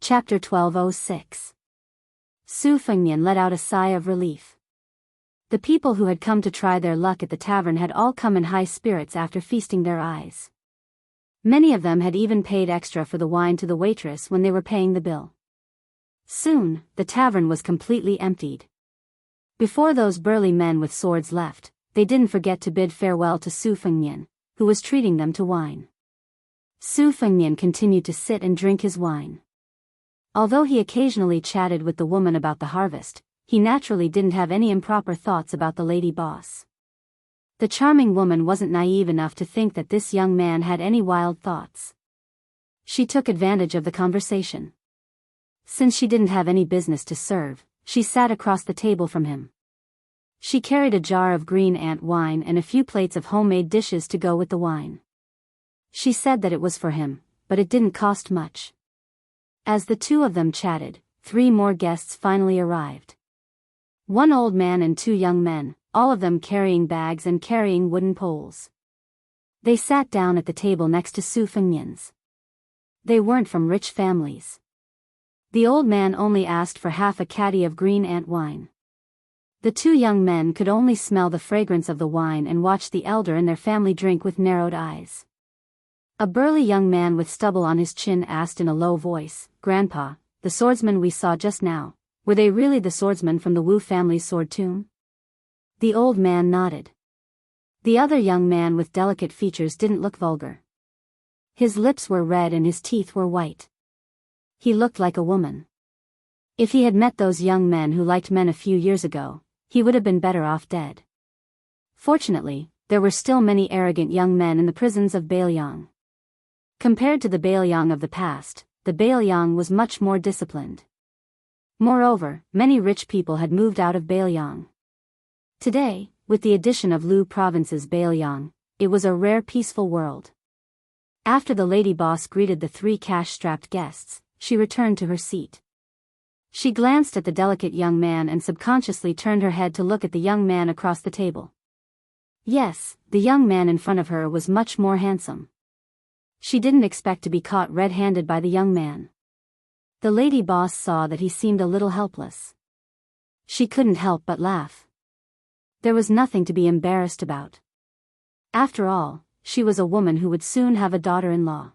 Chapter 1206. Su Fengnian let out a sigh of relief. The people who had come to try their luck at the tavern had all come in high spirits after feasting their eyes. Many of them had even paid extra for the wine to the waitress when they were paying the bill. Soon, the tavern was completely emptied. Before those burly men with swords left, they didn't forget to bid farewell to Su Fengnian, who was treating them to wine. Su Fengnian continued to sit and drink his wine. Although he occasionally chatted with the woman about the harvest, he naturally didn't have any improper thoughts about the lady boss. The charming woman wasn't naive enough to think that this young man had any wild thoughts. She took advantage of the conversation. Since she didn't have any business to serve, she sat across the table from him. She carried a jar of green ant wine and a few plates of homemade dishes to go with the wine. She said that it was for him, but it didn't cost much. As the two of them chatted, 3 more guests finally arrived. 1 old man and 2 young men, all of them carrying bags and carrying wooden poles. They sat down at the table next to Su Fengnian's. They weren't from rich families. The old man only asked for half a caddy of green ant wine. The 2 young men could only smell the fragrance of the wine and watch the elder and their family drink with narrowed eyes. A burly young man with stubble on his chin asked in a low voice, "Grandpa, the swordsmen we saw just now, were they really the swordsmen from the Wu family's sword tomb?" The old man nodded. The other young man with delicate features didn't look vulgar. His lips were red and his teeth were white. He looked like a woman. If he had met those young men who liked men a few years ago, he would have been better off dead. Fortunately, there were still many arrogant young men in the prisons of Bailiang. Compared to the Bailiang of the past, the Bailiang was much more disciplined. Moreover, many rich people had moved out of Bailiang. Today, with the addition of Lu Province's Bailiang, it was a rare peaceful world. After the lady boss greeted the 3 cash-strapped guests, she returned to her seat. She glanced at the delicate young man and subconsciously turned her head to look at the young man across the table. Yes, the young man in front of her was much more handsome. She didn't expect to be caught red-handed by the young man. The lady boss saw that he seemed a little helpless. She couldn't help but laugh. There was nothing to be embarrassed about. After all, she was a woman who would soon have a daughter-in-law.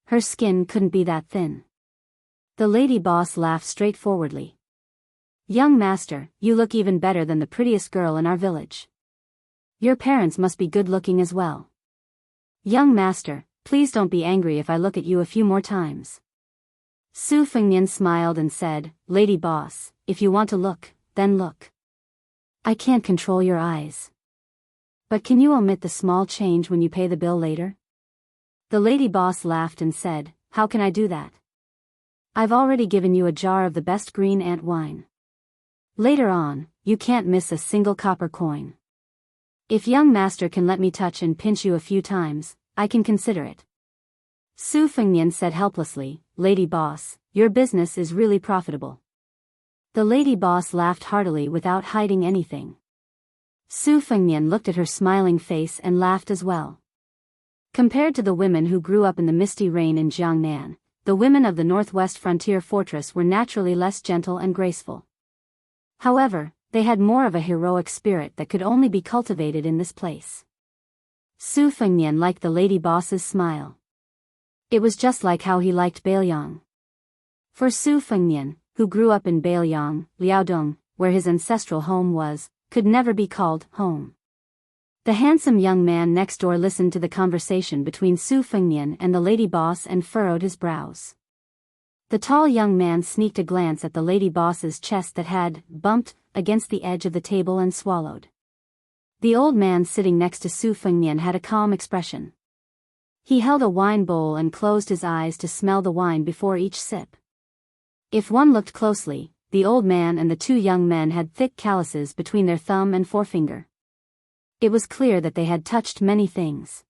Her skin couldn't be that thin. The lady boss laughed straightforwardly. "Young master, you look even better than the prettiest girl in our village. Your parents must be good-looking as well. Young master, please don't be angry if I look at you a few more times." Su Fengnian smiled and said, "Lady boss, if you want to look, then look. I can't control your eyes. But can you omit the small change when you pay the bill later?" The lady boss laughed and said, "How can I do that? I've already given you a jar of the best green ant wine. Later on, you can't miss a single copper coin. If young master can let me touch and pinch you a few times, I can consider it." Su Fengnian said helplessly, "Lady boss, your business is really profitable." The lady boss laughed heartily without hiding anything. Su Fengnian looked at her smiling face and laughed as well. Compared to the women who grew up in the misty rain in Jiangnan, the women of the northwest frontier fortress were naturally less gentle and graceful. However, they had more of a heroic spirit that could only be cultivated in this place. Su Fengnian liked the lady boss's smile. It was just like how he liked Bailiang. For Su Fengnian, who grew up in Bailiang, Liaodong, where his ancestral home was, could never be called home. The handsome young man next door listened to the conversation between Su Fengnian and the lady boss and furrowed his brows. The tall young man sneaked a glance at the lady boss's chest that had bumped against the edge of the table and swallowed. The old man sitting next to Su Fengnian had a calm expression. He held a wine bowl and closed his eyes to smell the wine before each sip. If one looked closely, the old man and the 2 young men had thick calluses between their thumb and forefinger. It was clear that they had touched many things.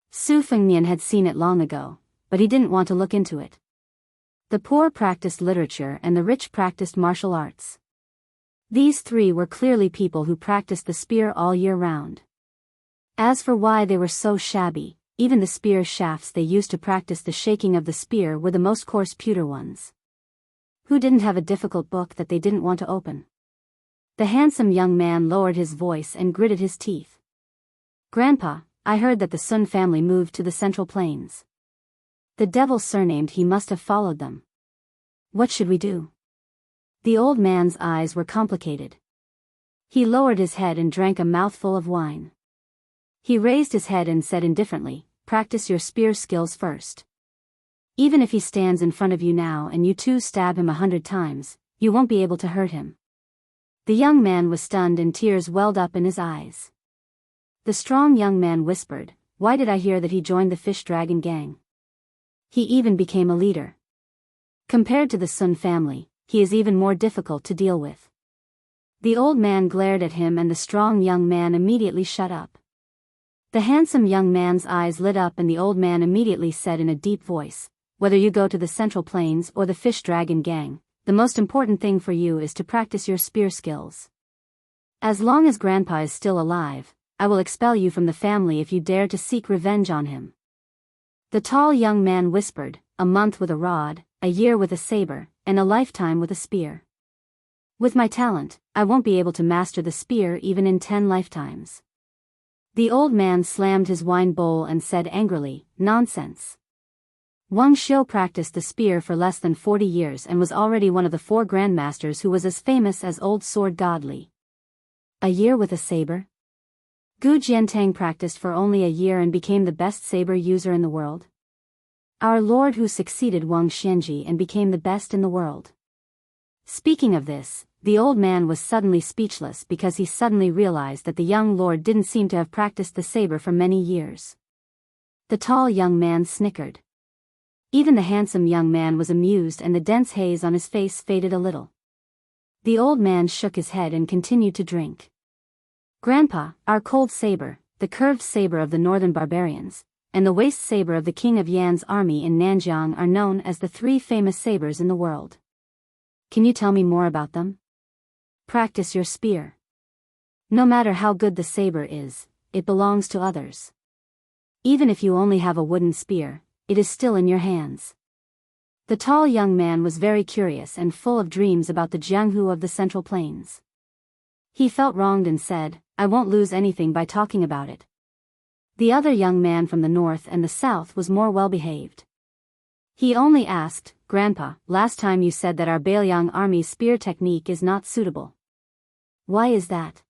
Su Fengnian had seen it long ago, but he didn't want to look into it. The poor practiced literature and the rich practiced martial arts. These 3 were clearly people who practiced the spear all year round. As for why they were so shabby, even the spear shafts they used to practice the shaking of the spear were the most coarse pewter ones. Who didn't have a difficult book that they didn't want to open? The handsome young man lowered his voice and gritted his teeth. Grandpa, I heard that the Sun family moved to the Central Plains. The devil surnamed he must have followed them. What should we do? The old man's eyes were complicated. He lowered his head and drank a mouthful of wine. He raised his head and said indifferently, practice your spear skills first. Even if he stands in front of you now and you two stab him 100 times, you won't be able to hurt him. The young man was stunned and tears welled up in his eyes. The strong young man whispered, why did I hear that he joined the fish dragon gang? He even became a leader. Compared to the Sun family, he is even more difficult to deal with. The old man glared at him and the strong young man immediately shut up. The handsome young man's eyes lit up and the old man immediately said in a deep voice, whether you go to the Central Plains or the fish dragon gang, the most important thing for you is to practice your spear skills. As long as Grandpa is still alive, I will expel you from the family if you dare to seek revenge on him. The tall young man whispered, a month with a rod, a year with a saber, and a lifetime with a spear. With my talent, I won't be able to master the spear even in 10 lifetimes. The old man slammed his wine bowl and said angrily, nonsense. Wuxia practiced the spear for less than 40 years and was already one of the 4 grandmasters who was as famous as old sword god Li. A year with a saber? Gu Jiantang practiced for only a year and became the best saber user in the world. Our lord who succeeded Wuxia Xianxia and became the best in the world. Speaking of this, the old man was suddenly speechless because he suddenly realized that the young lord didn't seem to have practiced the saber for many years. The tall young man snickered. Even the handsome young man was amused and the dense haze on his face faded a little. The old man shook his head and continued to drink. Grandpa, our cold saber, the curved saber of the northern barbarians, and the waist saber of the king of Yan's army in Nanjiang are known as the 3 famous sabers in the world. Can you tell me more about them? Practice your spear. No matter how good the saber is, it belongs to others. Even if you only have a wooden spear, it is still in your hands. The tall young man was very curious and full of dreams about the Jianghu of the Central Plains. He felt wronged and said, I won't lose anything by talking about it. The other young man from the north and the south was more well-behaved. He only asked, Grandpa, last time you said that our Bailiang army's spear technique is not suitable. Why is that?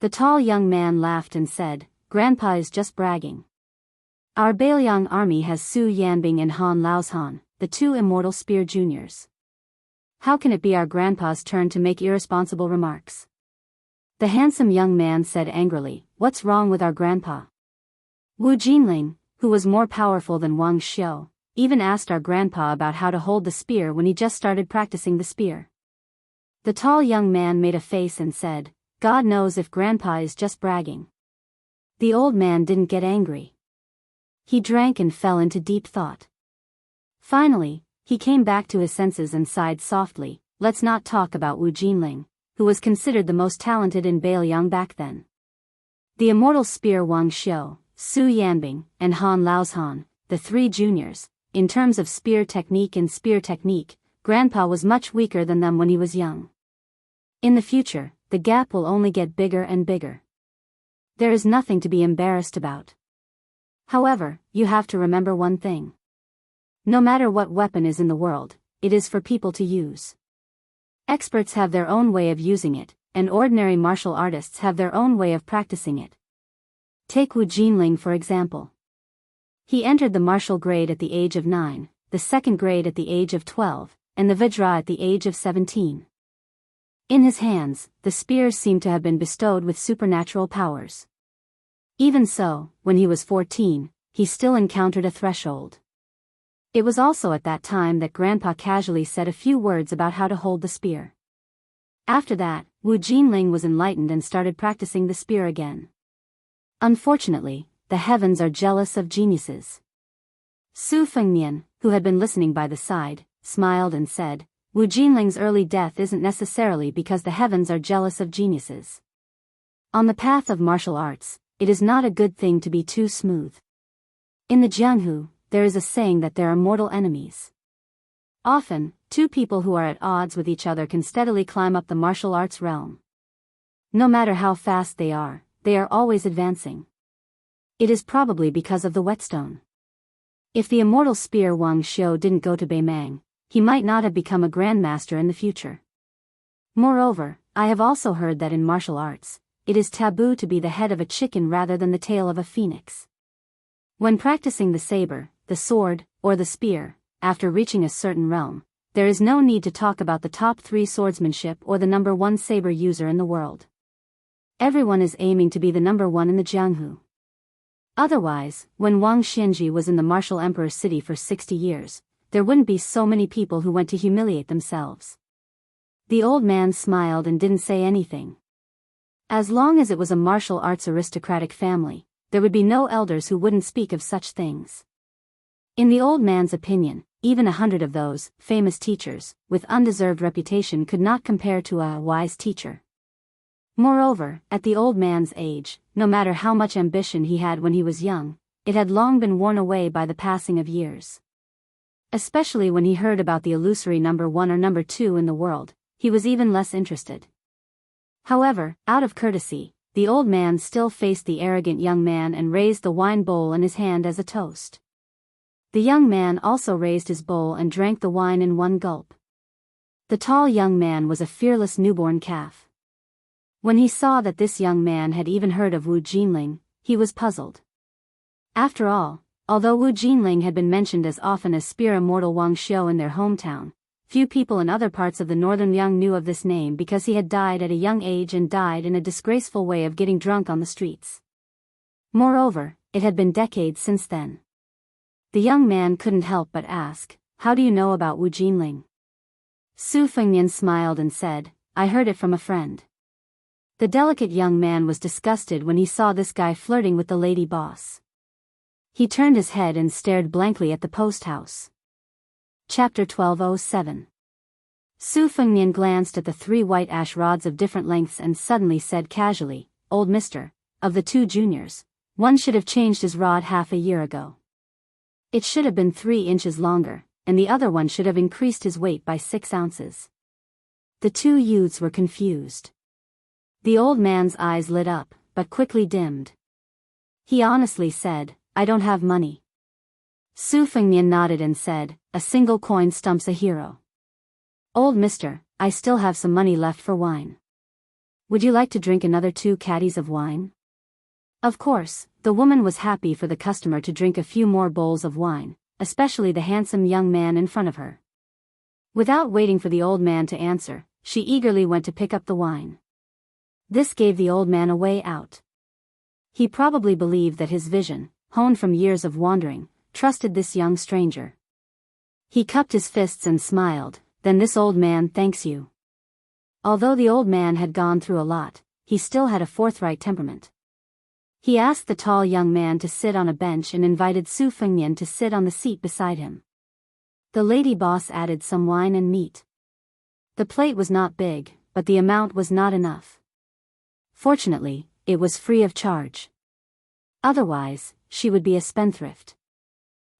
The tall young man laughed and said, Grandpa is just bragging. Our Bailiang army has Su Yanbing and Han Laoshan, the 2 immortal spear juniors. How can it be our grandpa's turn to make irresponsible remarks? The handsome young man said angrily, what's wrong with our grandpa? Wu Jinling, who was more powerful than Wang Xiu, even asked our grandpa about how to hold the spear when he just started practicing the spear. The tall young man made a face and said, God knows if grandpa is just bragging. The old man didn't get angry. He drank and fell into deep thought. Finally, he came back to his senses and sighed softly, let's not talk about Wu Jinling, who was considered the most talented in Bailiang back then. The immortal spear Wang Xiu, Su Yanbing, and Han Laoshan, the 3 juniors, in terms of spear technique and spear technique, Grandpa was much weaker than them when he was young. In the future, the gap will only get bigger and bigger. There is nothing to be embarrassed about. However, you have to remember one thing. No matter what weapon is in the world, it is for people to use. Experts have their own way of using it, and ordinary martial artists have their own way of practicing it. Take Wu Jinling for example. He entered the martial grade at the age of 9, the second grade at the age of 12, and the Vajra at the age of 17. In his hands, the spears seemed to have been bestowed with supernatural powers. Even so, when he was 14, he still encountered a threshold. It was also at that time that Grandpa casually said a few words about how to hold the spear. After that, Wu Jinling was enlightened and started practicing the spear again. Unfortunately, the heavens are jealous of geniuses. Su Fengnian, who had been listening by the side, smiled and said, Wu Jinling's early death isn't necessarily because the heavens are jealous of geniuses. On the path of martial arts, it is not a good thing to be too smooth. In the Jianghu, there is a saying that there are mortal enemies. Often, two people who are at odds with each other can steadily climb up the martial arts realm. No matter how fast they are always advancing. It is probably because of the whetstone. If the immortal spear Wang Xiu didn't go to Beimang, he might not have become a grandmaster in the future. Moreover, I have also heard that in martial arts, it is taboo to be the head of a chicken rather than the tail of a phoenix. When practicing the saber, the sword, or the spear, after reaching a certain realm, there is no need to talk about the top 3 swordsmanship or the number 1 saber user in the world. Everyone is aiming to be the number 1 in the Jianghu. Otherwise, when Wang Xianxia was in the martial emperor's city for 60 years, there wouldn't be so many people who went to humiliate themselves. The old man smiled and didn't say anything. As long as it was a martial arts aristocratic family, there would be no elders who wouldn't speak of such things. In the old man's opinion, even 100 of those famous teachers, with undeserved reputation could not compare to a wise teacher. Moreover, at the old man's age, no matter how much ambition he had when he was young, it had long been worn away by the passing of years. Especially when he heard about the illusory number 1 or number 2 in the world, he was even less interested. However, out of courtesy, the old man still faced the arrogant young man and raised the wine bowl in his hand as a toast. The young man also raised his bowl and drank the wine in one gulp. The tall young man was a fearless newborn calf. When he saw that this young man had even heard of Wu Jinling, he was puzzled. After all, although Wu Jinling had been mentioned as often as spear immortal Wang Xiu in their hometown, few people in other parts of the northern Yang knew of this name because he had died at a young age and died in a disgraceful way of getting drunk on the streets. Moreover, it had been decades since then. The young man couldn't help but ask, "How do you know about Wu Jinling?" Su Fengnian smiled and said, "I heard it from a friend." The delicate young man was disgusted when he saw this guy flirting with the lady boss. He turned his head and stared blankly at the post house. Chapter 1207. Su Fengnian glanced at the 3 white ash rods of different lengths and suddenly said casually, "Old mister, of the 2 juniors, one should have changed his rod half a year ago. It should have been 3 inches longer, and the other one should have increased his weight by 6 ounces." The 2 youths were confused. The old man's eyes lit up, but quickly dimmed. He honestly said, "I don't have money." Su Fengnian nodded and said, "A single coin stumps a hero. Old mister, I still have some money left for wine. Would you like to drink another 2 caddies of wine?" Of course, the woman was happy for the customer to drink a few more bowls of wine, especially the handsome young man in front of her. Without waiting for the old man to answer, she eagerly went to pick up the wine. This gave the old man a way out. He probably believed that his vision, honed from years of wandering, trusted this young stranger. He cupped his fists and smiled, "Then this old man thanks you." Although the old man had gone through a lot, he still had a forthright temperament. He asked the tall young man to sit on a bench and invited Su Fengnian to sit on the seat beside him. The lady boss added some wine and meat. The plate was not big, but the amount was not enough. Fortunately, it was free of charge. Otherwise, she would be a spendthrift.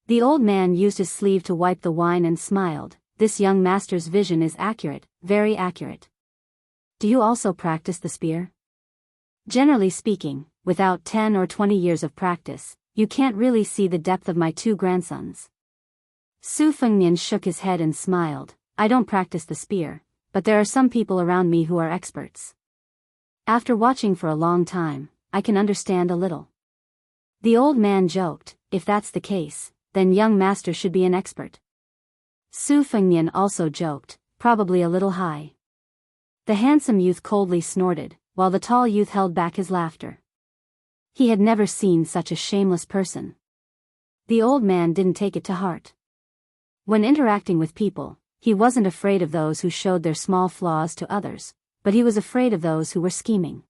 The old man used his sleeve to wipe the wine and smiled, "This young master's vision is accurate, very accurate. Do you also practice the spear?" Generally speaking, without 10 or 20 years of practice, you can't really see the depth of my 2 grandsons. Su Fengnian shook his head and smiled, "I don't practice the spear, but there are some people around me who are experts. After watching for a long time, I can understand a little." The old man joked, "If that's the case, then young master should be an expert." Su Fengnian also joked, "Probably a little high." The handsome youth coldly snorted, while the tall youth held back his laughter. He had never seen such a shameless person. The old man didn't take it to heart. When interacting with people, he wasn't afraid of those who showed their small flaws to others, but he was afraid of those who were scheming.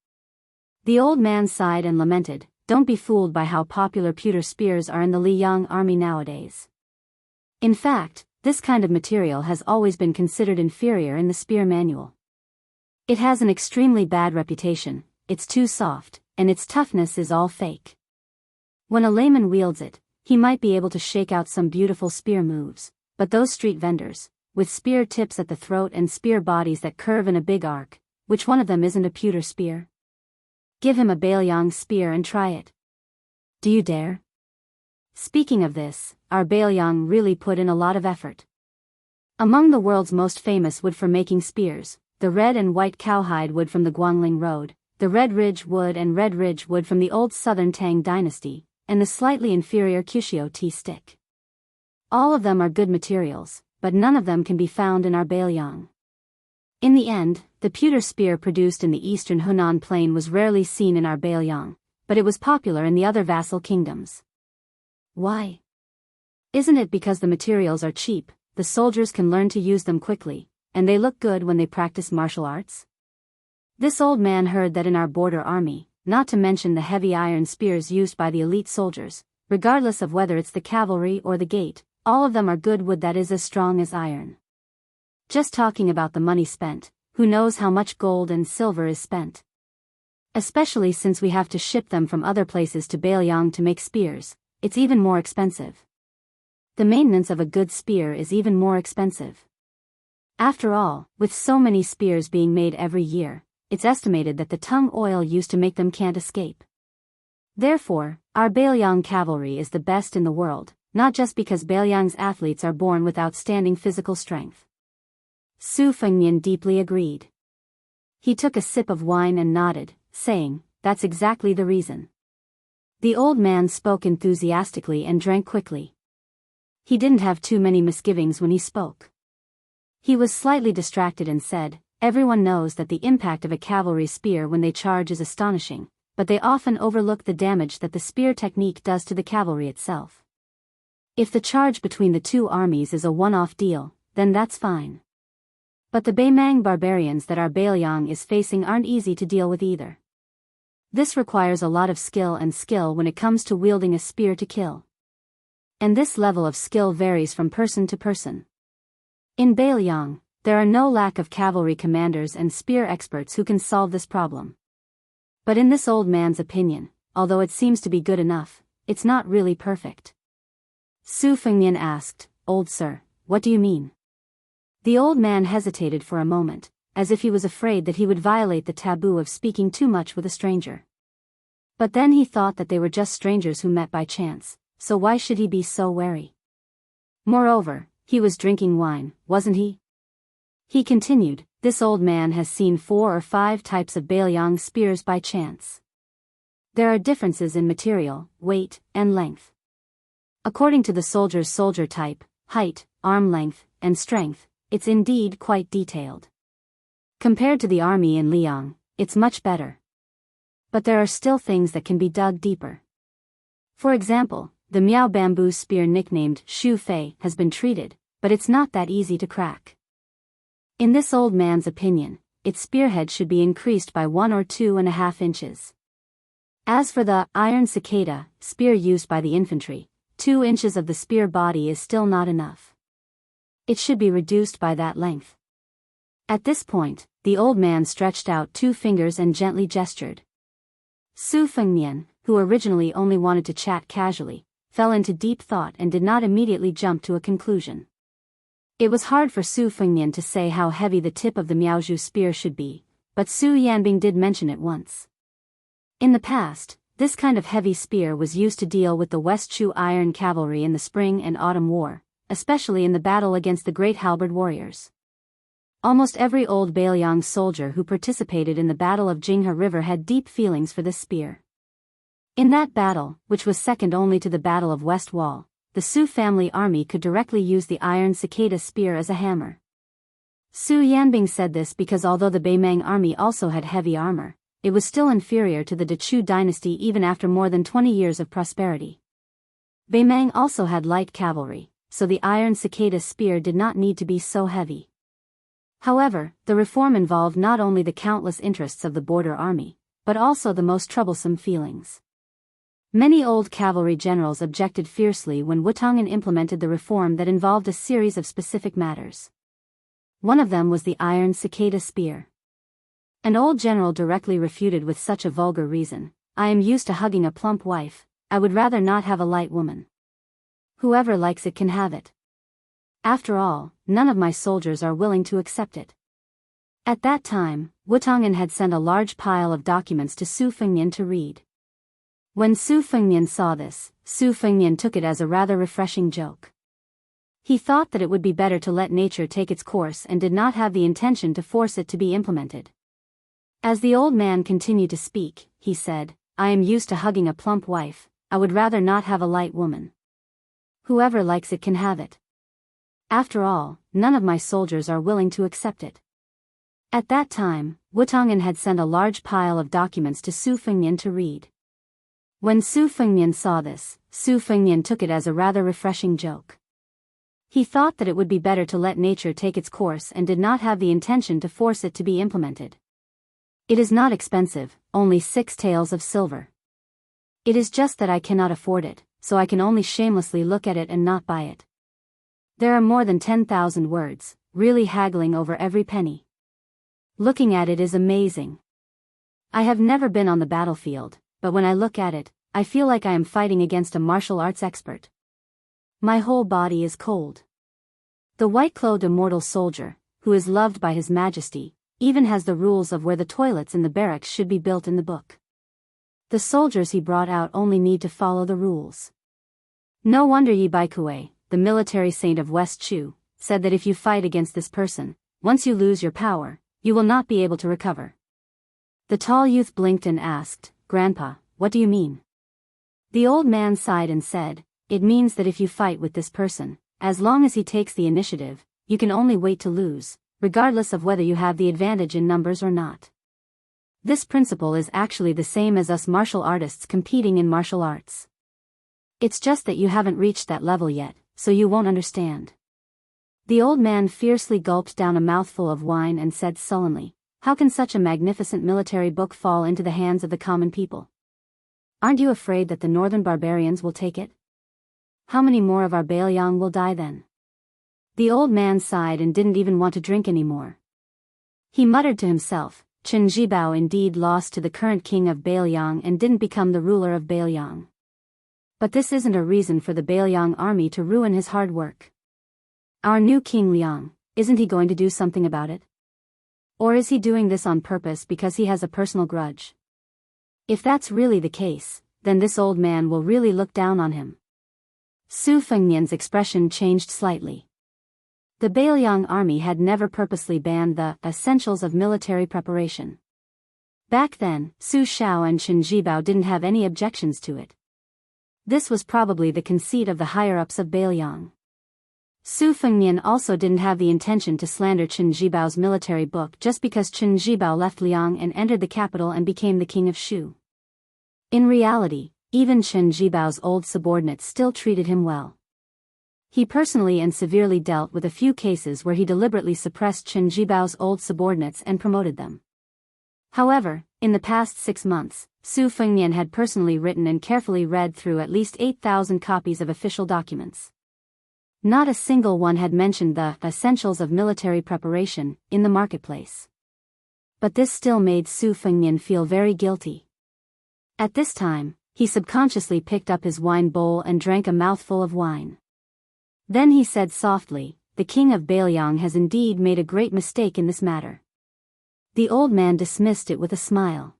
The old man sighed and lamented, "Don't be fooled by how popular pewter spears are in the Liang army nowadays. In fact, this kind of material has always been considered inferior in the spear manual. It has an extremely bad reputation, it's too soft, and its toughness is all fake. When a layman wields it, he might be able to shake out some beautiful spear moves, but those street vendors, with spear tips at the throat and spear bodies that curve in a big arc, which one of them isn't a pewter spear? Give him a Baoyang spear and try it. Do you dare? Speaking of this, our Baoyang really put in a lot of effort. Among the world's most famous wood for making spears, the red and white cowhide wood from the Guangling Road, the red ridge wood and red ridge wood from the old southern Tang dynasty, and the slightly inferior Cushio tea stick. All of them are good materials, but none of them can be found in our Baoyang. In the end, the pewter spear produced in the eastern Hunan plain was rarely seen in our Baoyang, but it was popular in the other vassal kingdoms. Why? Isn't it because the materials are cheap, the soldiers can learn to use them quickly, and they look good when they practice martial arts? This old man heard that in our border army, not to mention the heavy iron spears used by the elite soldiers, regardless of whether it's the cavalry or the gate, all of them are good wood that is as strong as iron. Just talking about the money spent, who knows how much gold and silver is spent? Especially since we have to ship them from other places to Baoyang to make spears, it's even more expensive. The maintenance of a good spear is even more expensive. After all, with so many spears being made every year, it's estimated that the tung oil used to make them can't escape. Therefore, our Baoyang cavalry is the best in the world, not just because Baoyang's athletes are born with outstanding physical strength. Su Fengnian deeply agreed. He took a sip of wine and nodded, saying, "That's exactly the reason." The old man spoke enthusiastically and drank quickly. He didn't have too many misgivings when he spoke. He was slightly distracted and said, "Everyone knows that the impact of a cavalry spear when they charge is astonishing, but they often overlook the damage that the spear technique does to the cavalry itself. If the charge between the two armies is a one-off deal, then that's fine. But the Baimang barbarians that our Baoyang is facing aren't easy to deal with either. This requires a lot of skill when it comes to wielding a spear to kill. And this level of skill varies from person to person. In Baoyang, there are no lack of cavalry commanders and spear experts who can solve this problem. But in this old man's opinion, although it seems to be good enough, it's not really perfect." Su Fengnian asked, "Old sir, what do you mean?" The old man hesitated for a moment, as if he was afraid that he would violate the taboo of speaking too much with a stranger. But then he thought that they were just strangers who met by chance, so why should he be so wary? Moreover, he was drinking wine, wasn't he? He continued, "This old man has seen 4 or 5 types of Baoyang spears by chance. There are differences in material, weight, and length. According to the soldier's soldier type, height, arm length, and strength, it's indeed quite detailed. Compared to the army in Liang, it's much better. But there are still things that can be dug deeper. For example, the Miao bamboo spear nicknamed Shu Fei has been treated, but it's not that easy to crack. In this old man's opinion, its spearhead should be increased by 1 or 2.5 inches. As for the iron cicada spear used by the infantry, 2 inches of the spear body is still not enough. It should be reduced by that length." At this point, the old man stretched out 2 fingers and gently gestured. Su Fengnian, who originally only wanted to chat casually, fell into deep thought and did not immediately jump to a conclusion. It was hard for Su Fengnian to say how heavy the tip of the Miaozhu spear should be, but Su Yanbing did mention it once. In the past, this kind of heavy spear was used to deal with the West Chu iron cavalry in the Spring and Autumn War, especially in the battle against the great halberd warriors. Almost every old Baoyang soldier who participated in the Battle of Jinghe River had deep feelings for this spear. In that battle, which was second only to the Battle of West Wall, the Su family army could directly use the iron cicada spear as a hammer. Su Yanbing said this because although the Baimang army also had heavy armor, it was still inferior to the Chu dynasty even after more than 20 years of prosperity. Baimang also had light cavalry, so the iron cicada spear did not need to be so heavy. However, the reform involved not only the countless interests of the border army, but also the most troublesome feelings. Many old cavalry generals objected fiercely when Wutongan implemented the reform that involved a series of specific matters. One of them was the iron cicada spear. An old general directly refuted with such a vulgar reason, "I am used to hugging a plump wife, I would rather not have a light woman." Whoever likes it can have it. After all, none of my soldiers are willing to accept it. At that time, Wu Tong'an had sent a large pile of documents to Su Fengnian to read. When Su Fengnian saw this, Su Fengnian took it as a rather refreshing joke. He thought that it would be better to let nature take its course and did not have the intention to force it to be implemented. As the old man continued to speak, he said, I am used to hugging a plump wife, I would rather not have a light woman. Whoever likes it can have it. After all, none of my soldiers are willing to accept it. At that time, Wu Tong'an had sent a large pile of documents to Su Fengnian to read. When Su Fengnian saw this, Su Fengnian took it as a rather refreshing joke. He thought that it would be better to let nature take its course and did not have the intention to force it to be implemented. It is not expensive, only 6 taels of silver. It is just that I cannot afford it, so I can only shamelessly look at it and not buy it. There are more than 10,000 words, really haggling over every penny. Looking at it is amazing. I have never been on the battlefield, but when I look at it, I feel like I am fighting against a martial arts expert. My whole body is cold. The white-clothed immortal soldier, who is loved by His Majesty, even has the rules of where the toilets in the barracks should be built in the book. The soldiers he brought out only need to follow the rules. No wonder Yi Baikue, the military saint of West Chu, said that if you fight against this person, once you lose your power, you will not be able to recover. The tall youth blinked and asked, Grandpa, what do you mean? The old man sighed and said, it means that if you fight with this person, as long as he takes the initiative, you can only wait to lose, regardless of whether you have the advantage in numbers or not. This principle is actually the same as us martial artists competing in martial arts. It's just that you haven't reached that level yet, so you won't understand. The old man fiercely gulped down a mouthful of wine and said sullenly, how can such a magnificent military book fall into the hands of the common people? Aren't you afraid that the northern barbarians will take it? How many more of our Bailiang will die then? The old man sighed and didn't even want to drink anymore. He muttered to himself, Chen Zhibao indeed lost to the current king of Bailiang and didn't become the ruler of Bailiang. But this isn't a reason for the Bailiang army to ruin his hard work. Our new king Liang, isn't he going to do something about it? Or is he doing this on purpose because he has a personal grudge? If that's really the case, then this old man will really look down on him. Su Fengnian's expression changed slightly. The Bailiang army had never purposely banned the essentials of military preparation. Back then, Su Xiao and Chen Zhibao didn't have any objections to it. This was probably the conceit of the higher-ups of Bailiang. Su Fengnian also didn't have the intention to slander Chen Zhibao's military book just because Chen Zhibao left Liang and entered the capital and became the king of Shu. In reality, even Chen Zhibao's old subordinates still treated him well. He personally and severely dealt with a few cases where he deliberately suppressed Chen Zhibao's old subordinates and promoted them. However, in the past 6 months, Su Fengnian had personally written and carefully read through at least 8,000 copies of official documents. Not a single one had mentioned the essentials of military preparation in the marketplace. But this still made Su Fengnian feel very guilty. At this time, he subconsciously picked up his wine bowl and drank a mouthful of wine. Then he said softly, the king of Bailiang has indeed made a great mistake in this matter. The old man dismissed it with a smile.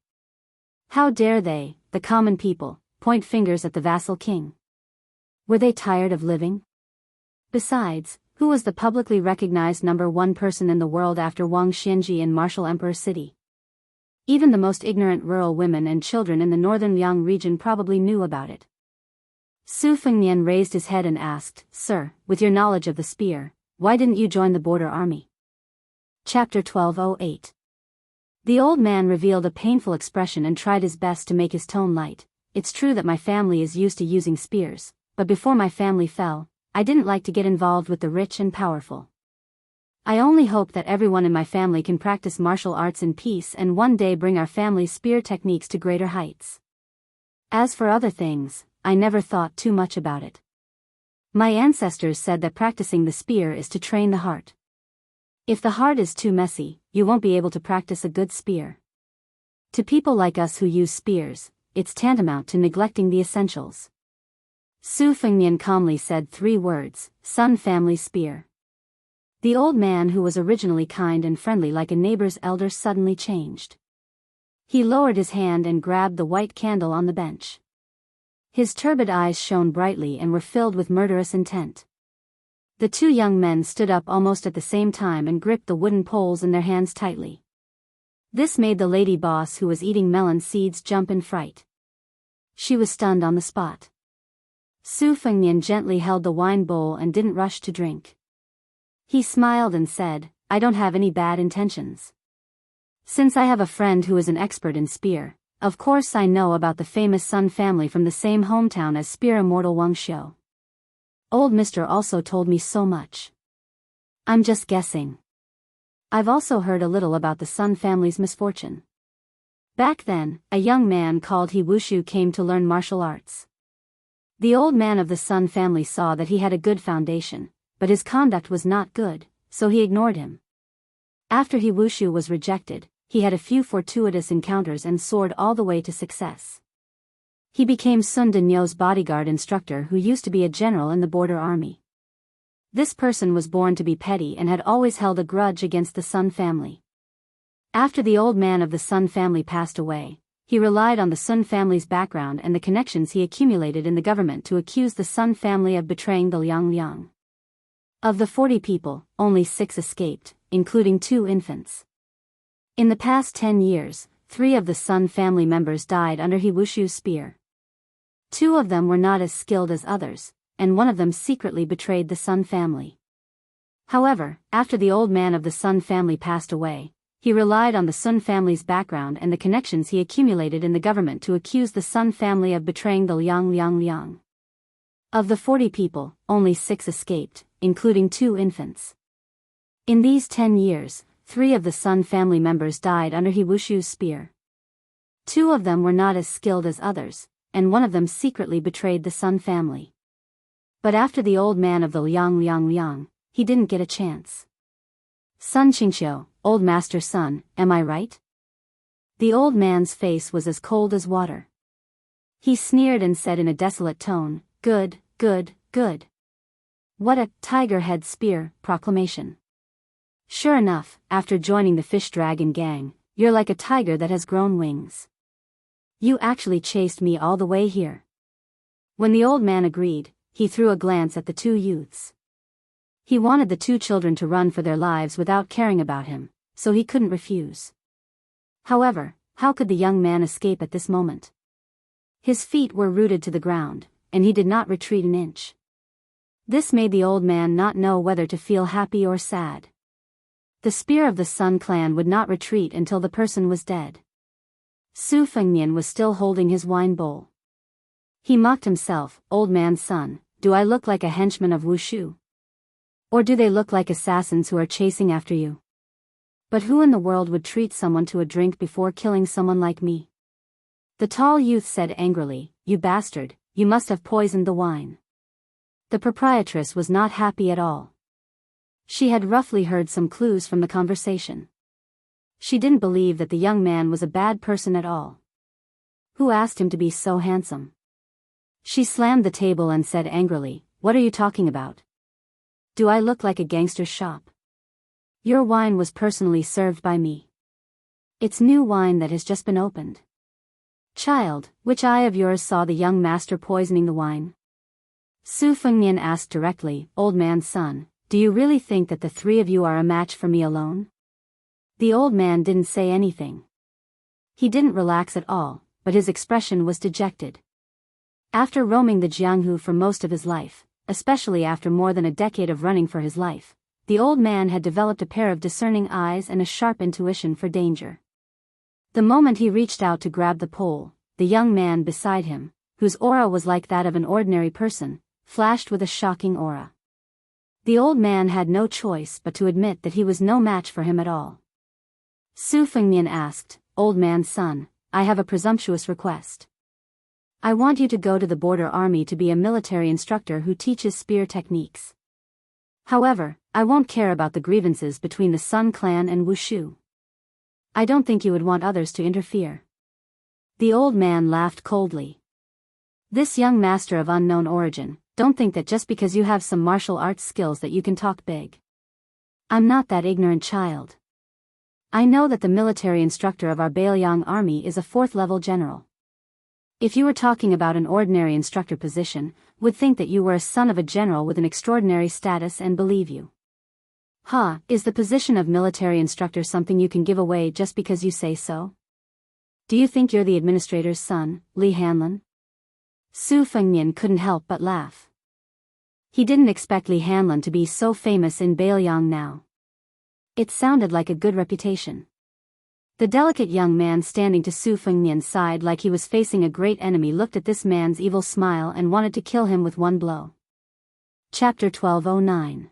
How dare they, the common people, point fingers at the vassal king? Were they tired of living? Besides, who was the publicly recognized #1 person in the world after Wang Xianji in Martial Emperor City? Even the most ignorant rural women and children in the northern Liang region probably knew about it. Su Fengnian raised his head and asked, Sir, with your knowledge of the spear, why didn't you join the border army? Chapter 1208. The old man revealed a painful expression and tried his best to make his tone light. It's true that my family is used to using spears, but before my family fell, I didn't like to get involved with the rich and powerful. I only hope that everyone in my family can practice martial arts in peace and one day bring our family's spear techniques to greater heights. As for other things, I never thought too much about it. My ancestors said that practicing the spear is to train the heart. If the heart is too messy, you won't be able to practice a good spear. To people like us who use spears, it's tantamount to neglecting the essentials. Su Fengnian calmly said 3 words, Sun Family Spear. The old man, who was originally kind and friendly like a neighbor's elder, suddenly changed. He lowered his hand and grabbed the white candle on the bench. His turbid eyes shone brightly and were filled with murderous intent. The 2 young men stood up almost at the same time and gripped the wooden poles in their hands tightly. This made the lady boss, who was eating melon seeds, jump in fright. She was stunned on the spot. Su Fengnian gently held the wine bowl and didn't rush to drink. He smiled and said, I don't have any bad intentions. Since I have a friend who is an expert in spear, of course I know about the famous Sun family from the same hometown as spear immortal Wuxia. Old Mr. also told me so much. I'm just guessing. I've also heard a little about the Sun family's misfortune. Back then, a young man called He Wushu came to learn martial arts. The old man of the Sun family saw that he had a good foundation, but his conduct was not good, so he ignored him. After He Wushu was rejected, he had a few fortuitous encounters and soared all the way to success. He became Sun Denyo's bodyguard instructor, who used to be a general in the border army. This person was born to be petty and had always held a grudge against the Sun family. After the old man of the Sun family passed away, he relied on the Sun family's background and the connections he accumulated in the government to accuse the Sun family of betraying the Liang. Of the 40 people, only 6 escaped, including 2 infants. In the past 10 years, 3 of the Sun family members died under He Wushu's spear. 2 of them were not as skilled as others, and 1 of them secretly betrayed the Sun family. However, after the old man of the Sun family passed away, he relied on the Sun family's background and the connections he accumulated in the government to accuse the Sun family of betraying the Liang. Of the 40 people, only 6 escaped, including 2 infants. In these 10 years, 3 of the Sun family members died under He Wushu's spear. 2 of them were not as skilled as others, and 1 of them secretly betrayed the Sun family. But after the old man of the Liang, he didn't get a chance. Sun Qingxiu, old master Sun, am I right? The old man's face was as cold as water. He sneered and said in a desolate tone, Good. What a tiger head spear proclamation. Sure enough, after joining the fish dragon gang, you're like a tiger that has grown wings. You actually chased me all the way here. When the old man agreed, he threw a glance at the 2 youths. He wanted the 2 children to run for their lives without caring about him, so he couldn't refuse. However, how could the young man escape at this moment? His feet were rooted to the ground, and he did not retreat an inch. This made the old man not know whether to feel happy or sad. The spear of the Sun clan would not retreat until the person was dead. Su Fengnian was still holding his wine bowl. He mocked himself, Old man's son, do I look like a henchman of Wushu? Or do they look like assassins who are chasing after you? But who in the world would treat someone to a drink before killing someone like me? The tall youth said angrily, You bastard, you must have poisoned the wine. The proprietress was not happy at all. She had roughly heard some clues from the conversation. She didn't believe that the young man was a bad person at all. Who asked him to be so handsome? She slammed the table and said angrily, What are you talking about? Do I look like a gangster's shop? Your wine was personally served by me. It's new wine that has just been opened. Child, which eye of yours saw the young master poisoning the wine? Su Fengnian asked directly, Old man's son, do you really think that the 3 of you are a match for me alone? The old man didn't say anything. He didn't relax at all, but his expression was dejected. After roaming the Jianghu for most of his life, especially after more than a decade of running for his life, the old man had developed a pair of discerning eyes and a sharp intuition for danger. The moment he reached out to grab the pole, the young man beside him, whose aura was like that of an ordinary person, flashed with a shocking aura. The old man had no choice but to admit that he was no match for him at all. Su Fengnian asked, Old man's son, I have a presumptuous request. I want you to go to the border army to be a military instructor who teaches spear techniques. However, I won't care about the grievances between the Sun clan and Wushu. I don't think you would want others to interfere. The old man laughed coldly. This young master of unknown origin, don't think that just because you have some martial arts skills that you can talk big. I'm not that ignorant child. I know that the military instructor of our Bailiang army is a 4th-level general. If you were talking about an ordinary instructor position, would think that you were a son of a general with an extraordinary status and believe you. Is the position of military instructor something you can give away just because you say so? Do you think you're the administrator's son, Li Hanlin? Su Fengnian couldn't help but laugh. He didn't expect Li Hanlin to be so famous in Bailiang now. It sounded like a good reputation. The delicate young man standing to Su Fengnian's side like he was facing a great enemy looked at this man's evil smile and wanted to kill him with one blow. Chapter 1209.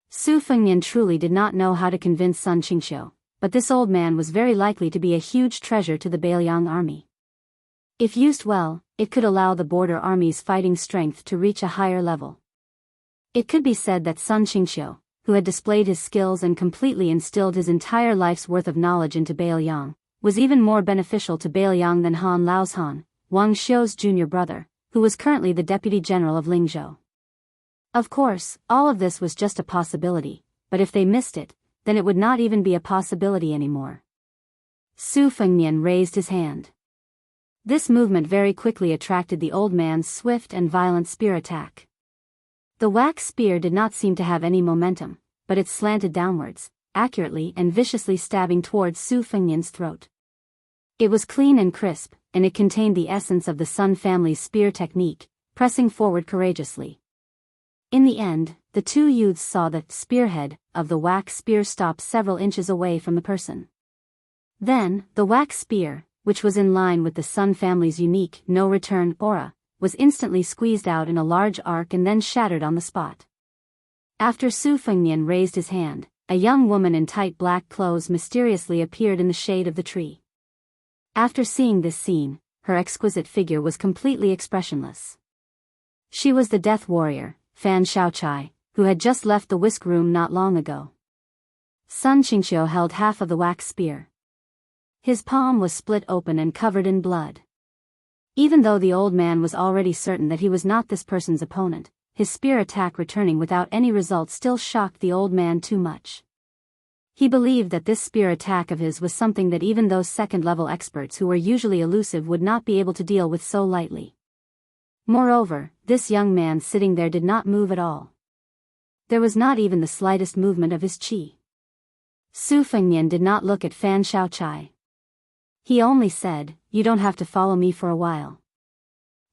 Su Fengnian truly did not know how to convince Sun Qingxiu, but this old man was very likely to be a huge treasure to the Bailiang army. If used well, it could allow the border army's fighting strength to reach a higher level. It could be said that Sun Qingxiu, who had displayed his skills and completely instilled his entire life's worth of knowledge into Bailiang, was even more beneficial to Bailiang than Han Laoshan, Wang Xiu's junior brother, who was currently the deputy general of Lingzhou. Of course, all of this was just a possibility, but if they missed it, then it would not even be a possibility anymore. Su Fengnian raised his hand. This movement very quickly attracted the old man's swift and violent spear attack. The wax spear did not seem to have any momentum, but it slanted downwards, accurately and viciously stabbing towards Su Fengnian's throat. It was clean and crisp, and it contained the essence of the Sun family's spear technique, pressing forward courageously. In the end, the two youths saw the spearhead of the wax spear stop several inches away from the person. Then, the wax spear, which was in line with the Sun family's unique no-return aura, was instantly squeezed out in a large arc and then shattered on the spot. After Su Fengnian raised his hand, a young woman in tight black clothes mysteriously appeared in the shade of the tree. After seeing this scene, her exquisite figure was completely expressionless. She was the death warrior, Fan Xiaochai, who had just left the whisk room not long ago. Sun Qingxiu held half of the wax spear. His palm was split open and covered in blood. Even though the old man was already certain that he was not this person's opponent, his spear attack returning without any result still shocked the old man too much. He believed that this spear attack of his was something that even those second-level experts who were usually elusive would not be able to deal with so lightly. Moreover, this young man sitting there did not move at all. There was not even the slightest movement of his qi. Su Fengnian did not look at Fan Xiaochai. He only said, "You don't have to follow me for a while.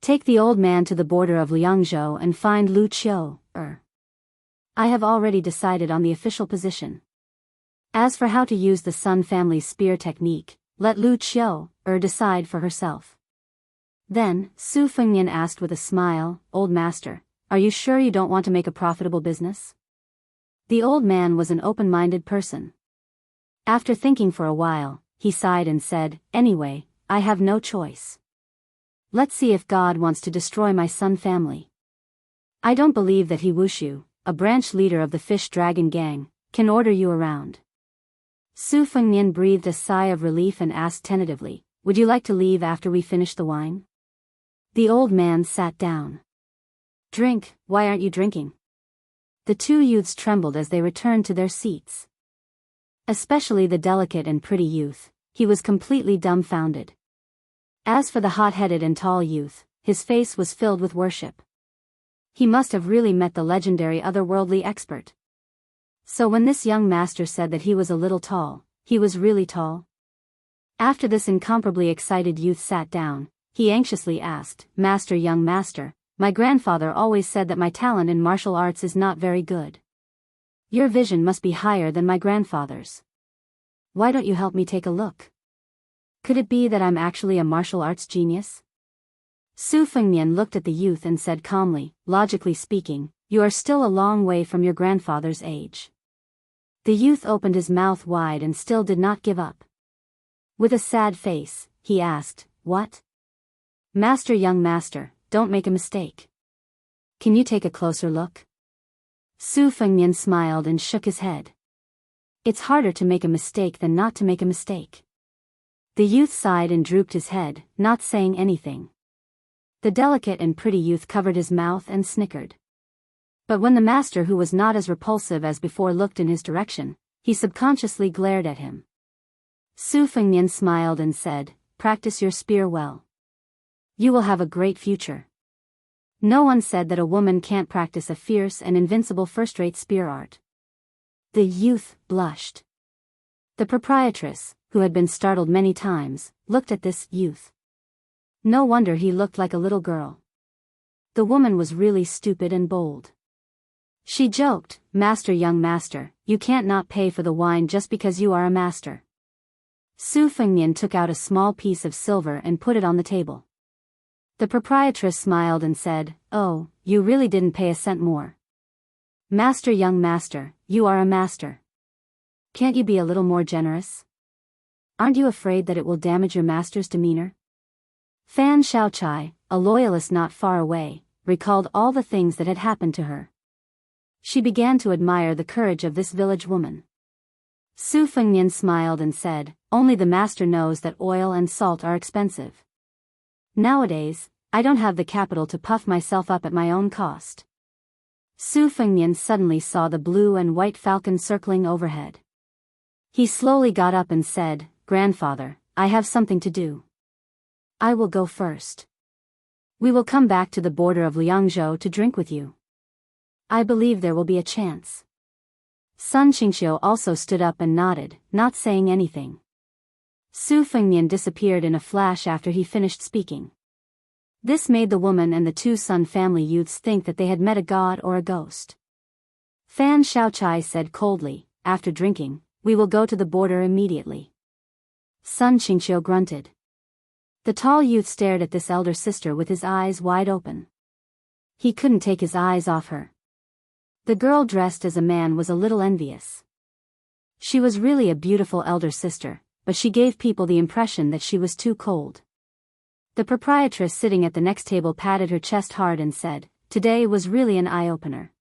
Take the old man to the border of Liangzhou and find Lu Qiu. I have already decided on the official position. As for how to use the Sun family's spear technique, let Lu Qiu decide for herself." Then, Su Fengnian asked with a smile, "Old master, are you sure you don't want to make a profitable business?" The old man was an open-minded person. After thinking for a while, he sighed and said, "Anyway, I have no choice. Let's see if God wants to destroy my Sun family. I don't believe that he Wushu, a branch leader of the Fish Dragon Gang, can order you around." Su Fengnian breathed a sigh of relief and asked tentatively, "Would you like to leave after we finish the wine?" The old man sat down. "Drink, why aren't you drinking?" The two youths trembled as they returned to their seats. Especially the delicate and pretty youth, he was completely dumbfounded. As for the hot-headed and tall youth, his face was filled with worship. He must have really met the legendary otherworldly expert. So when this young master said that he was a little tall, he was really tall? After this incomparably excited youth sat down, he anxiously asked, "Master, young master, my grandfather always said that my talent in martial arts is not very good. Your vision must be higher than my grandfather's. Why don't you help me take a look? Could it be that I'm actually a martial arts genius?" Su Fengnian looked at the youth and said calmly, "Logically speaking, you are still a long way from your grandfather's age." The youth opened his mouth wide and still did not give up. With a sad face, he asked, "What?" "Master, young master, don't make a mistake. Can you take a closer look?" Su Fengnian smiled and shook his head. "It's harder to make a mistake than not to make a mistake." The youth sighed and drooped his head, not saying anything. The delicate and pretty youth covered his mouth and snickered. But when the master, who was not as repulsive as before, looked in his direction, he subconsciously glared at him. Su Fengnian smiled and said, "Practice your spear well. You will have a great future." No one said that a woman can't practice a fierce and invincible first-rate spear art. The youth blushed. The proprietress, who had been startled many times, looked at this youth. No wonder he looked like a little girl. The woman was really stupid and bold. She joked, "Master, young master, you can't not pay for the wine just because you are a master." Su Fengnian took out a small piece of silver and put it on the table. The proprietress smiled and said, "Oh, you really didn't pay a cent more. Master, young master, you are a master. Can't you be a little more generous? Aren't you afraid that it will damage your master's demeanor?" Fan Xiaochai, a loyalist not far away, recalled all the things that had happened to her. She began to admire the courage of this village woman. Su Fengnian smiled and said, "Only the master knows that oil and salt are expensive. Nowadays, I don't have the capital to puff myself up at my own cost." Su Fengnian suddenly saw the blue and white falcon circling overhead. He slowly got up and said, "Grandfather, I have something to do. I will go first. We will come back to the border of Liangzhou to drink with you. I believe there will be a chance." Sun Qingxiu also stood up and nodded, not saying anything. Su Fengnian disappeared in a flash after he finished speaking. This made the woman and the two Sun family youths think that they had met a god or a ghost. Fan Xiaochai said coldly, "After drinking, we will go to the border immediately." Sun Qingxiu grunted. The tall youth stared at this elder sister with his eyes wide open. He couldn't take his eyes off her. The girl dressed as a man was a little envious. She was really a beautiful elder sister, but she gave people the impression that she was too cold. The proprietress sitting at the next table patted her chest hard and said, "Today was really an eye-opener."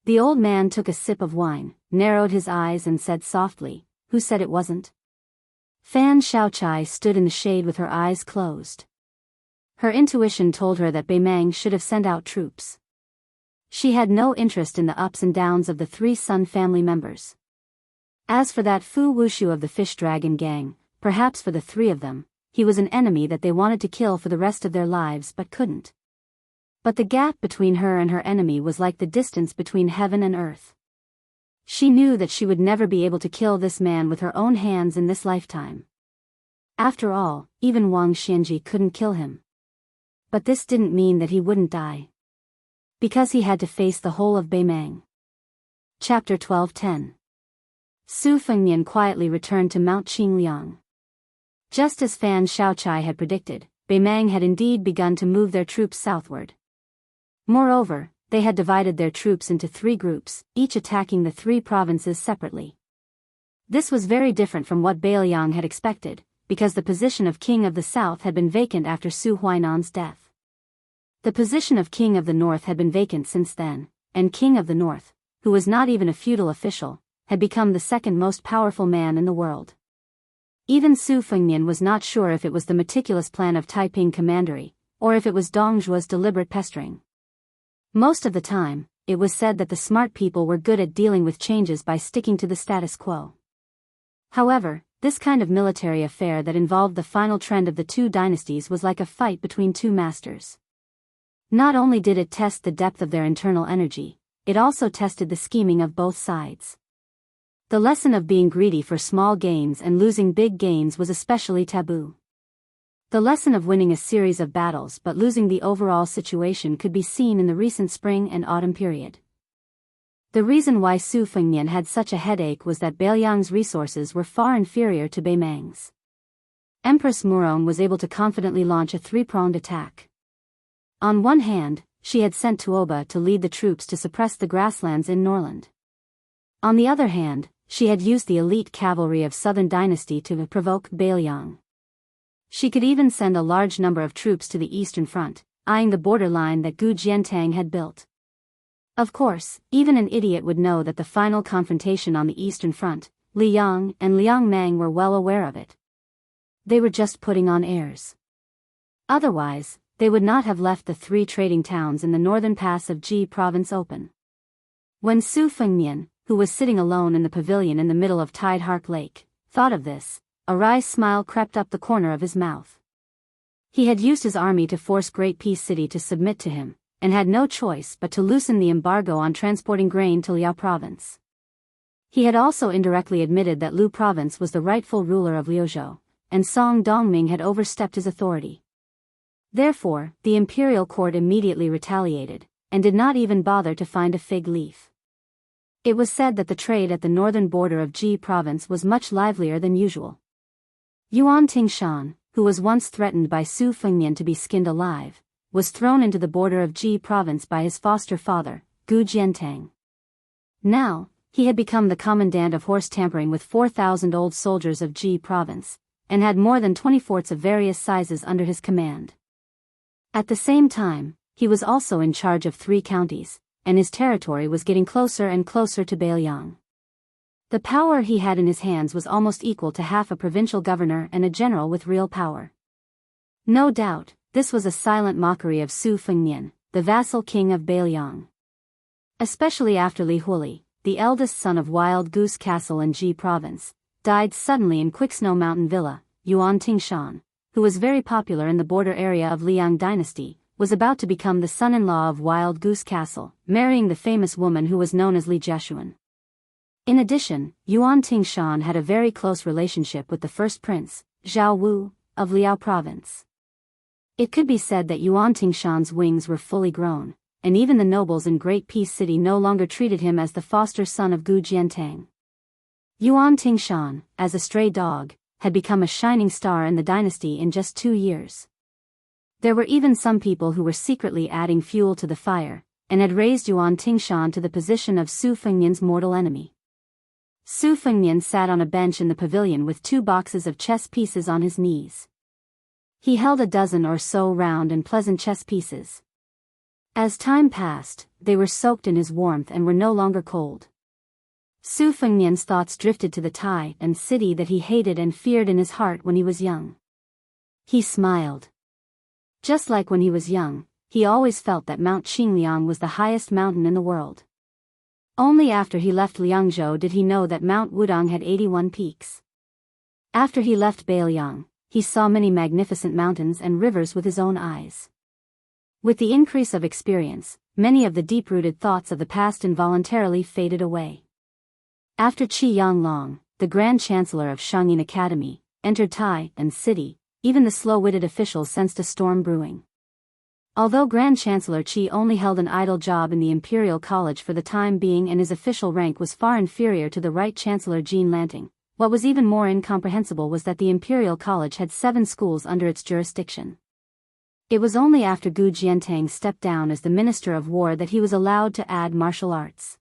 The old man took a sip of wine, narrowed his eyes and said softly, "Who said it wasn't?" Fan Xiaochai stood in the shade with her eyes closed. Her intuition told her that Beimang should have sent out troops. She had no interest in the ups and downs of the three Sun family members. As for that Fu Wushu of the Fish Dragon gang, perhaps for the three of them, he was an enemy that they wanted to kill for the rest of their lives but couldn't. But the gap between her and her enemy was like the distance between heaven and earth. She knew that she would never be able to kill this man with her own hands in this lifetime. After all, even Wang Xianji couldn't kill him. But this didn't mean that he wouldn't die. Because he had to face the whole of Beimang. Chapter 12:10. Su Fengnian quietly returned to Mount Qingliang. Just as Fan Xiaochai had predicted, Beimang had indeed begun to move their troops southward. Moreover, they had divided their troops into 3 groups, each attacking the 3 provinces separately. This was very different from what Bailiang had expected, because the position of King of the South had been vacant after Su Huainan's death. The position of King of the North had been vacant since then, and King of the North, who was not even a feudal official, had become the second most powerful man in the world. Even Su Fengnian was not sure if it was the meticulous plan of Taiping Commandery, or if it was Dong Zhuo's deliberate pestering. Most of the time, it was said that the smart people were good at dealing with changes by sticking to the status quo. However, this kind of military affair that involved the final trend of the 2 dynasties was like a fight between 2 masters. Not only did it test the depth of their internal energy, it also tested the scheming of both sides. The lesson of being greedy for small gains and losing big gains was especially taboo. The lesson of winning a series of battles but losing the overall situation could be seen in the recent spring and autumn period. The reason why Su Fengnian had such a headache was that Bailiang's resources were far inferior to Beimang's. Empress Murong was able to confidently launch a 3-pronged attack. On one hand, she had sent Tuoba to lead the troops to suppress the grasslands in Norland. On the other hand, she had used the elite cavalry of Southern Dynasty to provoke Bailiang. She could even send a large number of troops to the eastern front, eyeing the border line that Gu Jiantang had built. Of course, even an idiot would know that the final confrontation on the eastern front, Li Yang and Liang Mang were well aware of it. They were just putting on airs. Otherwise, they would not have left the 3 trading towns in the northern pass of Ji province open. When Su Fengmian, who was sitting alone in the pavilion in the middle of Tide Hark Lake, thought of this, a wry smile crept up the corner of his mouth. He had used his army to force Great Peace City to submit to him, and had no choice but to loosen the embargo on transporting grain to Liao province. He had also indirectly admitted that Lu province was the rightful ruler of Liuzhou, and Song Dongming had overstepped his authority. Therefore, the imperial court immediately retaliated, and did not even bother to find a fig leaf. It was said that the trade at the northern border of Ji province was much livelier than usual. Yuan Tingshan, who was once threatened by Su Fengmian to be skinned alive, was thrown into the border of Ji province by his foster father, Gu Jiantang. Now, he had become the commandant of horse tampering with 4,000 old soldiers of Ji province, and had more than 20 forts of various sizes under his command. At the same time, he was also in charge of 3 counties, and his territory was getting closer and closer to Beiliang. The power he had in his hands was almost equal to half a provincial governor and a general with real power. No doubt, this was a silent mockery of Su Fengmian, the vassal king of Beiliang. Especially after Li Huili, the eldest son of Wild Goose Castle in Ji province, died suddenly in Quicksnow Mountain Villa. Yuan Tingshan, who was very popular in the border area of Liang dynasty, was about to become the son-in-law of Wild Goose Castle, marrying the famous woman who was known as Li Jiashuan. In addition, Yuan Tingshan had a very close relationship with the first prince, Zhao Wu, of Liao province. It could be said that Yuan Tingshan's wings were fully grown, and even the nobles in Great Peace City no longer treated him as the foster son of Gu Jiantang. Yuan Tingshan, as a stray dog, had become a shining star in the dynasty in just 2 years. There were even some people who were secretly adding fuel to the fire, and had raised Yuan Tingshan to the position of Su Fengmian's mortal enemy. Su Fengmian sat on a bench in the pavilion with 2 boxes of chess pieces on his knees. He held a dozen or so round and pleasant chess pieces. As time passed, they were soaked in his warmth and were no longer cold. Su Fengmian's thoughts drifted to the Tai and city that he hated and feared in his heart when he was young. He smiled. Just like when he was young, he always felt that Mount Qingliang was the highest mountain in the world. Only after he left Liangzhou did he know that Mount Wudong had 81 peaks. After he left Beiliang, he saw many magnificent mountains and rivers with his own eyes. With the increase of experience, many of the deep-rooted thoughts of the past involuntarily faded away. After Qi Yanglong, the Grand Chancellor of Shangyin Academy, entered Tai and city, even the slow-witted officials sensed a storm brewing. Although Grand Chancellor Qi only held an idle job in the Imperial College for the time being and his official rank was far inferior to the Right Chancellor Jean Lanting, what was even more incomprehensible was that the Imperial College had 7 schools under its jurisdiction. It was only after Gu Jiantang stepped down as the Minister of War that he was allowed to add martial arts.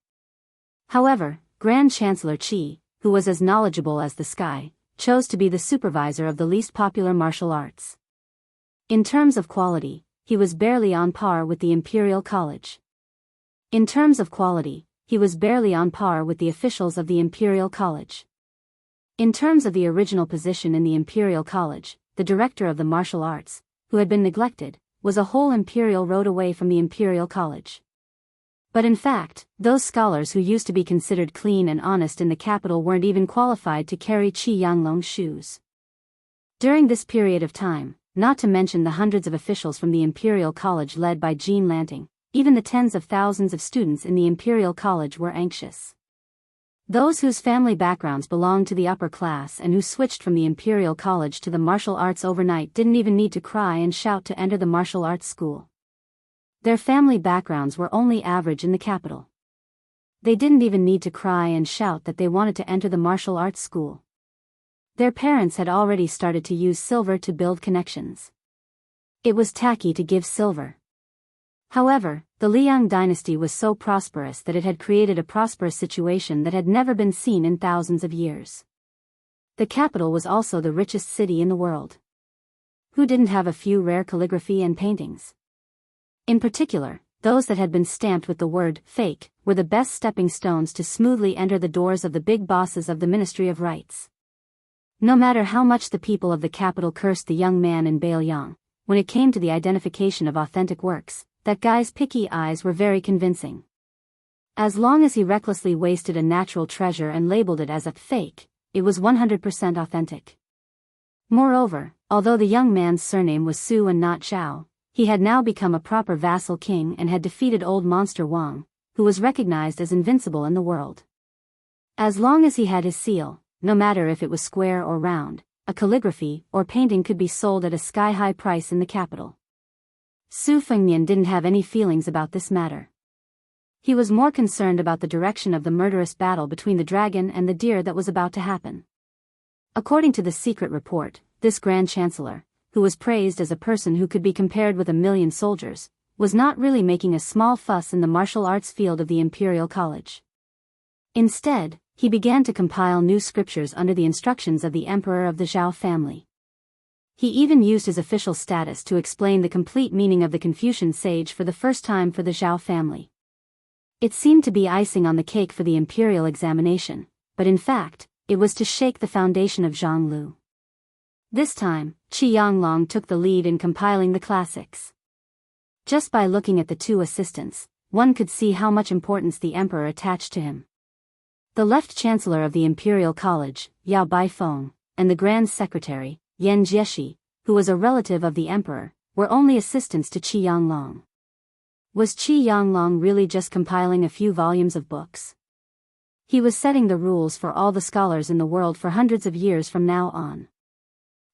However, Grand Chancellor Qi, who was as knowledgeable as the sky, chose to be the supervisor of the least popular martial arts. In terms of quality, he was barely on par with the Imperial College. In terms of quality, he was barely on par with the officials of the Imperial College. In terms of the original position in the Imperial College, the director of the martial arts, who had been neglected, was a whole imperial road away from the Imperial College. But in fact, those scholars who used to be considered clean and honest in the capital weren't even qualified to carry Qi Yanglong's shoes. During this period of time, not to mention the hundreds of officials from the Imperial College led by Jean Lanting, even the tens of thousands of students in the Imperial College were anxious. Those whose family backgrounds belonged to the upper class and who switched from the Imperial College to the martial arts overnight didn't even need to cry and shout to enter the martial arts school. Their family backgrounds were only average in the capital. They didn't even need to cry and shout that they wanted to enter the martial arts school. Their parents had already started to use silver to build connections. It was tacky to give silver. However, the Liang dynasty was so prosperous that it had created a prosperous situation that had never been seen in thousands of years. The capital was also the richest city in the world. Who didn't have a few rare calligraphy and paintings? In particular, those that had been stamped with the word fake were the best stepping stones to smoothly enter the doors of the big bosses of the Ministry of Rights. No matter how much the people of the capital cursed the young man in Beiliang, when it came to the identification of authentic works, that guy's picky eyes were very convincing. As long as he recklessly wasted a natural treasure and labeled it as a fake, it was 100% authentic. Moreover, although the young man's surname was Su and not Zhao, he had now become a proper vassal king and had defeated old monster Wang, who was recognized as invincible in the world. As long as he had his seal, no matter if it was square or round, a calligraphy or painting could be sold at a sky-high price in the capital. Su Fengmian didn't have any feelings about this matter. He was more concerned about the direction of the murderous battle between the dragon and the deer that was about to happen. According to the secret report, this Grand Chancellor, who was praised as a person who could be compared with 1,000,000 soldiers, was not really making a small fuss in the martial arts field of the Imperial College. Instead, he began to compile new scriptures under the instructions of the Emperor of the Zhao family. He even used his official status to explain the complete meaning of the Confucian sage for the first time for the Zhao family. It seemed to be icing on the cake for the imperial examination, but in fact, it was to shake the foundation of Jianghu. This time, Qi Yanglong took the lead in compiling the classics. Just by looking at the two assistants, one could see how much importance the emperor attached to him. The left chancellor of the Imperial College, Yao Baifeng, and the grand secretary, Yan Jieshi, who was a relative of the emperor, were only assistants to Qi Yanglong. Was Qi Yanglong really just compiling a few volumes of books? He was setting the rules for all the scholars in the world for hundreds of years from now on.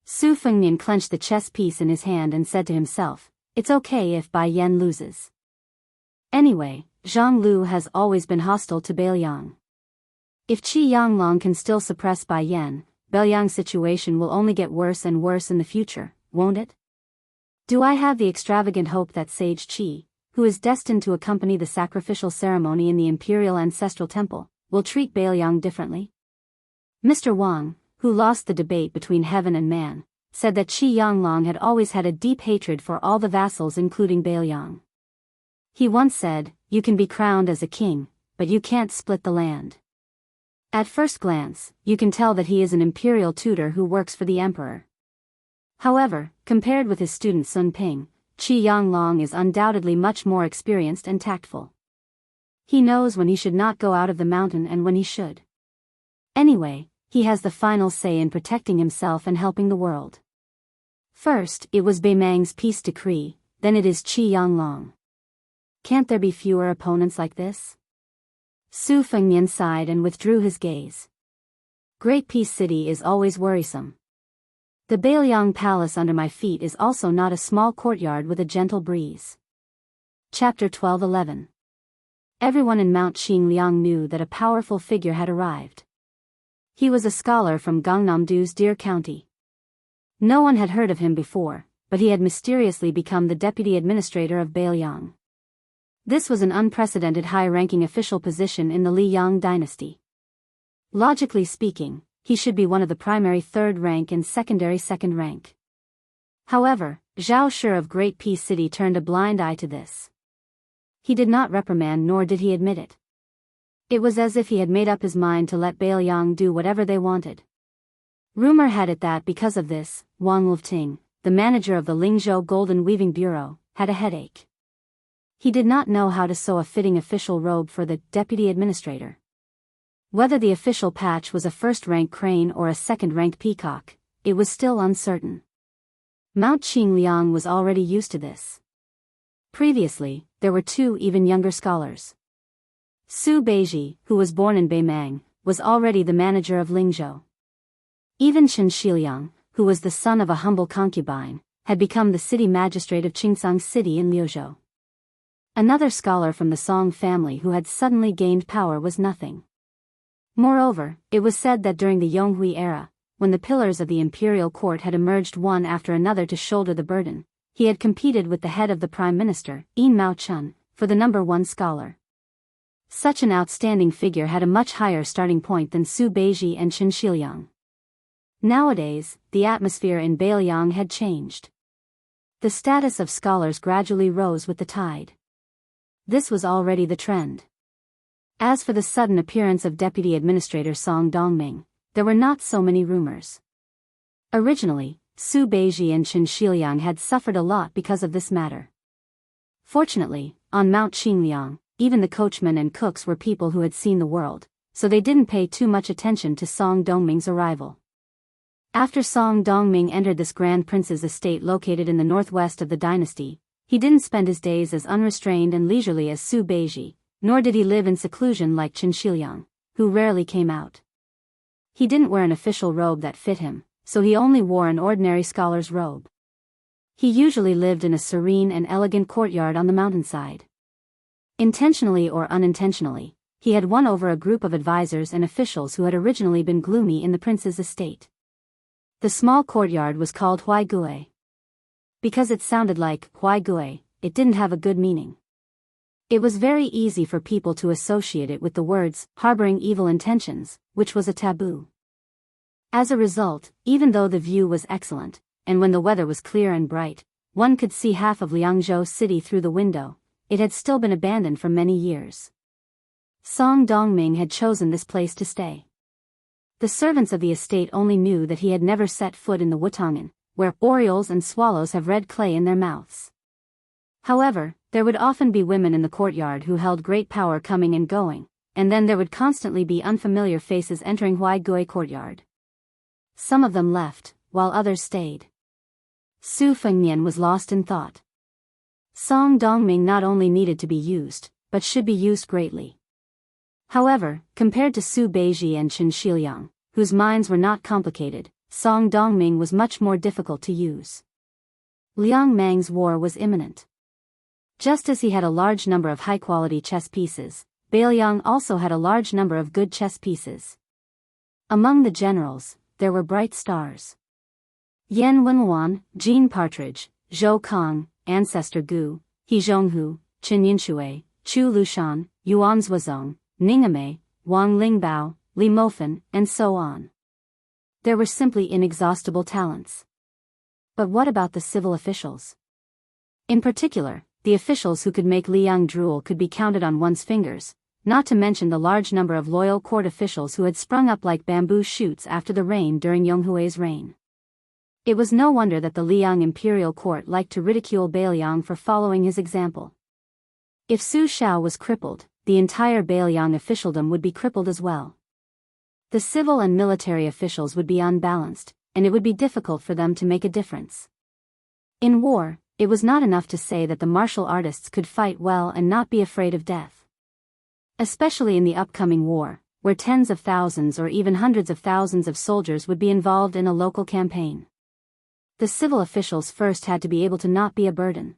Su Fengmian clenched the chess piece in his hand and said to himself, "It's okay if Bai Yan loses. Anyway, Zhang Lu has always been hostile to Beiliang. If Qi Yanglong can still suppress Bai Yan, Beiliang's situation will only get worse and worse in the future, won't it? Do I have the extravagant hope that Sage Qi, who is destined to accompany the sacrificial ceremony in the Imperial Ancestral Temple, will treat Beiliang differently?" Mr. Wang, who lost the debate between heaven and man, said that Qi Yanglong had always had a deep hatred for all the vassals including Beiliang. He once said, "You can be crowned as a king, but you can't split the land." At first glance, you can tell that he is an imperial tutor who works for the emperor. However, compared with his student Sun Ping, Qi Yanglong is undoubtedly much more experienced and tactful. He knows when he should not go out of the mountain and when he should. Anyway, he has the final say in protecting himself and helping the world. First, it was Beimang's peace decree, then it is Qi Yanglong. Can't there be fewer opponents like this? Su Fengmian sighed and withdrew his gaze. Great Peace City is always worrisome. The Beiliang Palace under my feet is also not a small courtyard with a gentle breeze. Chapter 12:11. Everyone in Mount Xingliang knew that a powerful figure had arrived. He was a scholar from Gangnam-do's Deer County. No one had heard of him before, but he had mysteriously become the deputy administrator of Beiliang. This was an unprecedented high-ranking official position in the Liang dynasty. Logically speaking, he should be one of the primary third rank and secondary second rank. However, Zhao Shi of Great Peace City turned a blind eye to this. He did not reprimand nor did he admit it. It was as if he had made up his mind to let Beiliang do whatever they wanted. Rumor had it that because of this, Wang Lufting, the manager of the Lingzhou Golden Weaving Bureau, had a headache. He did not know how to sew a fitting official robe for the deputy administrator. Whether the official patch was a first-rank crane or a second-ranked peacock, it was still uncertain. Mount Xingliang was already used to this. Previously, there were two even younger scholars. Su Beiji, who was born in Beimang, was already the manager of Lingzhou. Even Chen Shiliang, who was the son of a humble concubine, had become the city magistrate of Qingsang City in Liuzhou. Another scholar from the Song family who had suddenly gained power was nothing. Moreover, it was said that during the Yonghui era, when the pillars of the imperial court had emerged one after another to shoulder the burden, he had competed with the head of the prime minister, Yin Mao Chun, for the number one scholar. Such an outstanding figure had a much higher starting point than Su Beiji and Chen Shiliang. Nowadays, the atmosphere in Beiliang had changed. The status of scholars gradually rose with the tide. This was already the trend. As for the sudden appearance of Deputy Administrator Song Dongming, there were not so many rumors. Originally, Su Beiji and Qin Shiliang had suffered a lot because of this matter. Fortunately, on Mount Qingliang, even the coachmen and cooks were people who had seen the world, so they didn't pay too much attention to Song Dongming's arrival. After Song Dongming entered this grand prince's estate located in the northwest of the dynasty, he didn't spend his days as unrestrained and leisurely as Su Beiji, nor did he live in seclusion like Qin Shiliang, who rarely came out. He didn't wear an official robe that fit him, so he only wore an ordinary scholar's robe. He usually lived in a serene and elegant courtyard on the mountainside. Intentionally or unintentionally, he had won over a group of advisors and officials who had originally been gloomy in the prince's estate. The small courtyard was called Huaigui. Because it sounded like Huaigui, it didn't have a good meaning. It was very easy for people to associate it with the words harboring evil intentions, which was a taboo. As a result, even though the view was excellent, and when the weather was clear and bright, one could see half of Liangzhou city through the window, it had still been abandoned for many years. Song Dongming had chosen this place to stay. The servants of the estate only knew that he had never set foot in the Wutangan, where orioles and swallows have red clay in their mouths. However, there would often be women in the courtyard who held great power coming and going, and then there would constantly be unfamiliar faces entering Huaigui courtyard. Some of them left, while others stayed. Su Fengnian was lost in thought. Song Dongming not only needed to be used, but should be used greatly. However, compared to Su Beiji and Qin Shiliang, whose minds were not complicated, Song Dongming was much more difficult to use. Liang Mang's war was imminent. Just as he had a large number of high-quality chess pieces, Bailiang also had a large number of good chess pieces. Among the generals, there were bright stars. Yan Wenhuan, Jean Partridge, Zhou Kong, Ancestor Gu, He Zhonghu, Chen Yinshui, Chu Lushan, Yuan Zuozong, Ningame, Wang Lingbao, Li Mofen, and so on. There were simply inexhaustible talents. But what about the civil officials? In particular, the officials who could make Liang drool could be counted on one's fingers, not to mention the large number of loyal court officials who had sprung up like bamboo shoots after the rain during Yonghui's reign. It was no wonder that the Liang imperial court liked to ridicule Bailiang for following his example. If Su Shao was crippled, the entire Bailiang officialdom would be crippled as well. The civil and military officials would be unbalanced, and it would be difficult for them to make a difference. In war, it was not enough to say that the martial artists could fight well and not be afraid of death. Especially in the upcoming war, where tens of thousands or even hundreds of thousands of soldiers would be involved in a local campaign. The civil officials first had to be able to not be a burden.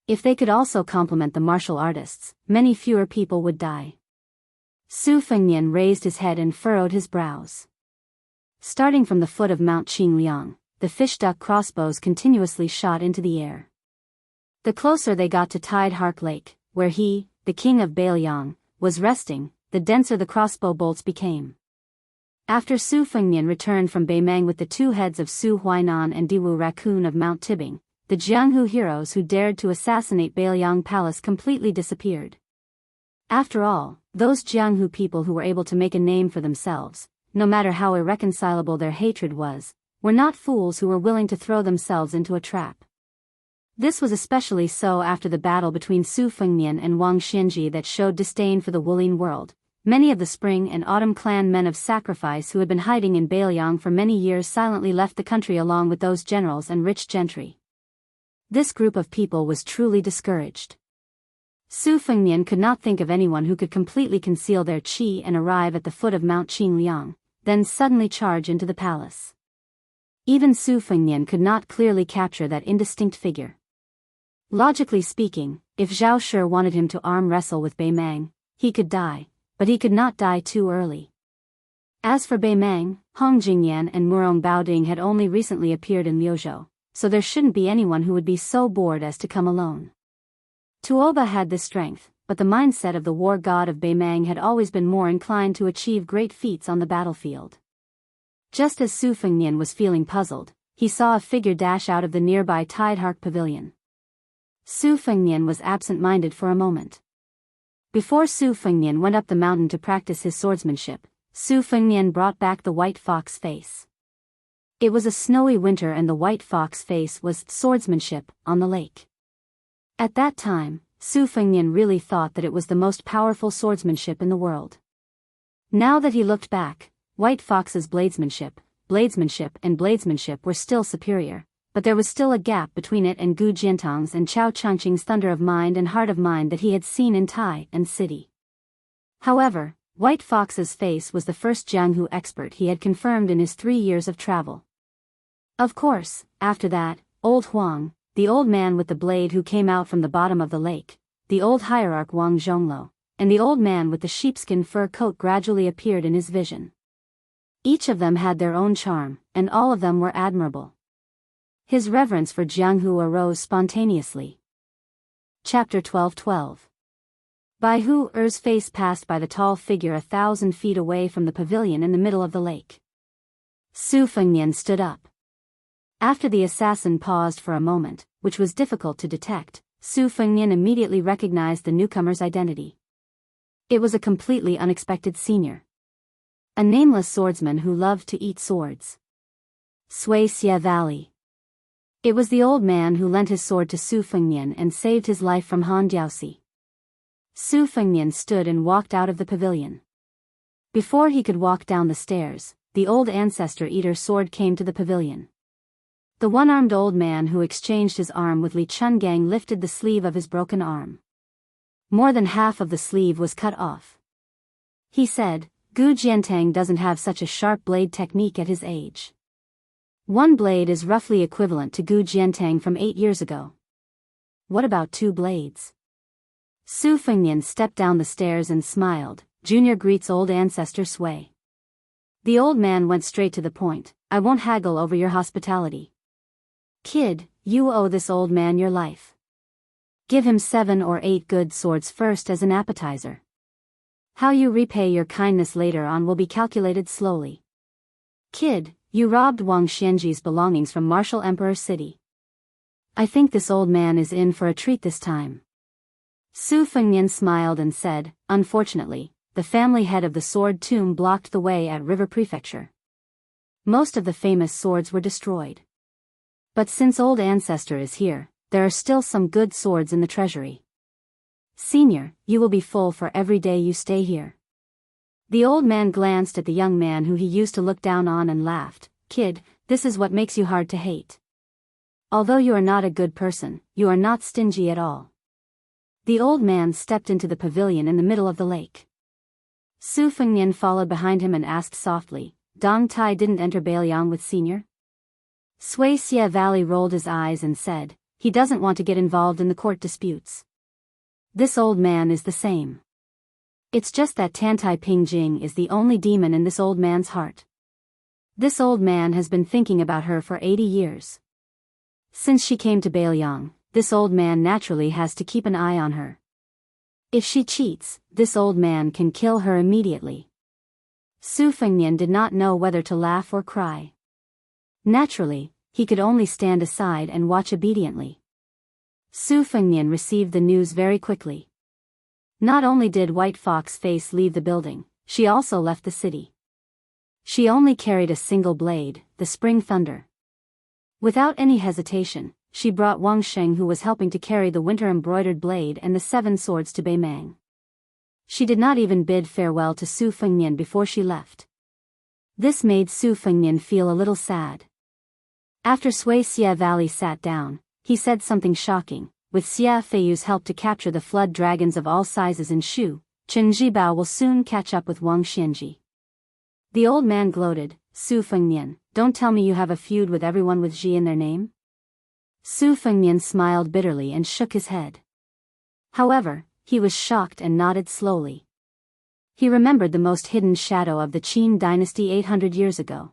If they could also complement the martial artists, many fewer people would die. Su Fengnian raised his head and furrowed his brows. Starting from the foot of Mount Qingliang, the fish-duck crossbows continuously shot into the air. The closer they got to Tide Hark Lake, where he, the king of Bailiang, was resting, the denser the crossbow bolts became. After Su Fengnian returned from Beimang with the two heads of Su Huainan and Diwu Raccoon of Mount Tibing, the Jianghu heroes who dared to assassinate Bailiang Palace completely disappeared. After all, those Jianghu people who were able to make a name for themselves, no matter how irreconcilable their hatred was, were not fools who were willing to throw themselves into a trap. This was especially so after the battle between Su Fengnian and Wang Xianji that showed disdain for the Wulin world. Many of the Spring and Autumn clan men of sacrifice who had been hiding in Bailiang for many years silently left the country along with those generals and rich gentry. This group of people was truly discouraged. Su Fengnian could not think of anyone who could completely conceal their qi and arrive at the foot of Mount Qingliang, then suddenly charge into the palace. Even Su Fengnian could not clearly capture that indistinct figure. Logically speaking, if Zhao Shi wanted him to arm wrestle with Beimang, he could die, but he could not die too early. As for Beimang, Hong Jingyan and Murong Baoding had only recently appeared in Liuzhou, so there shouldn't be anyone who would be so bored as to come alone. Tuoba had this strength, but the mindset of the war god of Beimang had always been more inclined to achieve great feats on the battlefield. Just as Su Fengnian was feeling puzzled, he saw a figure dash out of the nearby Tide Hark Pavilion. Su Fengnian was absent-minded for a moment. Before Su Fengnian went up the mountain to practice his swordsmanship, Su Fengnian brought back the white fox face. It was a snowy winter and the white fox face was swordsmanship on the lake. At that time, Su Fengnian really thought that it was the most powerful swordsmanship in the world. Now that he looked back, White Fox's bladesmanship and bladesmanship were still superior, but there was still a gap between it and Gu Jiantang's and Chao Changqing's thunder of mind and heart of mind that he had seen in Tai and City. However, White Fox's face was the first Jianghu expert he had confirmed in his 3 years of travel. Of course, after that, old Huang, the old man with the blade who came out from the bottom of the lake, the old hierarch Wang Zhonglo, and the old man with the sheepskin fur coat gradually appeared in his vision. Each of them had their own charm, and all of them were admirable. His reverence for Jianghu arose spontaneously. Chapter 12:12. Bai Hu Er's face passed by the tall figure 1,000 feet away from the pavilion in the middle of the lake. Su Fengnian stood up. After the assassin paused for a moment, which was difficult to detect, Su Fengnian immediately recognized the newcomer's identity. It was a completely unexpected senior. A nameless swordsman who loved to eat swords. Wuxia Valley. It was the old man who lent his sword to Su Fengnian and saved his life from Han Diaosi. Su Fengnian stood and walked out of the pavilion. Before he could walk down the stairs, the old ancestor eater sword came to the pavilion. The one-armed old man who exchanged his arm with Li Chungang lifted the sleeve of his broken arm. More than half of the sleeve was cut off. He said, Gu Jiantang doesn't have such a sharp blade technique at his age. One blade is roughly equivalent to Gu Jiantang from 8 years ago. What about 2 blades? Su Fengnian stepped down the stairs and smiled. Junior greets old ancestor Sui. The old man went straight to the point. I won't haggle over your hospitality. Kid, you owe this old man your life. Give him 7 or 8 good swords first as an appetizer. How you repay your kindness later on will be calculated slowly. Kid, you robbed Wang Xianji's belongings from Martial Emperor City. I think this old man is in for a treat this time. Su Fengnian smiled and said, unfortunately, the family head of the sword tomb blocked the way at River Prefecture. Most of the famous swords were destroyed. But since old ancestor is here, there are still some good swords in the treasury. Senior, you will be full for every day you stay here. The old man glanced at the young man who he used to look down on and laughed. Kid, this is what makes you hard to hate. Although you are not a good person, you are not stingy at all. The old man stepped into the pavilion in the middle of the lake. Su Fengnian followed behind him and asked softly, Dong Tai didn't enter Bailiang with senior? Wuxia Valley rolled his eyes and said, he doesn't want to get involved in the court disputes. This old man is the same. It's just that Tantai Pingjing is the only demon in this old man's heart. This old man has been thinking about her for 80 years. Since she came to Bailiang, this old man naturally has to keep an eye on her. If she cheats, this old man can kill her immediately. Su Fengnian did not know whether to laugh or cry. Naturally, he could only stand aside and watch obediently. Su Fengnian received the news very quickly. Not only did White Fox Face leave the building, she also left the city. She only carried a single blade, the Spring Thunder. Without any hesitation, she brought Wang Sheng, who was helping to carry the winter-embroidered blade and the 7 swords to Beimang. She did not even bid farewell to Su Fengnian before she left. This made Su Fengnian feel a little sad. After Wuxia Valley sat down, he said something shocking. With Xia Feiyu's help to capture the flood dragons of all sizes in Shu, Chen Zhibao will soon catch up with Wang Xianji. The old man gloated. Su Fengnian, don't tell me you have a feud with everyone with Xi in their name? Su Fengnian smiled bitterly and shook his head. However, he was shocked and nodded slowly. He remembered the most hidden shadow of the Qin dynasty 800 years ago.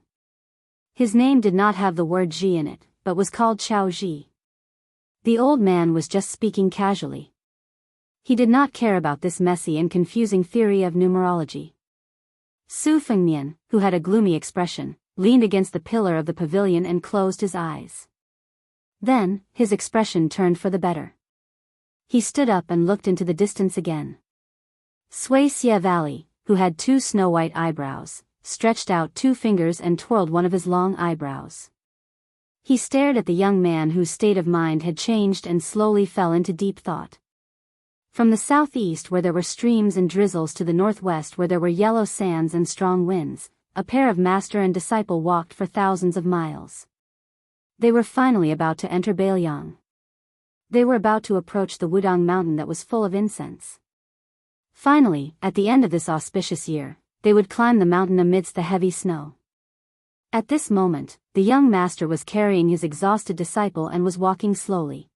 His name did not have the word Xi in it, but was called Chao Xi. The old man was just speaking casually. He did not care about this messy and confusing theory of numerology. Su Fengnian, who had a gloomy expression, leaned against the pillar of the pavilion and closed his eyes. Then, his expression turned for the better. He stood up and looked into the distance again. Wuxia Valley, who had 2 snow-white eyebrows, stretched out 2 fingers and twirled one of his long eyebrows. He stared at the young man whose state of mind had changed and slowly fell into deep thought. From the southeast where there were streams and drizzles to the northwest where there were yellow sands and strong winds, a pair of master and disciple walked for thousands of miles. They were finally about to enter Bailiang. They were about to approach the Wudang mountain that was full of incense. Finally, at the end of this auspicious year, they would climb the mountain amidst the heavy snow. At this moment, the young master was carrying his exhausted disciple and was walking slowly.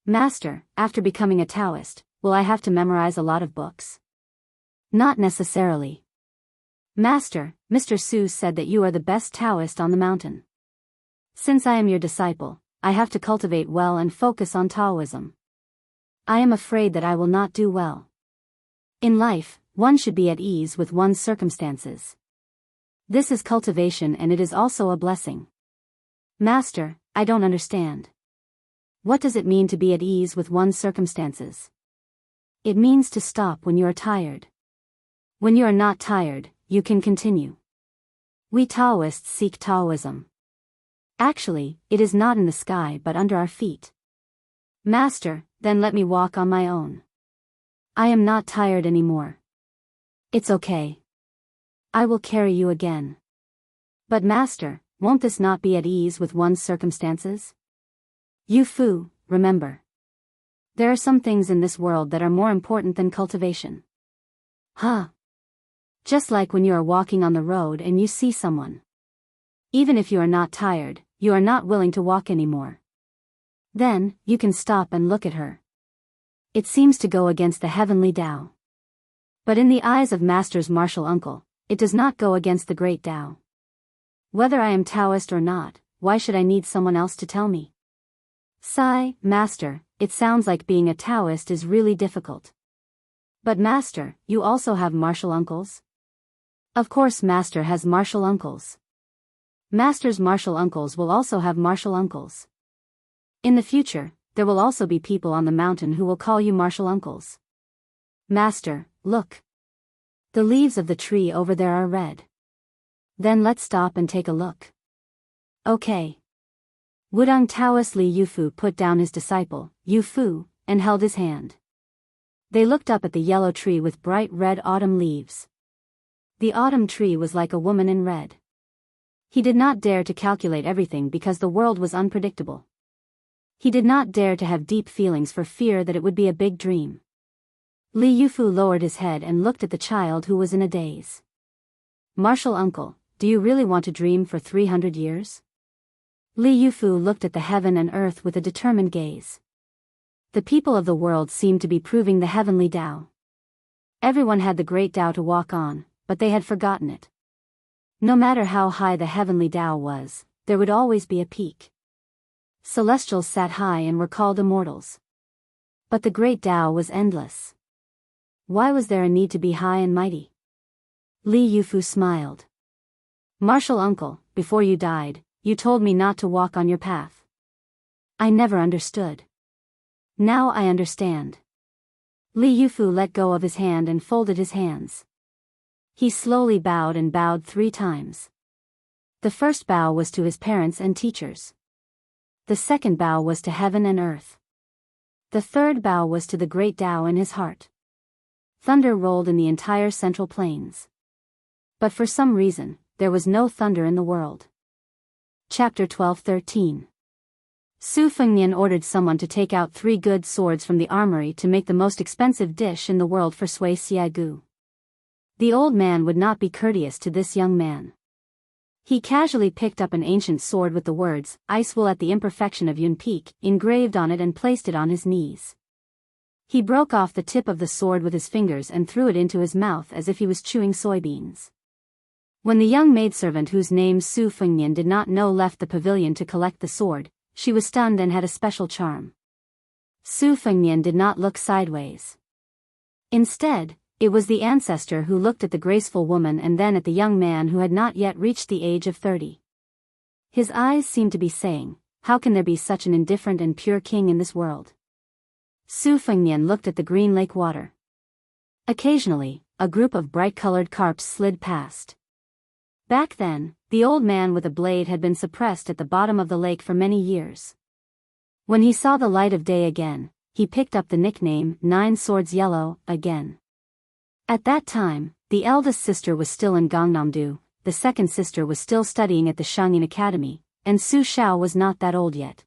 Master, after becoming a Taoist, will I have to memorize a lot of books? Not necessarily. Master, Mr. Su said that you are the best Taoist on the mountain. Since I am your disciple, I have to cultivate well and focus on Taoism. I am afraid that I will not do well. In life, one should be at ease with one's circumstances. This is cultivation and it is also a blessing. Master, I don't understand. What does it mean to be at ease with one's circumstances? It means to stop when you are tired. When you are not tired, you can continue. We Taoists seek Taoism. Actually, it is not in the sky but under our feet. Master, then let me walk on my own. I am not tired anymore. It's okay. I will carry you again. But Master, won't this not be at ease with one's circumstances? Yu Fu, remember. There are some things in this world that are more important than cultivation. Huh. Just like when you are walking on the road and you see someone. Even if you are not tired, you are not willing to walk anymore. Then, you can stop and look at her. It seems to go against the heavenly Tao. But in the eyes of Master's martial uncle, it does not go against the great Tao. Whether I am Taoist or not, why should I need someone else to tell me? Sigh, Master, it sounds like being a Taoist is really difficult. But Master, you also have martial uncles? Of course Master has martial uncles. Master's martial uncles will also have martial uncles. In the future, there will also be people on the mountain who will call you martial uncles. Master, look. The leaves of the tree over there are red. Then let's stop and take a look. Okay. Wudang Taoist Li Yufu put down his disciple, Yu Fu, and held his hand. They looked up at the yellow tree with bright red autumn leaves. The autumn tree was like a woman in red. He did not dare to calculate everything because the world was unpredictable. He did not dare to have deep feelings for fear that it would be a big dream. Li Yufu lowered his head and looked at the child who was in a daze. Martial uncle, do you really want to dream for 300 years? Li Yufu looked at the heaven and earth with a determined gaze. The people of the world seemed to be proving the heavenly Tao. Everyone had the great Tao to walk on, but they had forgotten it. No matter how high the heavenly Tao was, there would always be a peak. Celestials sat high and were called immortals. But the great Tao was endless. Why was there a need to be high and mighty? Li Yufu smiled. Martial uncle, before you died, you told me not to walk on your path. I never understood. Now I understand. Li Yufu let go of his hand and folded his hands. He slowly bowed and bowed 3 times. The first bow was to his parents and teachers. The second bow was to heaven and earth. The third bow was to the great Tao in his heart. Thunder rolled in the entire Central Plains. But for some reason, there was no thunder in the world. Chapter 12-13. Su Fengnian ordered someone to take out 3 good swords from the armory to make the most expensive dish in the world for Sui Xiagu. The old man would not be courteous to this young man. He casually picked up an ancient sword with the words, "Ice will at the imperfection of Yun Peak," engraved on it and placed it on his knees. He broke off the tip of the sword with his fingers and threw it into his mouth as if he was chewing soybeans. When the young maidservant whose name Su Fengnian did not know left the pavilion to collect the sword, she was stunned and had a special charm. Su Fengnian did not look sideways. Instead, it was the ancestor who looked at the graceful woman and then at the young man who had not yet reached the age of 30. His eyes seemed to be saying, how can there be such an indifferent and pure king in this world? Su Fengnian looked at the green lake water. Occasionally, a group of bright-colored carps slid past. Back then, the old man with a blade had been suppressed at the bottom of the lake for many years. When he saw the light of day again, he picked up the nickname 9 Swords Yellow again. At that time, the eldest sister was still in Gangnam-do, the second sister was still studying at the Shangyin Academy, and Su Xiao was not that old yet.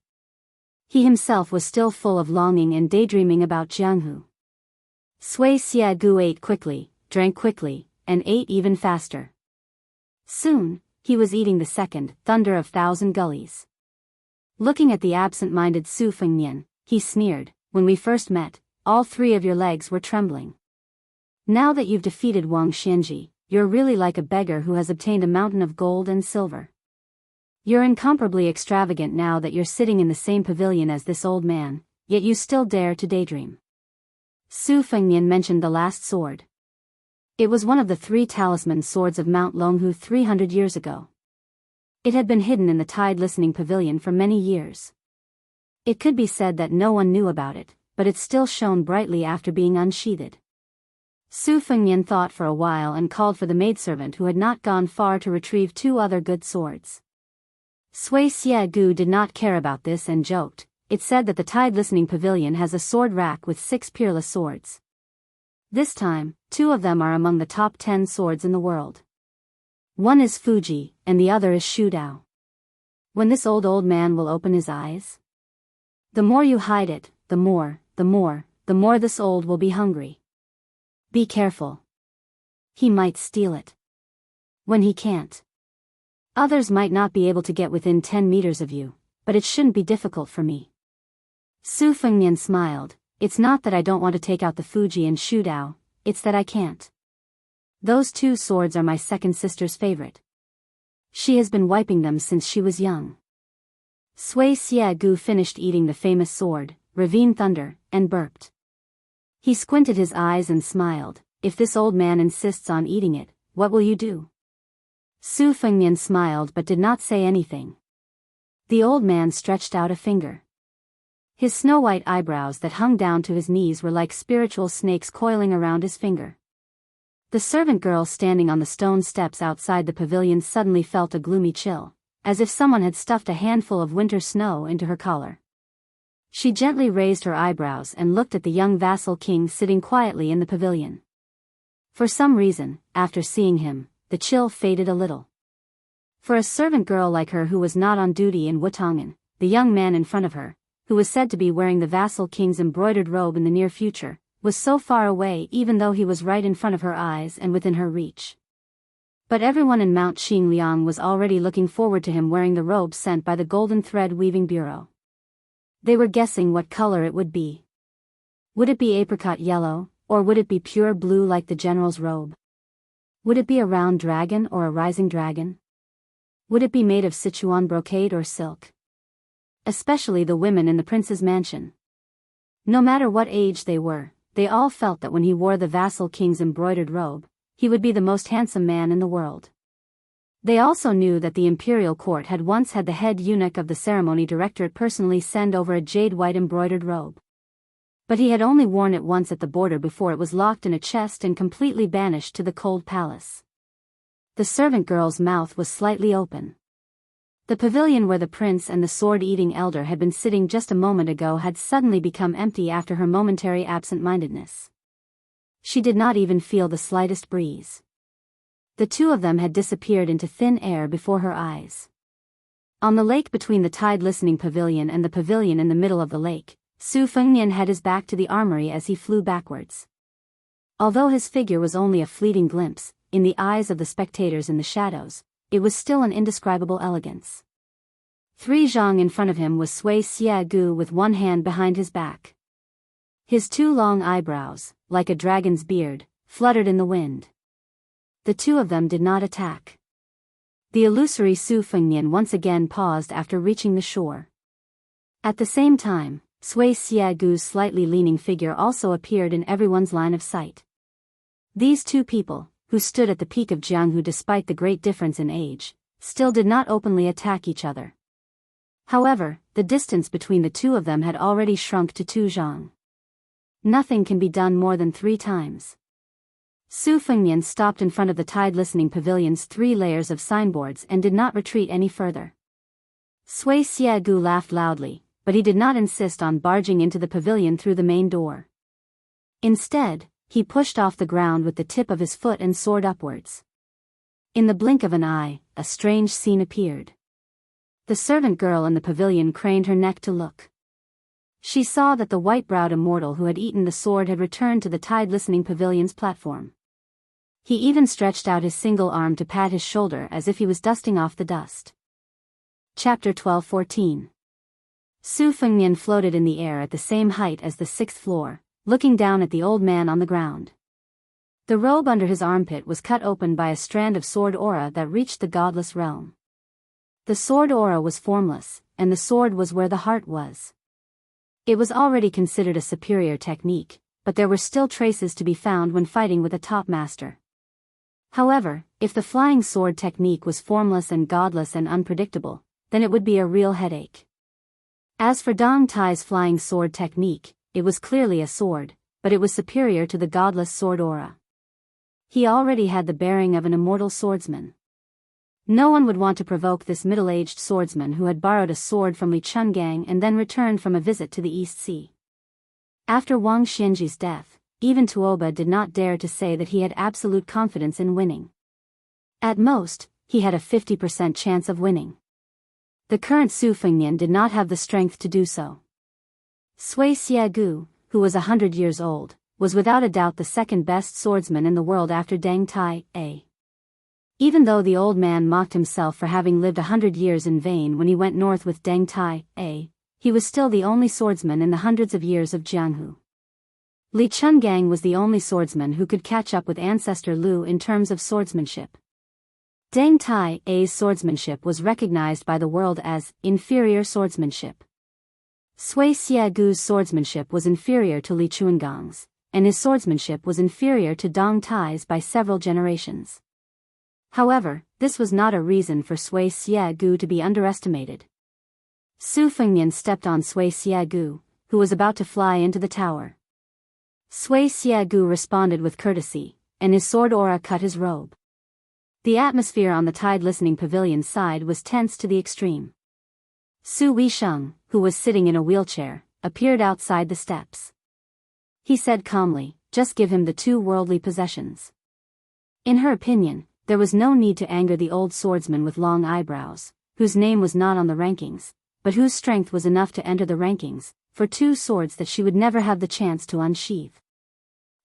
He himself was still full of longing and daydreaming about Jianghu. Sui Xiegu ate quickly, drank quickly, and ate even faster. Soon, he was eating the second thunder of 1,000 gullies. Looking at the absent-minded Su Fengnian, he sneered, "When we first met, all 3 of your legs were trembling. Now that you've defeated Wang Xianji, you're really like a beggar who has obtained a mountain of gold and silver. You're incomparably extravagant now that you're sitting in the same pavilion as this old man, yet you still dare to daydream." Su Fengnian mentioned the last sword. It was one of the 3 talisman swords of Mount Longhu 300 years ago. It had been hidden in the Tide Listening Pavilion for many years. It could be said that no one knew about it, but it still shone brightly after being unsheathed. Su Fengnian thought for a while and called for the maidservant who had not gone far to retrieve 2 other good swords. Sui Xiegu did not care about this and joked, "It said that the Tide Listening Pavilion has a sword rack with 6 peerless swords. This time, 2 of them are among the top 10 swords in the world. One is Fuji, and the other is Shudao. When this old man will open his eyes? The more you hide it, the more this old will be hungry. Be careful. He might steal it. When he can't. Others might not be able to get within 10 meters of you, but it shouldn't be difficult for me." Su Fengnian smiled, "It's not that I don't want to take out the Fuji and Shudao, it's that I can't. Those 2 swords are my second sister's favorite. She has been wiping them since she was young." Sui Xiegu finished eating the famous sword, Ravine Thunder, and burped. He squinted his eyes and smiled, "If this old man insists on eating it, what will you do?" Su Fengnian smiled but did not say anything. The old man stretched out a finger. His snow-white eyebrows that hung down to his knees were like spiritual snakes coiling around his finger. The servant girl standing on the stone steps outside the pavilion suddenly felt a gloomy chill, as if someone had stuffed a handful of winter snow into her collar. She gently raised her eyebrows and looked at the young vassal king sitting quietly in the pavilion. For some reason, after seeing him, the chill faded a little. For a servant girl like her who was not on duty in Wutangen, the young man in front of her, who was said to be wearing the vassal king's embroidered robe in the near future, was so far away even though he was right in front of her eyes and within her reach. But everyone in Mount Xingliang was already looking forward to him wearing the robe sent by the Golden Thread Weaving Bureau. They were guessing what color it would be. Would it be apricot yellow, or would it be pure blue like the general's robe? Would it be a round dragon or a rising dragon? Would it be made of Sichuan brocade or silk? Especially the women in the prince's mansion. No matter what age they were, they all felt that when he wore the vassal king's embroidered robe, he would be the most handsome man in the world. They also knew that the imperial court had once had the head eunuch of the ceremony directorate personally send over a jade-white embroidered robe. But he had only worn it once at the border before it was locked in a chest and completely banished to the cold palace. The servant girl's mouth was slightly open. The pavilion where the prince and the sword-eating elder had been sitting just a moment ago had suddenly become empty after her momentary absent-mindedness. She did not even feel the slightest breeze. The 2 of them had disappeared into thin air before her eyes. On the lake between the Tide Listening Pavilion and the pavilion in the middle of the lake, Su Fengnian had his back to the armory as he flew backwards. Although his figure was only a fleeting glimpse, in the eyes of the spectators in the shadows, it was still an indescribable elegance. 3 zhang in front of him was Sui Xiegu with one hand behind his back. His 2 long eyebrows, like a dragon's beard, fluttered in the wind. The 2 of them did not attack. The illusory Su Fengnian once again paused after reaching the shore. At the same time, Sui Xiagu's slightly leaning figure also appeared in everyone's line of sight. These 2 people, who stood at the peak of Jianghu despite the great difference in age, still did not openly attack each other. However, the distance between the 2 of them had already shrunk to 2 zhang. Nothing can be done more than 3 times. Su Fengnian stopped in front of the Tide Listening Pavilion's 3 layers of signboards and did not retreat any further. Sui Xiegu laughed loudly, but he did not insist on barging into the pavilion through the main door. Instead, he pushed off the ground with the tip of his foot and soared upwards. In the blink of an eye, a strange scene appeared. The servant girl in the pavilion craned her neck to look. She saw that the white-browed immortal who had eaten the sword had returned to the Tide Listening Pavilion's platform. He even stretched out his single arm to pat his shoulder as if he was dusting off the dust. Chapter 12-14. Su Fengnian floated in the air at the same height as the 6th floor, looking down at the old man on the ground. The robe under his armpit was cut open by a strand of sword aura that reached the godless realm. The sword aura was formless, and the sword was where the heart was. It was already considered a superior technique, but there were still traces to be found when fighting with a top master. However, if the flying sword technique was formless and godless and unpredictable, then it would be a real headache. As for Dong Tai's flying sword technique, it was clearly a sword, but it was superior to the godless sword aura. He already had the bearing of an immortal swordsman. No one would want to provoke this middle-aged swordsman who had borrowed a sword from Li Chungang and then returned from a visit to the East Sea. After Wang Xianji's death, even Tuoba did not dare to say that he had absolute confidence in winning. At most, he had a 50% chance of winning. The current Su Fengnian did not have the strength to do so. Sui Xiegu, who was 100 years old, was without a doubt the second best swordsman in the world after Deng Tai. Even though the old man mocked himself for having lived 100 years in vain when he went north with Deng Tai, he was still the only swordsman in the hundreds of years of Jianghu. Li Chungang was the only swordsman who could catch up with ancestor Lu in terms of swordsmanship. Deng Tai's swordsmanship was recognized by the world as inferior swordsmanship. Sui Xiagu's swordsmanship was inferior to Li Chungang's, and his swordsmanship was inferior to Dong Tai's by several generations. However, this was not a reason for Sui Xiegu to be underestimated. Su Fengnian stepped on Sui Xiegu, who was about to fly into the tower. Sui Xiegu responded with courtesy, and his sword aura cut his robe. The atmosphere on the Tide Listening Pavilion's side was tense to the extreme. Su Weisheng, who was sitting in a wheelchair, appeared outside the steps. He said calmly, "Just give him the 2 worldly possessions." In her opinion, there was no need to anger the old swordsman with long eyebrows, whose name was not on the rankings, but whose strength was enough to enter the rankings, for 2 swords that she would never have the chance to unsheath.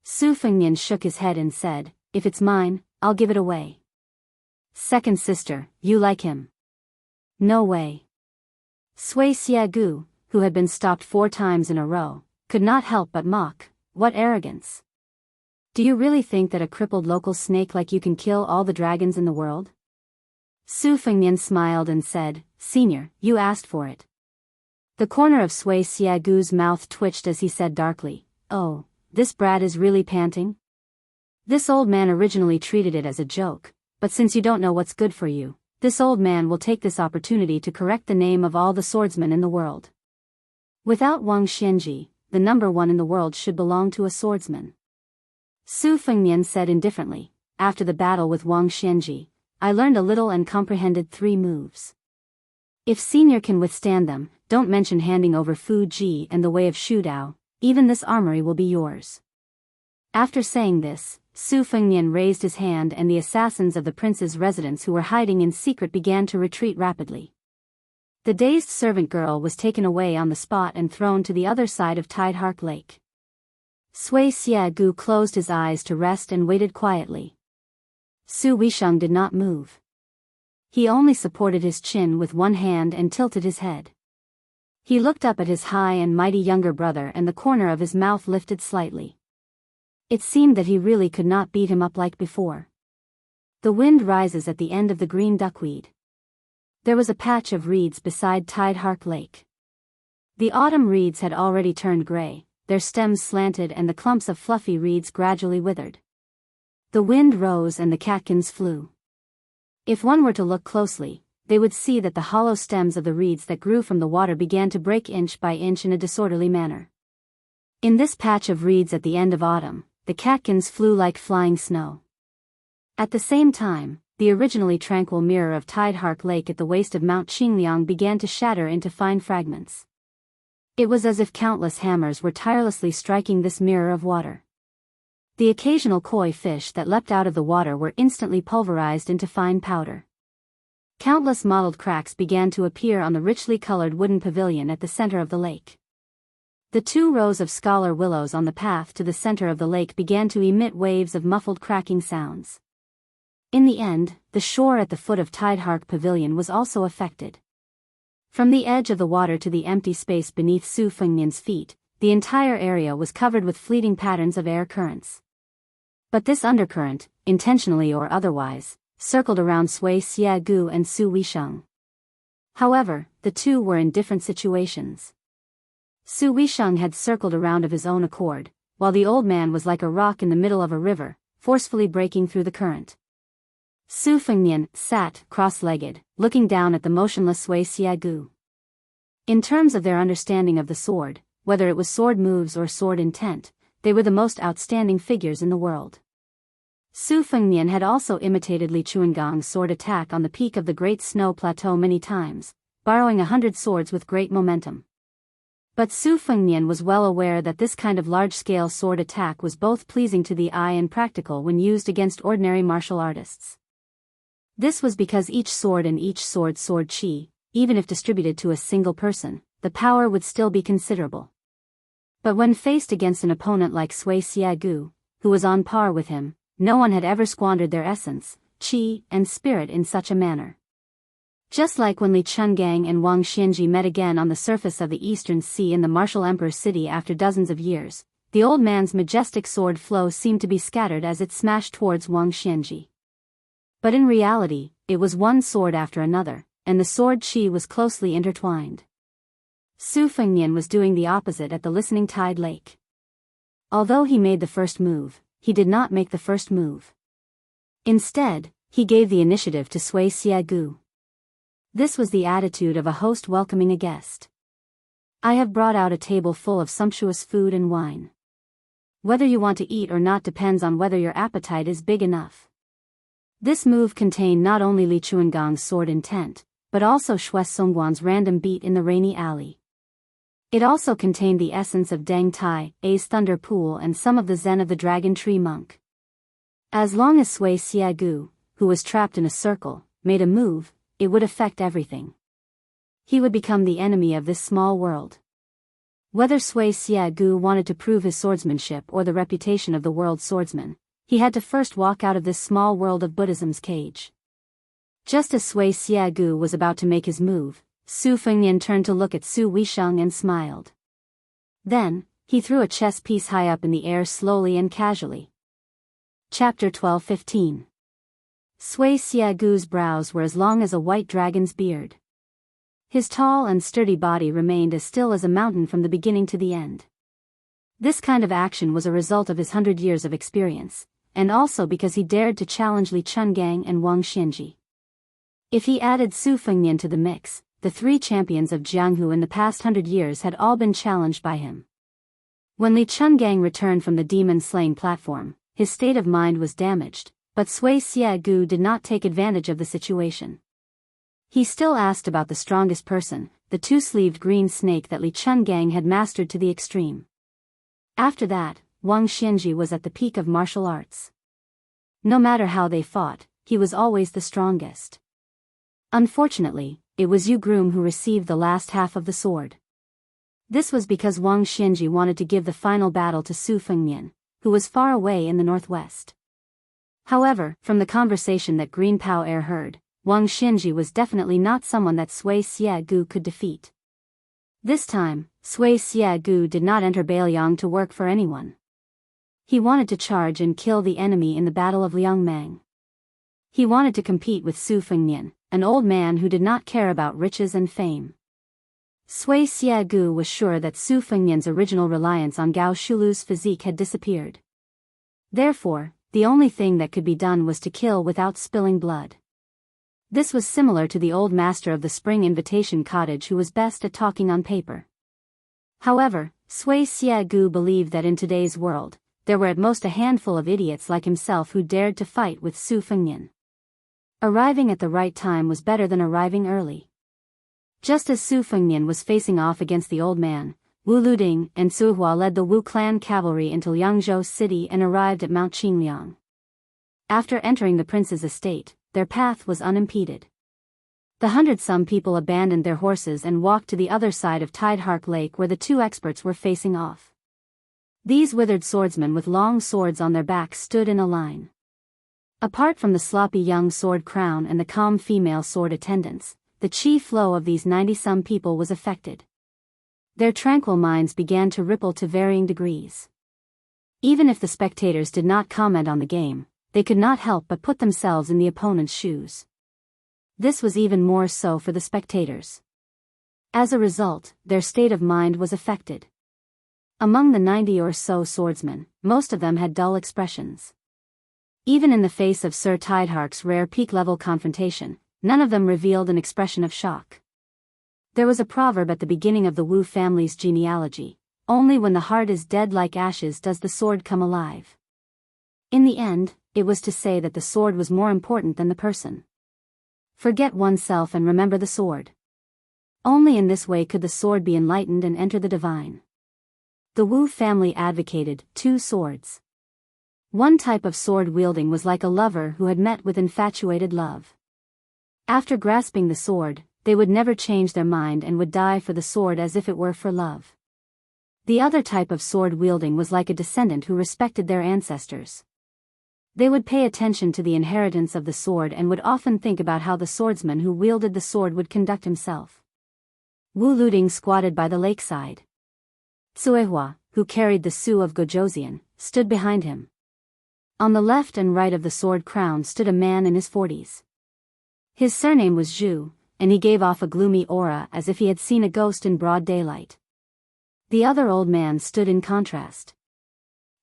Su Fengnian shook his head and said, "If it's mine, I'll give it away." "Second sister, you like him?" "No way." Sui Xiegu, who had been stopped 4 times in a row, could not help but mock. What arrogance! Do you really think that a crippled local snake like you can kill all the dragons in the world? Su Fengnian smiled and said, "Senior, you asked for it." The corner of Sui Xiagu's mouth twitched as he said darkly, "Oh, this brat is really panting?" This old man originally treated it as a joke, but since you don't know what's good for you, this old man will take this opportunity to correct the name of all the swordsmen in the world. Without Wang Xianji, the number 1 in the world should belong to a swordsman. Su Fengnian said indifferently, "After the battle with Wang Xianji, I learned a little and comprehended 3 moves. If Senior can withstand them, don't mention handing over Fu Ji and the way of Shu Dao, even this armory will be yours." After saying this, Su Fengnian raised his hand and the assassins of the prince's residence who were hiding in secret began to retreat rapidly. The dazed servant girl was taken away on the spot and thrown to the other side of Tide Hark Lake. Sui Xiegu closed his eyes to rest and waited quietly. Su Weisheng did not move. He only supported his chin with one hand and tilted his head. He looked up at his high and mighty younger brother and the corner of his mouth lifted slightly. It seemed that he really could not beat him up like before. The wind rises at the end of the green duckweed. There was a patch of reeds beside Tide Hark Lake. The autumn reeds had already turned gray, their stems slanted and the clumps of fluffy reeds gradually withered. The wind rose and the catkins flew. If one were to look closely, they would see that the hollow stems of the reeds that grew from the water began to break inch by inch in a disorderly manner. In this patch of reeds at the end of autumn, the catkins flew like flying snow. At the same time, the originally tranquil mirror of Tidehark Lake at the waist of Mount Qingliang began to shatter into fine fragments. It was as if countless hammers were tirelessly striking this mirror of water. The occasional koi fish that leapt out of the water were instantly pulverized into fine powder. Countless mottled cracks began to appear on the richly colored wooden pavilion at the center of the lake. The 2 rows of scholar willows on the path to the center of the lake began to emit waves of muffled cracking sounds. In the end, the shore at the foot of Tidehark Pavilion was also affected. From the edge of the water to the empty space beneath Su Fengnian's feet, the entire area was covered with fleeting patterns of air currents. But this undercurrent, intentionally or otherwise, circled around Sui Xiegu and Su Weisheng. However, the two were in different situations. Su Weisheng had circled around of his own accord, while the old man was like a rock in the middle of a river, forcefully breaking through the current. Su Fengnian sat, cross-legged, looking down at the motionless Sui Xiegu. In terms of their understanding of the sword, whether it was sword moves or sword intent, they were the most outstanding figures in the world. Su Fengnian had also imitated Li Chuangong's sword attack on the peak of the Great Snow Plateau many times, borrowing 100 swords with great momentum. But Su Fengnian was well aware that this kind of large-scale sword attack was both pleasing to the eye and practical when used against ordinary martial artists. This was because each sword and each sword qi, even if distributed to a single person, the power would still be considerable. But when faced against an opponent like Sui Xiegu, who was on par with him, no one had ever squandered their essence, qi, and spirit in such a manner. Just like when Li Chungang and Wang Xianji met again on the surface of the Eastern Sea in the martial emperor's city after dozens of years, the old man's majestic sword flow seemed to be scattered as it smashed towards Wang Xianji. But in reality, it was one sword after another, and the sword qi was closely intertwined. Su Fengnian was doing the opposite at the Listening Tide Lake. Although he made the first move, he did not make the first move. Instead, he gave the initiative to Sui Xiegu. This was the attitude of a host welcoming a guest. I have brought out a table full of sumptuous food and wine. Whether you want to eat or not depends on whether your appetite is big enough. This move contained not only Li Chuangong's sword intent, but also Shui Songguan's random beat in the rainy alley. It also contained the essence of Deng Tai, A's thunder pool and some of the zen of the dragon tree monk. As long as Sui Xiegu, who was trapped in a circle, made a move, it would affect everything. He would become the enemy of this small world. Whether Sui Xiegu wanted to prove his swordsmanship or the reputation of the world swordsman, he had to first walk out of this small world of Buddhism's cage. Just as Sui Xiegu was about to make his move, Su Fengnian turned to look at Su Weisheng and smiled. Then, he threw a chess piece high up in the air slowly and casually. Chapter 12-15. Sui Xiagu's brows were as long as a white dragon's beard. His tall and sturdy body remained as still as a mountain from the beginning to the end. This kind of action was a result of his 100 years of experience, and also because he dared to challenge Li Chungang and Wang Xianji. If he added Su Fengnian to the mix, the 3 champions of Jianghu in the past 100 years had all been challenged by him. When Li Chungang returned from the demon-slaying platform, his state of mind was damaged, but Sui Xiegu did not take advantage of the situation. He still asked about the strongest person, the 2-sleeved green snake that Li Chungang had mastered to the extreme. After that, Wang Xianji was at the peak of martial arts. No matter how they fought, he was always the strongest. Unfortunately, it was Yu Groom who received the last half of the sword. This was because Wang Xianji wanted to give the final battle to Su Fengnian, who was far away in the northwest. However, from the conversation that Green Pao Air heard, Wang Xianji was definitely not someone that Sui Xiegu could defeat. This time, Sui Xiegu did not enter Bailiang to work for anyone. He wanted to charge and kill the enemy in the Battle of Liangmang. He wanted to compete with Su Fengnian, an old man who did not care about riches and fame. Sui Xiegu was sure that Su Fengnian's original reliance on Gao Shulu's physique had disappeared. Therefore, the only thing that could be done was to kill without spilling blood. This was similar to the old master of the Spring Invitation Cottage who was best at talking on paper. However, Sui Xiegu believed that in today's world, there were at most a handful of idiots like himself who dared to fight with Su Fengnian. Arriving at the right time was better than arriving early. Just as Su Fengnian was facing off against the old man, Wu Luding and Su Hua led the Wu clan cavalry into Liangzhou city and arrived at Mount Qingliang. After entering the prince's estate, their path was unimpeded. The 100-some people abandoned their horses and walked to the other side of Tidehark Lake where the two experts were facing off. These withered swordsmen with long swords on their backs stood in a line. Apart from the sloppy young sword crown and the calm female sword attendants, the chi flow of these 90-some people was affected. Their tranquil minds began to ripple to varying degrees. Even if the spectators did not comment on the game, they could not help but put themselves in the opponent's shoes. This was even more so for the spectators. As a result, their state of mind was affected. Among the 90 or so swordsmen, most of them had dull expressions. Even in the face of Sir Tidehark's rare peak-level confrontation, none of them revealed an expression of shock. There was a proverb at the beginning of the Wu family's genealogy: only when the heart is dead like ashes does the sword come alive. In the end, it was to say that the sword was more important than the person. Forget oneself and remember the sword. Only in this way could the sword be enlightened and enter the divine. The Wu family advocated 2 swords. One type of sword wielding was like a lover who had met with infatuated love. After grasping the sword, they would never change their mind and would die for the sword as if it were for love. The other type of sword wielding was like a descendant who respected their ancestors. They would pay attention to the inheritance of the sword and would often think about how the swordsman who wielded the sword would conduct himself. Wu Luding squatted by the lakeside. Suehua, who carried the Su of Gojosian, stood behind him. On the left and right of the sword crown stood a man in his 40s. His surname was Zhu, and he gave off a gloomy aura as if he had seen a ghost in broad daylight. The other old man stood in contrast.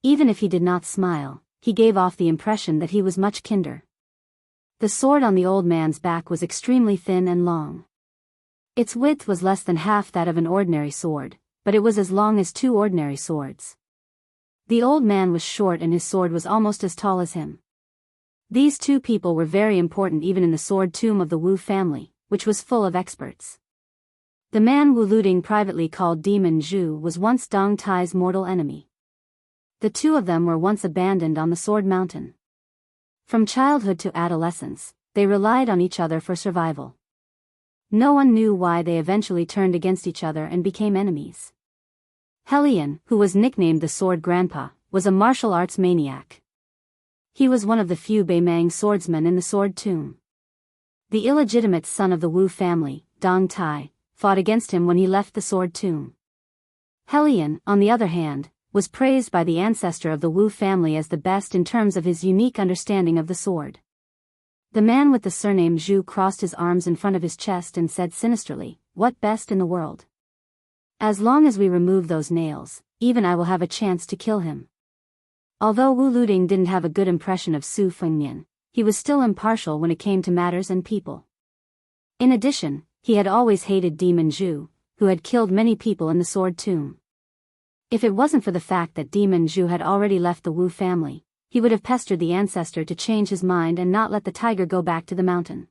Even if he did not smile, he gave off the impression that he was much kinder. The sword on the old man's back was extremely thin and long. Its width was less than half that of an ordinary sword, but it was as long as 2 ordinary swords. The old man was short and his sword was almost as tall as him. These 2 people were very important even in the sword tomb of the Wu family, which was full of experts. The man Wu Luding privately called Demon Zhu was once Dong Tai's mortal enemy. The 2 of them were once abandoned on the Sword Mountain. From childhood to adolescence, they relied on each other for survival. No one knew why they eventually turned against each other and became enemies. Helian, who was nicknamed the Sword Grandpa, was a martial arts maniac. He was one of the few Beimang swordsmen in the Sword Tomb. The illegitimate son of the Wu family, Dong Tai, fought against him when he left the Sword Tomb. Helian, on the other hand, was praised by the ancestor of the Wu family as the best in terms of his unique understanding of the sword. The man with the surname Zhu crossed his arms in front of his chest and said sinisterly, "What best in the world? As long as we remove those nails, even I will have a chance to kill him." Although Wu Luding didn't have a good impression of Su Fengnian, he was still impartial when it came to matters and people. In addition, he had always hated Demon Zhu, who had killed many people in the Sword Tomb. If it wasn't for the fact that Demon Zhu had already left the Wu family, he would have pestered the ancestor to change his mind and not let the tiger go back to the mountain.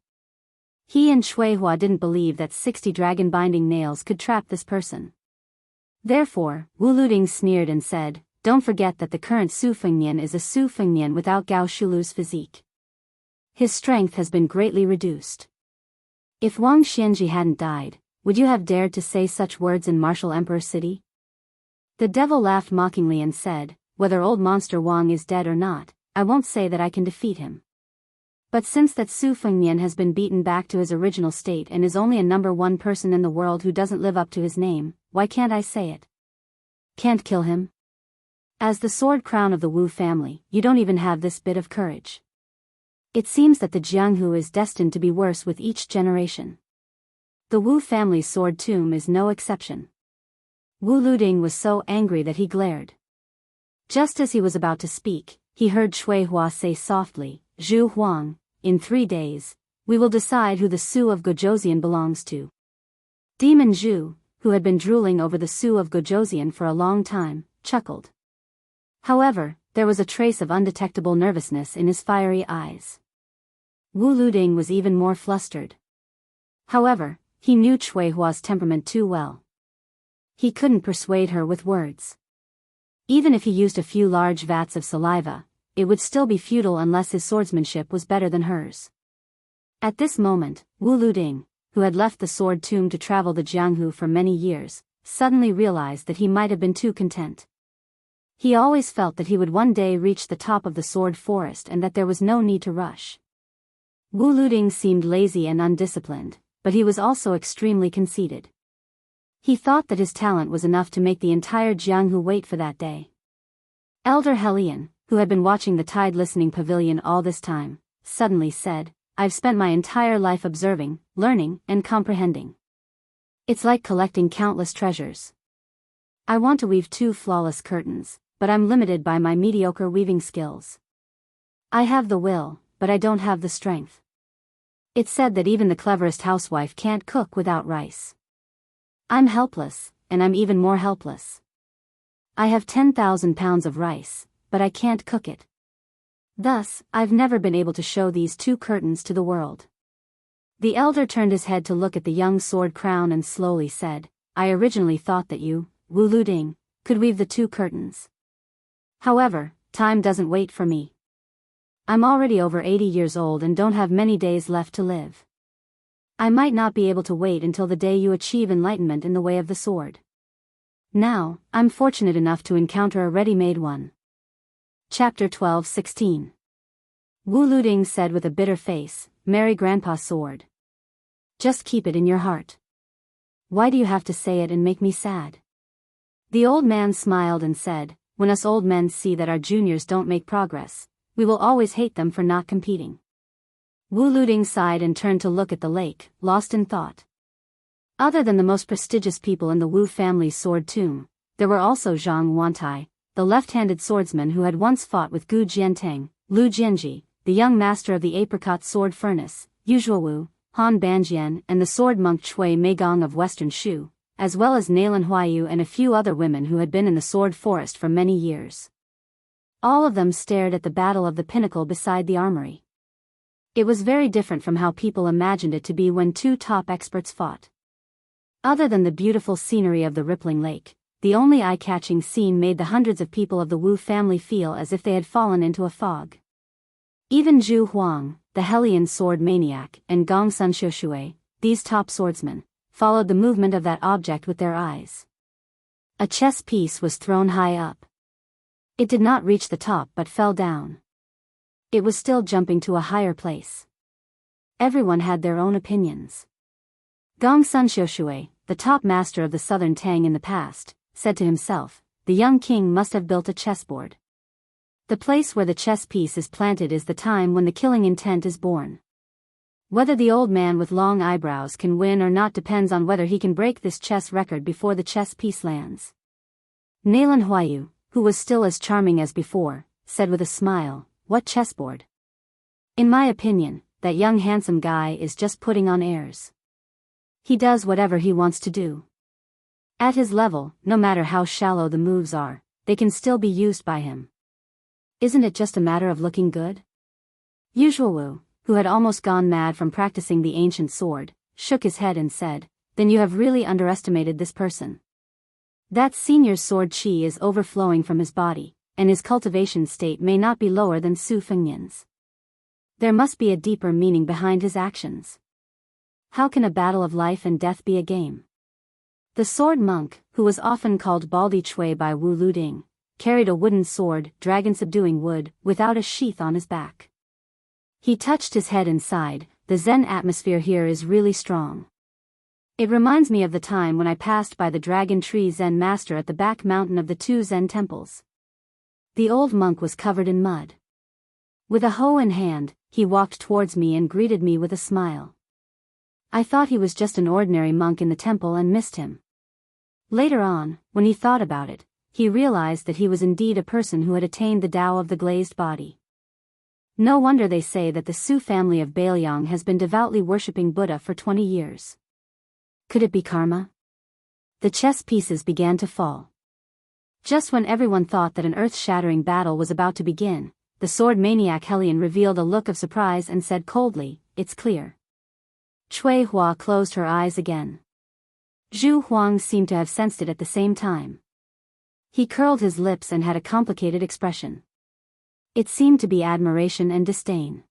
He and Shuihua didn't believe that 60 dragon-binding nails could trap this person. Therefore, Wu Luding sneered and said, "Don't forget that the current Su Fengnian is a Su Fengnian without Gao Shulu's physique. His strength has been greatly reduced. If Wang Xianji hadn't died, would you have dared to say such words in Martial Emperor City?" The devil laughed mockingly and said, "Whether old monster Wang is dead or not, I won't say that I can defeat him. But since that Su Fengnian has been beaten back to his original state and is only a number 1 person in the world who doesn't live up to his name, why can't I say it? Can't kill him? As the sword crown of the Wu family, you don't even have this bit of courage. It seems that the Jianghu is destined to be worse with each generation. The Wu family's sword tomb is no exception." Wu Luding was so angry that he glared. Just as he was about to speak, he heard Shuihua say softly, "Zhu Huang, in 3 days, we will decide who the Su of Gojosian belongs to." Demon Zhu, who had been drooling over the Su of Gojosian for a long time, chuckled. However, there was a trace of undetectable nervousness in his fiery eyes. Wu Luding was even more flustered. However, he knew Cui Hua's temperament too well. He couldn't persuade her with words. Even if he used a few large vats of saliva, it would still be futile unless his swordsmanship was better than hers. At this moment, Wu Luding, who had left the sword tomb to travel the Jianghu for many years, suddenly realized that he might have been too content. He always felt that he would one day reach the top of the sword forest and that there was no need to rush. Wu Luding seemed lazy and undisciplined, but he was also extremely conceited. He thought that his talent was enough to make the entire Jianghu wait for that day. Elder Helion, who had been watching the tide listening pavilion all this time, suddenly said, "I've spent my entire life observing, learning, and comprehending. It's like collecting countless treasures. I want to weave 2 flawless curtains, but I'm limited by my mediocre weaving skills. I have the will, but I don't have the strength. It's said that even the cleverest housewife can't cook without rice. I'm helpless, and I'm even more helpless. I have 10,000 pounds of rice, but I can't cook it. Thus, I've never been able to show these 2 curtains to the world." The elder turned his head to look at the young sword crown and slowly said, "I originally thought that you, Wu Luding, could weave the 2 curtains. However, time doesn't wait for me. I'm already over 80 years old and don't have many days left to live. I might not be able to wait until the day you achieve enlightenment in the way of the sword. Now, I'm fortunate enough to encounter a ready-made one." Chapter 12:16. Wu Luding said with a bitter face, "Marry Grandpa's sword. Just keep it in your heart. Why do you have to say it and make me sad?" The old man smiled and said, "When us old men see that our juniors don't make progress, we will always hate them for not competing." Wu Luding sighed and turned to look at the lake, lost in thought. Other than the most prestigious people in the Wu family's sword tomb, there were also Zhang Wantai, the left-handed swordsman who had once fought with Gu Jianteng, Lu Jianji, the young master of the apricot sword furnace, Yuzhuowu, Han Banjian, and the sword monk Cui Meigong of western Shu, as well as Nailan Huayu and a few other women who had been in the sword forest for many years. All of them stared at the battle of the pinnacle beside the armory. It was very different from how people imagined it to be when 2 top experts fought. Other than the beautiful scenery of the rippling lake, the only eye-catching scene made the hundreds of people of the Wu family feel as if they had fallen into a fog. Even Zhu Huang, the Helion sword maniac, and Gong Sun Xiushui, these top swordsmen, followed the movement of that object with their eyes. A chess piece was thrown high up. It did not reach the top but fell down. It was still jumping to a higher place. Everyone had their own opinions. Gong Sun Xiushui, the top master of the southern Tang in the past, said to himself, "The young king must have built a chessboard. The place where the chess piece is planted is the time when the killing intent is born. Whether the old man with long eyebrows can win or not depends on whether he can break this chess record before the chess piece lands." Nailan Huayu, who was still as charming as before, said with a smile, "What chessboard? In my opinion, that young handsome guy is just putting on airs. He does whatever he wants to do. At his level, no matter how shallow the moves are, they can still be used by him. Isn't it just a matter of looking good?" Yuzhuowu, who had almost gone mad from practicing the ancient sword, shook his head and said, "Then you have really underestimated this person. That senior's sword qi is overflowing from his body, and his cultivation state may not be lower than Su Fengnian's. There must be a deeper meaning behind his actions. How can a battle of life and death be a game?" The sword monk, who was often called Baldi Chui by Wu Luding, carried a wooden sword, dragon-subduing wood, without a sheath on his back. He touched his head and sighed, "The Zen atmosphere here is really strong. It reminds me of the time when I passed by the Dragon Tree Zen Master at the back mountain of the 2 Zen temples. The old monk was covered in mud. With a hoe in hand, he walked towards me and greeted me with a smile. I thought he was just an ordinary monk in the temple and missed him. Later on, when he thought about it, he realized that he was indeed a person who had attained the Tao of the glazed body. No wonder they say that the Su family of Bailiang has been devoutly worshipping Buddha for 20 years. Could it be karma?" The chess pieces began to fall. Just when everyone thought that an earth-shattering battle was about to begin, the sword maniac Hellion revealed a look of surprise and said coldly, "It's clear." Cui Hua closed her eyes again. Zhu Huang seemed to have sensed it at the same time. He curled his lips and had a complicated expression. It seemed to be admiration and disdain.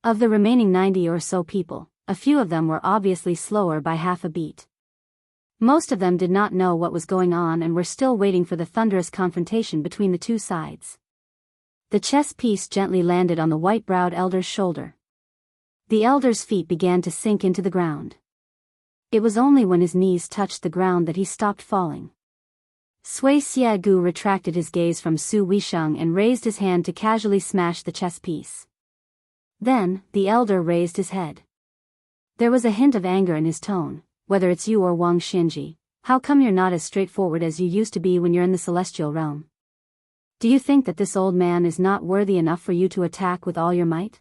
Of the remaining 90 or so people, a few of them were obviously slower by half a beat. Most of them did not know what was going on and were still waiting for the thunderous confrontation between the two sides. The chess piece gently landed on the white-browed elder's shoulder. The elder's feet began to sink into the ground. It was only when his knees touched the ground that he stopped falling. Sui Xiegu retracted his gaze from Su Wisheng and raised his hand to casually smash the chess piece. Then, the elder raised his head. There was a hint of anger in his tone. "Whether it's you or Wang Xinji, how come you're not as straightforward as you used to be when you're in the celestial realm? Do you think that this old man is not worthy enough for you to attack with all your might?"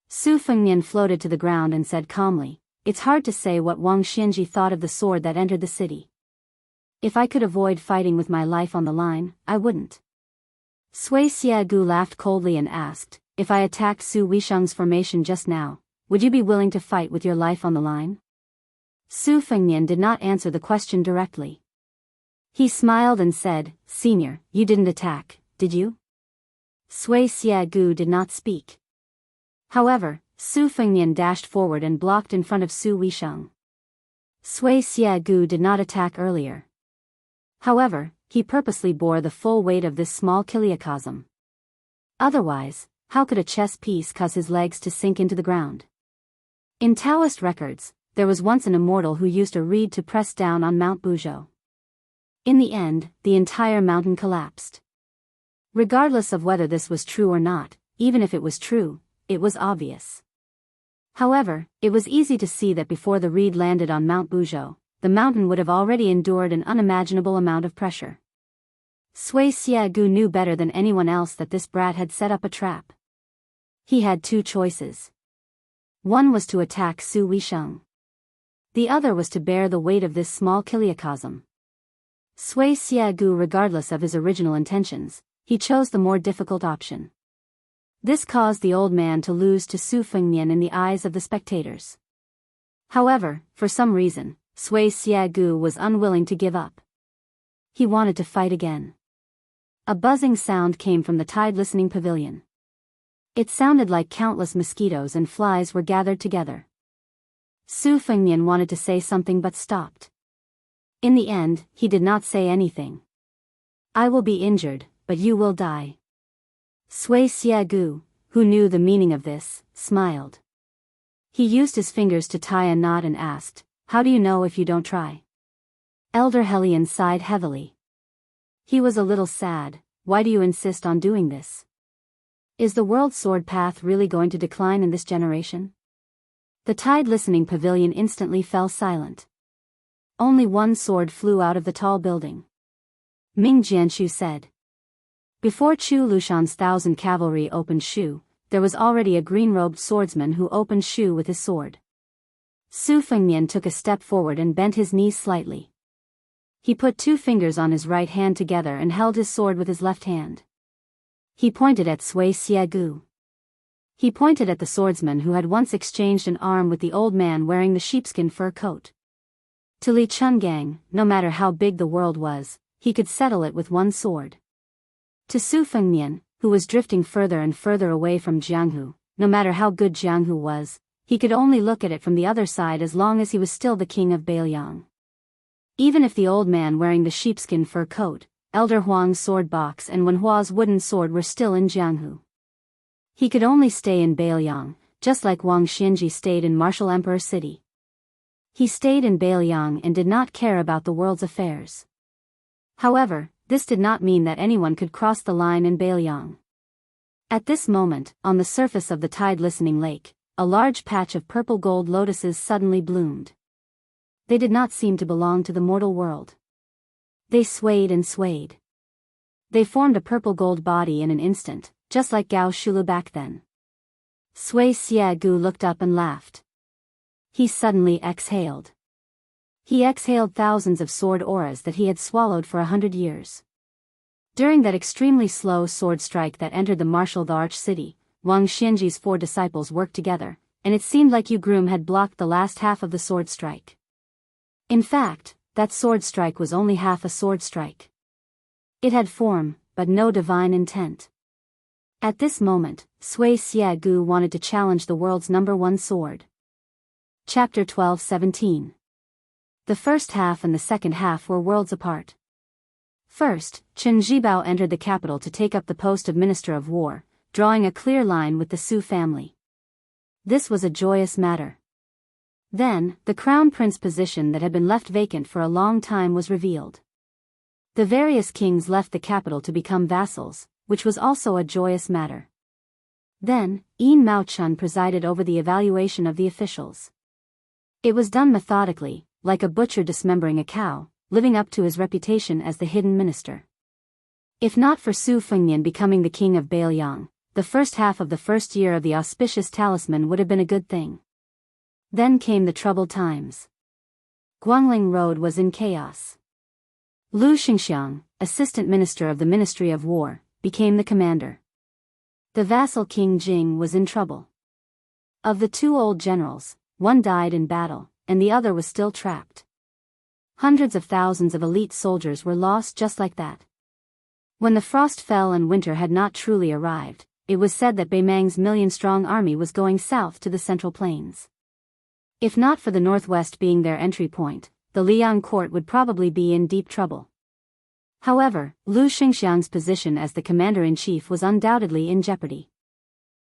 Su Fengnian floated to the ground and said calmly, "It's hard to say what Wang Xinji thought of the sword that entered the city. If I could avoid fighting with my life on the line, I wouldn't." Sui Xiegu laughed coldly and asked, "If I attacked Su Wisheng's formation just now, would you be willing to fight with your life on the line?" Su Fengnian did not answer the question directly. He smiled and said, "Senior, you didn't attack, did you?" Sui Xiegu did not speak. However, Su Fengnian dashed forward and blocked in front of Su Wisheng. Sui Xiegu did not attack earlier. However, he purposely bore the full weight of this small kiliacosm. Otherwise, how could a chess piece cause his legs to sink into the ground? In Taoist records, there was once an immortal who used a reed to press down on Mount Buzhou. In the end, the entire mountain collapsed. Regardless of whether this was true or not, even if it was true, it was obvious. However, it was easy to see that before the reed landed on Mount Buzhou, the mountain would have already endured an unimaginable amount of pressure. Sui Xiegu knew better than anyone else that this brat had set up a trap. He had two choices. One was to attack Su Wisheng. The other was to bear the weight of this small kiliacosm. Sui Xiegu, regardless of his original intentions, he chose the more difficult option. This caused the old man to lose to Su Fengnian in the eyes of the spectators. However, for some reason, Sui Xiegu was unwilling to give up. He wanted to fight again. A buzzing sound came from the tide listening pavilion. It sounded like countless mosquitoes and flies were gathered together. Su Fengnian wanted to say something but stopped. In the end, he did not say anything. "I will be injured, but you will die." Sui Xiegu, who knew the meaning of this, smiled. He used his fingers to tie a knot and asked, "How do you know if you don't try?" Elder Hellion sighed heavily. He was a little sad. "Why do you insist on doing this? Is the world sword path really going to decline in this generation?" The tide listening pavilion instantly fell silent. Only one sword flew out of the tall building. Ming Jianshu said. Before Chu Lushan's 1,000 cavalry opened Shu, there was already a green-robed swordsman who opened Shu with his sword. Su Fengnian took a step forward and bent his knees slightly. He put two fingers on his right hand together and held his sword with his left hand. He pointed at Sui Xiegu. He pointed at the swordsman who had once exchanged an arm with the old man wearing the sheepskin fur coat. To Li Chungang, no matter how big the world was, he could settle it with one sword. To Su Fengnian, who was drifting further and further away from Jianghu, no matter how good Jianghu was, he could only look at it from the other side as long as he was still the king of Beiliang. Even if the old man wearing the sheepskin fur coat, Elder Huang's sword box and Wen Hua's wooden sword were still in Jianghu. He could only stay in Beiliang, just like Wang Xinji stayed in Martial Emperor City. He stayed in Beiliang and did not care about the world's affairs. However, this did not mean that anyone could cross the line in Beiliang. At this moment, on the surface of the tide-listening lake, a large patch of purple gold lotuses suddenly bloomed. They did not seem to belong to the mortal world. They swayed and swayed. They formed a purple gold body in an instant, just like Gao Shulu back then. Sui Xiegu looked up and laughed. He suddenly exhaled. He exhaled thousands of sword auras that he had swallowed for 100 years. During that extremely slow sword strike that entered the martial arch city, Wang Xianji's 4 disciples worked together, and it seemed like Yu Groom had blocked the last half of the sword strike. In fact, that sword strike was only half a sword strike. It had form, but no divine intent. At this moment, Sui Xie Gu wanted to challenge the world's #1 sword. Chapter 12-17. The first half and the second half were worlds apart. First, Chen Zhibao entered the capital to take up the post of Minister of War, drawing a clear line with the Su family. This was a joyous matter. Then, the crown prince position that had been left vacant for a long time was revealed. The various kings left the capital to become vassals, which was also a joyous matter. Then, Yin Maochun presided over the evaluation of the officials. It was done methodically, like a butcher dismembering a cow, living up to his reputation as the hidden minister. If not for Su Fengnian becoming the king of Bailiang, the first half of the first year of the auspicious talisman would have been a good thing. Then came the troubled times. Guangling Road was in chaos. Lu Xingxiang, assistant minister of the Ministry of War, became the commander. The vassal King Jing was in trouble. Of the 2 old generals, one died in battle, and the other was still trapped. Hundreds of thousands of elite soldiers were lost just like that. When the frost fell and winter had not truly arrived, it was said that Beimang's million-strong army was going south to the Central Plains. If not for the northwest being their entry point, the Liang court would probably be in deep trouble. However, Lu Xingxiang's position as the commander-in-chief was undoubtedly in jeopardy.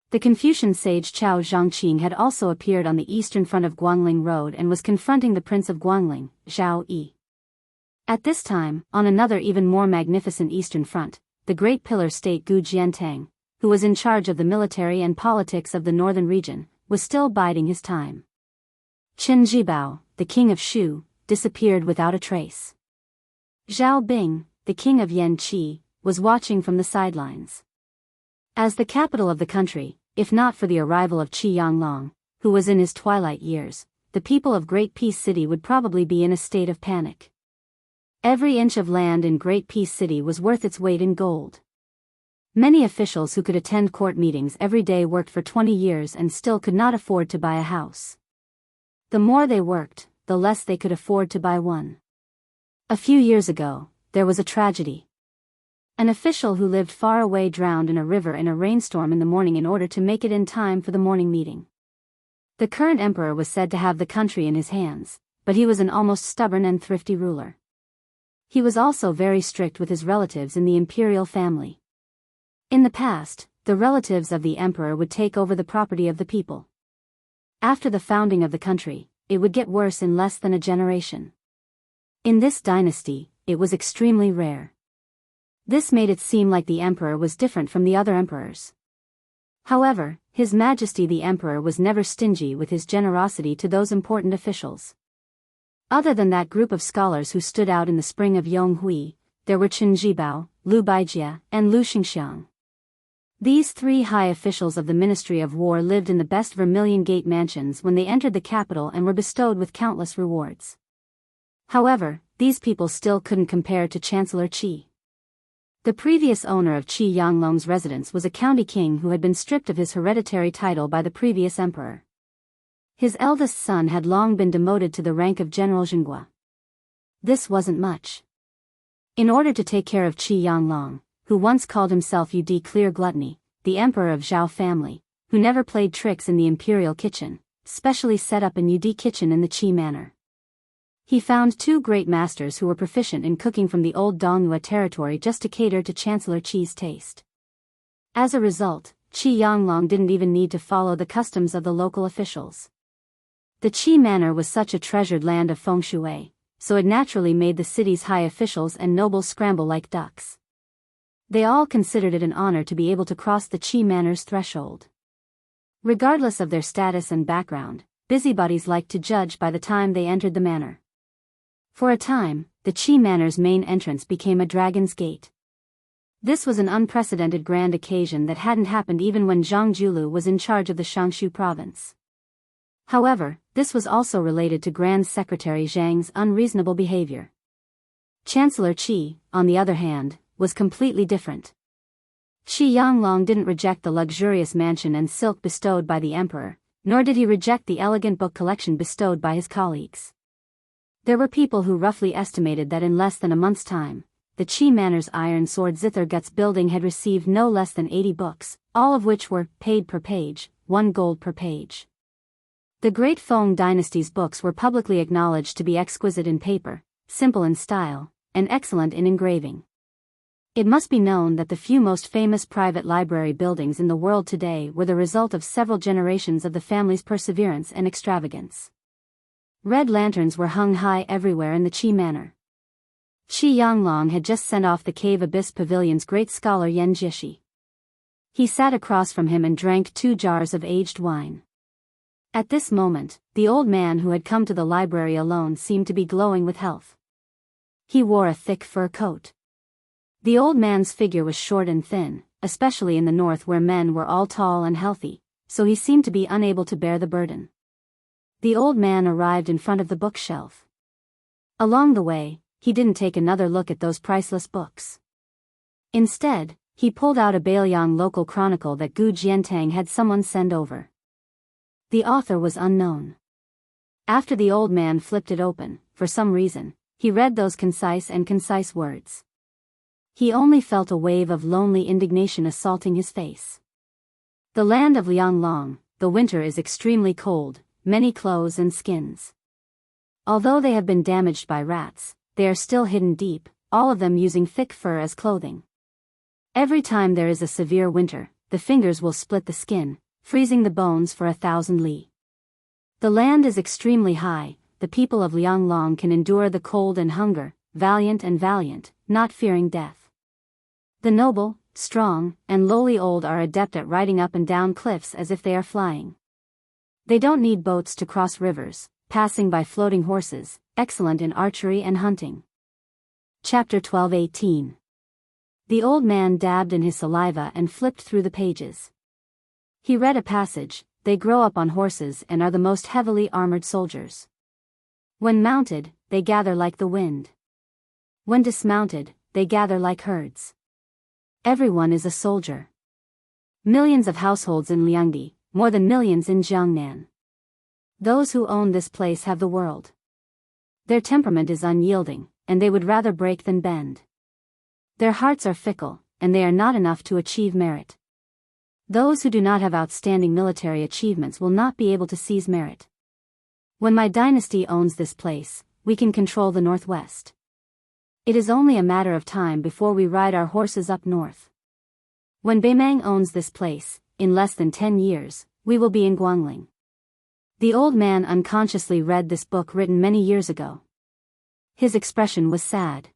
The Confucian sage Chao Zhangqing had also appeared on the eastern front of Guangling Road and was confronting the Prince of Guangling, Zhao Yi. At this time, on another even more magnificent eastern front, the great pillar state Gu Jiantang, who was in charge of the military and politics of the northern region, was still biding his time. Chen Zhibao, the king of Shu, disappeared without a trace. Zhao Bing, the king of Yanqi, was watching from the sidelines. As the capital of the country, if not for the arrival of Qi Yanglong, who was in his twilight years, the people of Great Peace City would probably be in a state of panic. Every inch of land in Great Peace City was worth its weight in gold. Many officials who could attend court meetings every day worked for 20 years and still could not afford to buy a house. The more they worked, the less they could afford to buy one. A few years ago, there was a tragedy. An official who lived far away drowned in a river in a rainstorm in the morning in order to make it in time for the morning meeting. The current emperor was said to have the country in his hands, but he was an almost stubborn and thrifty ruler. He was also very strict with his relatives in the imperial family. In the past, the relatives of the emperor would take over the property of the people. After the founding of the country, it would get worse in less than a generation. In this dynasty, it was extremely rare. This made it seem like the emperor was different from the other emperors. However, His Majesty the Emperor was never stingy with his generosity to those important officials. Other than that group of scholars who stood out in the spring of Yonghui, there were Chen Zhibao, Lu Baijie, and Lu Xingxiang. These 3 high officials of the Ministry of War lived in the best Vermilion Gate mansions when they entered the capital and were bestowed with countless rewards. However, these people still couldn't compare to Chancellor Qi. The previous owner of Qi Yanglong's residence was a county king who had been stripped of his hereditary title by the previous emperor. His eldest son had long been demoted to the rank of General Zhenghua. This wasn't much. In order to take care of Qi Yanglong, who once called himself Yu Clear Gluttony, the emperor of Zhao family, who never played tricks in the imperial kitchen, specially set up an Yu kitchen in the Qi manor. He found 2 great masters who were proficient in cooking from the old Dongyue territory just to cater to Chancellor Qi's taste. As a result, Qi Yanglong didn't even need to follow the customs of the local officials. The Qi manor was such a treasured land of feng shui, so it naturally made the city's high officials and nobles scramble like ducks. They all considered it an honor to be able to cross the Qi manor's threshold. Regardless of their status and background, busybodies liked to judge by the time they entered the manor. For a time, the Qi manor's main entrance became a dragon's gate. This was an unprecedented grand occasion that hadn't happened even when Zhang Julu was in charge of the Shangshu province. However, this was also related to Grand Secretary Zhang's unreasonable behavior. Chancellor Qi, on the other hand, was completely different. Xianglong didn't reject the luxurious mansion and silk bestowed by the emperor, nor did he reject the elegant book collection bestowed by his colleagues. There were people who roughly estimated that in less than a month's time, the Qi Manor's iron sword Zitherguts building had received no less than 80 books, all of which were paid per page, 1 gold per page. The Great Feng dynasty's books were publicly acknowledged to be exquisite in paper, simple in style, and excellent in engraving. It must be known that the few most famous private library buildings in the world today were the result of several generations of the family's perseverance and extravagance. Red lanterns were hung high everywhere in the Qi Manor. Xianglong had just sent off the Cave Abyss Pavilion's great scholar Yan Jishi. He sat across from him and drank 2 jars of aged wine. At this moment, the old man who had come to the library alone seemed to be glowing with health. He wore a thick fur coat. The old man's figure was short and thin, especially in the north where men were all tall and healthy, so he seemed to be unable to bear the burden. The old man arrived in front of the bookshelf. Along the way, he didn't take another look at those priceless books. Instead, he pulled out a Bailiang local chronicle that Gu Jiantang had someone send over. The author was unknown. After the old man flipped it open, for some reason, he read those concise words. He only felt a wave of lonely indignation assaulting his face. The land of Lianglong, the winter is extremely cold, many clothes and skins. Although they have been damaged by rats, they are still hidden deep, all of them using thick fur as clothing. Every time there is a severe winter, the fingers will split the skin, freezing the bones for 1,000 li. The land is extremely high, the people of Lianglong can endure the cold and hunger, valiant, not fearing death. The noble, strong, and lowly old are adept at riding up and down cliffs as if they are flying. They don't need boats to cross rivers, passing by floating horses, excellent in archery and hunting. Chapter 12:18. The old man dabbed in his saliva and flipped through the pages. He read a passage, they grow up on horses and are the most heavily armored soldiers. When mounted, they gather like the wind. When dismounted, they gather like herds. Everyone is a soldier. Millions of households in Liangdi, more than millions in Jiangnan. Those who own this place have the world. Their temperament is unyielding, and they would rather break than bend. Their hearts are fickle, and they are not enough to achieve merit. Those who do not have outstanding military achievements will not be able to seize merit. When my dynasty owns this place, we can control the northwest. It is only a matter of time before we ride our horses up north. When Beimang owns this place, in less than 10 years, we will be in Guangling. The old man unconsciously read this book written many years ago. His expression was sad.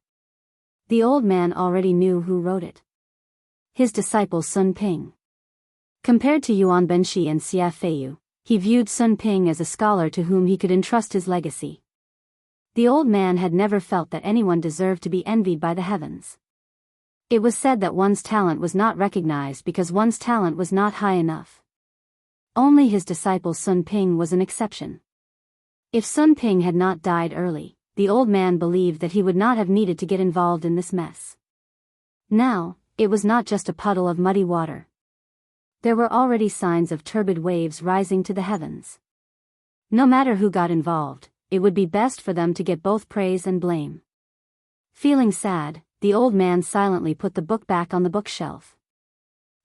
The old man already knew who wrote it. His disciple Sun Ping. Compared to Yuan Benshi and Xia Feiyu, he viewed Sun Ping as a scholar to whom he could entrust his legacy. The old man had never felt that anyone deserved to be envied by the heavens. It was said that one's talent was not recognized because one's talent was not high enough. Only his disciple Sun Ping was an exception. If Sun Ping had not died early, the old man believed that he would not have needed to get involved in this mess. Now, it was not just a puddle of muddy water. There were already signs of turbid waves rising to the heavens. No matter who got involved, it would be best for them to get both praise and blame. Feeling sad, the old man silently put the book back on the bookshelf.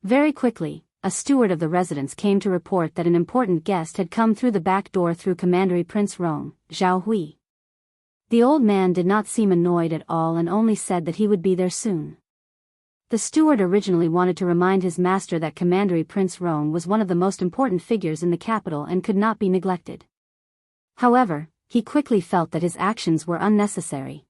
Very quickly, a steward of the residence came to report that an important guest had come through the back door through Commandery Prince Rong, Zhao Hui. The old man did not seem annoyed at all and only said that he would be there soon. The steward originally wanted to remind his master that Commandery Prince Rong was one of the most important figures in the capital and could not be neglected. However, he quickly felt that his actions were unnecessary.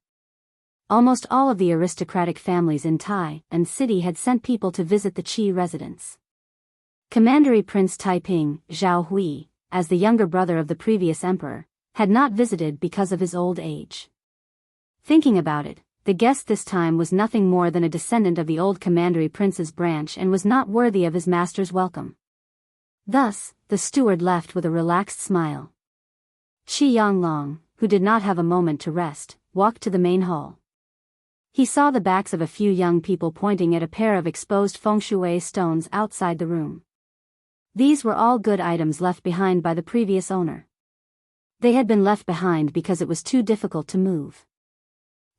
Almost all of the aristocratic families in Tai and city had sent people to visit the Qi residence. Commandery Prince Taiping, Zhao Hui, as the younger brother of the previous emperor, had not visited because of his old age. Thinking about it, the guest this time was nothing more than a descendant of the old Commandery Prince's branch and was not worthy of his master's welcome. Thus, the steward left with a relaxed smile. Xianglong, who did not have a moment to rest, walked to the main hall. He saw the backs of a few young people pointing at a pair of exposed feng shui stones outside the room. These were all good items left behind by the previous owner. They had been left behind because it was too difficult to move.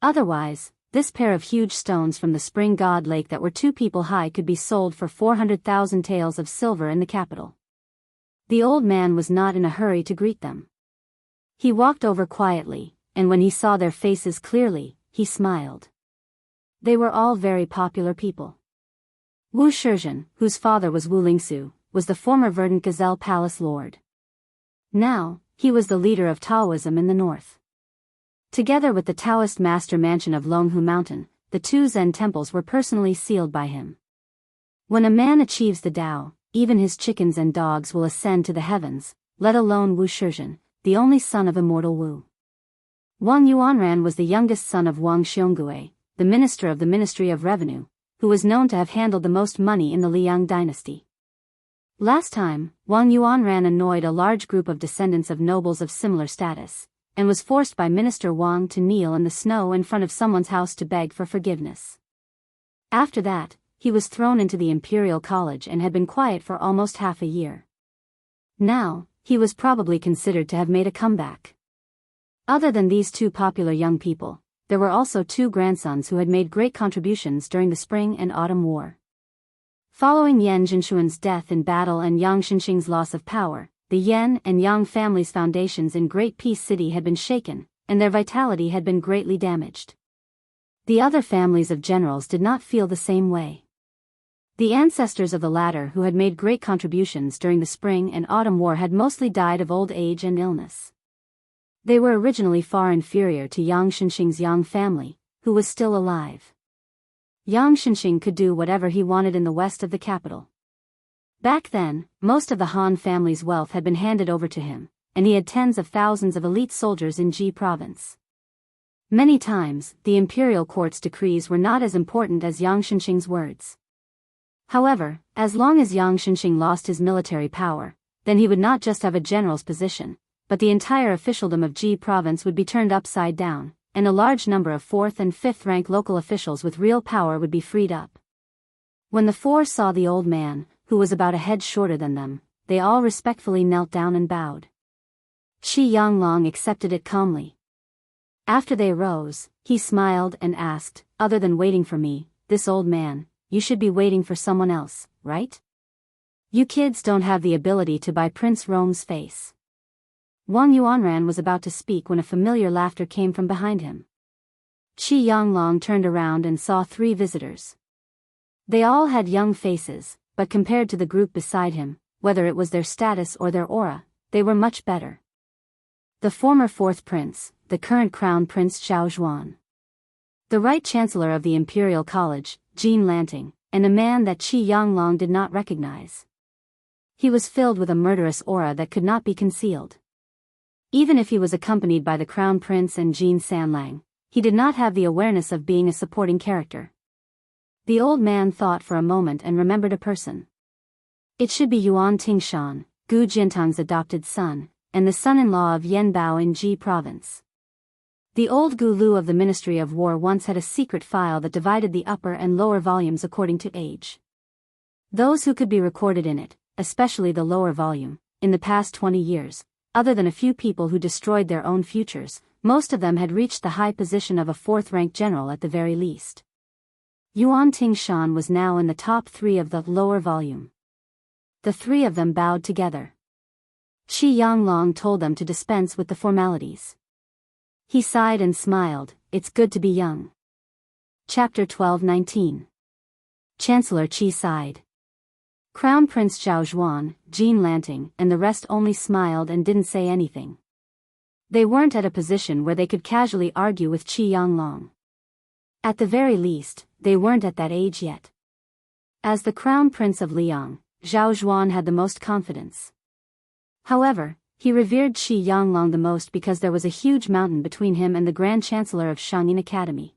Otherwise, this pair of huge stones from the spring god lake that were 2 people high could be sold for 400,000 taels of silver in the capital. The old man was not in a hurry to greet them. He walked over quietly, and when he saw their faces clearly, he smiled. They were all very popular people. Wu Shizhen, whose father was Wu Lingsu, was the former Verdant Gazelle Palace Lord. Now, he was the leader of Taoism in the north. Together with the Taoist master mansion of Longhu Mountain, the 2 Zen temples were personally sealed by him. When a man achieves the Tao, even his chickens and dogs will ascend to the heavens, let alone Wu Shizhen, the only son of immortal Wu. Wang Yuanran was the youngest son of Wang Xiongui, the minister of the Ministry of Revenue, who was known to have handled the most money in the Liang dynasty. Last time, Wang Yuanran annoyed a large group of descendants of nobles of similar status, and was forced by Minister Wang to kneel in the snow in front of someone's house to beg for forgiveness. After that, he was thrown into the Imperial College and had been quiet for almost half a year. Now, he was probably considered to have made a comeback. Other than these 2 popular young people, there were also 2 grandsons who had made great contributions during the Spring and Autumn War. Following Yan Zhinshuan's death in battle and Yang Xinxing's loss of power, the Yan and Yang families' foundations in Great Peace City had been shaken, and their vitality had been greatly damaged. The other families of generals did not feel the same way. The ancestors of the latter who had made great contributions during the Spring and Autumn War had mostly died of old age and illness. They were originally far inferior to Yang Xinxing's Yang family, who was still alive. Yang Xinxing could do whatever he wanted in the west of the capital. Back then, most of the Han family's wealth had been handed over to him, and he had tens of thousands of elite soldiers in Ji province. Many times, the imperial court's decrees were not as important as Yang Xinxing's words. However, as long as Yang Xinxing lost his military power, then he would not just have a general's position, but the entire officialdom of Ji province would be turned upside down, and a large number of 4th and 5th rank local officials with real power would be freed up. When the 4 saw the old man, who was about a head shorter than them, they all respectfully knelt down and bowed. Qi Yanglong accepted it calmly. After they rose, he smiled and asked, "Other than waiting for me, this old man, you should be waiting for someone else, right? You kids don't have the ability to buy Prince Rome's face." Wang Yuanran was about to speak when a familiar laughter came from behind him. Qi Yanglong turned around and saw 3 visitors. They all had young faces, but compared to the group beside him, whether it was their status or their aura, they were much better. The former 4th prince, the current crown prince Zhao Zhuan. The right chancellor of the Imperial College, Jean Lanting, and a man that Qi Yanglong did not recognize. He was filled with a murderous aura that could not be concealed. Even if he was accompanied by the Crown Prince and Jean Sanlang, he did not have the awareness of being a supporting character. The old man thought for a moment and remembered a person. It should be Yuan Tingshan, Gu Jintang's adopted son, and the son-in-law of Yen Bao in Ji province. The old Gulu of the Ministry of War once had a secret file that divided the upper and lower volumes according to age. Those who could be recorded in it, especially the lower volume, in the past 20 years, other than a few people who destroyed their own futures, most of them had reached the high position of a 4th-rank general at the very least. Yuan Tingshan was now in the top 3 of the lower volume. The 3 of them bowed together. Qi Yanglong told them to dispense with the formalities. He sighed and smiled, "It's good to be young." Chapter 12:19. Chancellor Qi sighed. Crown Prince Zhao Zhuan, Jean Lanting, and the rest only smiled and didn't say anything. They weren't at a position where they could casually argue with Qi Yanglong. At the very least, they weren't at that age yet. As the Crown Prince of Liang, Zhao Zhuan had the most confidence. However, he revered Qi Yanglong the most because there was a huge mountain between him and the Grand Chancellor of Shangyin Academy.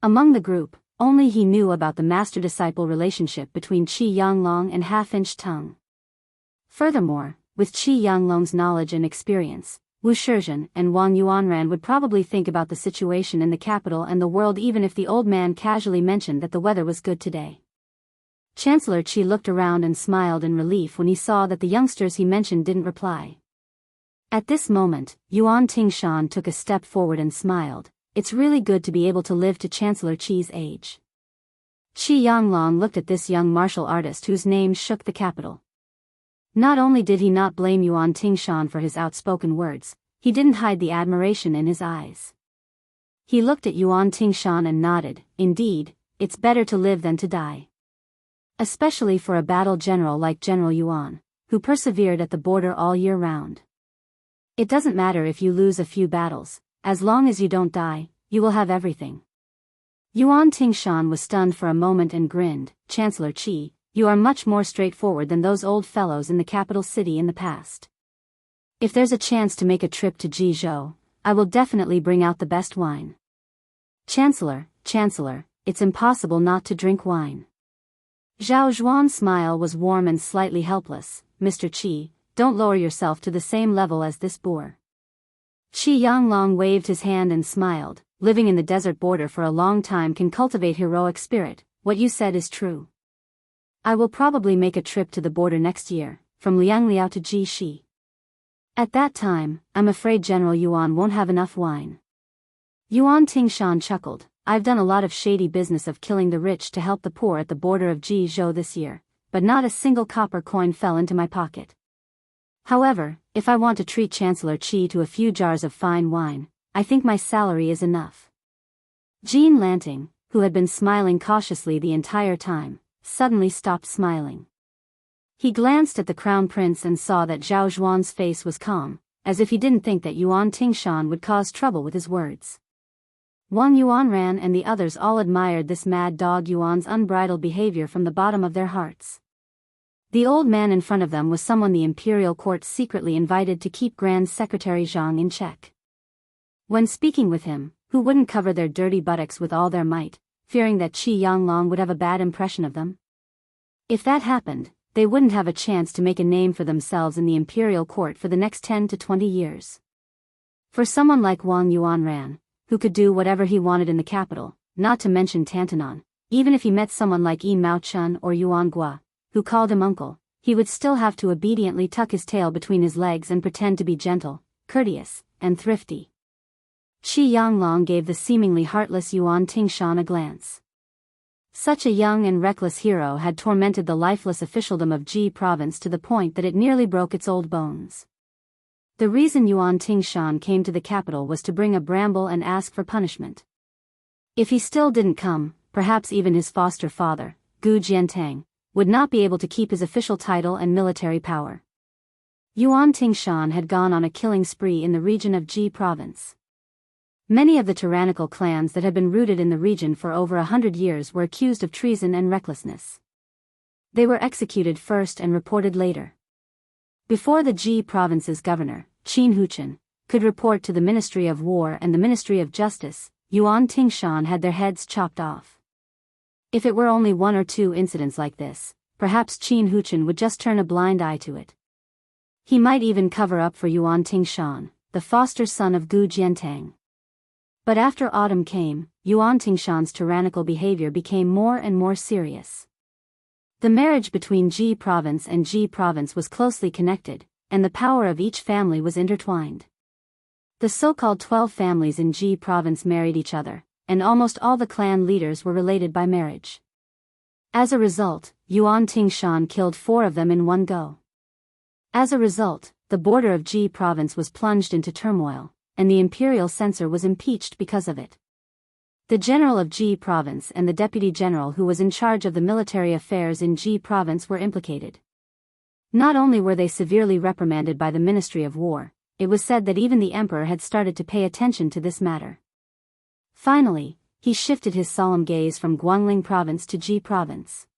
Among the group, only he knew about the master-disciple relationship between Qi Yanglong and Half-Inch Tongue. Furthermore, with Qi Yanglong's knowledge and experience, Wu Shizhen and Wang Yuanran would probably think about the situation in the capital and the world even if the old man casually mentioned that the weather was good today. Chancellor Qi looked around and smiled in relief when he saw that the youngsters he mentioned didn't reply. At this moment, Yuan Tingshan took a step forward and smiled. It's really good to be able to live to Chancellor Qi's age. Qi Yanglong looked at this young martial artist whose name shook the capital. Not only did he not blame Yuan Tingshan for his outspoken words, he didn't hide the admiration in his eyes. He looked at Yuan Tingshan and nodded. Indeed, it's better to live than to die. Especially for a battle general like General Yuan, who persevered at the border all year round. It doesn't matter if you lose a few battles, as long as you don't die, you will have everything. Yuan Tingshan was stunned for a moment and grinned. Chancellor Qi, you are much more straightforward than those old fellows in the capital city in the past. If there's a chance to make a trip to Jizhou, I will definitely bring out the best wine. Chancellor, it's impossible not to drink wine. Zhao Zhuan's smile was warm and slightly helpless. Mr. Qi, don't lower yourself to the same level as this boor. Qi Yanglong waved his hand and smiled. Living in the desert border for a long time can cultivate heroic spirit. What you said is true. I will probably make a trip to the border next year, from Liangliao to Jixi. At that time, I'm afraid General Yuan won't have enough wine. Yuan Tingshan chuckled. I've done a lot of shady business of killing the rich to help the poor at the border of Jizhou this year, but not a single copper coin fell into my pocket. However, if I want to treat Chancellor Qi to a few jars of fine wine, I think my salary is enough. Jean Lanting, who had been smiling cautiously the entire time, suddenly stopped smiling. He glanced at the crown prince and saw that Zhao Zhuan's face was calm, as if he didn't think that Yuan Tingshan would cause trouble with his words. Wang Yuanran and the others all admired this mad dog Yuan's unbridled behavior from the bottom of their hearts. The old man in front of them was someone the imperial court secretly invited to keep Grand Secretary Zhang in check. When speaking with him, who wouldn't cover their dirty buttocks with all their might, fearing that Qi Yanglong would have a bad impression of them? If that happened, they wouldn't have a chance to make a name for themselves in the imperial court for the next 10 to 20 years. For someone like Wang Yuanran, who could do whatever he wanted in the capital, not to mention Tantanon, even if he met someone like Yi Maochun or Yuan Gua, who called him uncle, he would still have to obediently tuck his tail between his legs and pretend to be gentle, courteous, and thrifty. Qi Yanglong gave the seemingly heartless Yuan Tingshan a glance. Such a young and reckless hero had tormented the lifeless officialdom of Ji province to the point that it nearly broke its old bones. The reason Yuan Tingshan came to the capital was to bring a bramble and ask for punishment. If he still didn't come, perhaps even his foster father, Gu Jiantang, would not be able to keep his official title and military power. Yuan Tingshan had gone on a killing spree in the region of Ji province. Many of the tyrannical clans that had been rooted in the region for over 100 years were accused of treason and recklessness. They were executed first and reported later. Before the Ji province's governor, Qin Huchen, could report to the Ministry of War and the Ministry of Justice, Yuan Tingshan had their heads chopped off. If it were only one or two incidents like this, perhaps Qin Huchen would just turn a blind eye to it. He might even cover up for Yuan Tingshan, the foster son of Gu Jiantang. But after autumn came, Yuan Tingshan's tyrannical behavior became more and more serious. The marriage between Ji province and Ji province was closely connected, and the power of each family was intertwined. The so-called 12 families in Ji province married each other, and almost all the clan leaders were related by marriage. As a result, Yuan Tingshan killed 4 of them in one go. As a result, the border of Ji province was plunged into turmoil, and the imperial censor was impeached because of it. The general of Ji province and the deputy general who was in charge of the military affairs in Ji province were implicated. Not only were they severely reprimanded by the Ministry of War, it was said that even the emperor had started to pay attention to this matter. Finally, he shifted his solemn gaze from Guangling province to Ji province.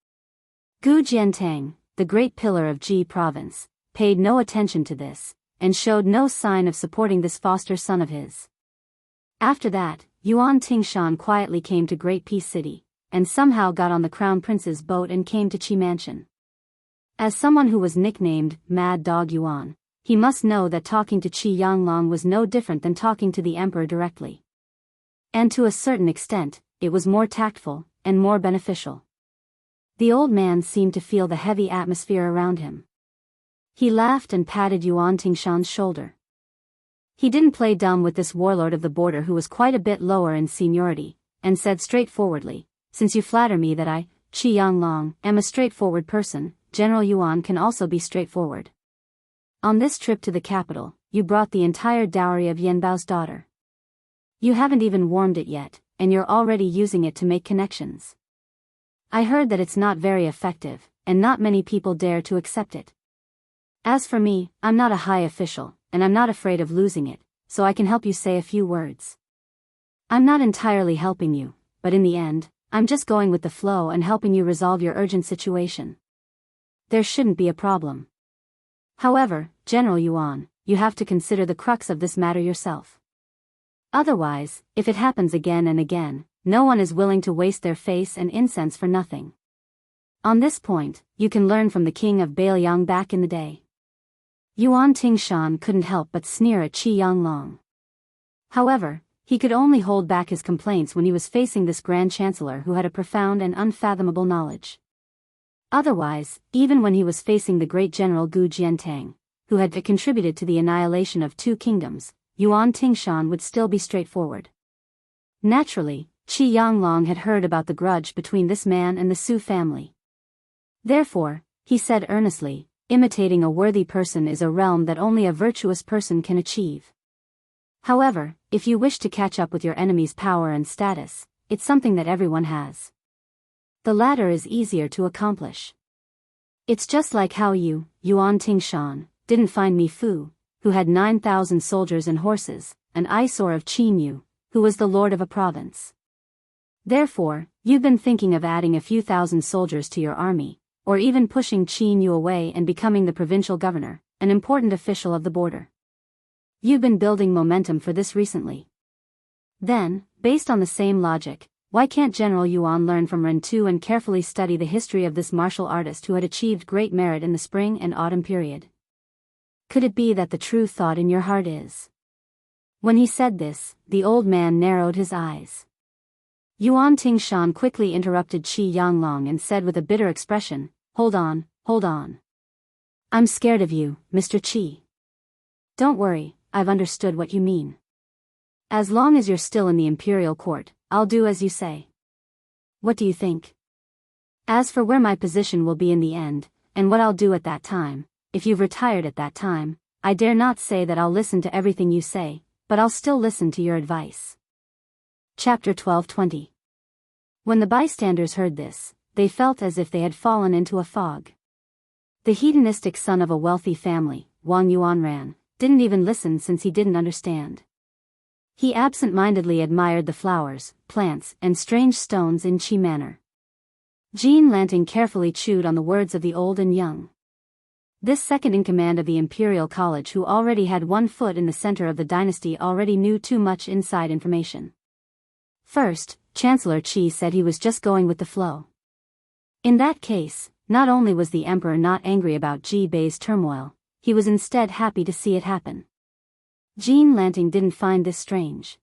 Gu Jiantang, the great pillar of Ji province, paid no attention to this, and showed no sign of supporting this foster son of his. After that, Yuan Tingshan quietly came to Great Peace City, and somehow got on the Crown Prince's boat and came to Qi Mansion. As someone who was nicknamed Mad Dog Yuan, He must know that talking to Qi Yanglong was no different than talking to the emperor directly. And to a certain extent, it was more tactful, and more beneficial. The old man seemed to feel the heavy atmosphere around him. He laughed and patted Yuan Tingshan's shoulder. He didn't play dumb with this warlord of the border who was quite a bit lower in seniority, and said straightforwardly, "Since you flatter me that I, Qi Yanglong, am a straightforward person, General Yuan can also be straightforward. On this trip to the capital, you brought the entire dowry of Yanbao's daughter. You haven't even warmed it yet, and you're already using it to make connections. I heard that it's not very effective, and not many people dare to accept it. As for me, I'm not a high official, and I'm not afraid of losing it, so I can help you say a few words. I'm not entirely helping you, but in the end, I'm just going with the flow and helping you resolve your urgent situation. There shouldn't be a problem. However, General Yuan, you have to consider the crux of this matter yourself. Otherwise, if it happens again and again, no one is willing to waste their face and incense for nothing. On this point, you can learn from the king of Bailiang back in the day." Yuan Tingshan couldn't help but sneer at Qi Yanglong. However, he could only hold back his complaints when he was facing this Grand Chancellor who had a profound and unfathomable knowledge. Otherwise, even when he was facing the great General Gu Jiantang, who had contributed to the annihilation of 2 kingdoms, Yuan Tingshan would still be straightforward. Naturally, Qi Yanglong had heard about the grudge between this man and the Su family. Therefore, he said earnestly, imitating a worthy person is a realm that only a virtuous person can achieve. However, if you wish to catch up with your enemy's power and status, it's something that everyone has. The latter is easier to accomplish. It's just like how you, Yuan Tingshan, didn't find Mi Fu, who had 9,000 soldiers and horses, an eyesore of Qinyu, who was the lord of a province. Therefore, you've been thinking of adding a few thousand soldiers to your army, or even pushing Qinyu away and becoming the provincial governor, an important official of the border. You've been building momentum for this recently. Then, based on the same logic, why can't General Yuan learn from Ren Tu and carefully study the history of this martial artist who had achieved great merit in the spring and autumn period? Could it be that the true thought in your heart is? When he said this, the old man narrowed his eyes. Yuan Tingshan quickly interrupted Qi Yanglong and said with a bitter expression, Hold on. I'm scared of you, Mr. Qi. Don't worry, I've understood what you mean. As long as you're still in the imperial court, I'll do as you say. What do you think? As for where my position will be in the end, and what I'll do at that time, if you've retired at that time, I dare not say that I'll listen to everything you say, but I'll still listen to your advice. Chapter 12:20. When the bystanders heard this, they felt as if they had fallen into a fog. The hedonistic son of a wealthy family, Wang Yuanran, didn't even listen since he didn't understand. He absent-mindedly admired the flowers, plants, and strange stones in Qi manner. Jean Lanting carefully chewed on the words of the old and young. This second-in-command of the Imperial College who already had one foot in the center of the dynasty already knew too much inside information. First, Chancellor Qi said he was just going with the flow. In that case, not only was the emperor not angry about Ji Bei's turmoil, he was instead happy to see it happen. Jean Lanting didn't find this strange.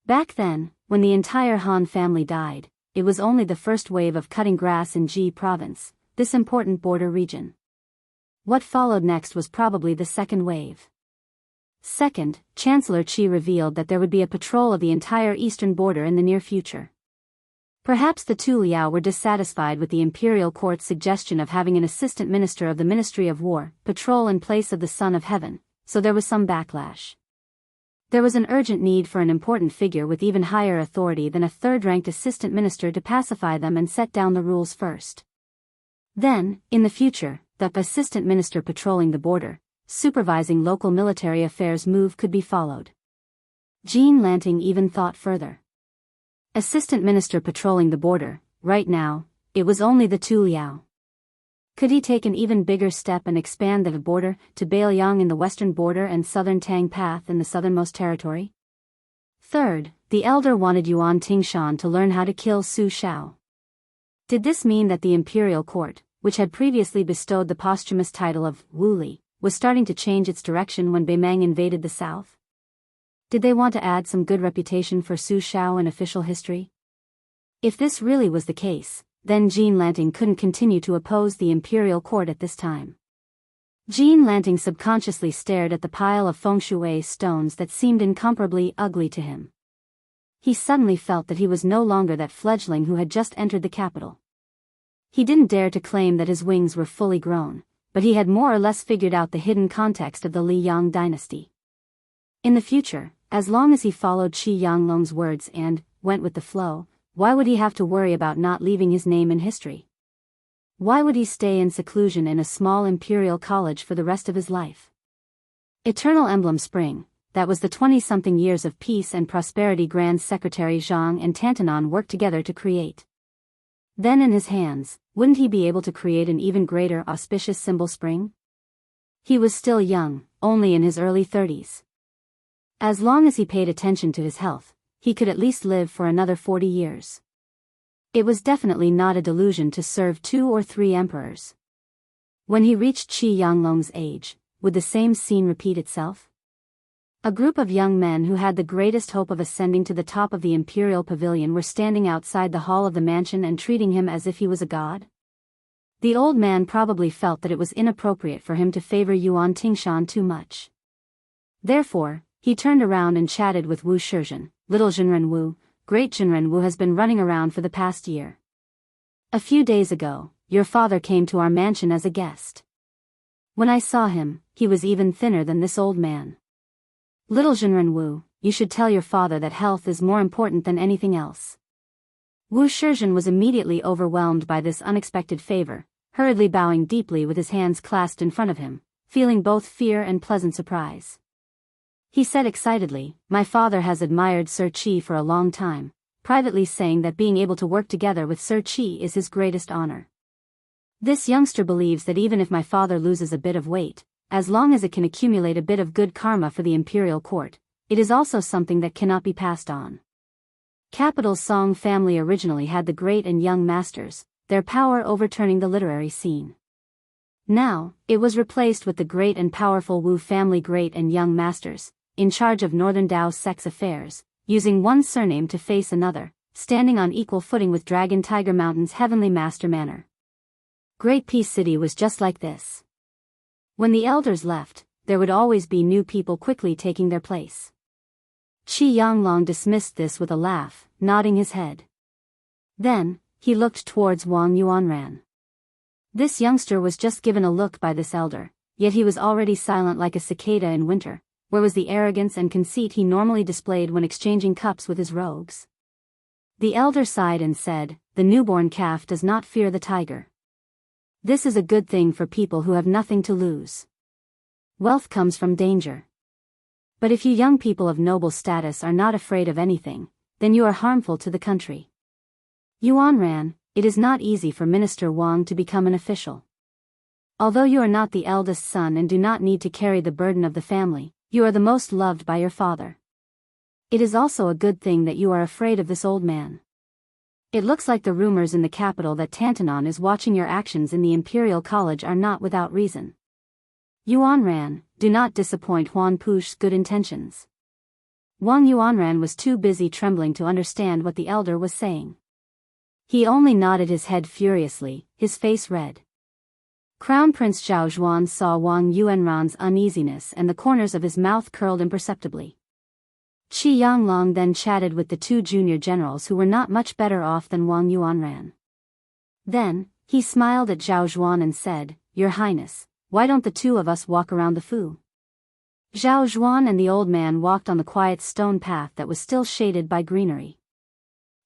Back then, when the entire Han family died, it was only the first wave of cutting grass in Ji province, this important border region. What followed next was probably the second wave. Second, Chancellor Qi revealed that there would be a patrol of the entire eastern border in the near future. Perhaps the Tu Liao were dissatisfied with the imperial court's suggestion of having an assistant minister of the Ministry of War patrol in place of the Son of Heaven, so there was some backlash. There was an urgent need for an important figure with even higher authority than a third-ranked assistant minister to pacify them and set down the rules first. Then, in the future, the assistant minister patrolling the border, supervising local military affairs move could be followed. Jean Lanting even thought further. Assistant minister patrolling the border, right now, it was only the Tu Liao. Could he take an even bigger step and expand the border to Bailiang in the western border and southern Tang Path in the southernmost territory? Third, the elder wanted Yuan Tingshan to learn how to kill Su Shao. Did this mean that the imperial court, which had previously bestowed the posthumous title of Wu Li, was starting to change its direction when Beimang invaded the south? Did they want to add some good reputation for Su Shao in official history? If this really was the case, then Jean Lanting couldn't continue to oppose the imperial court at this time. Jean Lanting subconsciously stared at the pile of feng shui stones that seemed incomparably ugly to him. He suddenly felt that he was no longer that fledgling who had just entered the capital. He didn't dare to claim that his wings were fully grown, but he had more or less figured out the hidden context of the Li Yang dynasty. In the future, as long as he followed Qi Yanglong's words and went with the flow, why would he have to worry about not leaving his name in history? Why would he stay in seclusion in a small imperial college for the rest of his life? Eternal Emblem Spring, that was the 20-something years of peace and prosperity Grand Secretary Zhang and Tantanon worked together to create. Then in his hands, wouldn't he be able to create an even greater auspicious symbol spring? He was still young, only in his early 30s. As long as he paid attention to his health, he could at least live for another 40 years. It was definitely not a delusion to serve 2 or 3 emperors. When he reached Qi Yanglong's age, would the same scene repeat itself? A group of young men who had the greatest hope of ascending to the top of the imperial pavilion were standing outside the hall of the mansion and treating him as if he was a god. The old man probably felt that it was inappropriate for him to favor Yuan Tingshan too much. Therefore, he turned around and chatted with Wu Shizhen. Little Zhenren Wu, Great Zhenren Wu has been running around for the past year. A few days ago, your father came to our mansion as a guest. When I saw him, he was even thinner than this old man. Little Zhenren Wu, you should tell your father that health is more important than anything else. Wu Shizhen was immediately overwhelmed by this unexpected favor, hurriedly bowing deeply with his hands clasped in front of him, feeling both fear and pleasant surprise. He said excitedly, my father has admired Sir Qi for a long time, privately saying that being able to work together with Sir Qi is his greatest honor. This youngster believes that even if my father loses a bit of weight, as long as it can accumulate a bit of good karma for the imperial court, it is also something that cannot be passed on. Capital's Song family originally had the great and young masters, their power overturning the literary scene. Now, it was replaced with the great and powerful Wu family great and young masters, in charge of Northern Dao sex affairs, using one surname to face another, standing on equal footing with Dragon Tiger Mountain's heavenly master manor. Great Peace City was just like this. When the elders left, there would always be new people quickly taking their place. Qi Yanglong dismissed this with a laugh, nodding his head. Then, he looked towards Wang Yuanran. This youngster was just given a look by this elder, yet he was already silent like a cicada in winter. Where was the arrogance and conceit he normally displayed when exchanging cups with his rogues? The elder sighed and said, the newborn calf does not fear the tiger. This is a good thing for people who have nothing to lose. Wealth comes from danger. But if you young people of noble status are not afraid of anything, then you are harmful to the country. Yuanran, it is not easy for Minister Wang to become an official. Although you are not the eldest son and do not need to carry the burden of the family, you are the most loved by your father. It is also a good thing that you are afraid of this old man. It looks like the rumors in the capital that Tantanon is watching your actions in the Imperial College are not without reason. Yuanran, do not disappoint Huan Push's good intentions. Wang Yuanran was too busy trembling to understand what the elder was saying. He only nodded his head furiously, his face red. Crown Prince Zhao Zhuan saw Wang Yuanran's uneasiness and the corners of his mouth curled imperceptibly. Qi Yanglong then chatted with the 2 junior generals who were not much better off than Wang Yuanran. Then, he smiled at Zhao Zhuan and said, Your Highness, why don't the 2 of us walk around the fu? Zhao Zhuan and the old man walked on the quiet stone path that was still shaded by greenery.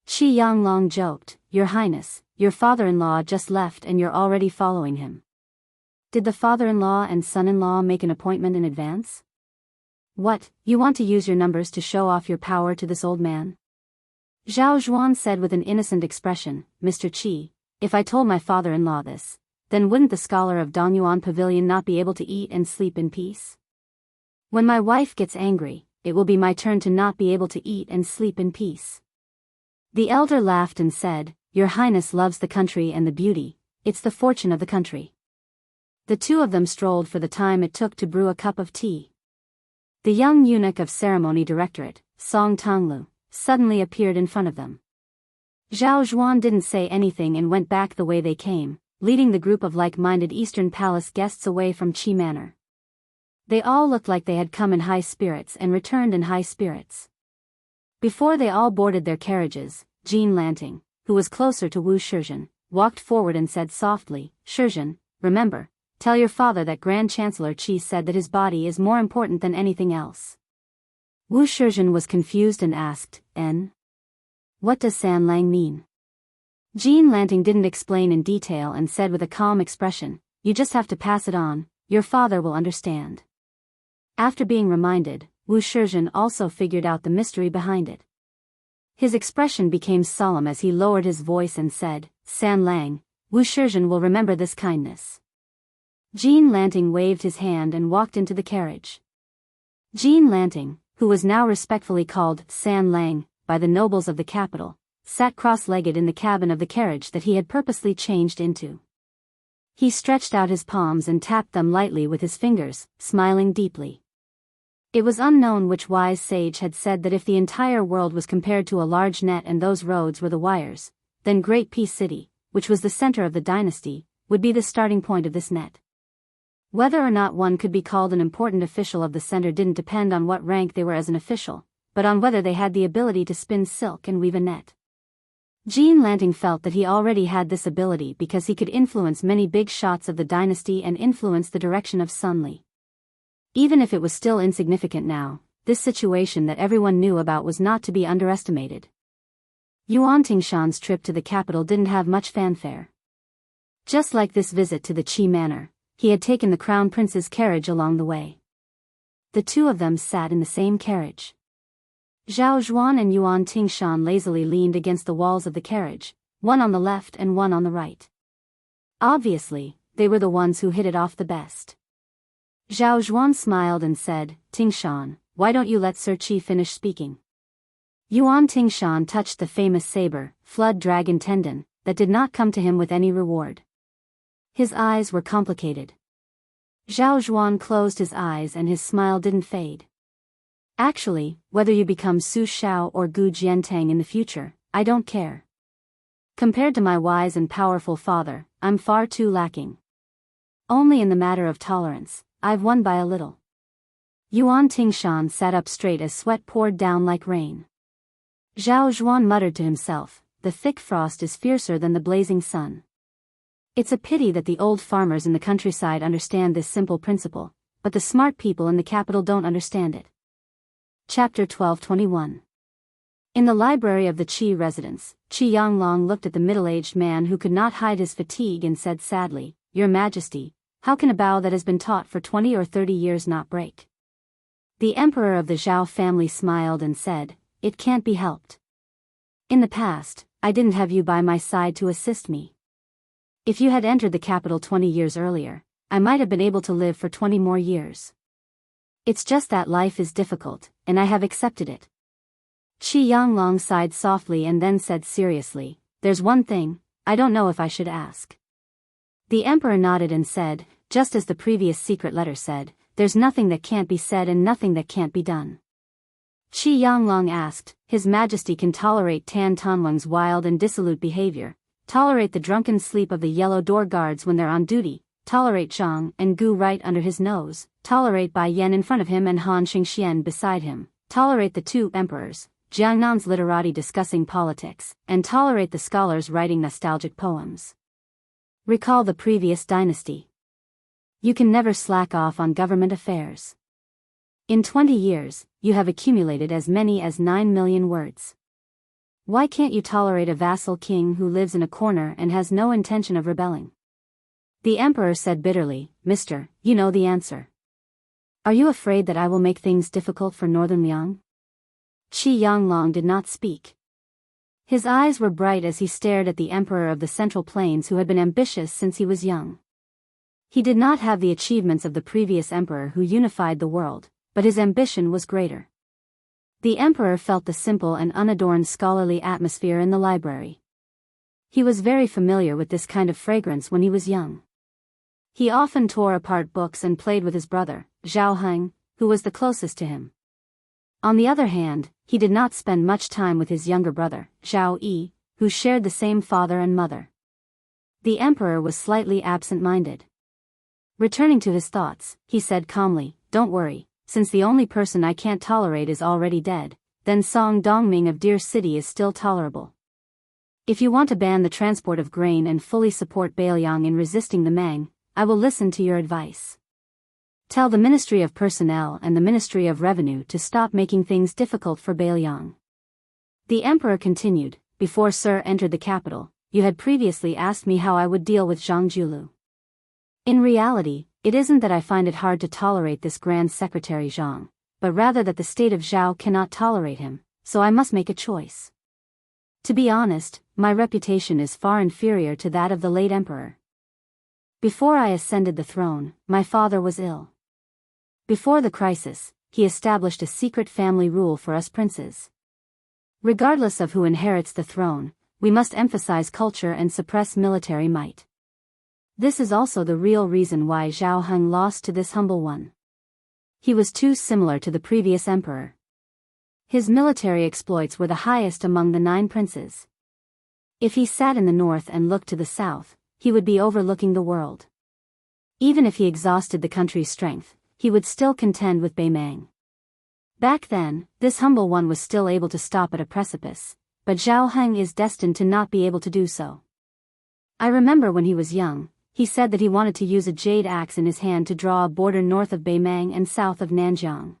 Qi Yanglong joked, Your Highness, your father-in-law just left and you're already following him. Did the father-in-law and son-in-law make an appointment in advance? What, you want to use your numbers to show off your power to this old man? Zhao Zhuan said with an innocent expression, Mr. Qi, if I told my father-in-law this, then wouldn't the scholar of Dongyuan Pavilion not be able to eat and sleep in peace? When my wife gets angry, it will be my turn to not be able to eat and sleep in peace. The elder laughed and said, Your Highness loves the country and the beauty, it's the fortune of the country. The two of them strolled for the time it took to brew a cup of tea. The young eunuch of ceremony directorate, Song Tonglu, suddenly appeared in front of them. Zhao Zhuan didn't say anything and went back the way they came, leading the group of like-minded Eastern Palace guests away from Qi Manor. They all looked like they had come in high spirits and returned in high spirits. Before they all boarded their carriages, Jean Lanting, who was closer to Wu Shizhen, walked forward and said softly, "Shizhen, remember, tell your father that Grand Chancellor Qi said that his body is more important than anything else." Wu Shizhen was confused and asked, "What does San Lang mean?" Jean Lanting didn't explain in detail and said with a calm expression, "You just have to pass it on, your father will understand." After being reminded, Wu Shizhen also figured out the mystery behind it. His expression became solemn as he lowered his voice and said, "San Lang, Wu Shizhen will remember this kindness." Jean Lanting waved his hand and walked into the carriage. Jean Lanting, who was now respectfully called San Lang by the nobles of the capital, sat cross-legged in the cabin of the carriage that he had purposely changed into. He stretched out his palms and tapped them lightly with his fingers, smiling deeply. It was unknown which wise sage had said that if the entire world was compared to a large net and those roads were the wires, then Great Peace City, which was the center of the dynasty, would be the starting point of this net. Whether or not one could be called an important official of the center didn't depend on what rank they were as an official, but on whether they had the ability to spin silk and weave a net. Jean Lanting felt that he already had this ability because he could influence many big shots of the dynasty and influence the direction of Sun Li. Even if it was still insignificant now, this situation that everyone knew about was not to be underestimated. Yuan Tingshan's trip to the capital didn't have much fanfare. Just like this visit to the Qi Manor, he had taken the Crown Prince's carriage along the way. The two of them sat in the same carriage. Zhao Zhuan and Yuan Tingshan lazily leaned against the walls of the carriage, one on the left and one on the right. Obviously, they were the ones who hit it off the best. Zhao Zhuan smiled and said, "Tingshan, why don't you let Sir Qi finish speaking?" Yuan Tingshan touched the famous saber, Flood Dragon Tendon, that did not come to him with any reward. His eyes were complicated. Zhao Zhuan closed his eyes and his smile didn't fade. "Actually, whether you become Su Shao or Gu Jiantang in the future, I don't care. Compared to my wise and powerful father, I'm far too lacking. Only in the matter of tolerance, I've won by a little." Yuan Tingshan sat up straight as sweat poured down like rain. Zhao Zhuan muttered to himself, "The thick frost is fiercer than the blazing sun." It's a pity that the old farmers in the countryside understand this simple principle, but the smart people in the capital don't understand it. Chapter 12:21. In the library of the Qi residence, Qi Yanglong looked at the middle-aged man who could not hide his fatigue and said sadly, "Your Majesty, how can a bow that has been taught for 20 or 30 years not break?" The emperor of the Zhao family smiled and said, "It can't be helped. In the past, I didn't have you by my side to assist me. If you had entered the capital 20 years earlier, I might have been able to live for 20 more years. It's just that life is difficult, and I have accepted it." Qi Yanglong sighed softly and then said seriously, "There's one thing, I don't know if I should ask." The emperor nodded and said, "Just as the previous secret letter said, there's nothing that can't be said and nothing that can't be done." Qi Yanglong asked, "His Majesty can tolerate Tan Tanwang's wild and dissolute behavior, tolerate the drunken sleep of the yellow door guards when they're on duty, tolerate Zhang and Gu right under his nose, tolerate Bai Yan in front of him and Han Xingxian beside him, tolerate the two emperors, Jiangnan's literati discussing politics, and tolerate the scholars writing nostalgic poems. Recall the previous dynasty. You can never slack off on government affairs. In 20 years, you have accumulated as many as 9 million words. Why can't you tolerate a vassal king who lives in a corner and has no intention of rebelling?" The emperor said bitterly, "Mister, you know the answer. Are you afraid that I will make things difficult for Northern Liang?" Qi Yanglong did not speak. His eyes were bright as he stared at the emperor of the Central Plains who had been ambitious since he was young. He did not have the achievements of the previous emperor who unified the world, but his ambition was greater. The emperor felt the simple and unadorned scholarly atmosphere in the library. He was very familiar with this kind of fragrance when he was young. He often tore apart books and played with his brother, Zhao Heng, who was the closest to him. On the other hand, he did not spend much time with his younger brother, Zhao Yi, who shared the same father and mother. The emperor was slightly absent-minded. Returning to his thoughts, he said calmly, "Don't worry, since the only person I can't tolerate is already dead, then Song Dongming of Deer City is still tolerable. If you want to ban the transport of grain and fully support Bailiang in resisting the Mang, I will listen to your advice. Tell the Ministry of Personnel and the Ministry of Revenue to stop making things difficult for Bailiang." The emperor continued, "Before Sir entered the capital, you had previously asked me how I would deal with Zhang Julu. In reality, it isn't that I find it hard to tolerate this Grand Secretary Zhang, but rather that the state of Zhao cannot tolerate him, so I must make a choice. To be honest, my reputation is far inferior to that of the late emperor. Before I ascended the throne, my father was ill. Before the crisis, he established a secret family rule for us princes. Regardless of who inherits the throne, we must emphasize culture and suppress military might. This is also the real reason why Zhao Heng lost to this humble one. He was too similar to the previous emperor. His military exploits were the highest among the 9 princes. If he sat in the north and looked to the south, he would be overlooking the world. Even if he exhausted the country's strength, he would still contend with Beimang. Back then, this humble one was still able to stop at a precipice, but Zhao Heng is destined to not be able to do so. I remember when he was young, he said that he wanted to use a jade axe in his hand to draw a border north of Beimang and south of Nanjiang.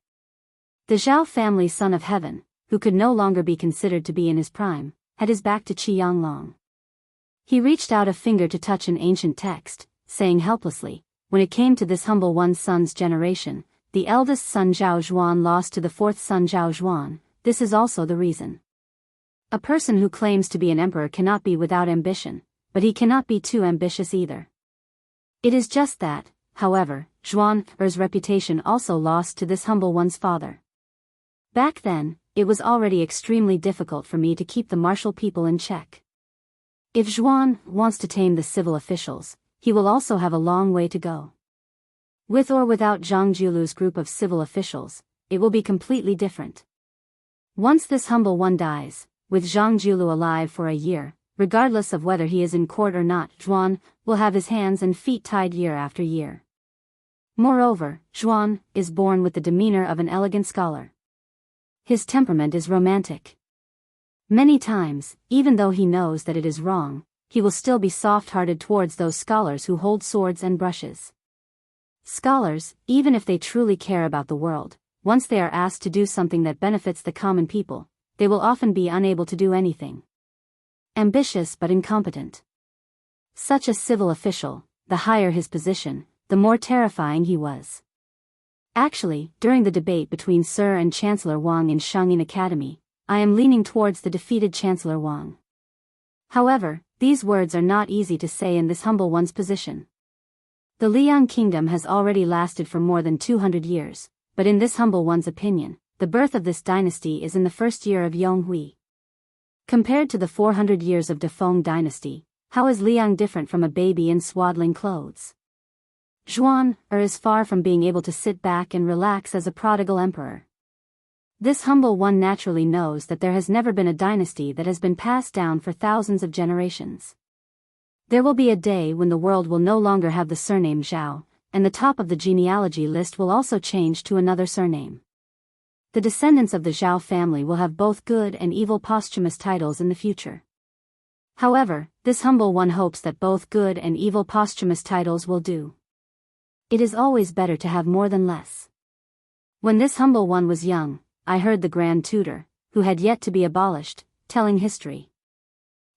The Zhao family son of heaven, who could no longer be considered to be in his prime, had his back to Qianglong. He reached out a finger to touch an ancient text, saying helplessly, "When it came to this humble one's son's generation, the eldest son Zhao Zhuan lost to the 4th son Zhao Zhuan. This is also the reason. A person who claims to be an emperor cannot be without ambition, but he cannot be too ambitious either." It is just that, however, Zhuan's reputation also lost to this humble one's father. Back then, it was already extremely difficult for me to keep the martial people in check. If Zhuan wants to tame the civil officials, he will also have a long way to go. With or without Zhang Julu's group of civil officials, it will be completely different. Once this humble one dies, with Zhang Julu alive for a year, regardless of whether he is in court or not, Zhuan will have his hands and feet tied year after year. Moreover, Zhuan is born with the demeanor of an elegant scholar. His temperament is romantic. Many times, even though he knows that it is wrong, he will still be soft-hearted towards those scholars who hold swords and brushes. Scholars, even if they truly care about the world, once they are asked to do something that benefits the common people, they will often be unable to do anything. Ambitious but incompetent. Such a civil official, the higher his position, the more terrifying he was. Actually, during the debate between Sir and Chancellor Wang in Shangyin Academy, I am leaning towards the defeated Chancellor Wang. However, these words are not easy to say in this humble one's position. The Liang kingdom has already lasted for more than 200 years, but in this humble one's opinion, the birth of this dynasty is in the first year of Yonghui. Compared to the 400 years of Defeng dynasty, how is Liang different from a baby in swaddling clothes? Zhuan is far from being able to sit back and relax as a prodigal emperor. This humble one naturally knows that there has never been a dynasty that has been passed down for thousands of generations. There will be a day when the world will no longer have the surname Zhao, and the top of the genealogy list will also change to another surname. The descendants of the Zhao family will have both good and evil posthumous titles in the future. However, this humble one hopes that both good and evil posthumous titles will do. It is always better to have more than less. When this humble one was young, I heard the Grand Tutor, who had yet to be abolished, telling history.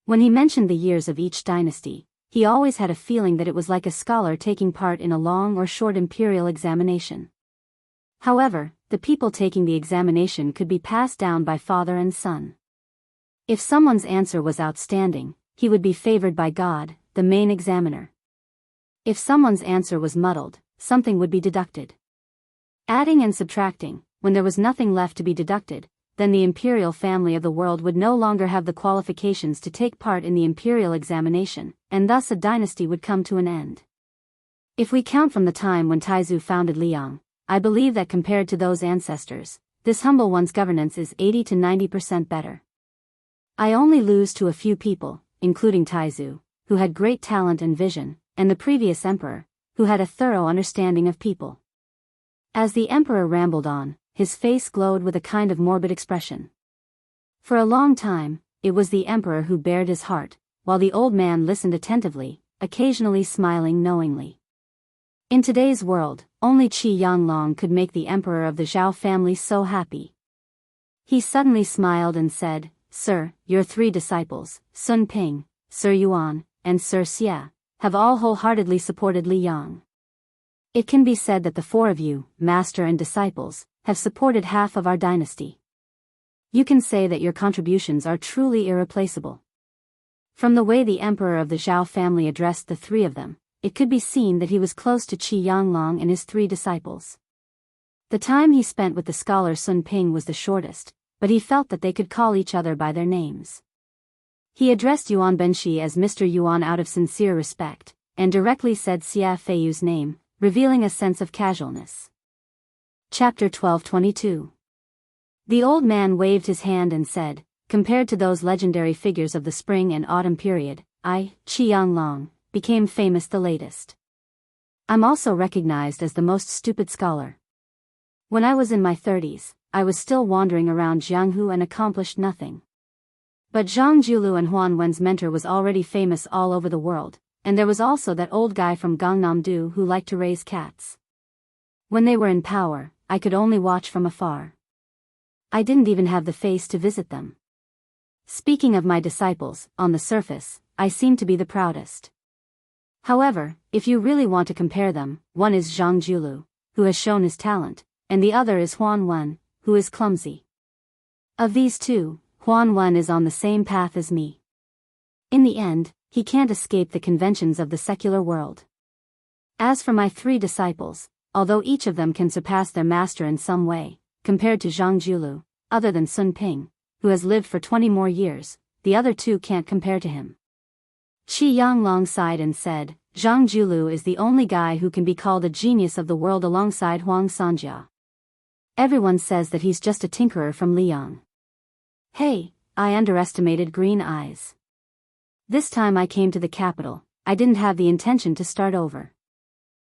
When he mentioned the years of each dynasty, he always had a feeling that it was like a scholar taking part in a long or short imperial examination. However, the people taking the examination could be passed down by father and son. If someone's answer was outstanding, he would be favored by God, the main examiner. If someone's answer was muddled, something would be deducted. Adding and subtracting, when there was nothing left to be deducted, then the imperial family of the world would no longer have the qualifications to take part in the imperial examination, and thus a dynasty would come to an end. If we count from the time when Taizu founded Liang, I believe that compared to those ancestors, this humble one's governance is 80 to 90% better. I only lose to a few people, including Taizu, who had great talent and vision, and the previous emperor, who had a thorough understanding of people. As the emperor rambled on, his face glowed with a kind of morbid expression. For a long time, it was the emperor who bared his heart, while the old man listened attentively, occasionally smiling knowingly. In today's world, only Qi Yanglong could make the emperor of the Zhao family so happy. He suddenly smiled and said, "Sir, your 3 disciples, Sun Ping, Sir Yuan, and Sir Xie, have all wholeheartedly supported Li Yang. It can be said that the 4 of you, master and disciples, have supported half of our dynasty. You can say that your contributions are truly irreplaceable." From the way the emperor of the Zhao family addressed the 3 of them, it could be seen that he was close to Qi Yanglong and his 3 disciples. The time he spent with the scholar Sun Ping was the shortest, but he felt that they could call each other by their names. He addressed Yuan Benshi as Mr. Yuan out of sincere respect, and directly said Xia Feiyu's name, revealing a sense of casualness. Chapter 12:22. The old man waved his hand and said, "Compared to those legendary figures of the spring and autumn period, I, Qi Yanglong, became famous the latest. I'm also recognized as the most stupid scholar. When I was in my 30s, I was still wandering around Jianghu and accomplished nothing. But Zhang Julu and Huan Wen's mentor was already famous all over the world, and there was also that old guy from Gangnam-do who liked to raise cats. When they were in power, I could only watch from afar. I didn't even have the face to visit them. Speaking of my disciples, on the surface, I seem to be the proudest. However, if you really want to compare them, one is Zhang Julu, who has shown his talent, and the other is Huan Wen, who is clumsy. Of these 2, Huan Wen is on the same path as me. In the end, he can't escape the conventions of the secular world. As for my 3 disciples, although each of them can surpass their master in some way, compared to Zhang Julu, other than Sun Ping, who has lived for 20 more years, the other 2 can't compare to him." Qi Yanglong sighed and said, "Zhang Julu is the only guy who can be called a genius of the world alongside Huang Sanjia. Everyone says that he's just a tinkerer from Liang. Hey, I underestimated Green Eyes. This time I came to the capital, I didn't have the intention to start over.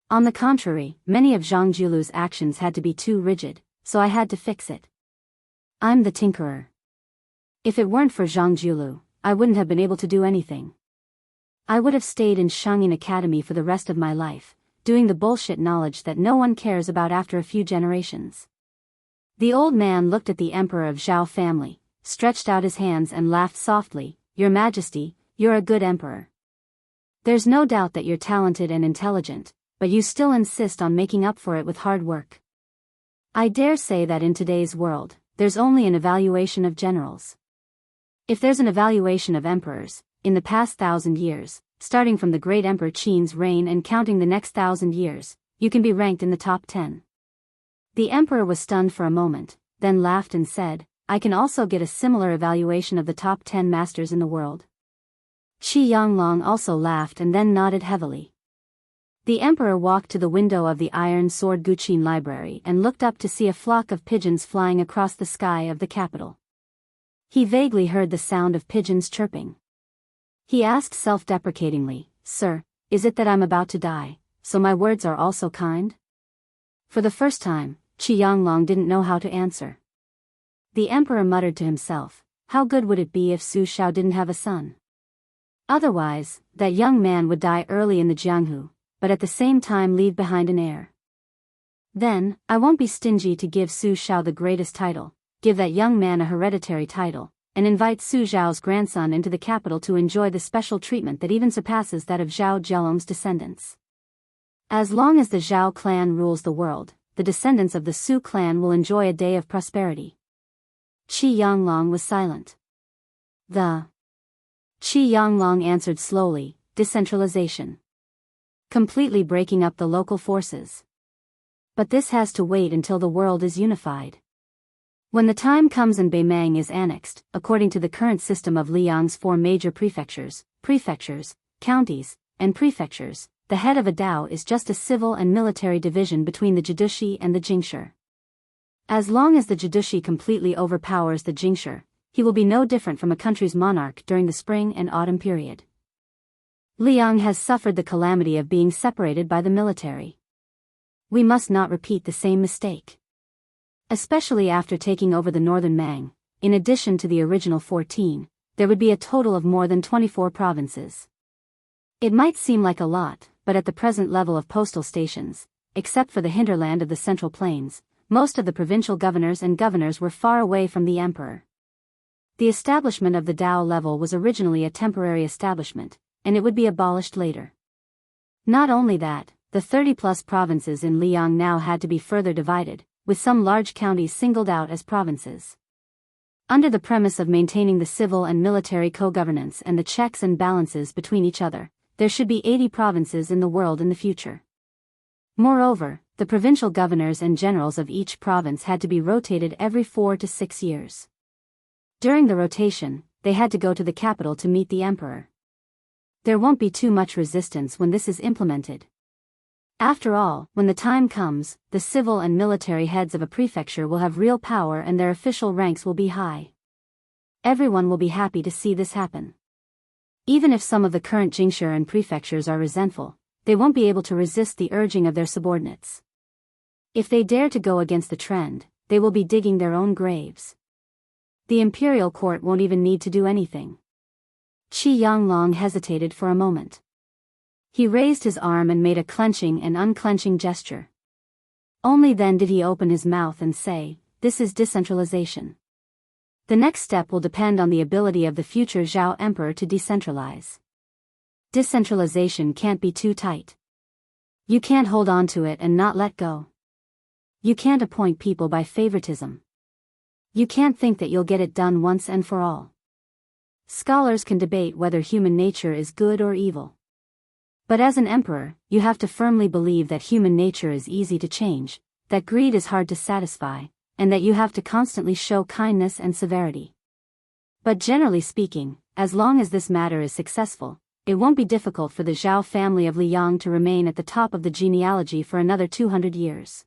On the contrary, many of Zhang Julu's actions had to be too rigid, so I had to fix it. I'm the tinkerer. If it weren't for Zhang Julu, I wouldn't have been able to do anything. I would have stayed in Shangyin Academy for the rest of my life, doing the bullshit knowledge that no one cares about after a few generations." The old man looked at the emperor of Zhao family, stretched out his hands and laughed softly, "Your Majesty, you're a good emperor. There's no doubt that you're talented and intelligent, but you still insist on making up for it with hard work. I dare say that in today's world, there's only an evaluation of generals. If there's an evaluation of emperors, in the past 1,000 years, starting from the great Emperor Qin's reign and counting the next 1,000 years, you can be ranked in the top 10. The emperor was stunned for a moment, then laughed and said, "I can also get a similar evaluation of the top 10 masters in the world." Qi Yanglong also laughed and then nodded heavily. The emperor walked to the window of the Iron Sword Guqin library and looked up to see a flock of pigeons flying across the sky of the capital. He vaguely heard the sound of pigeons chirping. He asked self-deprecatingly, "Sir, is it that I'm about to die, so my words are also kind?" For the first time, Qi Yanglong didn't know how to answer. The emperor muttered to himself, how good would it be if Su Shao didn't have a son? Otherwise, that young man would die early in the Jianghu, but at the same time leave behind an heir. Then, I won't be stingy to give Su Shao the greatest title, give that young man a hereditary title, and invite Su Zhao's grandson into the capital to enjoy the special treatment that even surpasses that of Zhao Zhelong's descendants. As long as the Zhao clan rules the world, the descendants of the Su clan will enjoy a day of prosperity. Qi Yanglong was silent. Qi Yanglong answered slowly, decentralization. Completely breaking up the local forces. But this has to wait until the world is unified. When the time comes and Beimang is annexed, according to the current system of Liang's 4 major prefectures, counties, and prefectures, the head of a Dao is just a civil and military division between the Jidushi and the Jingshi. As long as the Jidushi completely overpowers the Jingshi, he will be no different from a country's monarch during the spring and autumn period. Liang has suffered the calamity of being separated by the military. We must not repeat the same mistake. Especially after taking over the northern Mang, in addition to the original 14, there would be a total of more than 24 provinces. It might seem like a lot, but at the present level of postal stations, except for the hinterland of the Central Plains, most of the provincial governors and governors were far away from the emperor. The establishment of the Dao level was originally a temporary establishment, and it would be abolished later. Not only that, the 30-plus provinces in Liang now had to be further divided, with some large counties singled out as provinces. Under the premise of maintaining the civil and military co-governance and the checks and balances between each other, there should be 80 provinces in the world in the future. Moreover, the provincial governors and generals of each province had to be rotated every 4 to 6 years. During the rotation, they had to go to the capital to meet the emperor. There won't be too much resistance when this is implemented. After all, when the time comes, the civil and military heads of a prefecture will have real power and their official ranks will be high. Everyone will be happy to see this happen. Even if some of the current Jingshi and prefectures are resentful, they won't be able to resist the urging of their subordinates. If they dare to go against the trend, they will be digging their own graves. The imperial court won't even need to do anything. Qi Yanglong hesitated for a moment. He raised his arm and made a clenching and unclenching gesture. Only then did he open his mouth and say, "This is decentralization." The next step will depend on the ability of the future Zhao Emperor to decentralize. Decentralization can't be too tight. You can't hold on to it and not let go. You can't appoint people by favoritism. You can't think that you'll get it done once and for all. Scholars can debate whether human nature is good or evil. But as an emperor, you have to firmly believe that human nature is easy to change, that greed is hard to satisfy, and that you have to constantly show kindness and severity. But generally speaking, as long as this matter is successful, it won't be difficult for the Zhao family of Liang to remain at the top of the genealogy for another 200 years.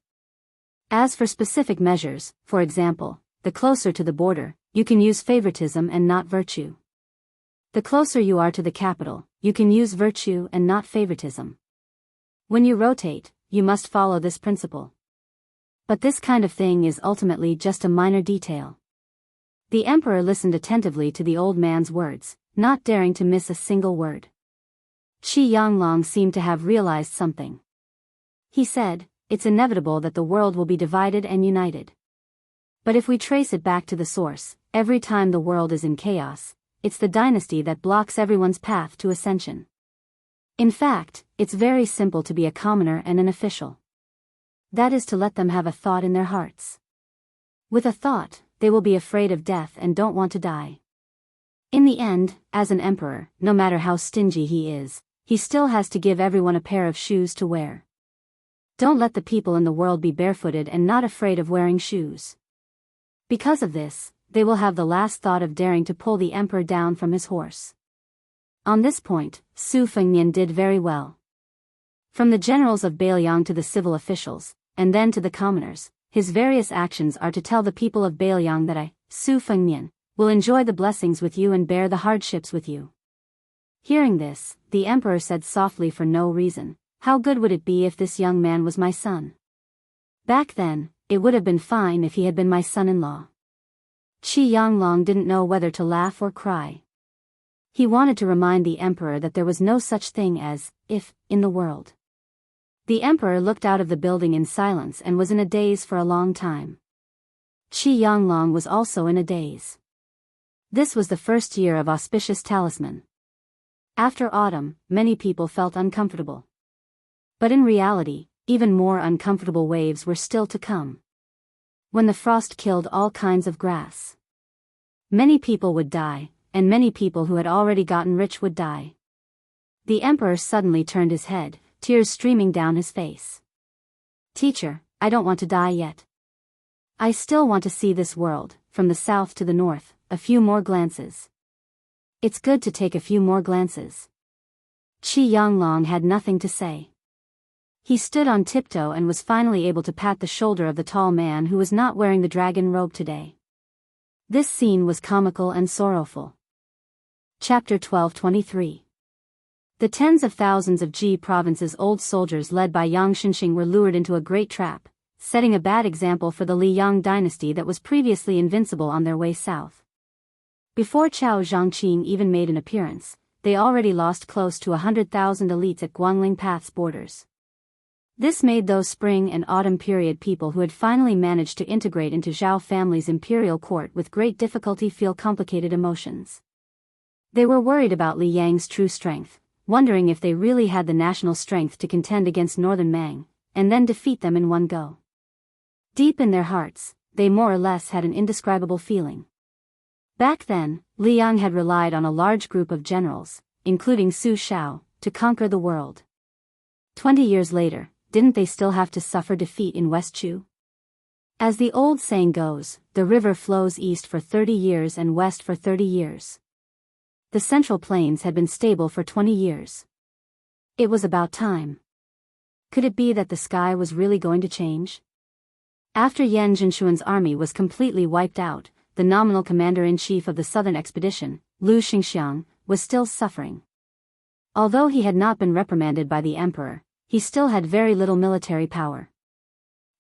As for specific measures, for example, the closer to the border, you can use favoritism and not virtue. The closer you are to the capital, you can use virtue and not favoritism. When you rotate, you must follow this principle. But this kind of thing is ultimately just a minor detail. The emperor listened attentively to the old man's words, not daring to miss a single word. Qi Yanglong seemed to have realized something. He said, "It's inevitable that the world will be divided and united. But if we trace it back to the source, every time the world is in chaos, it's the dynasty that blocks everyone's path to ascension. In fact, it's very simple to be a commoner and an official. That is to let them have a thought in their hearts. With a thought, they will be afraid of death and don't want to die. In the end, as an emperor, no matter how stingy he is, he still has to give everyone a pair of shoes to wear. Don't let the people in the world be barefooted and not afraid of wearing shoes. Because of this, they will have the last thought of daring to pull the emperor down from his horse." On this point, Su Fengnian did very well. From the generals of Beiliang to the civil officials, and then to the commoners, his various actions are to tell the people of Beiliang that I, Su Fengnian, will enjoy the blessings with you and bear the hardships with you. Hearing this, the emperor said softly for no reason, "How good would it be if this young man was my son? Back then, it would have been fine if he had been my son-in-law." Qi Yanglong didn't know whether to laugh or cry. He wanted to remind the emperor that there was no such thing as if in the world. The emperor looked out of the building in silence and was in a daze for a long time. Qi Yanglong was also in a daze. This was the first year of auspicious talisman. After autumn, many people felt uncomfortable. But in reality, even more uncomfortable waves were still to come. When the frost killed all kinds of grass, many people would die, and many people who had already gotten rich would die. The emperor suddenly turned his head, tears streaming down his face. "Teacher, I don't want to die yet. I still want to see this world, from the south to the north, a few more glances. It's good to take a few more glances." Qi Yanglong had nothing to say. He stood on tiptoe and was finally able to pat the shoulder of the tall man who was not wearing the dragon robe today. This scene was comical and sorrowful. Chapter 12:23. The tens of thousands of Ji province's old soldiers led by Yang Xinxing were lured into a great trap, setting a bad example for the Liang dynasty that was previously invincible on their way south. Before Chao Zhangqing even made an appearance, they already lost close to 100,000 elites at Guangling Path's borders. This made those spring and autumn period people who had finally managed to integrate into Zhao family's imperial court with great difficulty feel complicated emotions. They were worried about Li Yang's true strength, wondering if they really had the national strength to contend against Northern Mang, and then defeat them in one go. Deep in their hearts, they more or less had an indescribable feeling. Back then, Liang had relied on a large group of generals, including Su Shao, to conquer the world. 20 years later, didn't they still have to suffer defeat in West Chu? As the old saying goes, the river flows east for 30 years and west for 30 years. The Central Plains had been stable for 20 years. It was about time. Could it be that the sky was really going to change? After Yan Zhenshuan's army was completely wiped out, the nominal commander-in-chief of the southern expedition, Lu Xingxiang, was still suffering. Although he had not been reprimanded by the emperor, he still had very little military power.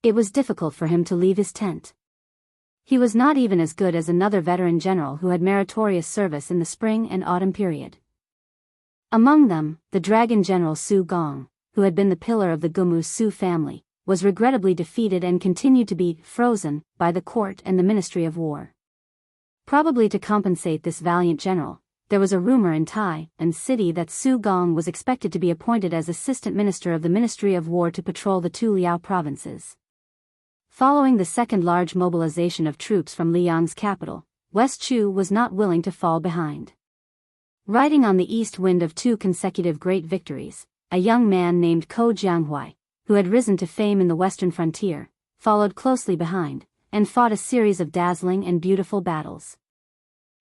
It was difficult for him to leave his tent. He was not even as good as another veteran general who had meritorious service in the spring and autumn period. Among them, the dragon general Su Gong, who had been the pillar of the Gumu Su family, was regrettably defeated and continued to be frozen by the court and the Ministry of War. Probably to compensate this valiant general, there was a rumor in Tai and city that Su Gong was expected to be appointed as assistant minister of the Ministry of War to patrol the two Liao provinces. Following the second large mobilization of troops from Liang's capital, West Chu was not willing to fall behind. Riding on the east wind of two consecutive great victories, a young man named Ko Jianghui, who had risen to fame in the western frontier, followed closely behind, and fought a series of dazzling and beautiful battles.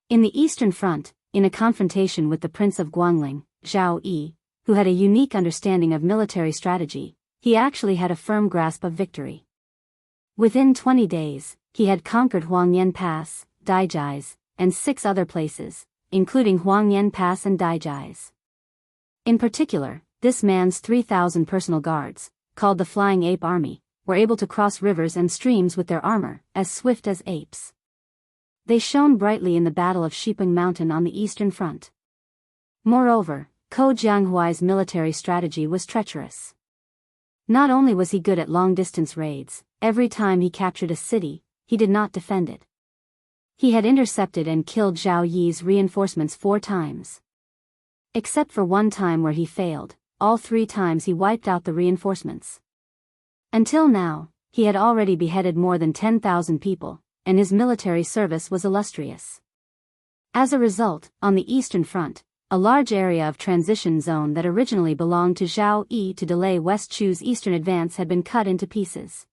In the eastern front, in a confrontation with the Prince of Guangling, Zhao Yi, who had a unique understanding of military strategy, he actually had a firm grasp of victory. Within 20 days, he had conquered Huangyan Pass, Daijais, and 6 other places, including Huangyan Pass and Daijais. In particular, this man's 3,000 personal guards, called the Flying Ape Army, were able to cross rivers and streams with their armor, as swift as apes. They shone brightly in the Battle of Shiping Mountain on the eastern front. Moreover, Ko Jianghui's military strategy was treacherous. Not only was he good at long-distance raids, every time he captured a city, he did not defend it. He had intercepted and killed Zhao Yi's reinforcements 4 times. Except for one time where he failed, all 3 times he wiped out the reinforcements. Until now, he had already beheaded more than 10,000 people, and his military service was illustrious. As a result, on the eastern front, a large area of transition zone that originally belonged to Zhao Yi to delay West Chu's eastern advance had been cut into pieces.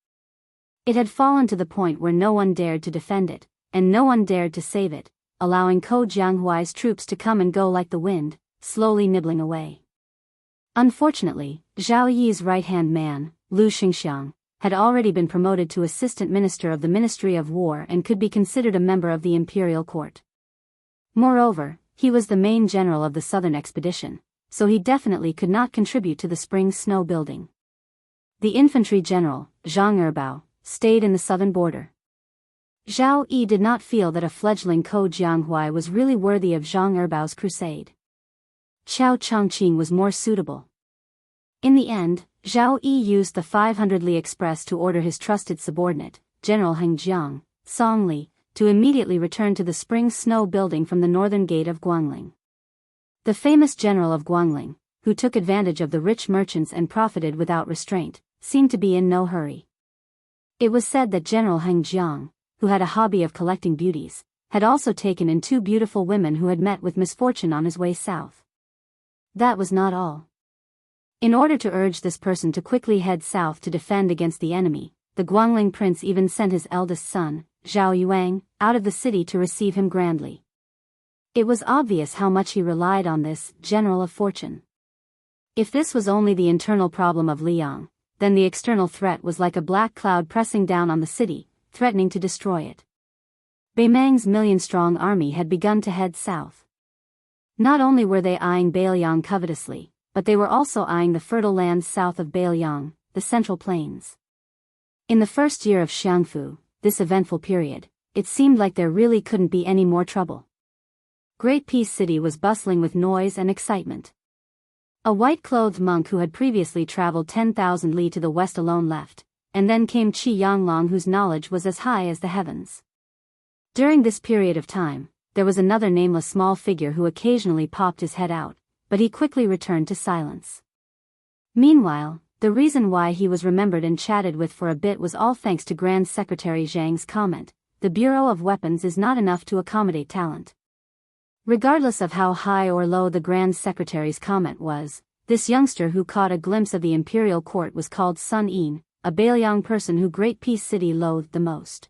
It had fallen to the point where no one dared to defend it, and no one dared to save it, allowing Ko Jianghui's troops to come and go like the wind, slowly nibbling away. Unfortunately, Zhao Yi's right-hand man, Lu Xingxiang, had already been promoted to assistant minister of the Ministry of War and could be considered a member of the imperial court. Moreover, he was the main general of the southern expedition, so he definitely could not contribute to the spring snow building. The infantry general, Zhang Erbao, stayed in the southern border. Zhao Yi did not feel that a fledgling Ko Jianghui was really worthy of Zhang Erbao's crusade. Qiao Chongqing was more suitable. In the end, Zhao Yi used the 500 Li Express to order his trusted subordinate, General Heng Jiang, Song Li, to immediately return to the spring snow building from the northern gate of Guangling. The famous general of Guangling, who took advantage of the rich merchants and profited without restraint, seemed to be in no hurry. It was said that General Heng Jiang, who had a hobby of collecting beauties, had also taken in 2 beautiful women who had met with misfortune on his way south. That was not all. In order to urge this person to quickly head south to defend against the enemy, the Guangling prince even sent his eldest son, Zhao Yuang, out of the city to receive him grandly. It was obvious how much he relied on this general of fortune. If this was only the internal problem of Liang, then the external threat was like a black cloud pressing down on the city, threatening to destroy it. Beimang's million-strong army had begun to head south. Not only were they eyeing Beiliang covetously, but they were also eyeing the fertile lands south of Beiliang, the Central Plains. In the first year of Jianghu, this eventful period, it seemed like there really couldn't be any more trouble. Great Peace City was bustling with noise and excitement. A white-clothed monk who had previously traveled 10,000 li to the west alone left, and then came Qi Yanglong, whose knowledge was as high as the heavens. During this period of time, there was another nameless small figure who occasionally popped his head out, but he quickly returned to silence. Meanwhile, the reason why he was remembered and chatted with for a bit was all thanks to Grand Secretary Zhang's comment: the Bureau of Weapons is not enough to accommodate talent. Regardless of how high or low the Grand Secretary's comment was, this youngster who caught a glimpse of the imperial court was called Sun Yin, a Beiliang person who Great Peace City loathed the most.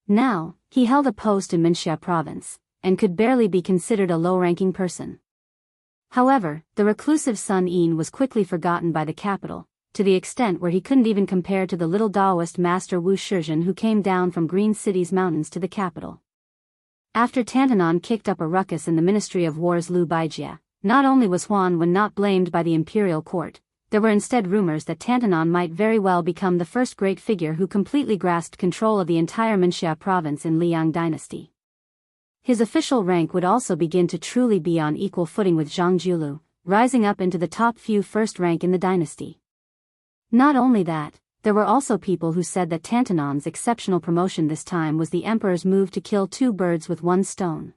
Now, he held a post in Wuxia province, and could barely be considered a low-ranking person. However, the reclusive Sun Yin was quickly forgotten by the capital, to the extent where he couldn't even compare to the little Daoist master Wu Shizhen who came down from Green City's mountains to the capital. After Tantanon kicked up a ruckus in the Ministry of War's Lu Baijia, not only was Huan Wen not blamed by the imperial court, there were instead rumors that Tantanon might very well become the first great figure who completely grasped control of the entire Wuxia province in Liang dynasty. His official rank would also begin to truly be on equal footing with Zhang Julu, rising up into the top few first rank in the dynasty. Not only that, there were also people who said that Tantanon's exceptional promotion this time was the emperor's move to kill two birds with one stone.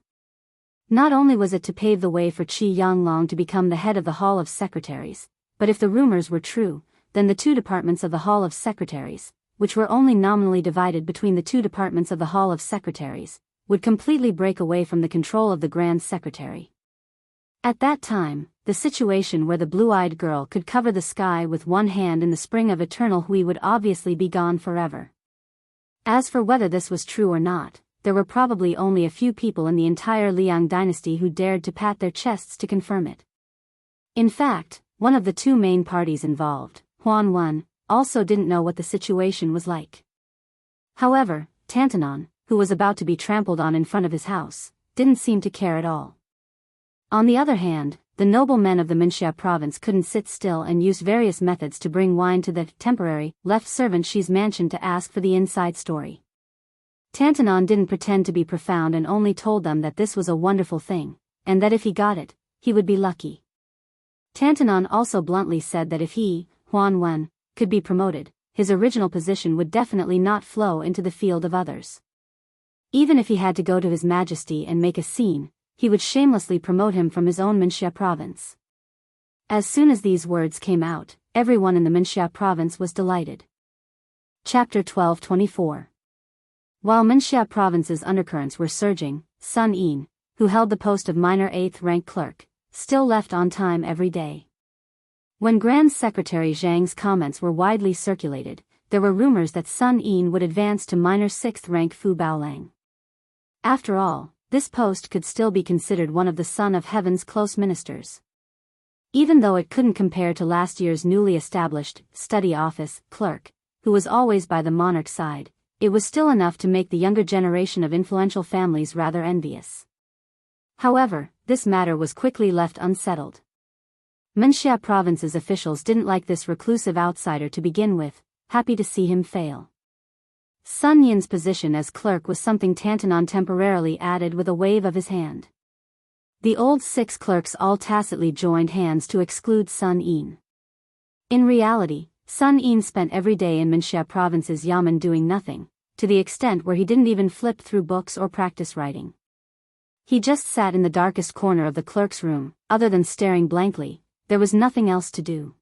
Not only was it to pave the way for Qi Yanglong to become the head of the Hall of Secretaries, but if the rumors were true, then the two departments of the Hall of Secretaries, which were only nominally divided between the two departments of the Hall of Secretaries, would completely break away from the control of the Grand Secretary. At that time, the situation where the blue-eyed girl could cover the sky with one hand in the spring of eternal Hui would obviously be gone forever. As for whether this was true or not, there were probably only a few people in the entire Liang dynasty who dared to pat their chests to confirm it. In fact, one of the two main parties involved, Huan Wen, also didn't know what the situation was like. However, Tantanon, who was about to be trampled on in front of his house, didn't seem to care at all. On the other hand, the noblemen of the Wuxia province couldn't sit still and used various methods to bring wine to the temporary left servant Xi's mansion to ask for the inside story. Tantanon didn't pretend to be profound and only told them that this was a wonderful thing, and that if he got it, he would be lucky. Tantanon also bluntly said that if he, Huan Wen, could be promoted, his original position would definitely not flow into the field of others. Even if he had to go to His Majesty and make a scene, he would shamelessly promote him from his own Wuxia province. As soon as these words came out, everyone in the Wuxia province was delighted. Chapter 1224. While Wuxia province's undercurrents were surging, Sun Yin, who held the post of minor 8th rank clerk, still left on time every day. When Grand Secretary Zhang's comments were widely circulated, there were rumors that Sun Yin would advance to minor 6th rank Fu Baolang. After all, this post could still be considered one of the Son of Heaven's close ministers. Even though it couldn't compare to last year's newly established study office clerk, who was always by the monarch's side, it was still enough to make the younger generation of influential families rather envious. However, this matter was quickly left unsettled. Wuxia province's officials didn't like this reclusive outsider to begin with, happy to see him fail. Sun Yin's position as clerk was something Tantanon temporarily added with a wave of his hand. The old 6 clerks all tacitly joined hands to exclude Sun Yin. In reality, Sun Yin spent every day in Wuxia province's yamen doing nothing, to the extent where he didn't even flip through books or practice writing. He just sat in the darkest corner of the clerk's room. Other than staring blankly, there was nothing else to do.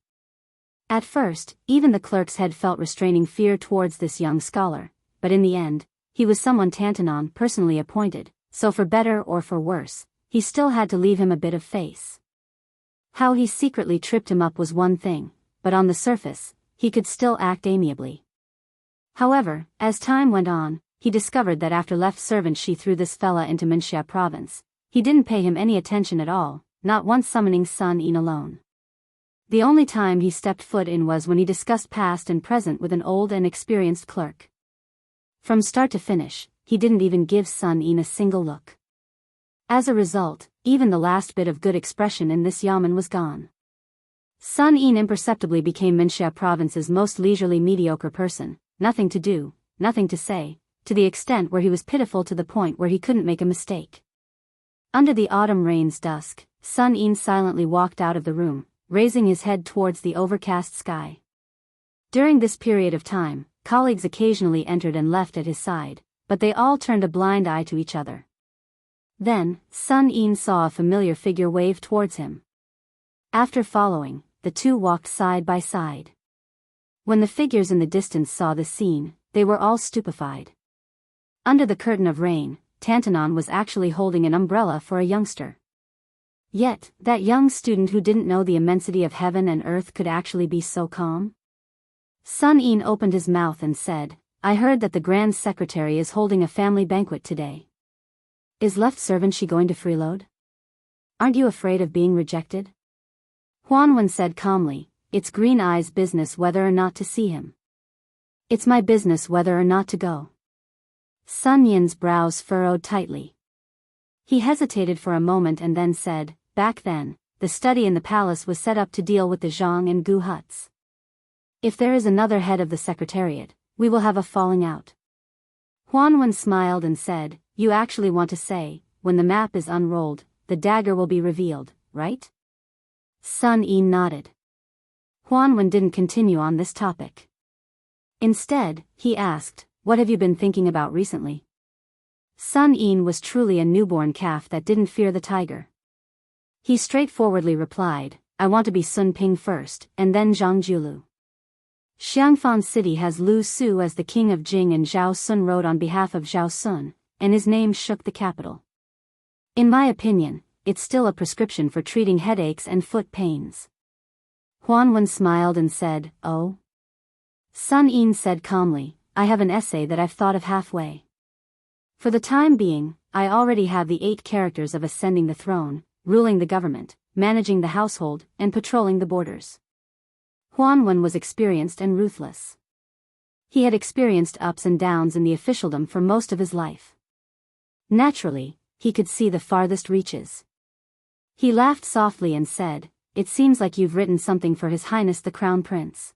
At first, even the clerk's head felt restraining fear towards this young scholar, but in the end, he was someone Tantanon personally appointed, so for better or for worse, he still had to leave him a bit of face. How he secretly tripped him up was one thing, but on the surface, he could still act amiably. However, as time went on, he discovered that after left servant Xi threw this fella into Wuxia province, he didn't pay him any attention at all, not once summoning Sun Yin alone. The only time he stepped foot in was when he discussed past and present with an old and experienced clerk. From start to finish, he didn't even give Sun Yin a single look. As a result, even the last bit of good expression in this yamen was gone. Sun Yin imperceptibly became Minxia province's most leisurely mediocre person, nothing to do, nothing to say, to the extent where he was pitiful to the point where he couldn't make a mistake. Under the autumn rain's dusk, Sun Yin silently walked out of the room, raising his head towards the overcast sky. During this period of time, colleagues occasionally entered and left at his side, but they all turned a blind eye to each other. Then, Sun Yin saw a familiar figure wave towards him. After following, the two walked side by side. When the figures in the distance saw this scene, they were all stupefied. Under the curtain of rain, Tantanon was actually holding an umbrella for a youngster. Yet, that young student who didn't know the immensity of heaven and earth could actually be so calm? Sun Yin opened his mouth and said, "I heard that the Grand Secretary is holding a family banquet today. Is left servant she going to freeload? Aren't you afraid of being rejected?" Huanwen said calmly, "It's Green Eye's business whether or not to see him. It's my business whether or not to go." Sun Yin's brows furrowed tightly. He hesitated for a moment and then said, "Back then, the study in the palace was set up to deal with the Zhang and Gu huts. If there is another head of the secretariat, we will have a falling out." Huanwen smiled and said, "You actually want to say, when the map is unrolled, the dagger will be revealed, right?" Sun Yin nodded. Huanwen didn't continue on this topic. Instead, he asked, "What have you been thinking about recently?" Sun Yin was truly a newborn calf that didn't fear the tiger. He straightforwardly replied, "I want to be Sun Ping first, and then Zhang Julu. Xiangfan City has Lu Su as the king of Jing, and Zhao Sun rode on behalf of Zhao Sun, and his name shook the capital. In my opinion, it's still a prescription for treating headaches and foot pains." Huanwen smiled and said, "Oh?" Sun Yin said calmly, "I have an essay that I've thought of halfway. For the time being, I already have the 8 characters of ascending the throne, ruling the government, managing the household, and patrolling the borders." Huanwen was experienced and ruthless. He had experienced ups and downs in the officialdom for most of his life. Naturally, he could see the farthest reaches. He laughed softly and said, "It seems like you've written something for His Highness the Crown Prince.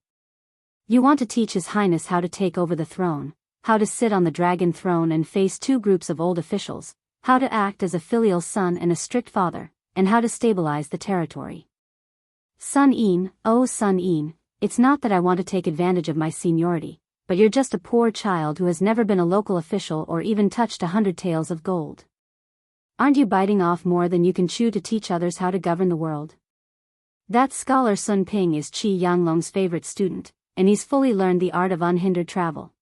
You want to teach His Highness how to take over the throne, how to sit on the dragon throne and face 2 groups of old officials, how to act as a filial son and a strict father, and how to stabilize the territory." Sun Yin, "Oh Sun Yin, it's not that I want to take advantage of my seniority, but you're just a poor child who has never been a local official or even touched 100 taels of gold. Aren't you biting off more than you can chew to teach others how to govern the world? That scholar Sun Ping is Qi Yanglong's favorite student, and he's fully learned the art of unhindered travel.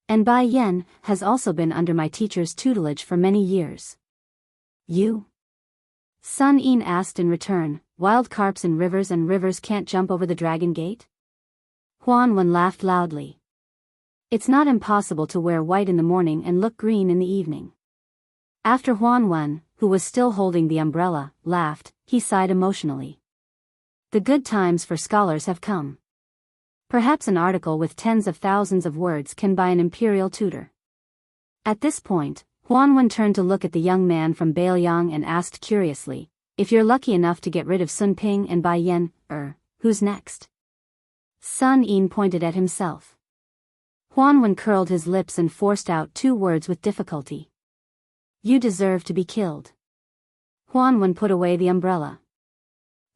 And Bai Yan has also been under my teacher's tutelage for many years. You?" Sun Yin asked in return, "Wild carps in rivers and rivers can't jump over the dragon gate?" Huanwen laughed loudly. "It's not impossible to wear white in the morning and look green in the evening." After Huanwen, who was still holding the umbrella, laughed, he sighed emotionally. The good times for scholars have come. Perhaps an article with tens of thousands of words can buy an imperial tutor. At this point, Huanwen turned to look at the young man from Bailiang and asked curiously, "If you're lucky enough to get rid of Sun Ping and Bai Yan, who's next?" Sun Yin pointed at himself. Huanwen curled his lips and forced out 2 words with difficulty. "You deserve to be killed." Huanwen put away the umbrella.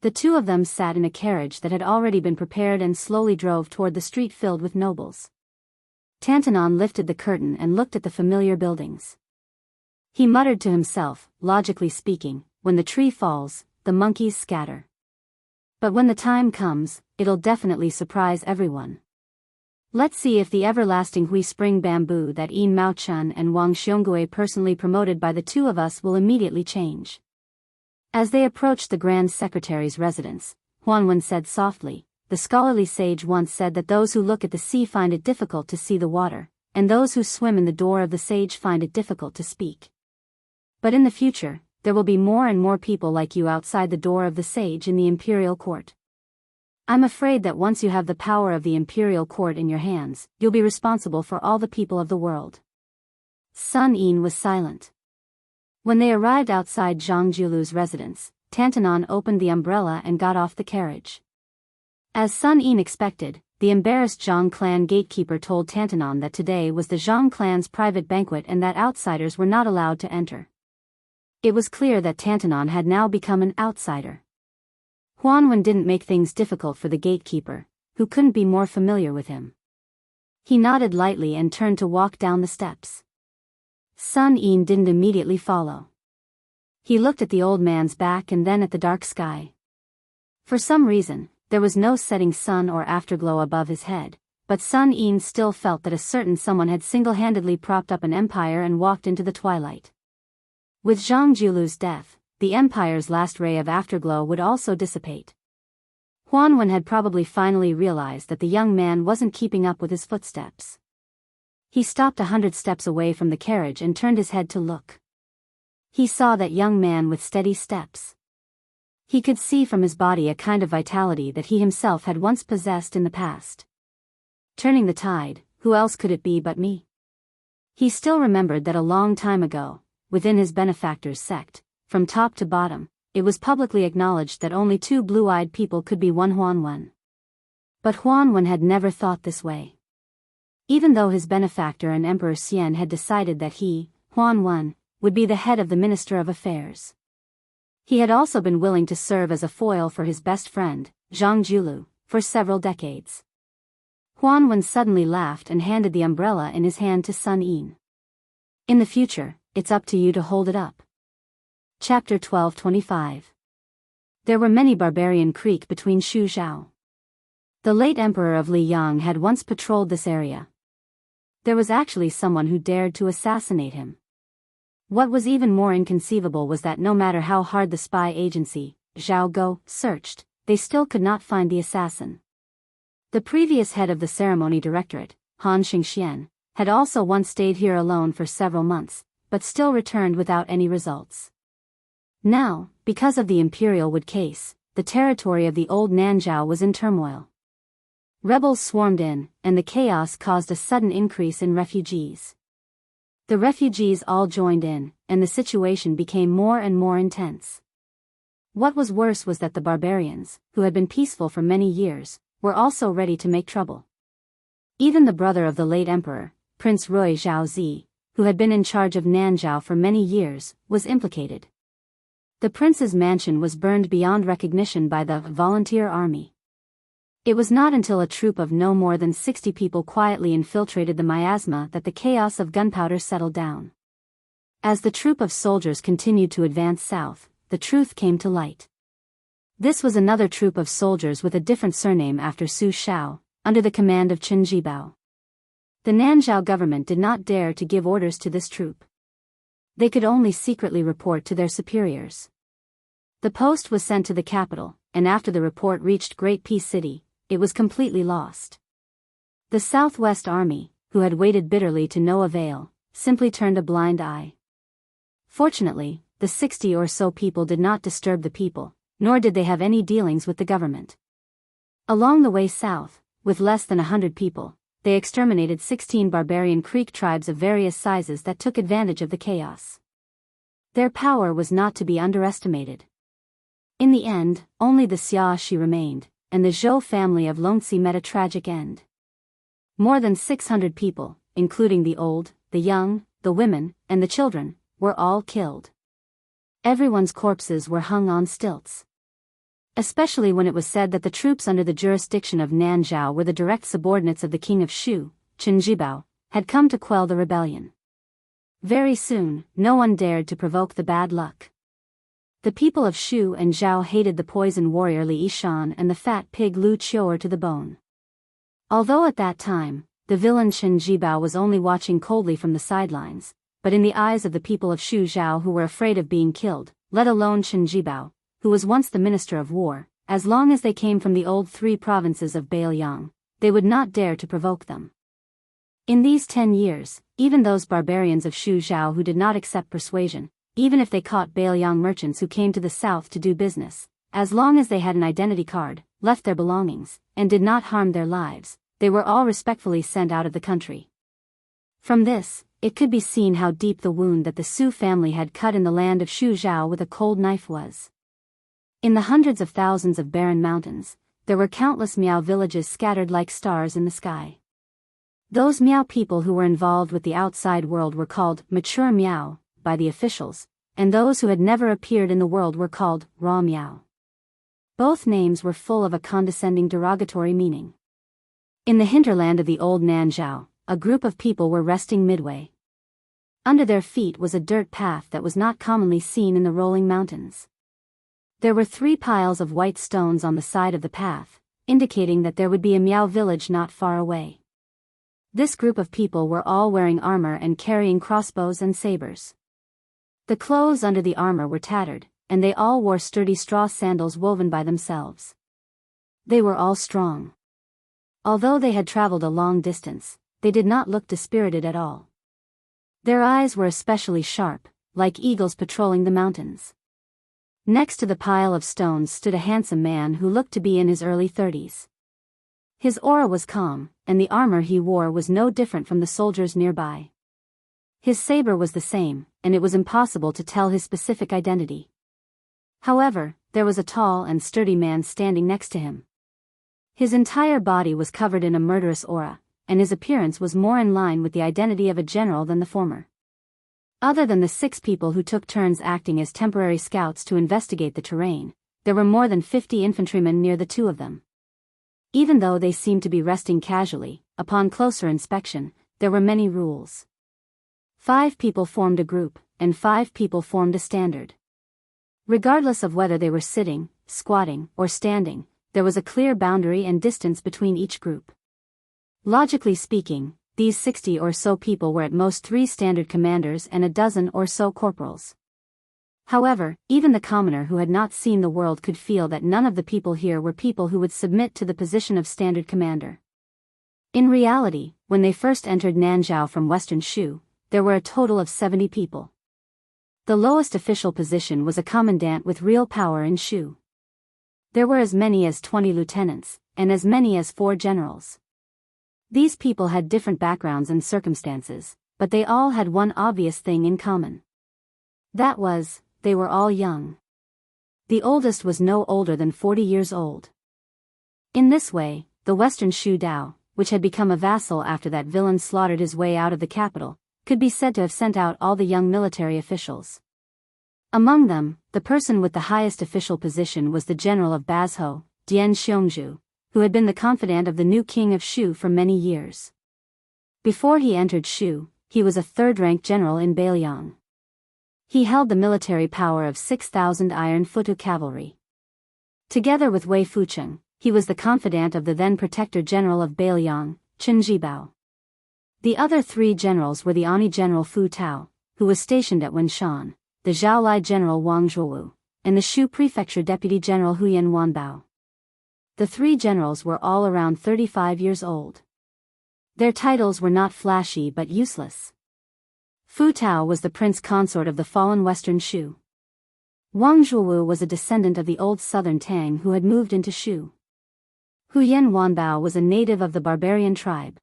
The 2 of them sat in a carriage that had already been prepared and slowly drove toward the street filled with nobles. Tantanon lifted the curtain and looked at the familiar buildings. He muttered to himself, "Logically speaking, when the tree falls, the monkeys scatter. But when the time comes, it'll definitely surprise everyone. Let's see if the everlasting Hui Spring bamboo that Yin Mao Chun and Wang Xiongui personally promoted by the 2 of us will immediately change." As they approached the Grand Secretary's residence, Huanwen said softly, "The scholarly sage once said that those who look at the sea find it difficult to see the water, and those who swim in the door of the sage find it difficult to speak. But in the future, there will be more and more people like you outside the door of the sage in the imperial court. I'm afraid that once you have the power of the imperial court in your hands, you'll be responsible for all the people of the world. Sun Yin was silent. When they arrived outside Zhang Julu's residence, Tantanon opened the umbrella and got off the carriage. As Sun Yin expected, the embarrassed Zhang clan gatekeeper told Tantanon that today was the Zhang clan's private banquet and that outsiders were not allowed to enter. It was clear that Tantanon had now become an outsider. Huanwen didn't make things difficult for the gatekeeper, who couldn't be more familiar with him. He nodded lightly and turned to walk down the steps. Sun Yin didn't immediately follow. He looked at the old man's back and then at the dark sky. For some reason, there was no setting sun or afterglow above his head, but Sun Yin still felt that a certain someone had single-handedly propped up an empire and walked into the twilight. With Zhang Julu's death, the empire's last ray of afterglow would also dissipate. Huanwen had probably finally realized that the young man wasn't keeping up with his footsteps. He stopped 100 steps away from the carriage and turned his head to look. He saw that young man with steady steps. He could see from his body a kind of vitality that he himself had once possessed in the past. Turning the tide, who else could it be but me? He still remembered that a long time ago, within his benefactor's sect, from top to bottom, it was publicly acknowledged that only two blue-eyed people could be one Huanwen. But Huanwen had never thought this way. Even though his benefactor and Emperor Xian had decided that he, Huanwen, would be the head of the Minister of Affairs. He had also been willing to serve as a foil for his best friend, Zhang Julu, for several decades. Huanwen suddenly laughed and handed the umbrella in his hand to Sun Yin. In the future, it's up to you to hold it up. Chapter 1225. There were many barbarian creek between Shuzhou. The late Emperor of Liang had once patrolled this area. There was actually someone who dared to assassinate him. What was even more inconceivable was that no matter how hard the spy agency, Zhao Go, searched, they still could not find the assassin. The previous head of the ceremony directorate, Han Xingxian, had also once stayed here alone for several months, but still returned without any results. Now, because of the Imperial Wood case, the territory of the old Nanzhao was in turmoil. Rebels swarmed in, and the chaos caused a sudden increase in refugees. The refugees all joined in, and the situation became more and more intense. What was worse was that the barbarians, who had been peaceful for many years, were also ready to make trouble. Even the brother of the late emperor, Prince Rui Zhaozi, who had been in charge of Nanzhao for many years, was implicated. The prince's mansion was burned beyond recognition by the volunteer army. It was not until a troop of no more than 60 people quietly infiltrated the miasma that the chaos of gunpowder settled down. As the troop of soldiers continued to advance south, the truth came to light. This was another troop of soldiers with a different surname after Su Shao, under the command of Chen Jibao. The Nanzhao government did not dare to give orders to this troop. They could only secretly report to their superiors. The post was sent to the capital, and after the report reached Great Peace City, it was completely lost. The Southwest Army, who had waited bitterly to no avail, simply turned a blind eye. Fortunately, the 60 or so people did not disturb the people, nor did they have any dealings with the government. Along the way south, with less than 100 people, they exterminated 16 barbarian Creek tribes of various sizes that took advantage of the chaos. Their power was not to be underestimated. In the end, only the Xiaxi remained, and the Zhou family of Longxi met a tragic end. More than 600 people, including the old, the young, the women, and the children, were all killed. Everyone's corpses were hung on stilts. Especially when it was said that the troops under the jurisdiction of Nanzhao were the direct subordinates of the king of Shu, Chen Jibao, had come to quell the rebellion. Very soon, no one dared to provoke the bad luck. The people of Shu and Zhao hated the poison warrior Li Yishan and the fat pig Lu Qiuer to the bone. Although at that time, the villain Chen Jibao was only watching coldly from the sidelines, but in the eyes of the people of Shu Zhao who were afraid of being killed, let alone Chen Jibao, who was once the Minister of War, as long as they came from the old 3 provinces of Bailiang, they would not dare to provoke them. In these 10 years, even those barbarians of Shu Zhao who did not accept persuasion, even if they caught Bailiang merchants who came to the south to do business, as long as they had an identity card, left their belongings, and did not harm their lives, they were all respectfully sent out of the country. From this, it could be seen how deep the wound that the Su family had cut in the land of Shu Zhao with a cold knife was. In the hundreds of thousands of barren mountains, there were countless Miao villages scattered like stars in the sky. Those Miao people who were involved with the outside world were called mature Miao by the officials, and those who had never appeared in the world were called raw Miao. Both names were full of a condescending derogatory meaning. In the hinterland of the old Nanzhao, a group of people were resting midway. Under their feet was a dirt path that was not commonly seen in the rolling mountains. There were 3 piles of white stones on the side of the path, indicating that there would be a Miao village not far away. This group of people were all wearing armor and carrying crossbows and sabers. The clothes under the armor were tattered, and they all wore sturdy straw sandals woven by themselves. They were all strong. Although they had traveled a long distance, they did not look dispirited at all. Their eyes were especially sharp, like eagles patrolling the mountains. Next to the pile of stones stood a handsome man who looked to be in his early 30s. His aura was calm, and the armor he wore was no different from the soldiers nearby. His saber was the same, and it was impossible to tell his specific identity. However, there was a tall and sturdy man standing next to him. His entire body was covered in a murderous aura, and his appearance was more in line with the identity of a general than the former. Other than the 6 people who took turns acting as temporary scouts to investigate the terrain, there were more than 50 infantrymen near the 2 of them. Even though they seemed to be resting casually, upon closer inspection, there were many rules. 5 people formed a group, and 5 people formed a standard. Regardless of whether they were sitting, squatting, or standing, there was a clear boundary and distance between each group. Logically speaking, these 60 or so people were at most 3 standard commanders and a dozen or so corporals. However, even the commoner who had not seen the world could feel that none of the people here were people who would submit to the position of standard commander. In reality, when they first entered Nanzhao from western Shu, there were a total of 70 people. The lowest official position was a commandant with real power in Shu. There were as many as 20 lieutenants, and as many as 4 generals. These people had different backgrounds and circumstances, but they all had one obvious thing in common. That was, they were all young. The oldest was no older than 40 years old. In this way, the western Shu Dao, which had become a vassal after that villain slaughtered his way out of the capital, could be said to have sent out all the young military officials. Among them, the person with the highest official position was the general of Bazhou, Dian Xiongzhu, who had been the confidant of the new king of Shu for many years. Before he entered Shu, he was a 3rd-rank general in Bailiang. He held the military power of 6,000 iron-footed cavalry. Together with Wei Fucheng, he was the confidant of the then protector general of Bailiang, Chen Jibao. The other 3 generals were the Ani general Fu Tao, who was stationed at Wenshan, the Zhaolai general Wang Zhuowu, and the Shu prefecture deputy general Huyan Wanbao. The 3 generals were all around 35 years old. Their titles were not flashy but useless. Fu Tao was the prince consort of the fallen western Shu. Wang Zhuowu was a descendant of the old southern Tang who had moved into Shu. Huyan Wanbao was a native of the barbarian tribe.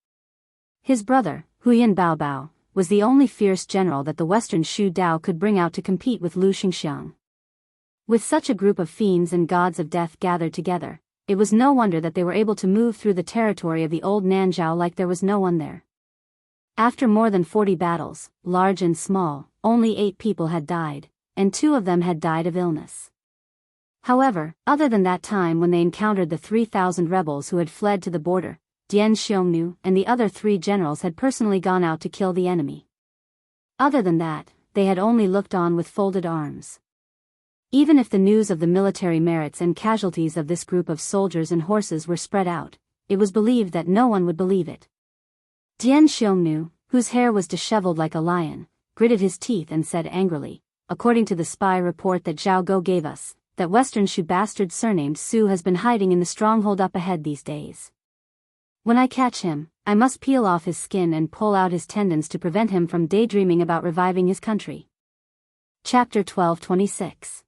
His brother, Huyan Baobao, was the only fierce general that the western Shu Dao could bring out to compete with Lu Xingxiang. With such a group of fiends and gods of death gathered together, it was no wonder that they were able to move through the territory of the old Nanzhao like there was no one there. After more than 40 battles, large and small, only 8 people had died, and 2 of them had died of illness. However, other than that time when they encountered the 3,000 rebels who had fled to the border, Dian Xiongnu and the other 3 generals had personally gone out to kill the enemy. Other than that, they had only looked on with folded arms. Even if the news of the military merits and casualties of this group of soldiers and horses were spread out, it was believed that no one would believe it. Dian Xiongnu, whose hair was disheveled like a lion, gritted his teeth and said angrily, according to the spy report that Zhao Go gave us, that western Shu bastard surnamed Su has been hiding in the stronghold up ahead these days. When I catch him, I must peel off his skin and pull out his tendons to prevent him from daydreaming about reviving his country. Chapter 12:26.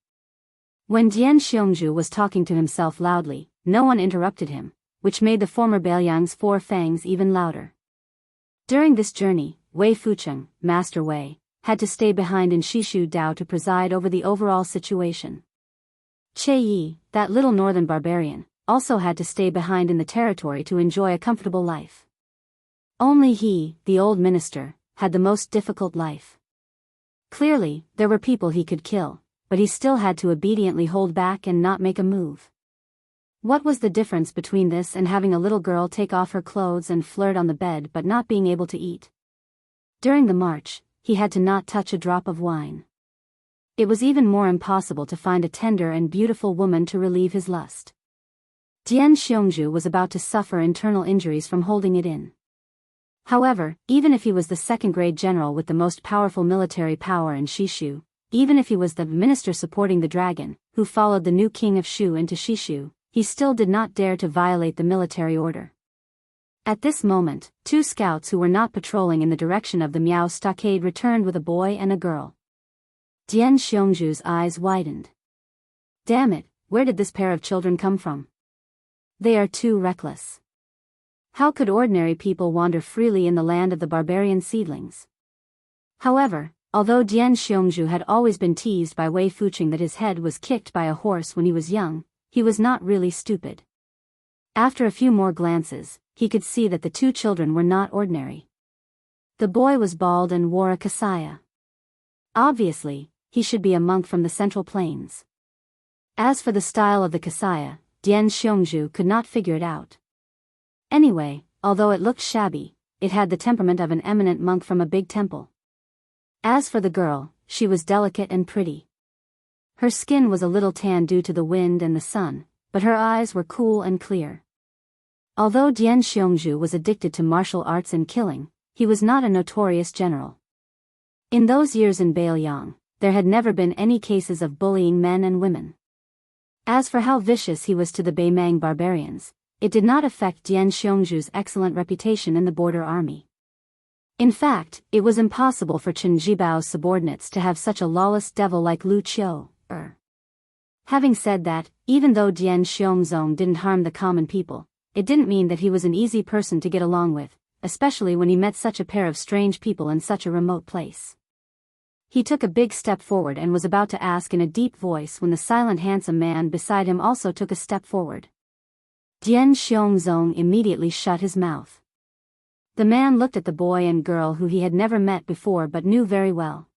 When Dian Xiongju was talking to himself loudly, no one interrupted him, which made the former Beiliang's four fangs even louder. During this journey, Wei Fucheng, Master Wei, had to stay behind in Shishu Dao to preside over the overall situation. Che Yi, that little northern barbarian, also had to stay behind in the territory to enjoy a comfortable life. Only he, the old minister, had the most difficult life. Clearly, there were people he could kill, but he still had to obediently hold back and not make a move. What was the difference between this and having a little girl take off her clothes and flirt on the bed but not being able to eat? During the march, he had to not touch a drop of wine. It was even more impossible to find a tender and beautiful woman to relieve his lust. Dian Xiongju was about to suffer internal injuries from holding it in. However, even if he was the second-grade general with the most powerful military power in Shishu, even if he was the minister supporting the dragon, who followed the new king of Shu into Shishu, he still did not dare to violate the military order. At this moment, two scouts who were not patrolling in the direction of the Miao stockade returned with a boy and a girl. Dian Xiongju's eyes widened. Damn it, where did this pair of children come from? They are too reckless. How could ordinary people wander freely in the land of the barbarian seedlings? However, although Dian Xiongju had always been teased by Wei Fucheng that his head was kicked by a horse when he was young, he was not really stupid. After a few more glances, he could see that the two children were not ordinary. The boy was bald and wore a kasaya. Obviously, he should be a monk from the Central Plains. As for the style of the kasaya, Dian Xiongju could not figure it out. Anyway, although it looked shabby, it had the temperament of an eminent monk from a big temple. As for the girl, she was delicate and pretty. Her skin was a little tan due to the wind and the sun, but her eyes were cool and clear. Although Dian Xiongju was addicted to martial arts and killing, he was not a notorious general. In those years in Beiliang, there had never been any cases of bullying men and women. As for how vicious he was to the Beimang barbarians, it did not affect Dian Xiongju's excellent reputation in the border army. In fact, it was impossible for Chen Jibao's subordinates to have such a lawless devil like Lu Qiu. Having said that, even though Dian Xiongzong didn't harm the common people, it didn't mean that he was an easy person to get along with, especially when he met such a pair of strange people in such a remote place. He took a big step forward and was about to ask in a deep voice when the silent handsome man beside him also took a step forward. Dian Xiongzong immediately shut his mouth. The man looked at the boy and girl who he had never met before but knew very well.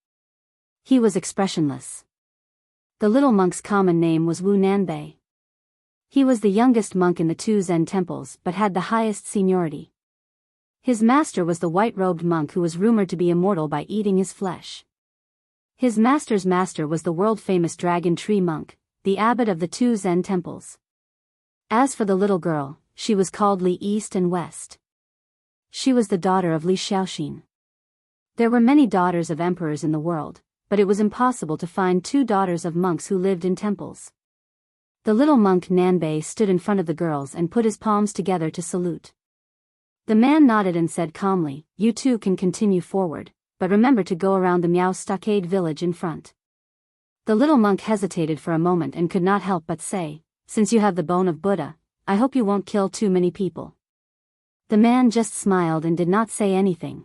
He was expressionless. The little monk's common name was Wu Nanbei. He was the youngest monk in the two Zen temples but had the highest seniority. His master was the white-robed monk who was rumored to be immortal by eating his flesh. His master's master was the world-famous dragon tree monk, the abbot of the two Zen temples. As for the little girl, she was called Li East and West. She was the daughter of Li Xiaoxin. There were many daughters of emperors in the world, but it was impossible to find two daughters of monks who lived in temples. The little monk Nanbei stood in front of the girls and put his palms together to salute. The man nodded and said calmly, "You two can continue forward, but remember to go around the Miao stockade village in front." The little monk hesitated for a moment and could not help but say, "Since you have the bone of Buddha, I hope you won't kill too many people." The man just smiled and did not say anything.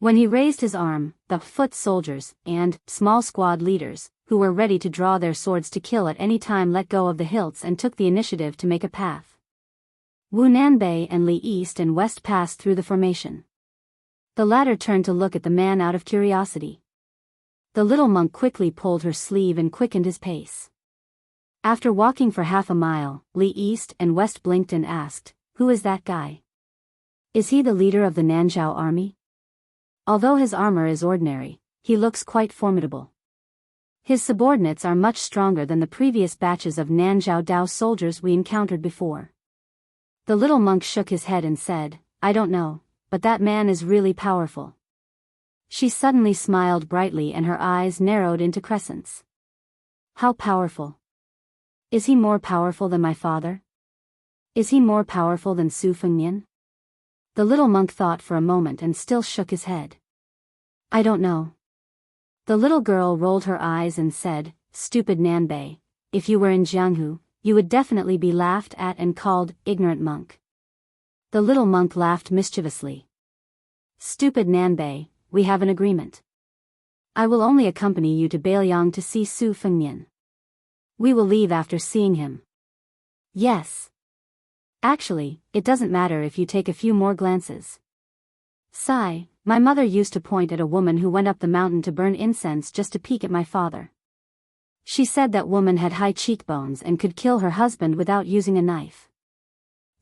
When he raised his arm, the foot soldiers and small squad leaders, who were ready to draw their swords to kill at any time, let go of the hilts and took the initiative to make a path. Wu Nanbei and Li East and West passed through the formation. The latter turned to look at the man out of curiosity. The little monk quickly pulled her sleeve and quickened his pace. After walking for half a mile, Li East and West blinked and asked, "Who is that guy? Is he the leader of the Nanzhao army? Although his armor is ordinary, he looks quite formidable. His subordinates are much stronger than the previous batches of Nanzhao Dao soldiers we encountered before." The little monk shook his head and said, "I don't know, but that man is really powerful." She suddenly smiled brightly and her eyes narrowed into crescents. "How powerful? Is he more powerful than my father? Is he more powerful than Su Fengnian?" The little monk thought for a moment and still shook his head. "I don't know." The little girl rolled her eyes and said, "Stupid Nanbei, if you were in Jianghu, you would definitely be laughed at and called ignorant monk. The little monk laughed mischievously. Stupid Nanbei, we have an agreement. I will only accompany you to Beiliang to see Su Fengnian. We will leave after seeing him. Yes. Actually, it doesn't matter if you take a few more glances. Sigh, my mother used to point at a woman who went up the mountain to burn incense just to peek at my father. She said that woman had high cheekbones and could kill her husband without using a knife.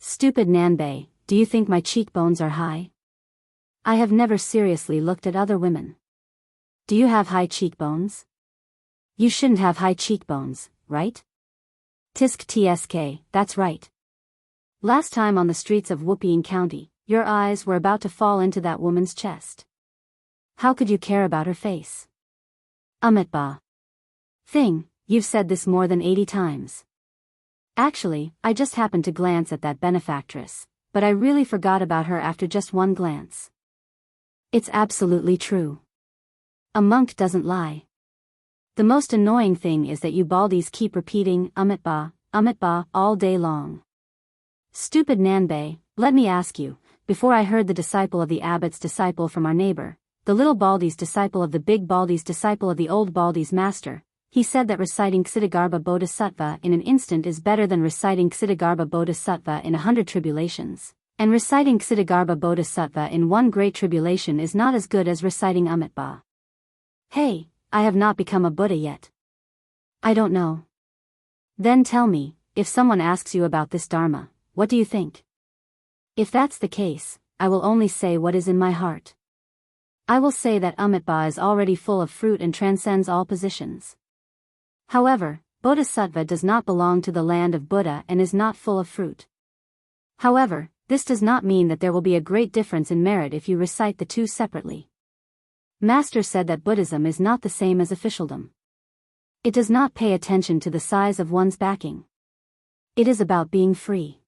Stupid Nanbei, do you think my cheekbones are high? I have never seriously looked at other women. Do you have high cheekbones? You shouldn't have high cheekbones, right? Tisk tsk, that's right. Last time on the streets of Wupiang County, your eyes were about to fall into that woman's chest. How could you care about her face? Amitba. Thing, you've said this more than 80 times. Actually, I just happened to glance at that benefactress, but I really forgot about her after just one glance. It's absolutely true. A monk doesn't lie. The most annoying thing is that you baldies keep repeating Amitba all day long. Stupid Nanbei, let me ask you, before I heard the disciple of the abbot's disciple from our neighbor, the little baldy's disciple of the big baldy's disciple of the old baldy's master, he said that reciting Ksitigarbha Bodhisattva in an instant is better than reciting Ksitigarbha Bodhisattva in 100 tribulations, and reciting Ksitigarbha Bodhisattva in one great tribulation is not as good as reciting Amitba. Hey, I have not become a Buddha yet. I don't know. Then tell me, if someone asks you about this Dharma, what do you think? If that's the case, I will only say what is in my heart. I will say that Amitba is already full of fruit and transcends all positions. However, Bodhisattva does not belong to the land of Buddha and is not full of fruit. However, this does not mean that there will be a great difference in merit if you recite the two separately. Master said that Buddhism is not the same as officialdom. It does not pay attention to the size of one's backing. It is about being free.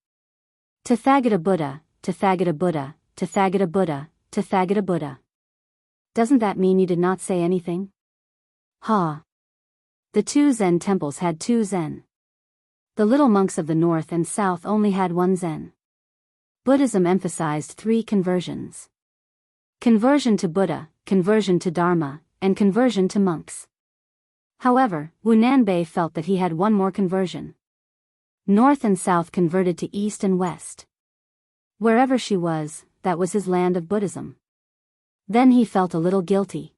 Tathagata Buddha, Tathagata Buddha, Tathagata Buddha, Tathagata Buddha. Doesn't that mean you did not say anything? Ha! The two Zen temples had two Zen. The little monks of the north and south only had one Zen. Buddhism emphasized 3 conversions. Conversion to Buddha, conversion to Dharma, and conversion to monks. However, Wu Nanbei felt that he had one more conversion. North and South converted to East and West. Wherever she was, that was his land of Buddhism. Then he felt a little guilty.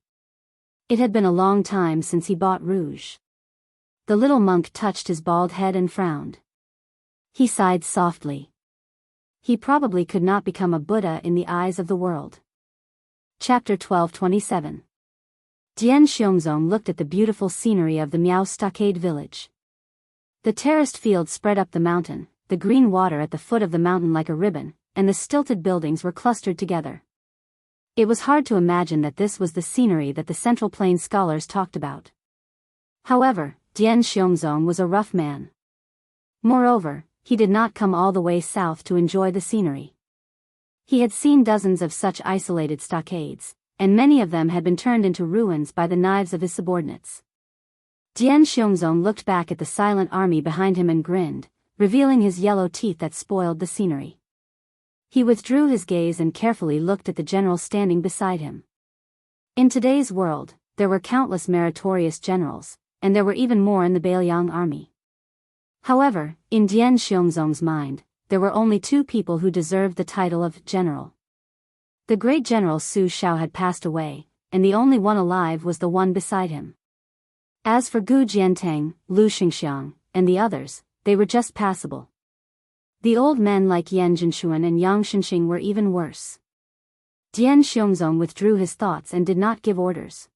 It had been a long time since he bought rouge. The little monk touched his bald head and frowned. He sighed softly. He probably could not become a Buddha in the eyes of the world. Chapter 12:27. Dian Xiongzong looked at the beautiful scenery of the Miao Stockade village. The terraced field spread up the mountain, the green water at the foot of the mountain like a ribbon, and the stilted buildings were clustered together. It was hard to imagine that this was the scenery that the Central Plain scholars talked about. However, Dian Xiongzong was a rough man. Moreover, he did not come all the way south to enjoy the scenery. He had seen dozens of such isolated stockades, and many of them had been turned into ruins by the knives of his subordinates. Dian Xiongzong looked back at the silent army behind him and grinned, revealing his yellow teeth that spoiled the scenery. He withdrew his gaze and carefully looked at the general standing beside him. In today's world, there were countless meritorious generals, and there were even more in the Beiliang army. However, in Dian Xiongzong's mind, there were only 2 people who deserved the title of general. The great general Su Shao had passed away, and the only one alive was the one beside him. As for Gu Jiantang, Lu Xingxiang, and the others, they were just passable. The old men like Yan Jinshuan and Yang Shenxing were even worse. Dian Xiongzong withdrew his thoughts and did not give orders.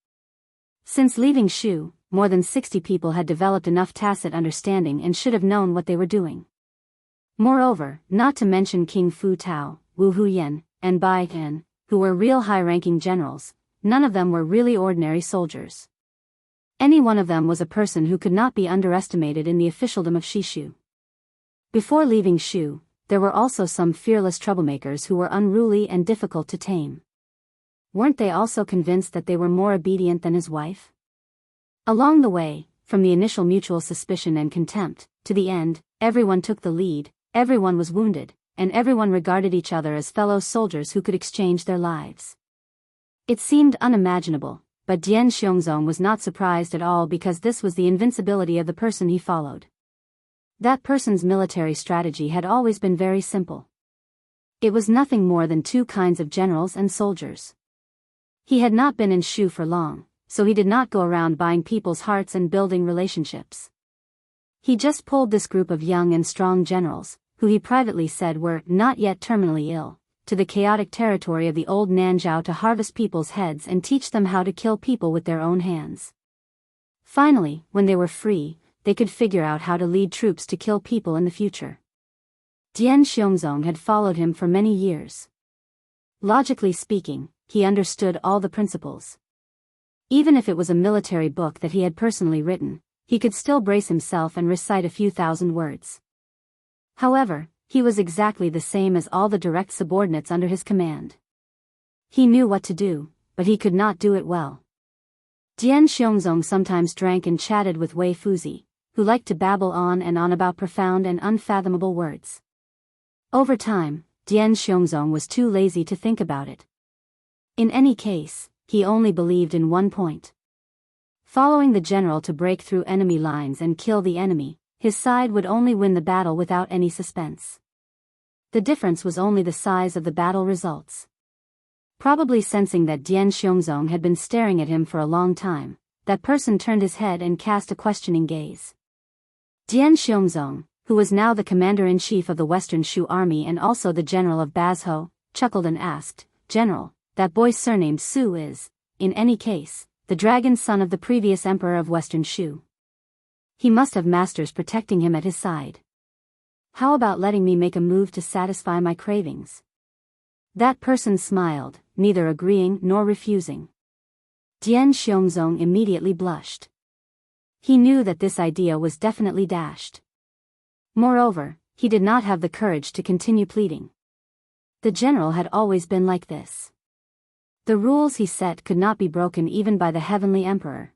Since leaving Shu, more than 60 people had developed enough tacit understanding and should have known what they were doing. Moreover, not to mention King Fu Tao, Wu Huyan, and Bai Yan, who were real high-ranking generals, none of them were really ordinary soldiers. Any one of them was a person who could not be underestimated in the officialdom of Shishu. Before leaving Shu, there were also some fearless troublemakers who were unruly and difficult to tame. Weren't they also convinced that they were more obedient than his wife? Along the way, from the initial mutual suspicion and contempt, to the end, everyone took the lead, everyone was wounded, and everyone regarded each other as fellow soldiers who could exchange their lives. It seemed unimaginable, but Dian Xiongzong was not surprised at all because this was the invincibility of the person he followed. That person's military strategy had always been very simple. It was nothing more than two kinds of generals and soldiers. He had not been in Shu for long, so he did not go around buying people's hearts and building relationships. He just pulled this group of young and strong generals, who he privately said were not yet terminally ill, to the chaotic territory of the old Nanzhao to harvest people's heads and teach them how to kill people with their own hands. Finally, when they were free, they could figure out how to lead troops to kill people in the future. Dian Xiongzong had followed him for many years. Logically speaking, he understood all the principles. Even if it was a military book that he had personally written, he could still brace himself and recite a few thousand words. However, he was exactly the same as all the direct subordinates under his command. He knew what to do, but he could not do it well. Dian Xiongzong sometimes drank and chatted with Wei Fuzi, who liked to babble on and on about profound and unfathomable words. Over time, Dian Xiongzong was too lazy to think about it. In any case, he only believed in one point. Following the general to break through enemy lines and kill the enemy, his side would only win the battle without any suspense. The difference was only the size of the battle results. Probably sensing that Dian Xiongzong had been staring at him for a long time, that person turned his head and cast a questioning gaze. Dian Xiongzong, who was now the commander-in-chief of the Western Shu army and also the general of Bazhou, chuckled and asked, "General, that boy surnamed Su is, in any case, the dragon son of the previous emperor of Western Shu. He must have masters protecting him at his side. How about letting me make a move to satisfy my cravings?" That person smiled, neither agreeing nor refusing. Dian Xiongzong immediately blushed. He knew that this idea was definitely dashed. Moreover, he did not have the courage to continue pleading. The general had always been like this. The rules he set could not be broken even by the heavenly emperor.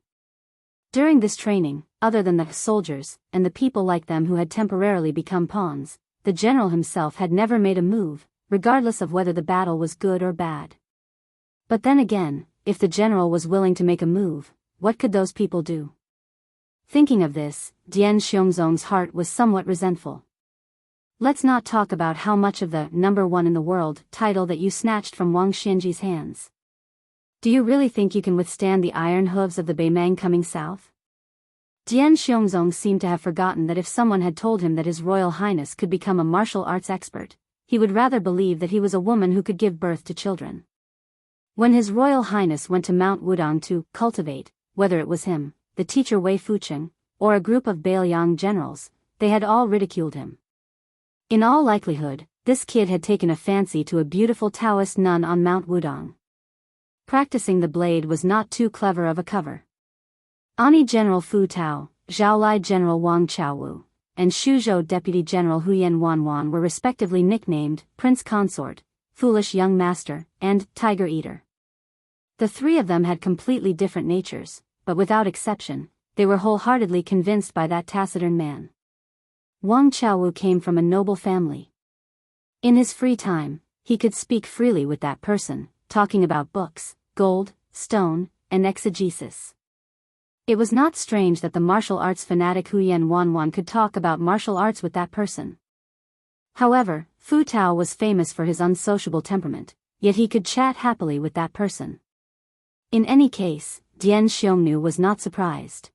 During this training, other than the soldiers, and the people like them who had temporarily become pawns, the general himself had never made a move, regardless of whether the battle was good or bad. But then again, if the general was willing to make a move, what could those people do? Thinking of this, Dian Xiongzong's heart was somewhat resentful. Let's not talk about how much of the "number one in the world" title that you snatched from Wang Xianji's hands. Do you really think you can withstand the iron hooves of the Beimang coming south? Dian Xiongzong seemed to have forgotten that if someone had told him that His Royal Highness could become a martial arts expert, he would rather believe that he was a woman who could give birth to children. When His Royal Highness went to Mount Wudong to cultivate, whether it was him, the teacher Wei Fucheng, or a group of Bailiang generals, they had all ridiculed him. In all likelihood, this kid had taken a fancy to a beautiful Taoist nun on Mount Wudong. Practicing the blade was not too clever of a cover. Ani General Fu Tao, Zhaolai General Wang Chaowu, and Shuzhou Deputy General Huyen Wanwan were respectively nicknamed Prince Consort, Foolish Young Master, and Tiger Eater. The three of them had completely different natures, but without exception, they were wholeheartedly convinced by that taciturn man. Wang Chaowu came from a noble family. In his free time, he could speak freely with that person, talking about books, gold, stone, and exegesis. It was not strange that the martial arts fanatic Huyen Wanwan could talk about martial arts with that person. However, Fu Tao was famous for his unsociable temperament, yet he could chat happily with that person. In any case, Dian Xiongnu was not surprised.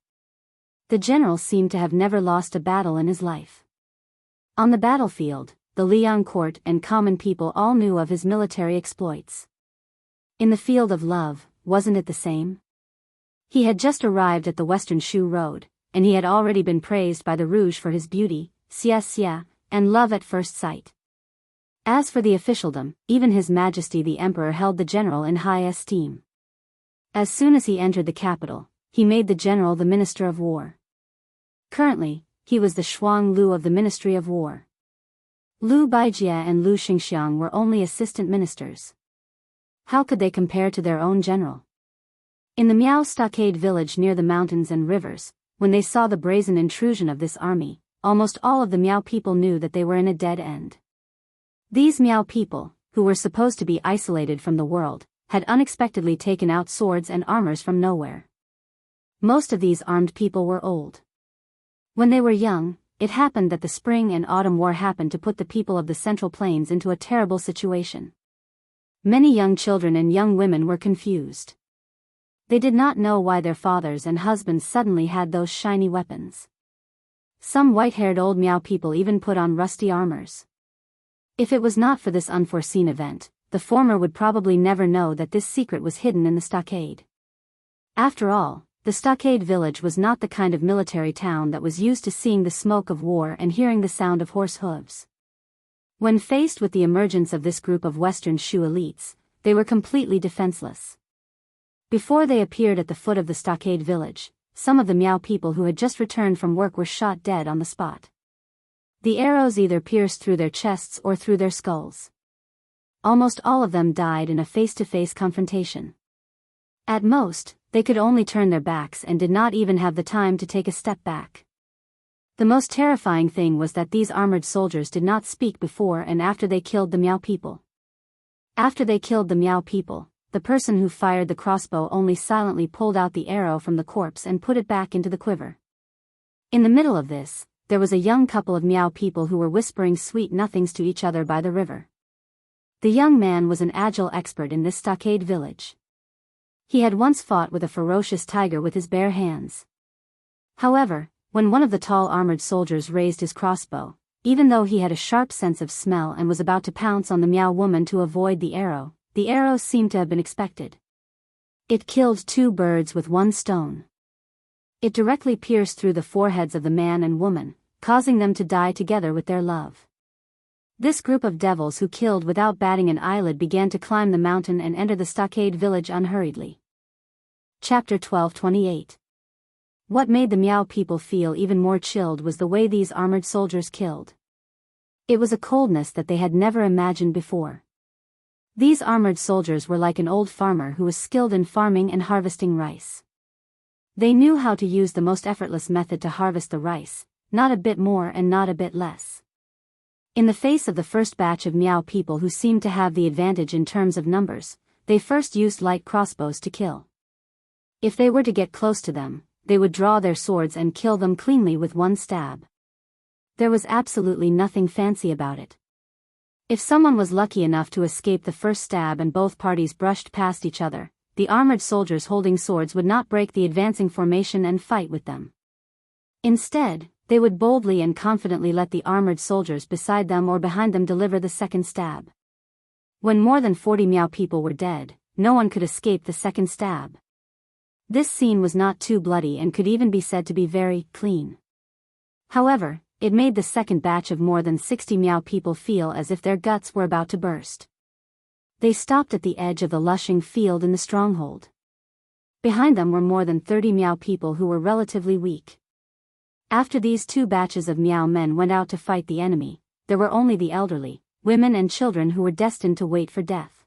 The general seemed to have never lost a battle in his life. On the battlefield, the Liang court and common people all knew of his military exploits. In the field of love, wasn't it the same? He had just arrived at the Western Shu Road, and he had already been praised by the Rouge for his beauty, xia, and love at first sight. As for the officialdom, even His Majesty the Emperor held the general in high esteem. As soon as he entered the capital, he made the general the Minister of War. Currently, he was the Shuang Lu of the Ministry of War. Lu Baijie and Lu Xingxiang were only assistant ministers. How could they compare to their own general? In the Miao Stockade village near the mountains and rivers, when they saw the brazen intrusion of this army, almost all of the Miao people knew that they were in a dead end. These Miao people, who were supposed to be isolated from the world, had unexpectedly taken out swords and armors from nowhere. Most of these armed people were old. When they were young, it happened that the spring and autumn war happened to put the people of the Central Plains into a terrible situation. Many young children and young women were confused. They did not know why their fathers and husbands suddenly had those shiny weapons. Some white-haired old Miao people even put on rusty armors. If it was not for this unforeseen event, the former would probably never know that this secret was hidden in the stockade. After all, the stockade village was not the kind of military town that was used to seeing the smoke of war and hearing the sound of horse hooves. When faced with the emergence of this group of Western Shu elites, they were completely defenseless. Before they appeared at the foot of the stockade village, some of the Miao people who had just returned from work were shot dead on the spot. The arrows either pierced through their chests or through their skulls. Almost all of them died in a face-to-face confrontation. At most, they could only turn their backs and did not even have the time to take a step back. The most terrifying thing was that these armored soldiers did not speak before and after they killed the Miao people. After they killed the Miao people, the person who fired the crossbow only silently pulled out the arrow from the corpse and put it back into the quiver. In the middle of this, there was a young couple of Miao people who were whispering sweet nothings to each other by the river. The young man was an agile expert in this stockade village. He had once fought with a ferocious tiger with his bare hands. However, when one of the tall armored soldiers raised his crossbow, even though he had a sharp sense of smell and was about to pounce on the Miao woman to avoid the arrow seemed to have been expected. It killed two birds with one stone. It directly pierced through the foreheads of the man and woman, causing them to die together with their love. This group of devils who killed without batting an eyelid began to climb the mountain and enter the stockade village unhurriedly. Chapter 12:28. What made the Miao people feel even more chilled was the way these armored soldiers killed. It was a coldness that they had never imagined before. These armored soldiers were like an old farmer who was skilled in farming and harvesting rice. They knew how to use the most effortless method to harvest the rice, not a bit more and not a bit less. In the face of the first batch of Miao people who seemed to have the advantage in terms of numbers, they first used light crossbows to kill. If they were to get close to them, they would draw their swords and kill them cleanly with one stab. There was absolutely nothing fancy about it. If someone was lucky enough to escape the first stab and both parties brushed past each other, the armored soldiers holding swords would not break the advancing formation and fight with them. Instead, they would boldly and confidently let the armored soldiers beside them or behind them deliver the second stab. When more than 40 Miao people were dead, no one could escape the second stab. This scene was not too bloody and could even be said to be very clean. However, it made the second batch of more than 60 Miao people feel as if their guts were about to burst. They stopped at the edge of the lushing field in the stronghold. Behind them were more than 30 Miao people who were relatively weak. After these two batches of Miao men went out to fight the enemy, there were only the elderly, women and children who were destined to wait for death.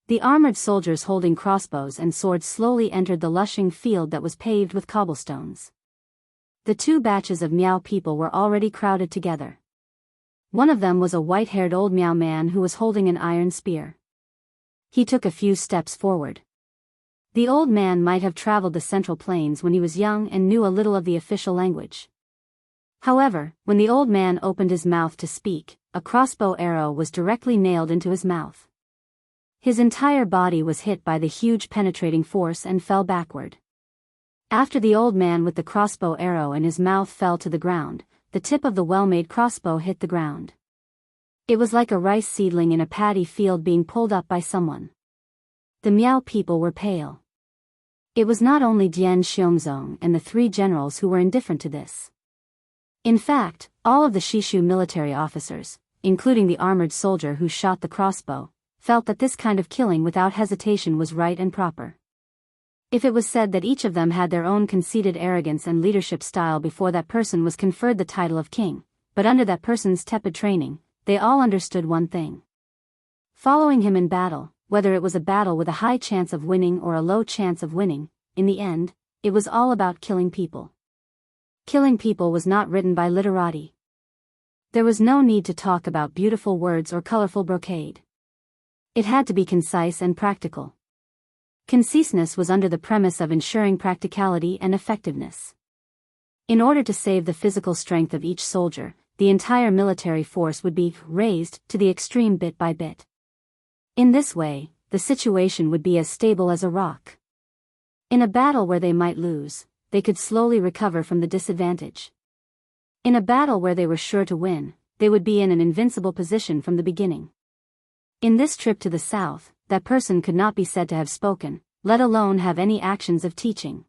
The armored soldiers holding crossbows and swords slowly entered the lushing field that was paved with cobblestones. The two batches of Miao people were already crowded together. One of them was a white-haired old Miao man who was holding an iron spear. He took a few steps forward. The old man might have traveled the Central Plains when he was young and knew a little of the official language. However, when the old man opened his mouth to speak, a crossbow arrow was directly nailed into his mouth. His entire body was hit by the huge penetrating force and fell backward. After the old man with the crossbow arrow in his mouth fell to the ground, the tip of the well-made crossbow hit the ground. It was like a rice seedling in a paddy field being pulled up by someone. The Miao people were pale. It was not only Jian Xiongzong and the three generals who were indifferent to this. In fact, all of the Shishu military officers, including the armored soldier who shot the crossbow, felt that this kind of killing without hesitation was right and proper. If it was said that each of them had their own conceited arrogance and leadership style before that person was conferred the title of king, but under that person's tepid training, they all understood one thing. Following him in battle, whether it was a battle with a high chance of winning or a low chance of winning, in the end, it was all about killing people. killing people was not written by literati. There was no need to talk about beautiful words or colorful brocade. It had to be concise and practical. Conciseness was under the premise of ensuring practicality and effectiveness. In order to save the physical strength of each soldier, the entire military force would be raised to the extreme bit by bit. In this way, the situation would be as stable as a rock. In a battle where they might lose, they could slowly recover from the disadvantage. In a battle where they were sure to win, they would be in an invincible position from the beginning. In this trip to the south, that person could not be said to have spoken, let alone have any actions of teaching.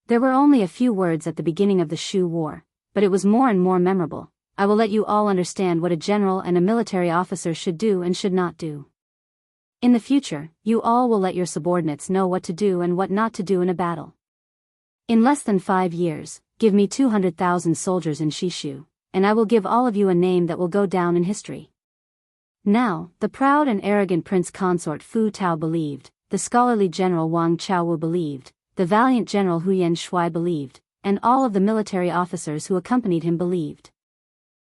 There were only a few words at the beginning of the Shu War, but it was more and more memorable. I will let you all understand what a general and a military officer should do and should not do. In the future, you all will let your subordinates know what to do and what not to do in a battle. In less than 5 years, give me 200,000 soldiers in Shishu, and I will give all of you a name that will go down in history. Now, the proud and arrogant prince consort Fu Tao believed, the scholarly general Wang Chaowu believed, the valiant general Huyan Shui believed, and all of the military officers who accompanied him believed.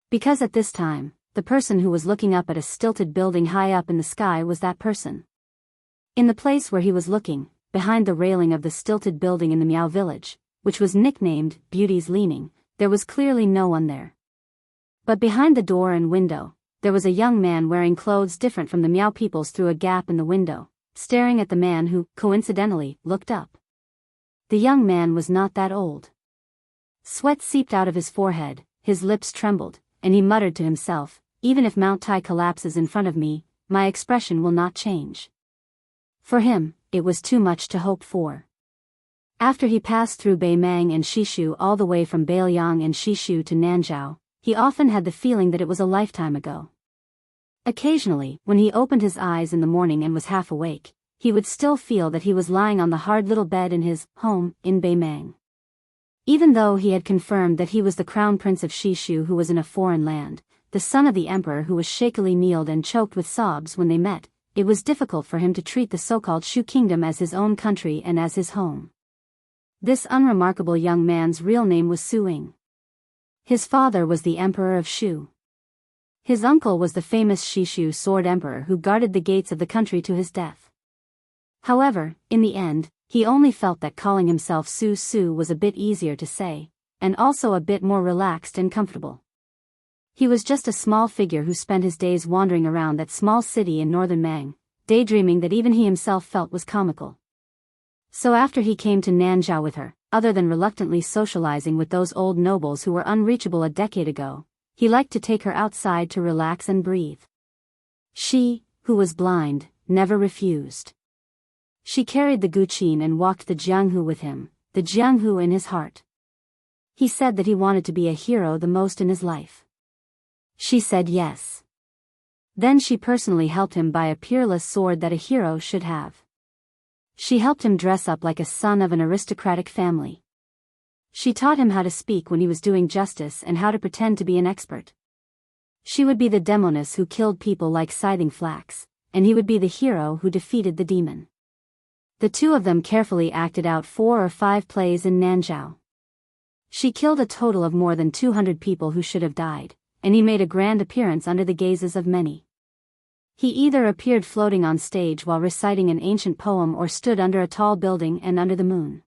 Because at this time, the person who was looking up at a stilted building high up in the sky was that person. In the place where he was looking, behind the railing of the stilted building in the Miao village, which was nicknamed Beauty's Leaning, there was clearly no one there. But behind the door and window, there was a young man wearing clothes different from the Miao people's through a gap in the window, staring at the man who, coincidentally, looked up. The young man was not that old. Sweat seeped out of his forehead, his lips trembled, and he muttered to himself, even if Mount Tai collapses in front of me, my expression will not change. For him, it was too much to hope for. After he passed through Beimang and Shishu all the way from Beiliang and Shishu to Nanzhao, he often had the feeling that it was a lifetime ago. Occasionally, when he opened his eyes in the morning and was half awake, he would still feel that he was lying on the hard little bed in his home in Beimang. Even though he had confirmed that he was the crown prince of Shishu who was in a foreign land, the son of the emperor who was shakily kneeled and choked with sobs when they met, it was difficult for him to treat the so-called Shu kingdom as his own country and as his home. This unremarkable young man's real name was Su Ying. His father was the emperor of Shu. His uncle was the famous Shishu sword emperor who guarded the gates of the country to his death. However, in the end, he only felt that calling himself Su Su was a bit easier to say, and also a bit more relaxed and comfortable. He was just a small figure who spent his days wandering around that small city in northern Mang, daydreaming that even he himself felt was comical. So after he came to Nanzhao with her, other than reluctantly socializing with those old nobles who were unreachable a decade ago, he liked to take her outside to relax and breathe. She, who was blind, never refused. She carried the Guqin and walked the Jianghu with him, the Jianghu in his heart. He said that he wanted to be a hero the most in his life. She said yes. Then she personally helped him buy a peerless sword that a hero should have. She helped him dress up like a son of an aristocratic family. She taught him how to speak when he was doing justice and how to pretend to be an expert. She would be the demoness who killed people like scything flax, and he would be the hero who defeated the demon. The two of them carefully acted out 4 or 5 plays in Nanzhao. She killed a total of more than 200 people who should have died, and he made a grand appearance under the gazes of many. He either appeared floating on stage while reciting an ancient poem or stood under a tall building and under the moon.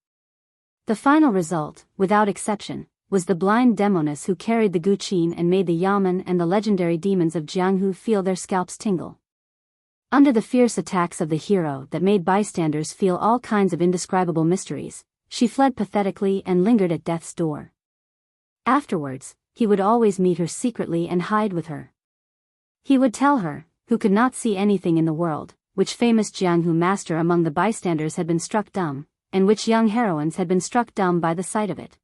The final result, without exception, was the blind demoness who carried the Guqin and made the Yamen and the legendary demons of Jianghu feel their scalps tingle. Under the fierce attacks of the hero that made bystanders feel all kinds of indescribable mysteries, she fled pathetically and lingered at death's door. Afterwards, he would always meet her secretly and hide with her. He would tell her, who could not see anything in the world, which famous Jianghu master among the bystanders had been struck dumb, and which young heroines had been struck dumb by the sight of it.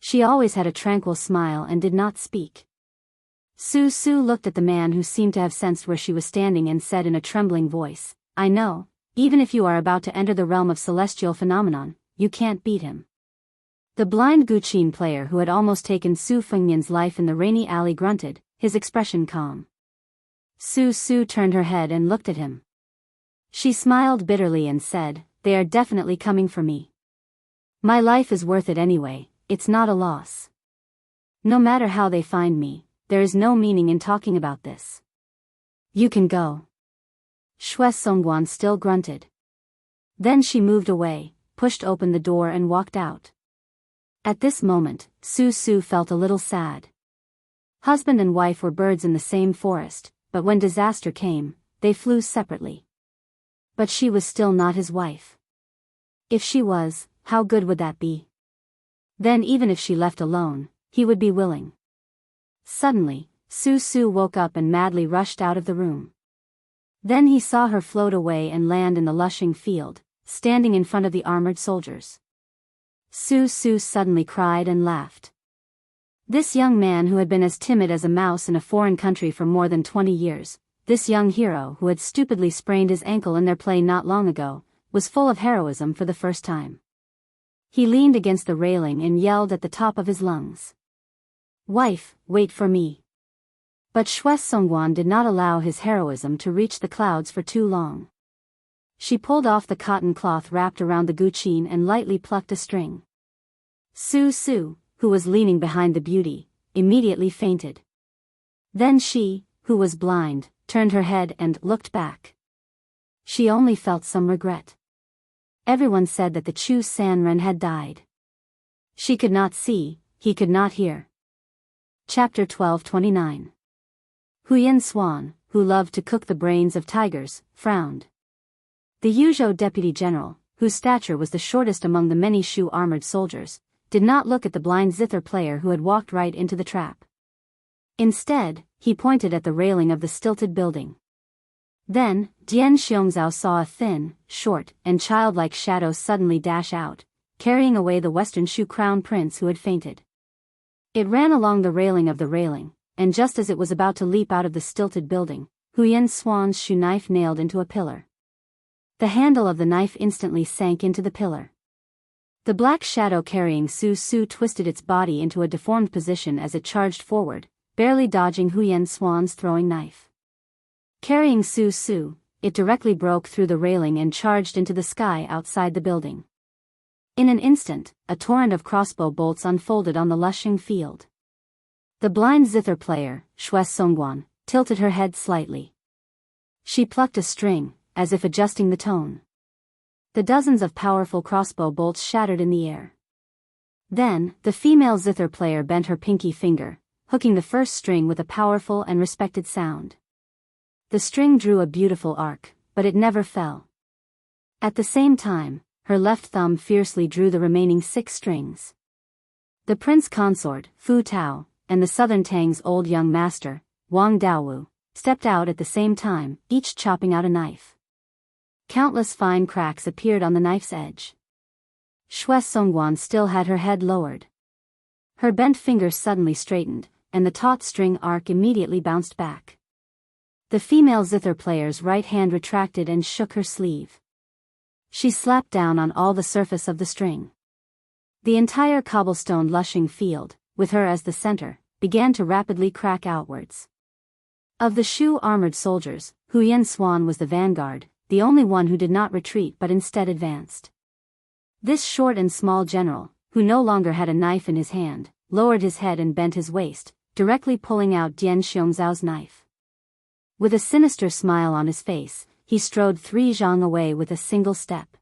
She always had a tranquil smile and did not speak. Su Su looked at the man who seemed to have sensed where she was standing and said in a trembling voice, I know, even if you are about to enter the realm of celestial phenomenon, you can't beat him. The blind Guqin player who had almost taken Su Fengnian's life in the rainy alley grunted, his expression calm. Su Su turned her head and looked at him. She smiled bitterly and said, they are definitely coming for me. My life is worth it anyway, it's not a loss. No matter how they find me, there is no meaning in talking about this. You can go. Xue Songguan still grunted. Then she moved away, pushed open the door and walked out. At this moment, Su Su felt a little sad. Husband and wife were birds in the same forest, but when disaster came, they flew separately. But she was still not his wife. If she was, how good would that be? Then even if she left alone, he would be willing. Suddenly, Su Su woke up and madly rushed out of the room. Then he saw her float away and land in the lushing field, standing in front of the armored soldiers. Su Su suddenly cried and laughed. This young man who had been as timid as a mouse in a foreign country for more than 20 years, this young hero who had stupidly sprained his ankle in their play not long ago, was full of heroism for the first time. He leaned against the railing and yelled at the top of his lungs. "Wife, wait for me." But Xue Songguan did not allow his heroism to reach the clouds for too long. She pulled off the cotton cloth wrapped around the guqin and lightly plucked a string. Su Su, who was leaning behind the beauty, immediately fainted. Then she, who was blind, turned her head and looked back. She only felt some regret. Everyone said that the Chu Sanren had died. She could not see, he could not hear. Chapter 1229. Huyan Swan, who loved to cook the brains of tigers, frowned. The Yuzhou deputy general, whose stature was the shortest among the many Shu armored soldiers, did not look at the blind zither player who had walked right into the trap. Instead, he pointed at the railing of the stilted building. Then, Dian Xiongzhao saw a thin, short, and childlike shadow suddenly dash out, carrying away the Western Shu crown prince who had fainted. It ran along the railing of the railing, and just as it was about to leap out of the stilted building, Huyan Swan's Shu knife nailed into a pillar. The handle of the knife instantly sank into the pillar. The black shadow carrying Su Su twisted its body into a deformed position as it charged forward, barely dodging Huyan Swan's throwing knife. Carrying Su Su, it directly broke through the railing and charged into the sky outside the building. In an instant, a torrent of crossbow bolts unfolded on the lushing field. The blind zither player, Xue Songguan, tilted her head slightly. She plucked a string, as if adjusting the tone. The dozens of powerful crossbow bolts shattered in the air. Then, the female zither player bent her pinky finger, hooking the first string with a powerful and respected sound. The string drew a beautiful arc, but it never fell. At the same time, her left thumb fiercely drew the remaining 6 strings. The prince consort, Fu Tao, and the southern Tang's old young master, Wang Daowu, stepped out at the same time, each chopping out a knife. Countless fine cracks appeared on the knife's edge. Xue Songguan still had her head lowered. Her bent fingers suddenly straightened, and the taut string arc immediately bounced back. The female zither player's right hand retracted and shook her sleeve. She slapped down on all the surface of the string. The entire cobblestone lushing field, with her as the center, began to rapidly crack outwards. Of the Shu armored soldiers, Huyan Swan was the vanguard, the only one who did not retreat but instead advanced. This short and small general, who no longer had a knife in his hand, lowered his head and bent his waist, directly pulling out Dian Xiongzhao's knife. With a sinister smile on his face, he strode 3 zhang away with a single step.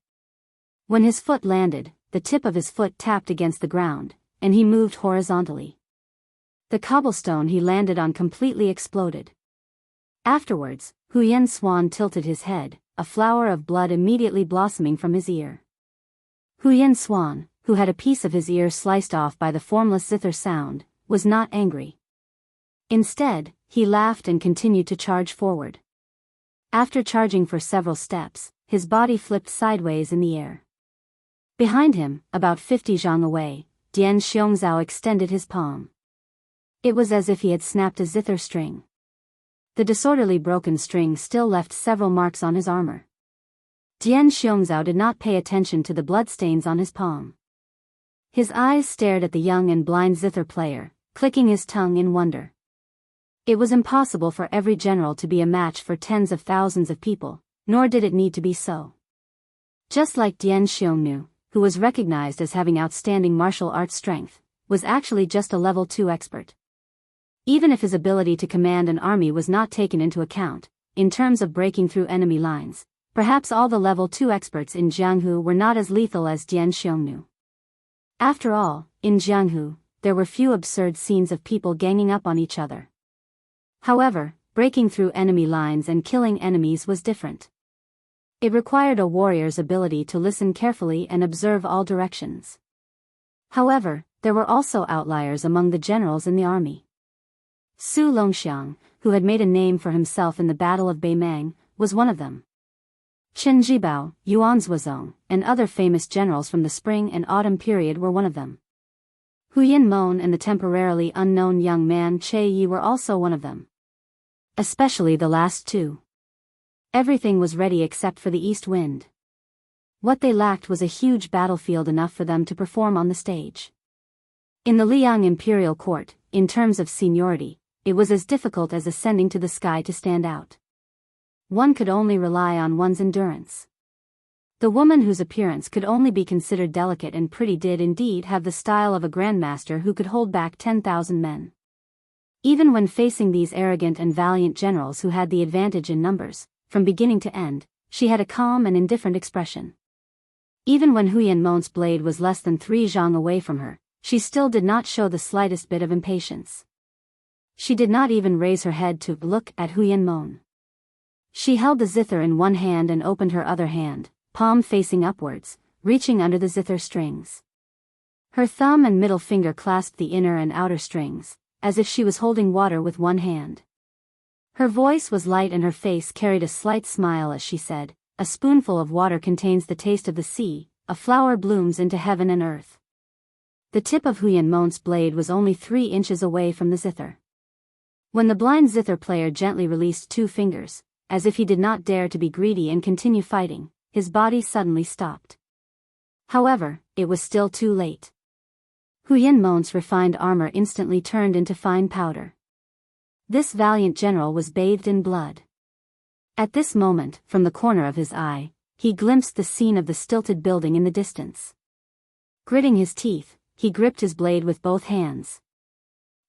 When his foot landed, the tip of his foot tapped against the ground, and he moved horizontally. The cobblestone he landed on completely exploded. Afterwards, Huyan Swan tilted his head, a flower of blood immediately blossoming from his ear. Huyan Swan, who had a piece of his ear sliced off by the formless zither sound, was not angry. Instead, he laughed and continued to charge forward. After charging for several steps, his body flipped sideways in the air. Behind him, about 50 zhang away, Dian Xiongzhao extended his palm. It was as if he had snapped a zither string. The disorderly broken string still left several marks on his armor. Dian Xiongzhao did not pay attention to the bloodstains on his palm. His eyes stared at the young and blind zither player, clicking his tongue in wonder. It was impossible for every general to be a match for tens of thousands of people, nor did it need to be so. Just like Dian Xiongnu, who was recognized as having outstanding martial arts strength, was actually just a level 2 expert. Even if his ability to command an army was not taken into account, in terms of breaking through enemy lines, perhaps all the level 2 experts in Jianghu were not as lethal as Dian Xiongnu. After all, in Jianghu, there were few absurd scenes of people ganging up on each other. However, breaking through enemy lines and killing enemies was different. It required a warrior's ability to listen carefully and observe all directions. However, there were also outliers among the generals in the army. Su Longxiang, who had made a name for himself in the Battle of Beimang, was one of them. Chen Jibao, Yuan Zuozong, and other famous generals from the spring and autumn period were one of them. Huyan Mon and the temporarily unknown young man Che Yi were also one of them. Especially the last two. Everything was ready except for the east wind. What they lacked was a huge battlefield enough for them to perform on the stage. In the Liang imperial court, in terms of seniority, it was as difficult as ascending to the sky to stand out. One could only rely on one's endurance. The woman whose appearance could only be considered delicate and pretty did indeed have the style of a grandmaster who could hold back 10,000 men. Even when facing these arrogant and valiant generals who had the advantage in numbers, from beginning to end, she had a calm and indifferent expression. Even when Huyan Mon's blade was less than 3 zhang away from her, she still did not show the slightest bit of impatience. She did not even raise her head to look at Huyan Mon. She held the zither in one hand and opened her other hand, palm facing upwards, reaching under the zither strings. Her thumb and middle finger clasped the inner and outer strings, as if she was holding water with one hand. Her voice was light and her face carried a slight smile as she said, "A spoonful of water contains the taste of the sea, a flower blooms into heaven and earth." The tip of Huyan Mon's blade was only 3 inches away from the zither. When the blind zither player gently released 2 fingers, as if he did not dare to be greedy and continue fighting, his body suddenly stopped. However, it was still too late. Huyan Mon's refined armor instantly turned into fine powder. This valiant general was bathed in blood. At this moment, from the corner of his eye, he glimpsed the scene of the stilted building in the distance. Gritting his teeth, he gripped his blade with both hands.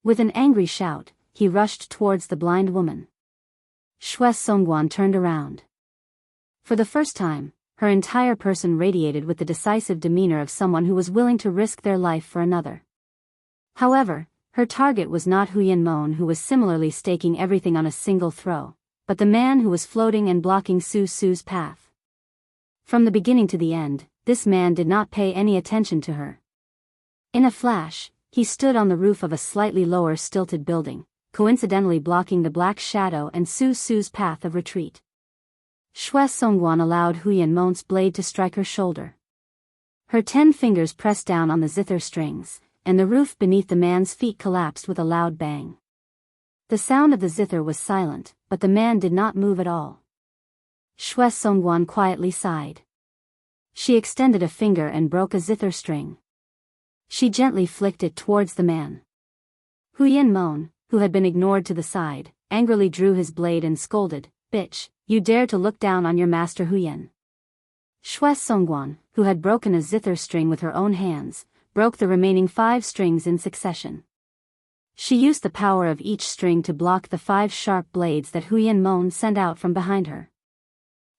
With an angry shout, he rushed towards the blind woman. Xue Songguan turned around. For the first time, her entire person radiated with the decisive demeanor of someone who was willing to risk their life for another. However, her target was not Huyan Mon, who was similarly staking everything on a single throw, but the man who was floating and blocking Su Su's path. From the beginning to the end, this man did not pay any attention to her. In a flash, he stood on the roof of a slightly lower stilted building, coincidentally blocking the black shadow and Su Su's path of retreat. Xue Songguan allowed Huyan Mon's blade to strike her shoulder. Her 10 fingers pressed down on the zither strings, and the roof beneath the man's feet collapsed with a loud bang. The sound of the zither was silent, but the man did not move at all. Xue Songguan quietly sighed. She extended a finger and broke a zither string. She gently flicked it towards the man. Huyan Mon, who had been ignored to the side, angrily drew his blade and scolded, "Bitch, you dare to look down on your master Huyan." Xue Songguan, who had broken a zither string with her own hands, broke the remaining 5 strings in succession. She used the power of each string to block the 5 sharp blades that Huyan Mon sent out from behind her.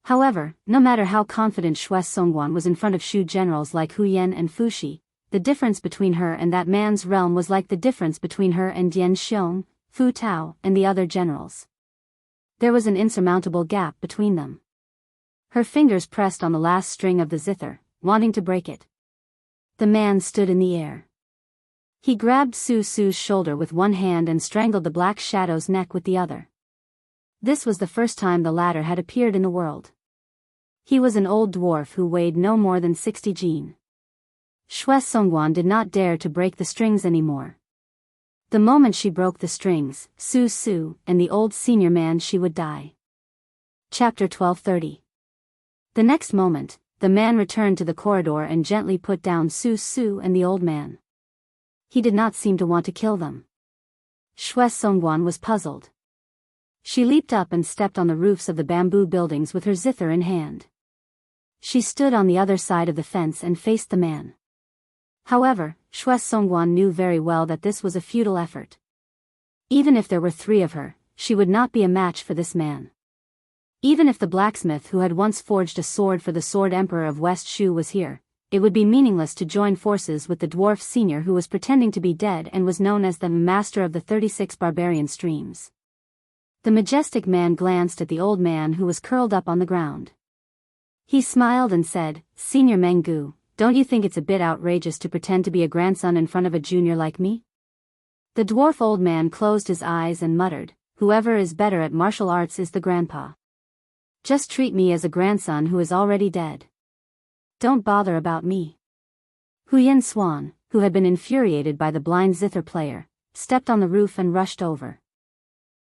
However, no matter how confident Xue Songguan was in front of Shu generals like Huyan and Fushi, the difference between her and that man's realm was like the difference between her and Dian Xiong, Fu Tao, and the other generals. There was an insurmountable gap between them. Her fingers pressed on the last string of the zither, wanting to break it. The man stood in the air. He grabbed Su Su's shoulder with one hand and strangled the black shadow's neck with the other. This was the first time the latter had appeared in the world. He was an old dwarf who weighed no more than 60 jin. Xue Songguan did not dare to break the strings anymore. The moment she broke the strings, Su Su and the old senior man she would die. Chapter 1230. The next moment, the man returned to the corridor and gently put down Su Su and the old man. He did not seem to want to kill them. Xue Songguan was puzzled. She leaped up and stepped on the roofs of the bamboo buildings with her zither in hand. She stood on the other side of the fence and faced the man. However, Xue Songguan knew very well that this was a futile effort. Even if there were 3 of her, she would not be a match for this man. Even if the blacksmith who had once forged a sword for the Sword Emperor of West Shu was here, it would be meaningless to join forces with the dwarf senior who was pretending to be dead and was known as the master of the 36 barbarian streams. The majestic man glanced at the old man who was curled up on the ground. He smiled and said, "Senior Mengu, don't you think it's a bit outrageous to pretend to be a grandson in front of a junior like me?" The dwarf old man closed his eyes and muttered, "Whoever is better at martial arts is the grandpa. Just treat me as a grandson who is already dead. Don't bother about me." Huyan Swan, who had been infuriated by the blind zither player, stepped on the roof and rushed over.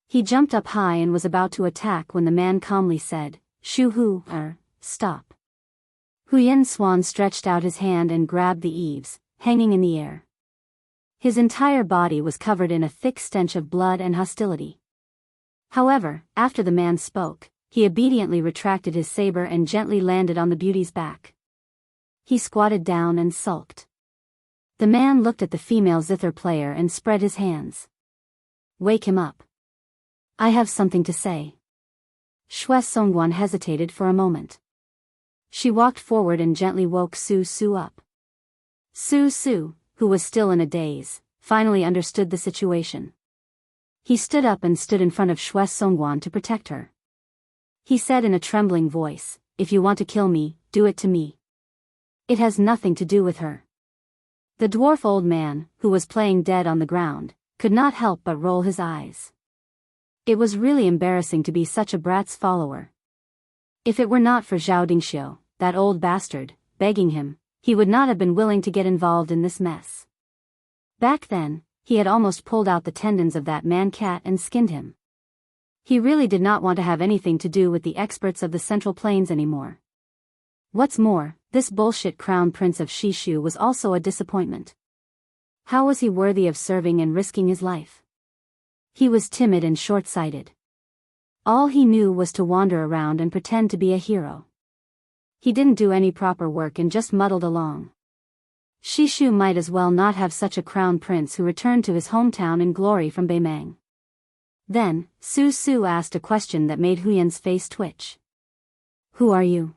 He jumped up high and was about to attack when the man calmly said, "Shu Hu, stop." Huyan Swan stretched out his hand and grabbed the eaves, hanging in the air. His entire body was covered in a thick stench of blood and hostility. However, after the man spoke, he obediently retracted his saber and gently landed on the beauty's back. He squatted down and sulked. The man looked at the female zither player and spread his hands. "Wake him up. I have something to say." Xue Songguan hesitated for a moment. She walked forward and gently woke Su Su up. Su Su, who was still in a daze, finally understood the situation. He stood up and stood in front of Xue Songguan to protect her. He said in a trembling voice, "If you want to kill me, do it to me. It has nothing to do with her." The dwarf old man, who was playing dead on the ground, could not help but roll his eyes. It was really embarrassing to be such a brat's follower. If it were not for Zhao Dingxiu, that old bastard, begging him, he would not have been willing to get involved in this mess. Back then, he had almost pulled out the tendons of that man-cat and skinned him. He really did not want to have anything to do with the experts of the Central Plains anymore. What's more, this bullshit crown prince of Shishu was also a disappointment. How was he worthy of serving and risking his life? He was timid and short-sighted. All he knew was to wander around and pretend to be a hero. He didn't do any proper work and just muddled along. Shishu might as well not have such a crown prince who returned to his hometown in glory from Beimang. Then, Su Su asked a question that made Huyan's face twitch. "Who are you?"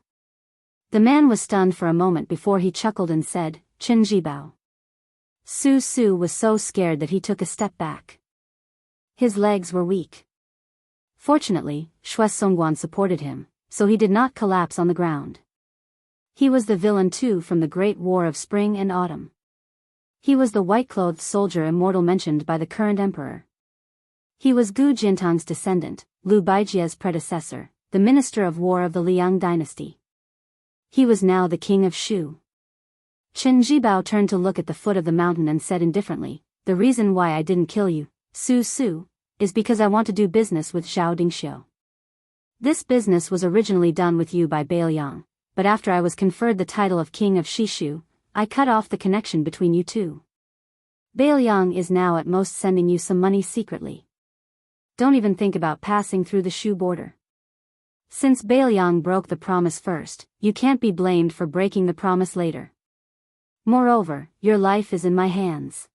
The man was stunned for a moment before he chuckled and said, "Qin Jibao." Su Su was so scared that he took a step back. His legs were weak. Fortunately, Xue Songguan supported him, so he did not collapse on the ground. He was the villain too from the Great War of Spring and Autumn. He was the white-clothed soldier immortal mentioned by the current emperor. He was Gu Jintang's descendant, Liu Baijia's predecessor, the minister of war of the Liang dynasty. He was now the king of Shu. Qin Jibao turned to look at the foot of the mountain and said indifferently, "The reason why I didn't kill you, Su Su, is because I want to do business with Zhao Dingxiu. This business was originally done with you by Bailiang, but after I was conferred the title of King of Shishu, I cut off the connection between you two. Bailiang is now at most sending you some money secretly. Don't even think about passing through the Shu border. Since Bailiang broke the promise first, you can't be blamed for breaking the promise later. Moreover, your life is in my hands.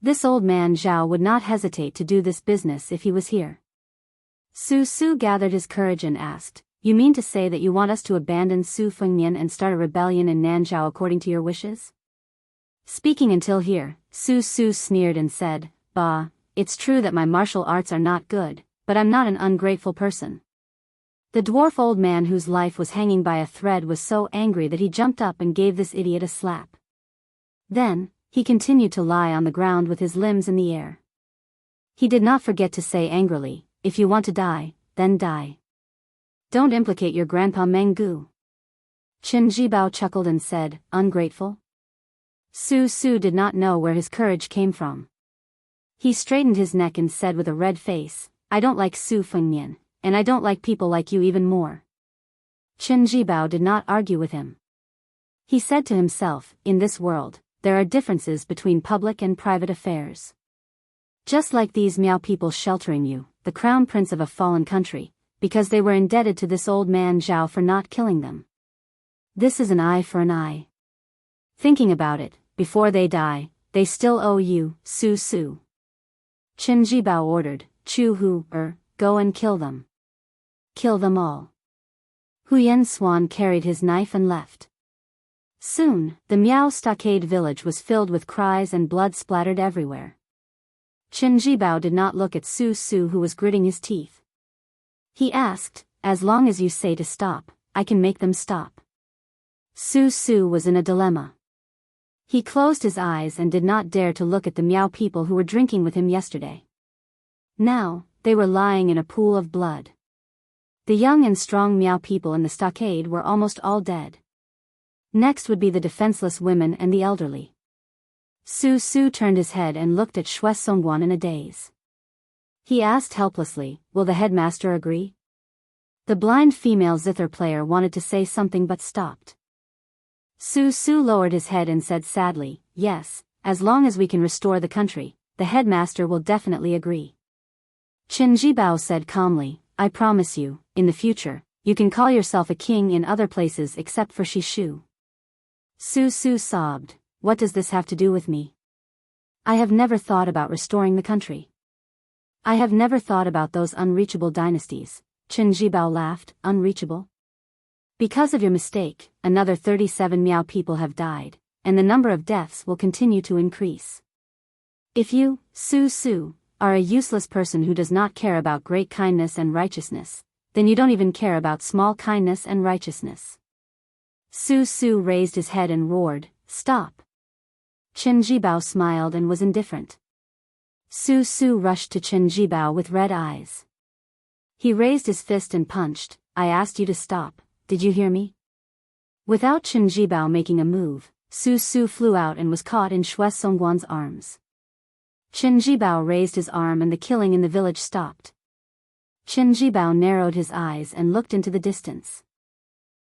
This old man Zhao would not hesitate to do this business if he was here." Su Su gathered his courage and asked, "You mean to say that you want us to abandon Su Fengnian and start a rebellion in Nanzhao according to your wishes?" Speaking until here, Su Su sneered and said, "Bah, it's true that my martial arts are not good, but I'm not an ungrateful person." The dwarf old man whose life was hanging by a thread was so angry that he jumped up and gave this idiot a slap. Then, he continued to lie on the ground with his limbs in the air. He did not forget to say angrily, "If you want to die, then die. Don't implicate your grandpa Mengu." Qin Jibao chuckled and said, "Ungrateful?" Su Su did not know where his courage came from. He straightened his neck and said with a red face, "I don't like Su Fengnian, and I don't like people like you even more." Qin Jibao did not argue with him. He said to himself, "In this world, there are differences between public and private affairs. Just like these Miao people sheltering you, the crown prince of a fallen country, because they were indebted to this old man Zhao for not killing them. This is an eye for an eye. Thinking about it, before they die, they still owe you, Su Su. Qin Jibao ordered, Chu Hu, go and kill them. Kill them all. Huyen Swan carried his knife and left. Soon, the Miao stockade village was filled with cries and blood splattered everywhere. Qin Jibao did not look at Su Su, who was gritting his teeth. He asked, as long as you say to stop, I can make them stop. Su Su was in a dilemma. He closed his eyes and did not dare to look at the Miao people who were drinking with him yesterday. Now, they were lying in a pool of blood. The young and strong Miao people in the stockade were almost all dead. Next would be the defenseless women and the elderly. Su Su turned his head and looked at Xue Songguan in a daze. He asked helplessly, will the headmaster agree? The blind female zither player wanted to say something but stopped. Su Su lowered his head and said sadly, yes, as long as we can restore the country, the headmaster will definitely agree. Qin Jibao said calmly, I promise you, in the future, you can call yourself a king in other places except for Shishu. Su Su sobbed, what does this have to do with me? I have never thought about restoring the country. I have never thought about those unreachable dynasties. Qin Jibao laughed, unreachable? Because of your mistake, another 37 Miao people have died, and the number of deaths will continue to increase. If you, Su Su, are a useless person who does not care about great kindness and righteousness, then you don't even care about small kindness and righteousness. Su Su raised his head and roared, stop. Qin Jibao smiled and was indifferent. Su Su rushed to Qin Jibao with red eyes. He raised his fist and punched, I asked you to stop, did you hear me? Without Qin Jibao making a move, Su Su flew out and was caught in Xue Songguan's arms. Qin Jibao raised his arm and the killing in the village stopped. Qin Jibao narrowed his eyes and looked into the distance.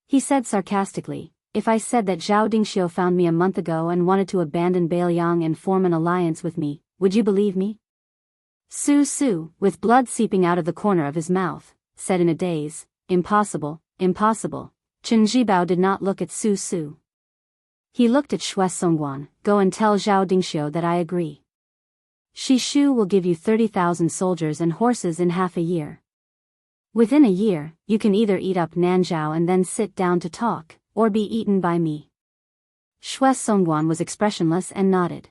He said sarcastically, if I said that Zhao Dingxiu found me a month ago and wanted to abandon Beiliang and form an alliance with me, would you believe me? Su Su, with blood seeping out of the corner of his mouth, said in a daze, impossible, impossible. Qin Jibao did not look at Su Su. He looked at Xue Songguan, go and tell Zhao Dingxiu that I agree. Shishu will give you 30,000 soldiers and horses in half a year. Within a year, you can either eat up Nanzhao and then sit down to talk, or be eaten by me. Xue Songguan was expressionless and nodded.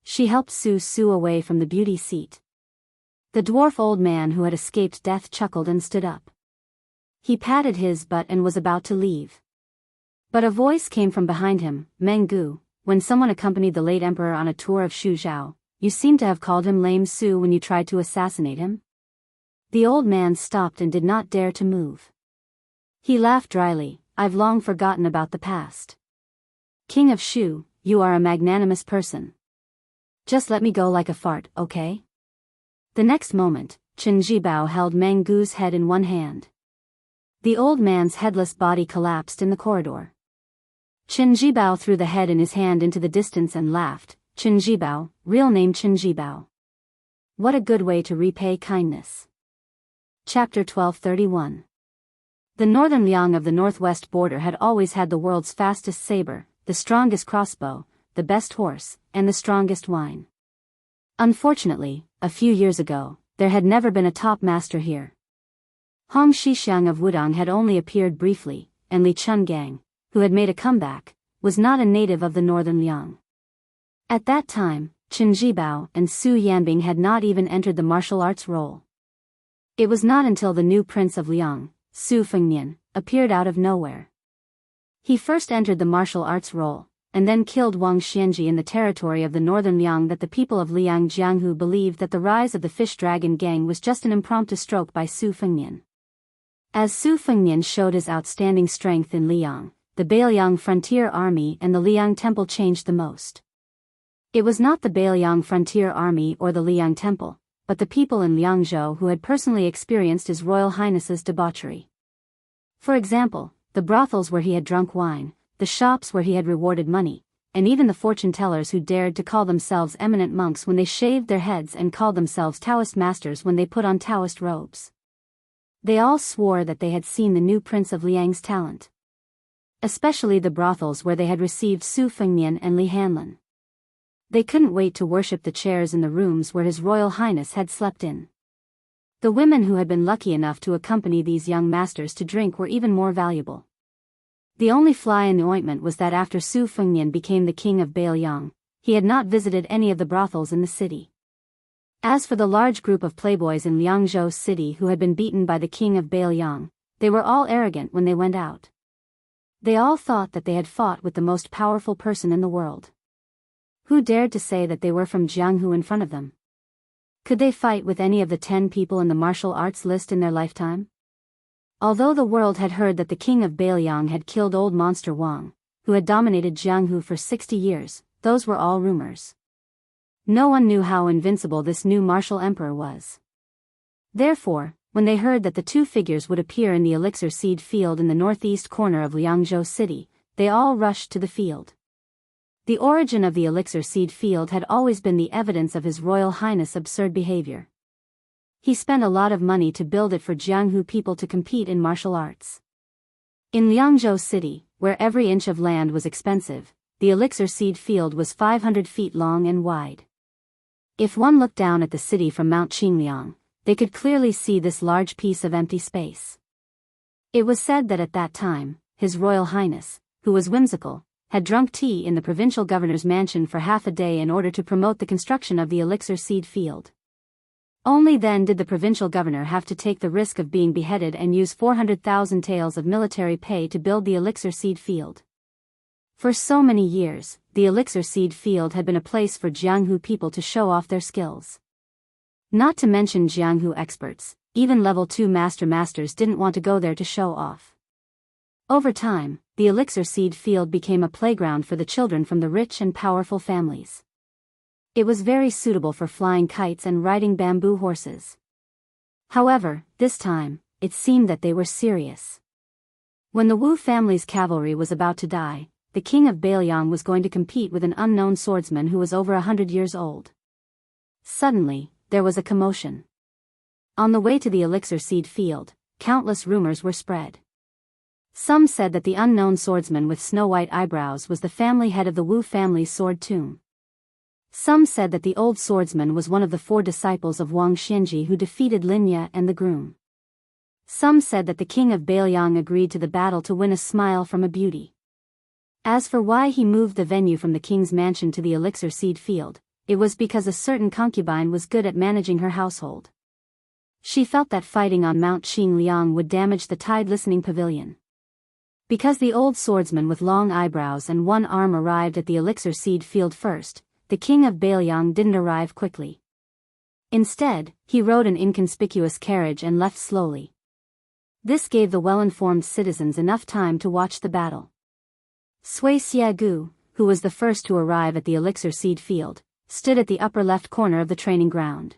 She helped Su Su away from the beauty seat. The dwarf old man who had escaped death chuckled and stood up. He patted his butt and was about to leave. But a voice came from behind him, Menggu, when someone accompanied the late emperor on a tour of Shuzhou, you seem to have called him Lame Su when you tried to assassinate him? The old man stopped and did not dare to move. He laughed dryly, I've long forgotten about the past. King of Shu, you are a magnanimous person. Just let me go like a fart, okay? The next moment, Qin Jibao held Menggu's head in one hand. The old man's headless body collapsed in the corridor. Qin Jibao threw the head in his hand into the distance and laughed, Qin Jibao, real name Qin Jibao. What a good way to repay kindness. Chapter 1231. The northern Liang of the northwest border had always had the world's fastest saber, the strongest crossbow, the best horse, and the strongest wine. Unfortunately, a few years ago, there had never been a top master here. Hong Shixiang of Wudong had only appeared briefly, and Li Chungang, who had made a comeback, was not a native of the northern Liang. At that time, Qin Jibao and Su Yanbing had not even entered the martial arts role. It was not until the new prince of Liang, Su Fengnian, appeared out of nowhere. He first entered the martial arts role, and then killed Wang Xianji in the territory of the northern Liang that the people of Liang Jianghu believed that the rise of the fish dragon gang was just an impromptu stroke by Su Fengnian. As Su Fengnian showed his outstanding strength in Liang, the Beiliang frontier army and the Liang temple changed the most. It was not the Beiliang frontier army or the Liang temple, but the people in Liangzhou who had personally experienced His Royal Highness's debauchery. For example, the brothels where he had drunk wine, the shops where he had rewarded money, and even the fortune-tellers who dared to call themselves eminent monks when they shaved their heads and called themselves Taoist masters when they put on Taoist robes. They all swore that they had seen the new prince of Liang's talent. especially the brothels where they had received Su Fengnian and Li Hanlin. They couldn't wait to worship the chairs in the rooms where His Royal Highness had slept in. The women who had been lucky enough to accompany these young masters to drink were even more valuable. The only fly in the ointment was that after Su Fengnian became the king of Bailiang, he had not visited any of the brothels in the city. As for the large group of playboys in Liangzhou city who had been beaten by the king of Bailiang, they were all arrogant when they went out. They all thought that they had fought with the most powerful person in the world. Who dared to say that they were from Jianghu in front of them? Could they fight with any of the 10 people in the martial arts list in their lifetime? Although the world had heard that the king of Bailiang had killed old monster Wang, who had dominated Jianghu for 60 years, those were all rumors. No one knew how invincible this new martial emperor was. Therefore, when they heard that the two figures would appear in the elixir seed field in the northeast corner of Liangzhou city, they all rushed to the field. The origin of the elixir seed field had always been the evidence of His Royal Highness' absurd behavior. He spent a lot of money to build it for Jianghu people to compete in martial arts. In Liangzhou city, where every inch of land was expensive, the elixir seed field was 500 feet long and wide. If one looked down at the city from Mount Qingliang, they could clearly see this large piece of empty space. It was said that at that time, His Royal Highness, who was whimsical, had drunk tea in the provincial governor's mansion for half a day in order to promote the construction of the elixir seed field. Only then did the provincial governor have to take the risk of being beheaded and use 400,000 taels of military pay to build the elixir seed field. For so many years, the elixir seed field had been a place for Jianghu people to show off their skills. Not to mention Jianghu experts, even level 2 masters didn't want to go there to show off. Over time, the elixir seed field became a playground for the children from the rich and powerful families. It was very suitable for flying kites and riding bamboo horses. However, this time, it seemed that they were serious. When the Wu family's cavalry was about to die, the king of Bailiang was going to compete with an unknown swordsman who was over 100 years old. Suddenly, there was a commotion. On the way to the elixir seed field, countless rumors were spread. Some said that the unknown swordsman with snow-white eyebrows was the family head of the Wu family's sword tomb. Some said that the old swordsman was one of the 4 disciples of Wang Xianji who defeated Lin Ye and the groom. Some said that the king of Bailiang agreed to the battle to win a smile from a beauty. As for why he moved the venue from the king's mansion to the elixir seed field, it was because a certain concubine was good at managing her household. She felt that fighting on Mount Qingliang would damage the tide listening pavilion. Because the old swordsman with long eyebrows and one arm arrived at the elixir seed field first, the king of Bailiang didn't arrive quickly. Instead, he rode an inconspicuous carriage and left slowly. This gave the well-informed citizens enough time to watch the battle. Sui Xiegu, who was the first to arrive at the elixir seed field, stood at the upper left corner of the training ground.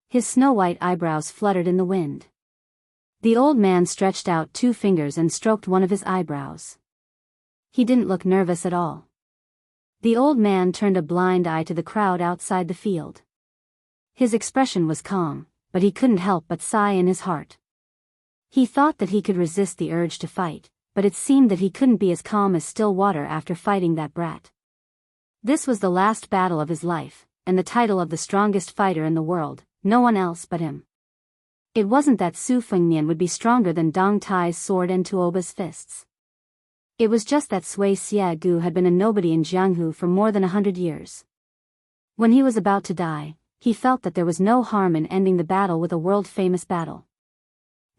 His snow-white eyebrows fluttered in the wind. The old man stretched out 2 fingers and stroked one of his eyebrows. He didn't look nervous at all. The old man turned a blind eye to the crowd outside the field. His expression was calm, but he couldn't help but sigh in his heart. He thought that he could resist the urge to fight, but it seemed that he couldn't be as calm as still water after fighting that brat. This was the last battle of his life, and the title of the strongest fighter in the world, no one else but him. It wasn't that Su Fengnian would be stronger than Dong Tai's sword and Tuoba's fists. It was just that Sui Xiegu had been a nobody in Jianghu for more than 100 years. When he was about to die, he felt that there was no harm in ending the battle with a world-famous battle.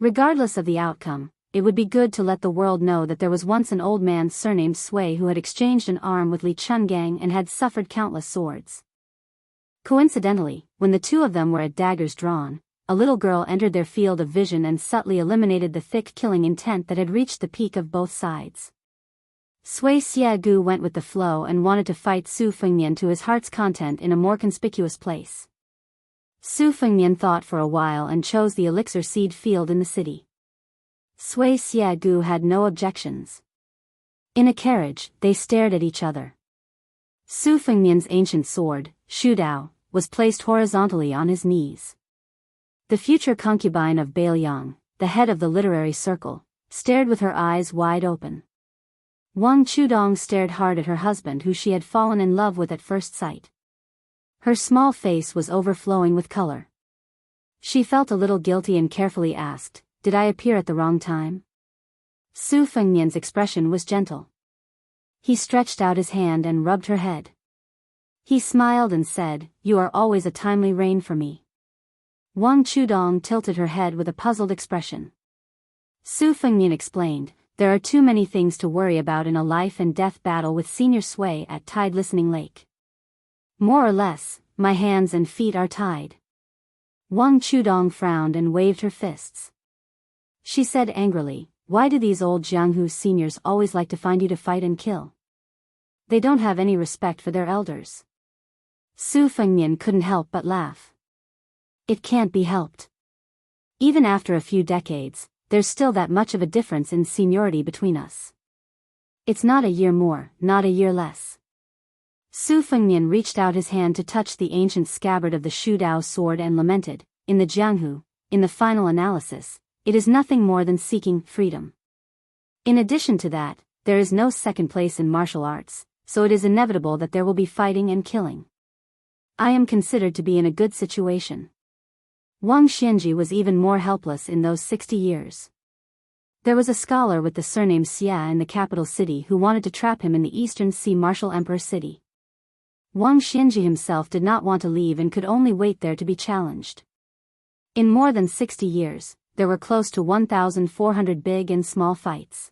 Regardless of the outcome, it would be good to let the world know that there was once an old man surnamed Sui who had exchanged an arm with Li Chungang and had suffered countless swords. Coincidentally, when the two of them were at daggers drawn, a little girl entered their field of vision and subtly eliminated the thick killing intent that had reached the peak of both sides. Sui Xiegu went with the flow and wanted to fight Su Fengnian to his heart's content in a more conspicuous place. Su Fengnian thought for a while and chose the elixir seed field in the city. Sui Xiegu had no objections. In a carriage, they stared at each other. Su Fengnian's ancient sword, Shu Dao, was placed horizontally on his knees. The future concubine of Bailiang, the head of the literary circle, stared with her eyes wide open. Wang Chudong stared hard at her husband, who she had fallen in love with at first sight. Her small face was overflowing with color. She felt a little guilty and carefully asked, "Did I appear at the wrong time?" Su Fengnian's expression was gentle. He stretched out his hand and rubbed her head. He smiled and said, "You are always a timely rain for me." Wang Chudong tilted her head with a puzzled expression. Su Fengnian explained, "There are too many things to worry about in a life and death battle with Senior Sui at Tide Listening Lake. More or less, my hands and feet are tied." Wang Chudong frowned and waved her fists. She said angrily, "Why do these old Jianghu seniors always like to find you to fight and kill? They don't have any respect for their elders." Su Fengnian couldn't help but laugh. "It can't be helped. Even after a few decades, there's still that much of a difference in seniority between us. It's not a year more, not a year less." Su Fengnian reached out his hand to touch the ancient scabbard of the Shudao sword and lamented, "In the Jianghu, in the final analysis, it is nothing more than seeking freedom. In addition to that, there is no second place in martial arts, so it is inevitable that there will be fighting and killing. I am considered to be in a good situation." Wang Xianji was even more helpless in those 60 years. There was a scholar with the surname Xia in the capital city who wanted to trap him in the Eastern Sea Martial Emperor city. Wang Xianji himself did not want to leave and could only wait there to be challenged. In more than 60 years, there were close to 1,400 big and small fights.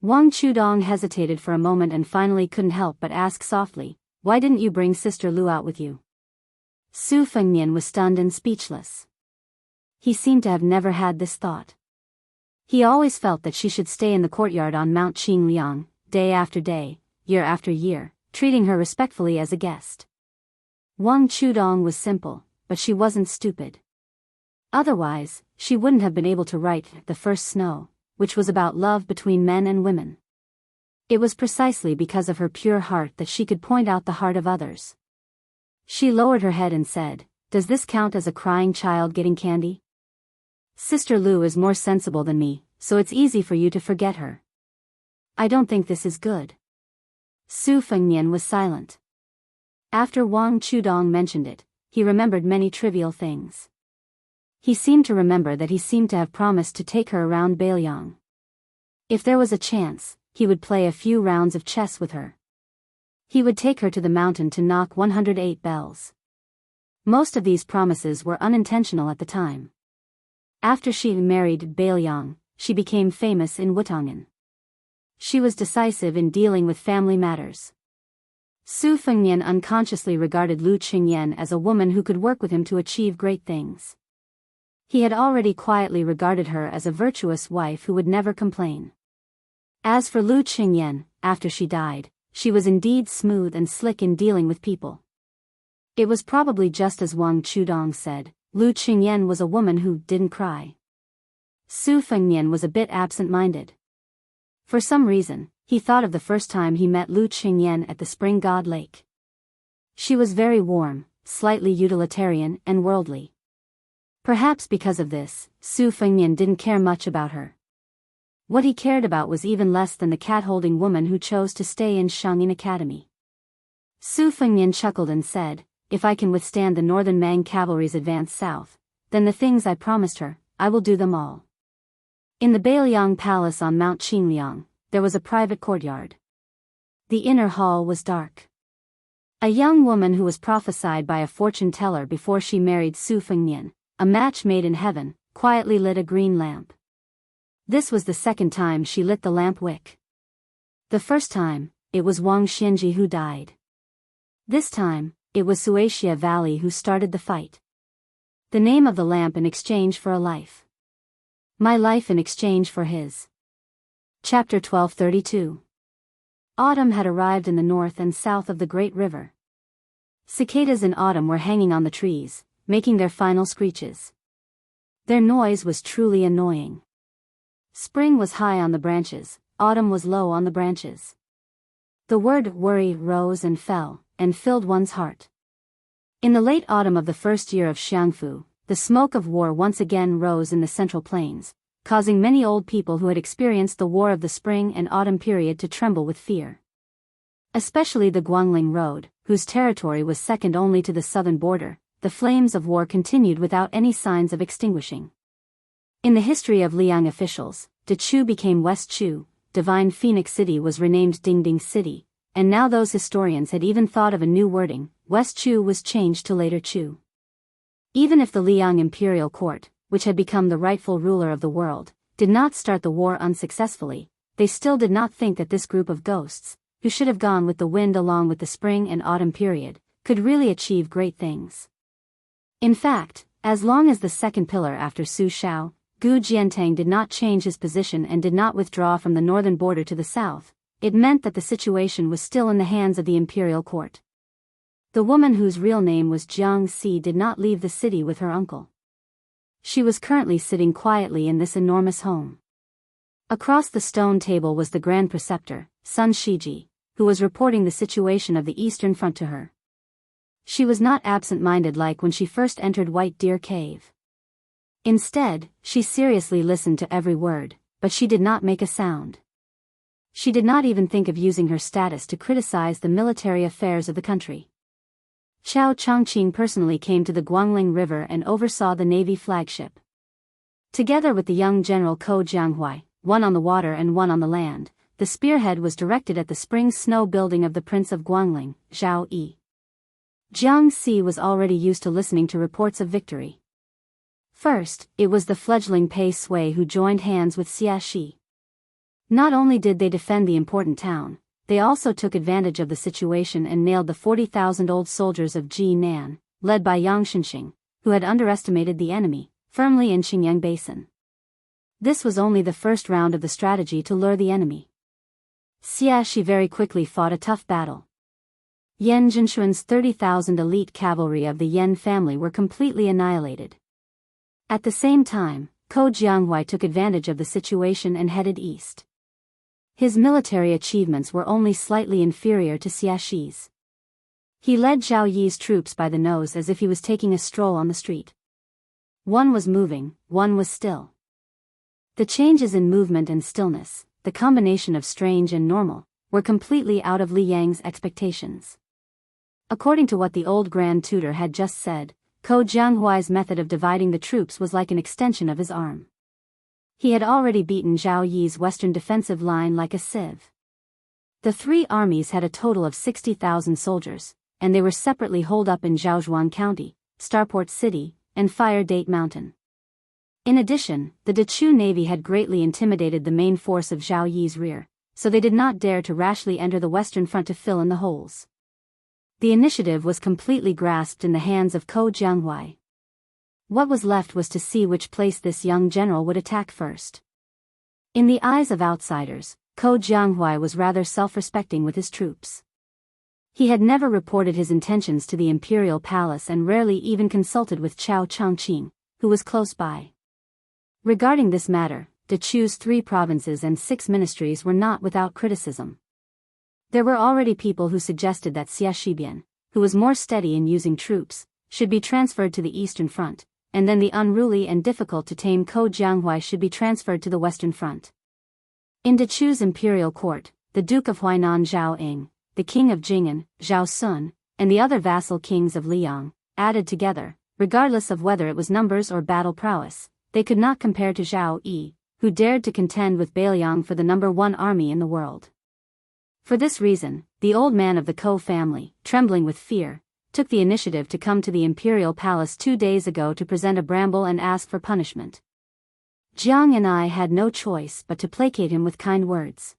Wang Chudong hesitated for a moment and finally couldn't help but ask softly, "Why didn't you bring Sister Lu out with you?" Su Fengnian was stunned and speechless. He seemed to have never had this thought. He always felt that she should stay in the courtyard on Mount Qingliang, day after day, year after year, treating her respectfully as a guest. Wang Chudong was simple, but she wasn't stupid. Otherwise, she wouldn't have been able to write The First Snow, which was about love between men and women. It was precisely because of her pure heart that she could point out the heart of others. She lowered her head and said, "Does this count as a crying child getting candy? Sister Lu is more sensible than me, so it's easy for you to forget her. I don't think this is good." Su Fengnian was silent. After Wang Chudong mentioned it, he remembered many trivial things. He seemed to remember that he seemed to have promised to take her around Beiliang. If there was a chance, he would play a few rounds of chess with her. He would take her to the mountain to knock 108 bells. Most of these promises were unintentional at the time. After she married Beiliang, she became famous in Wutangan. She was decisive in dealing with family matters. Su Fengnian unconsciously regarded Lu Qingyan as a woman who could work with him to achieve great things. He had already quietly regarded her as a virtuous wife who would never complain. As for Lu Qingyan, after she died, she was indeed smooth and slick in dealing with people. It was probably just as Wang Chudong said, Lu Qingyan was a woman who didn't cry. Su Fengnian was a bit absent-minded. For some reason, he thought of the first time he met Lu Qingyan at the Spring God Lake. She was very warm, slightly utilitarian and worldly. Perhaps because of this, Su Fengnian didn't care much about her. What he cared about was even less than the cat-holding woman who chose to stay in Shangyin Academy. Su Fengnian chuckled and said, "If I can withstand the northern Mang cavalry's advance south, then the things I promised her, I will do them all." In the Beiliang Palace on Mount Qingliang, there was a private courtyard. The inner hall was dark. A young woman who was prophesied by a fortune-teller before she married Su Fengnian, a match made in heaven, quietly lit a green lamp. This was the second time she lit the lamp wick. The first time, it was Wang Xianji who died. This time, it was Wuxia Valley who started the fight. The name of the lamp in exchange for a life. My life in exchange for his. Chapter 1232. Autumn had arrived in the north and south of the great river. Cicadas in autumn were hanging on the trees, making their final screeches. Their noise was truly annoying. Spring was high on the branches, autumn was low on the branches. The word worry rose and fell, and filled one's heart. In the late autumn of the first year of Xiangfu, the smoke of war once again rose in the central plains, causing many old people who had experienced the War of the Spring and Autumn period to tremble with fear. Especially the Guangling Road, whose territory was second only to the southern border, the flames of war continued without any signs of extinguishing. In the history of Liang officials, Dechu became West Chu, Divine Phoenix City was renamed Dingding City, and now those historians had even thought of a new wording. West Chu was changed to later Chu. Even if the Liang imperial court, which had become the rightful ruler of the world, did not start the war unsuccessfully, they still did not think that this group of ghosts, who should have gone with the wind along with the spring and autumn period, could really achieve great things. In fact, as long as the second pillar after Su Shao, Gu Jiantang did not change his position and did not withdraw from the northern border to the south, it meant that the situation was still in the hands of the imperial court. The woman whose real name was Jianghu did not leave the city with her uncle. She was currently sitting quietly in this enormous home. Across the stone table was the Grand Preceptor, Sun Shiji, who was reporting the situation of the Eastern Front to her. She was not absent-minded like when she first entered White Deer Cave. Instead, she seriously listened to every word, but she did not make a sound. She did not even think of using her status to criticize the military affairs of the country. Chao Chongqing personally came to the Guangling River and oversaw the Navy flagship. Together with the young General Ko Jianghui, one on the water and one on the land, the spearhead was directed at the spring snow building of the Prince of Guangling, Zhao Yi. Jiang Si was already used to listening to reports of victory. First, it was the fledgling Pei Sui who joined hands with Xia Shi. Not only did they defend the important town, they also took advantage of the situation and nailed the 40,000 old soldiers of Ji Nan, led by Yang Shenxing, who had underestimated the enemy, firmly in Xingyang Basin. This was only the first round of the strategy to lure the enemy. Xia Shi very quickly fought a tough battle. Yan Zhenxuan's 30,000 elite cavalry of the Yan family were completely annihilated. At the same time, Ko Jianghui took advantage of the situation and headed east. His military achievements were only slightly inferior to Xia Shi's. He led Zhao Yi's troops by the nose as if he was taking a stroll on the street. One was moving, one was still. The changes in movement and stillness, the combination of strange and normal, were completely out of Li Yang's expectations. According to what the old Grand Tutor had just said, Ko Jianghui's method of dividing the troops was like an extension of his arm. He had already beaten Zhao Yi's western defensive line like a sieve. The three armies had a total of 60,000 soldiers, and they were separately holed up in Zhaozhuan County, Starport City, and Fire Date Mountain. In addition, the Dechu Navy had greatly intimidated the main force of Zhao Yi's rear, so they did not dare to rashly enter the western front to fill in the holes. The initiative was completely grasped in the hands of Ko Jianghui. What was left was to see which place this young general would attack first. In the eyes of outsiders, Ko Jianghui was rather self-respecting with his troops. He had never reported his intentions to the imperial palace and rarely even consulted with Chao Chongqing, who was close by. Regarding this matter, Dechu's 3 provinces and 6 ministries were not without criticism. There were already people who suggested that Xia Shibian, who was more steady in using troops, should be transferred to the Eastern Front, and then the unruly and difficult to tame Ko Jianghui should be transferred to the Western Front. In Dechu's imperial court, the Duke of Huainan Zhao Ying, the King of Jing'an, Zhao Sun, and the other vassal kings of Liang, added together, regardless of whether it was numbers or battle prowess, they could not compare to Zhao Yi, who dared to contend with Beiliang for the #1 army in the world. For this reason, the old man of the Ko family, trembling with fear, took the initiative to come to the imperial palace 2 days ago to present a bramble and ask for punishment. Jiang and I had no choice but to placate him with kind words.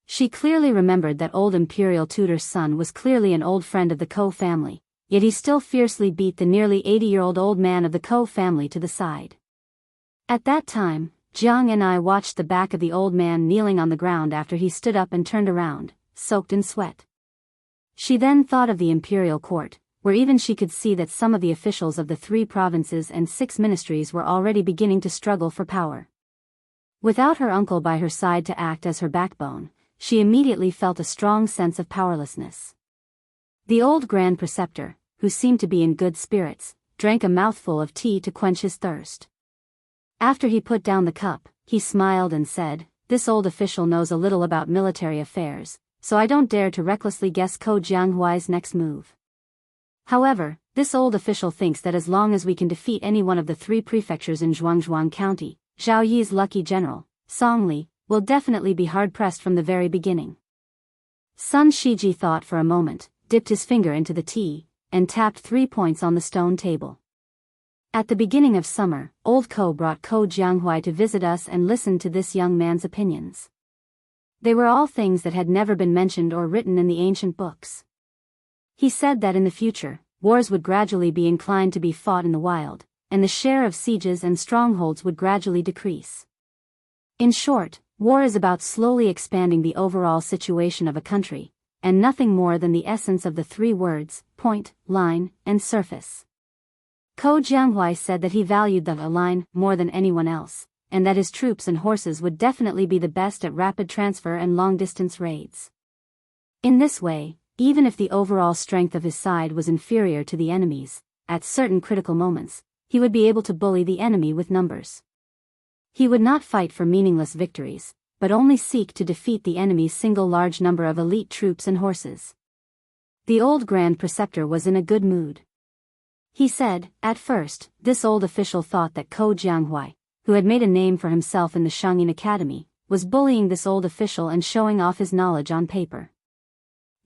She clearly remembered that old imperial tutor's son was clearly an old friend of the Ko family, yet he still fiercely beat the nearly 80-year-old old man of the Ko family to the side. At that time, Jiang and I watched the back of the old man kneeling on the ground after he stood up and turned around, soaked in sweat. She then thought of the imperial court, where even she could see that some of the officials of the 3 provinces and 6 ministries were already beginning to struggle for power. Without her uncle by her side to act as her backbone, she immediately felt a strong sense of powerlessness. The old Grand Preceptor, who seemed to be in good spirits, drank a mouthful of tea to quench his thirst. After he put down the cup, he smiled and said, "This old official knows a little about military affairs, so I don't dare to recklessly guess Ko Jianghuai's next move. However, this old official thinks that as long as we can defeat any one of the 3 prefectures in Zhuangzhuang County, Zhao Yi's lucky general, Song Li, will definitely be hard-pressed from the very beginning." Sun Shiji thought for a moment, dipped his finger into the tea, and tapped 3 points on the stone table. "At the beginning of summer, old Ko brought Ko Jianghuai to visit us and listened to this young man's opinions. They were all things that had never been mentioned or written in the ancient books. He said that in the future, wars would gradually be inclined to be fought in the wild, and the share of sieges and strongholds would gradually decrease. In short, war is about slowly expanding the overall situation of a country, and nothing more than the essence of the 3 words, point, line, and surface." Ko Jianghuai said that he valued the line more than anyone else, and that his troops and horses would definitely be the best at rapid transfer and long-distance raids. In this way, even if the overall strength of his side was inferior to the enemy's, at certain critical moments, he would be able to bully the enemy with numbers. He would not fight for meaningless victories, but only seek to defeat the enemy's single large number of elite troops and horses. The old Grand Preceptor was in a good mood. He said, at first, this old official thought that Ko Jianghuai, who had made a name for himself in the Shangyin Academy, was bullying this old official and showing off his knowledge on paper.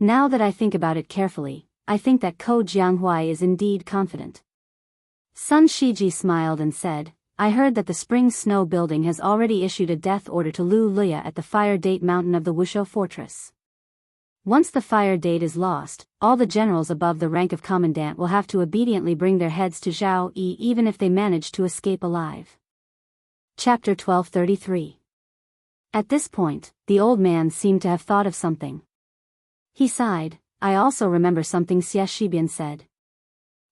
Now that I think about it carefully, I think that Ko Jianghuai is indeed confident. Sun Shiji smiled and said, "I heard that the Spring Snow Building has already issued a death order to Lu Luya at the Fire Date Mountain of the Wuxia Fortress. Once the Fire Date is lost, all the generals above the rank of commandant will have to obediently bring their heads to Zhao Yi even if they manage to escape alive." Chapter 1233. At this point, the old man seemed to have thought of something. He sighed. "I also remember something Xie Shibian said.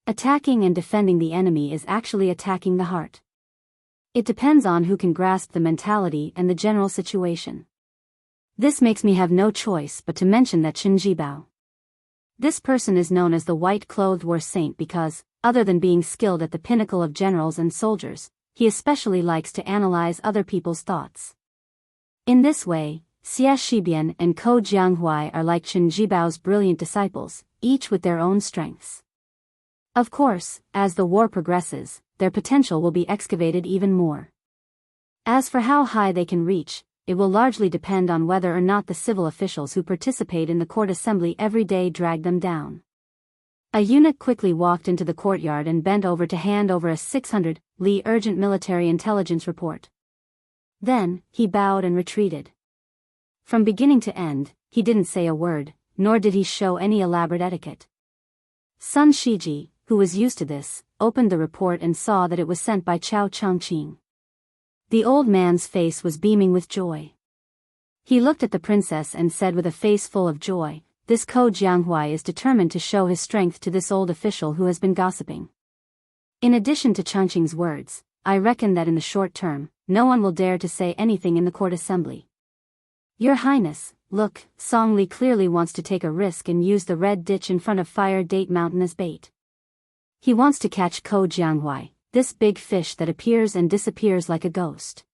Attacking and defending the enemy is actually attacking the heart. It depends on who can grasp the mentality and the general situation. This makes me have no choice but to mention that Chen Jibao. This person is known as the white-clothed war saint because, other than being skilled at the pinnacle of generals and soldiers, he especially likes to analyze other people's thoughts. In this way, Xie Shibian and Ko Jianghuai are like Chen Jibao's brilliant disciples, each with their own strengths. Of course, as the war progresses, their potential will be excavated even more. As for how high they can reach, it will largely depend on whether or not the civil officials who participate in the court assembly every day drag them down." A eunuch quickly walked into the courtyard and bent over to hand over a 600 li urgent military intelligence report. Then, he bowed and retreated. From beginning to end, he didn't say a word, nor did he show any elaborate etiquette. Sun Shiji, who was used to this, opened the report and saw that it was sent by Chao Chongqing. The old man's face was beaming with joy. He looked at the princess and said with a face full of joy, "This Ko Jianghuai is determined to show his strength to this old official who has been gossiping. In addition to Chongqing's words, I reckon that in the short term, no one will dare to say anything in the court assembly. Your Highness, look, Song Li clearly wants to take a risk and use the red ditch in front of Fire Date Mountain as bait. He wants to catch Ko Jianghuai, this big fish that appears and disappears like a ghost.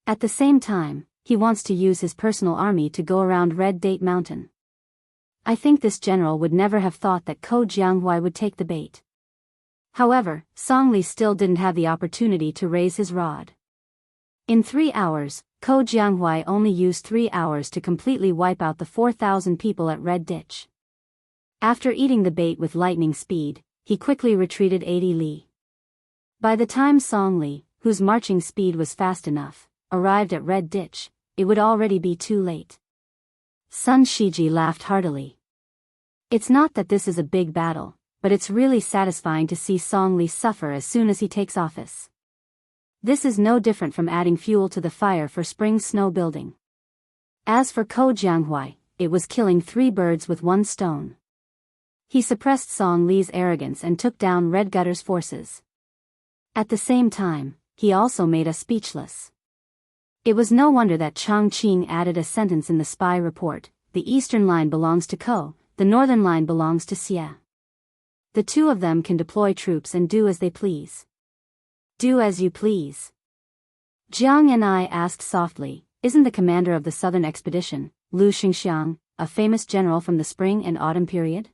At the same time, he wants to use his personal army to go around Red Date Mountain. I think this general would never have thought that Ko Jianghuai would take the bait." However, Song Li still didn't have the opportunity to raise his rod. In 3 hours, Ko Jianghuai only used 3 hours to completely wipe out the 4,000 people at Red Ditch. After eating the bait with lightning speed, he quickly retreated 80 li. By the time Song Li, whose marching speed was fast enough, arrived at Red Ditch, it would already be too late. Sun Shiji laughed heartily. It's not that this is a big battle, but it's really satisfying to see Song Li suffer as soon as he takes office. This is no different from adding fuel to the fire for spring snow building. As for Ko Jianghuai, it was killing 3 birds with 1 stone. He suppressed Song Li's arrogance and took down Red Gutter's forces. At the same time, he also made us speechless. It was no wonder that Chongqing added a sentence in the spy report: the eastern line belongs to Ko, the northern line belongs to Xie. The two of them can deploy troops and do as they please. Do as you please. Jiang and I asked softly, isn't the commander of the southern expedition, Lu Xingxiang, a famous general from the spring and autumn period?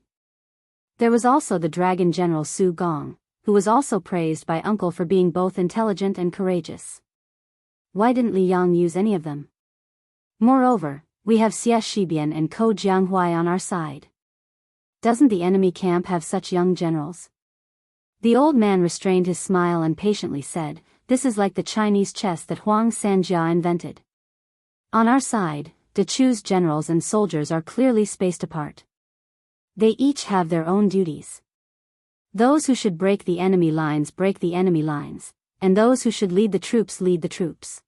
There was also the dragon general Su Gong, who was also praised by uncle for being both intelligent and courageous. Why didn't Li Yang use any of them? Moreover, we have Xie Shibian and Ko Jianghuai on our side. Doesn't the enemy camp have such young generals? The old man restrained his smile and patiently said, this is like the Chinese chess that Huang Sanjia invented. On our side, Dechu's generals and soldiers are clearly spaced apart. They each have their own duties. Those who should break the enemy lines break the enemy lines, and those who should lead the troops lead the troops.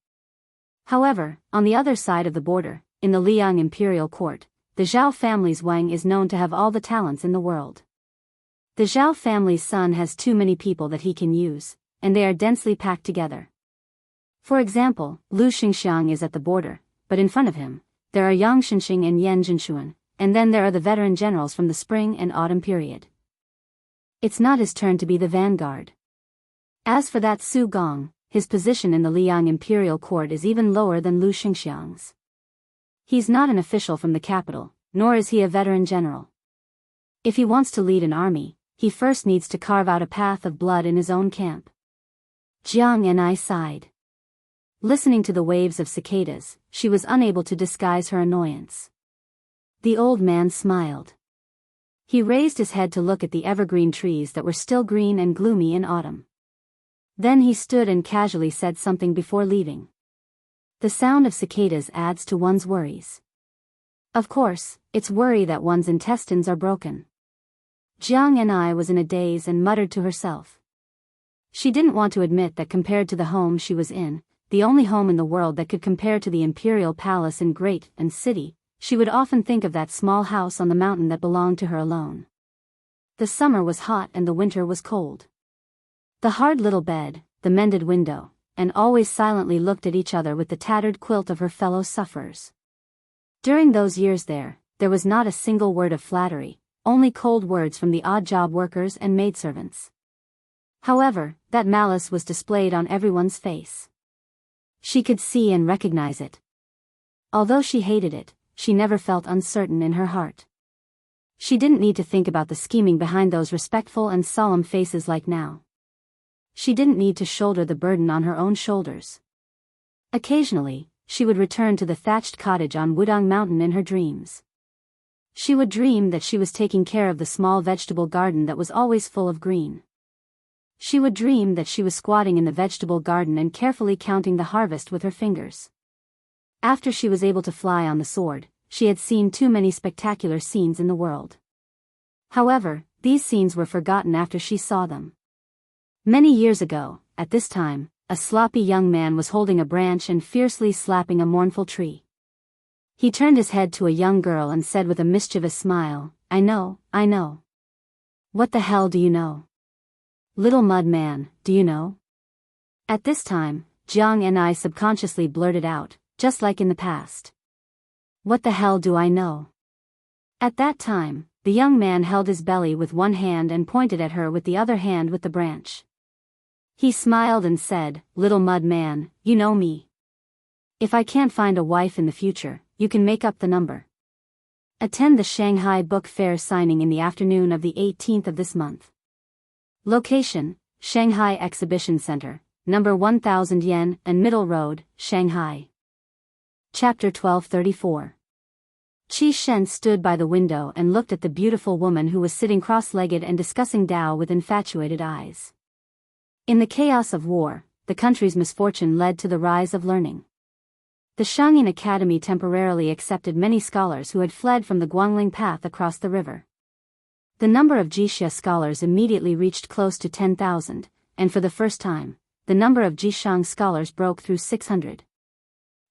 However, on the other side of the border, in the Liang imperial court, the Zhao family's Wang is known to have all the talents in the world. The Zhao family's son has too many people that he can use, and they are densely packed together. For example, Lu Xingxiang is at the border, but in front of him, there are Yang Shenxing and Yan Zhenshuan, and then there are the veteran generals from the spring and autumn period. It's not his turn to be the vanguard. As for that Su Gong, his position in the Liang imperial court is even lower than Lu Xingxiang's. He's not an official from the capital, nor is he a veteran general. If he wants to lead an army, he first needs to carve out a path of blood in his own camp. Jiang and I sighed. Listening to the waves of cicadas, she was unable to disguise her annoyance. The old man smiled. He raised his head to look at the evergreen trees that were still green and gloomy in autumn. Then he stood and casually said something before leaving. The sound of cicadas adds to one's worries. Of course, it's worry that one's intestines are broken. Jiang and I was in a daze and muttered to herself. She didn't want to admit that compared to the home she was in, the only home in the world that could compare to the imperial palace in Great and City, she would often think of that small house on the mountain that belonged to her alone. The summer was hot and the winter was cold. The hard little bed, the mended window, and always silently looked at each other with the tattered quilt of her fellow sufferers. During those years there was not a single word of flattery, only cold words from the odd job workers and maidservants. However, that malice was displayed on everyone's face. She could see and recognize it. Although she hated it, she never felt uncertain in her heart. She didn't need to think about the scheming behind those respectful and solemn faces like now. She didn't need to shoulder the burden on her own shoulders. Occasionally, she would return to the thatched cottage on Wudong Mountain in her dreams. She would dream that she was taking care of the small vegetable garden that was always full of green. She would dream that she was squatting in the vegetable garden and carefully counting the harvest with her fingers. After she was able to fly on the sword, she had seen too many spectacular scenes in the world. However, these scenes were forgotten after she saw them. Many years ago, at this time, a sloppy young man was holding a branch and fiercely slapping a mournful tree. He turned his head to a young girl and said with a mischievous smile, I know. What the hell do you know? Little mud man, do you know? At this time, Jiang and I subconsciously blurted out, just like in the past. What the hell do I know? At that time, the young man held his belly with one hand and pointed at her with the other hand with the branch. He smiled and said, Little mud man, you know me. If I can't find a wife in the future, you can make up the number. Attend the Shanghai Book Fair signing in the afternoon of the 18th of this month. Location, Shanghai Exhibition Center, number 1000 Yen and Middle Road, Shanghai. Chapter 1234. Qi Shen stood by the window and looked at the beautiful woman who was sitting cross-legged and discussing Tao with infatuated eyes. In the chaos of war, the country's misfortune led to the rise of learning. The Shangyin Academy temporarily accepted many scholars who had fled from the Guangling path across the river. The number of Jixia scholars immediately reached close to 10,000, and for the first time, the number of Jishang scholars broke through 600.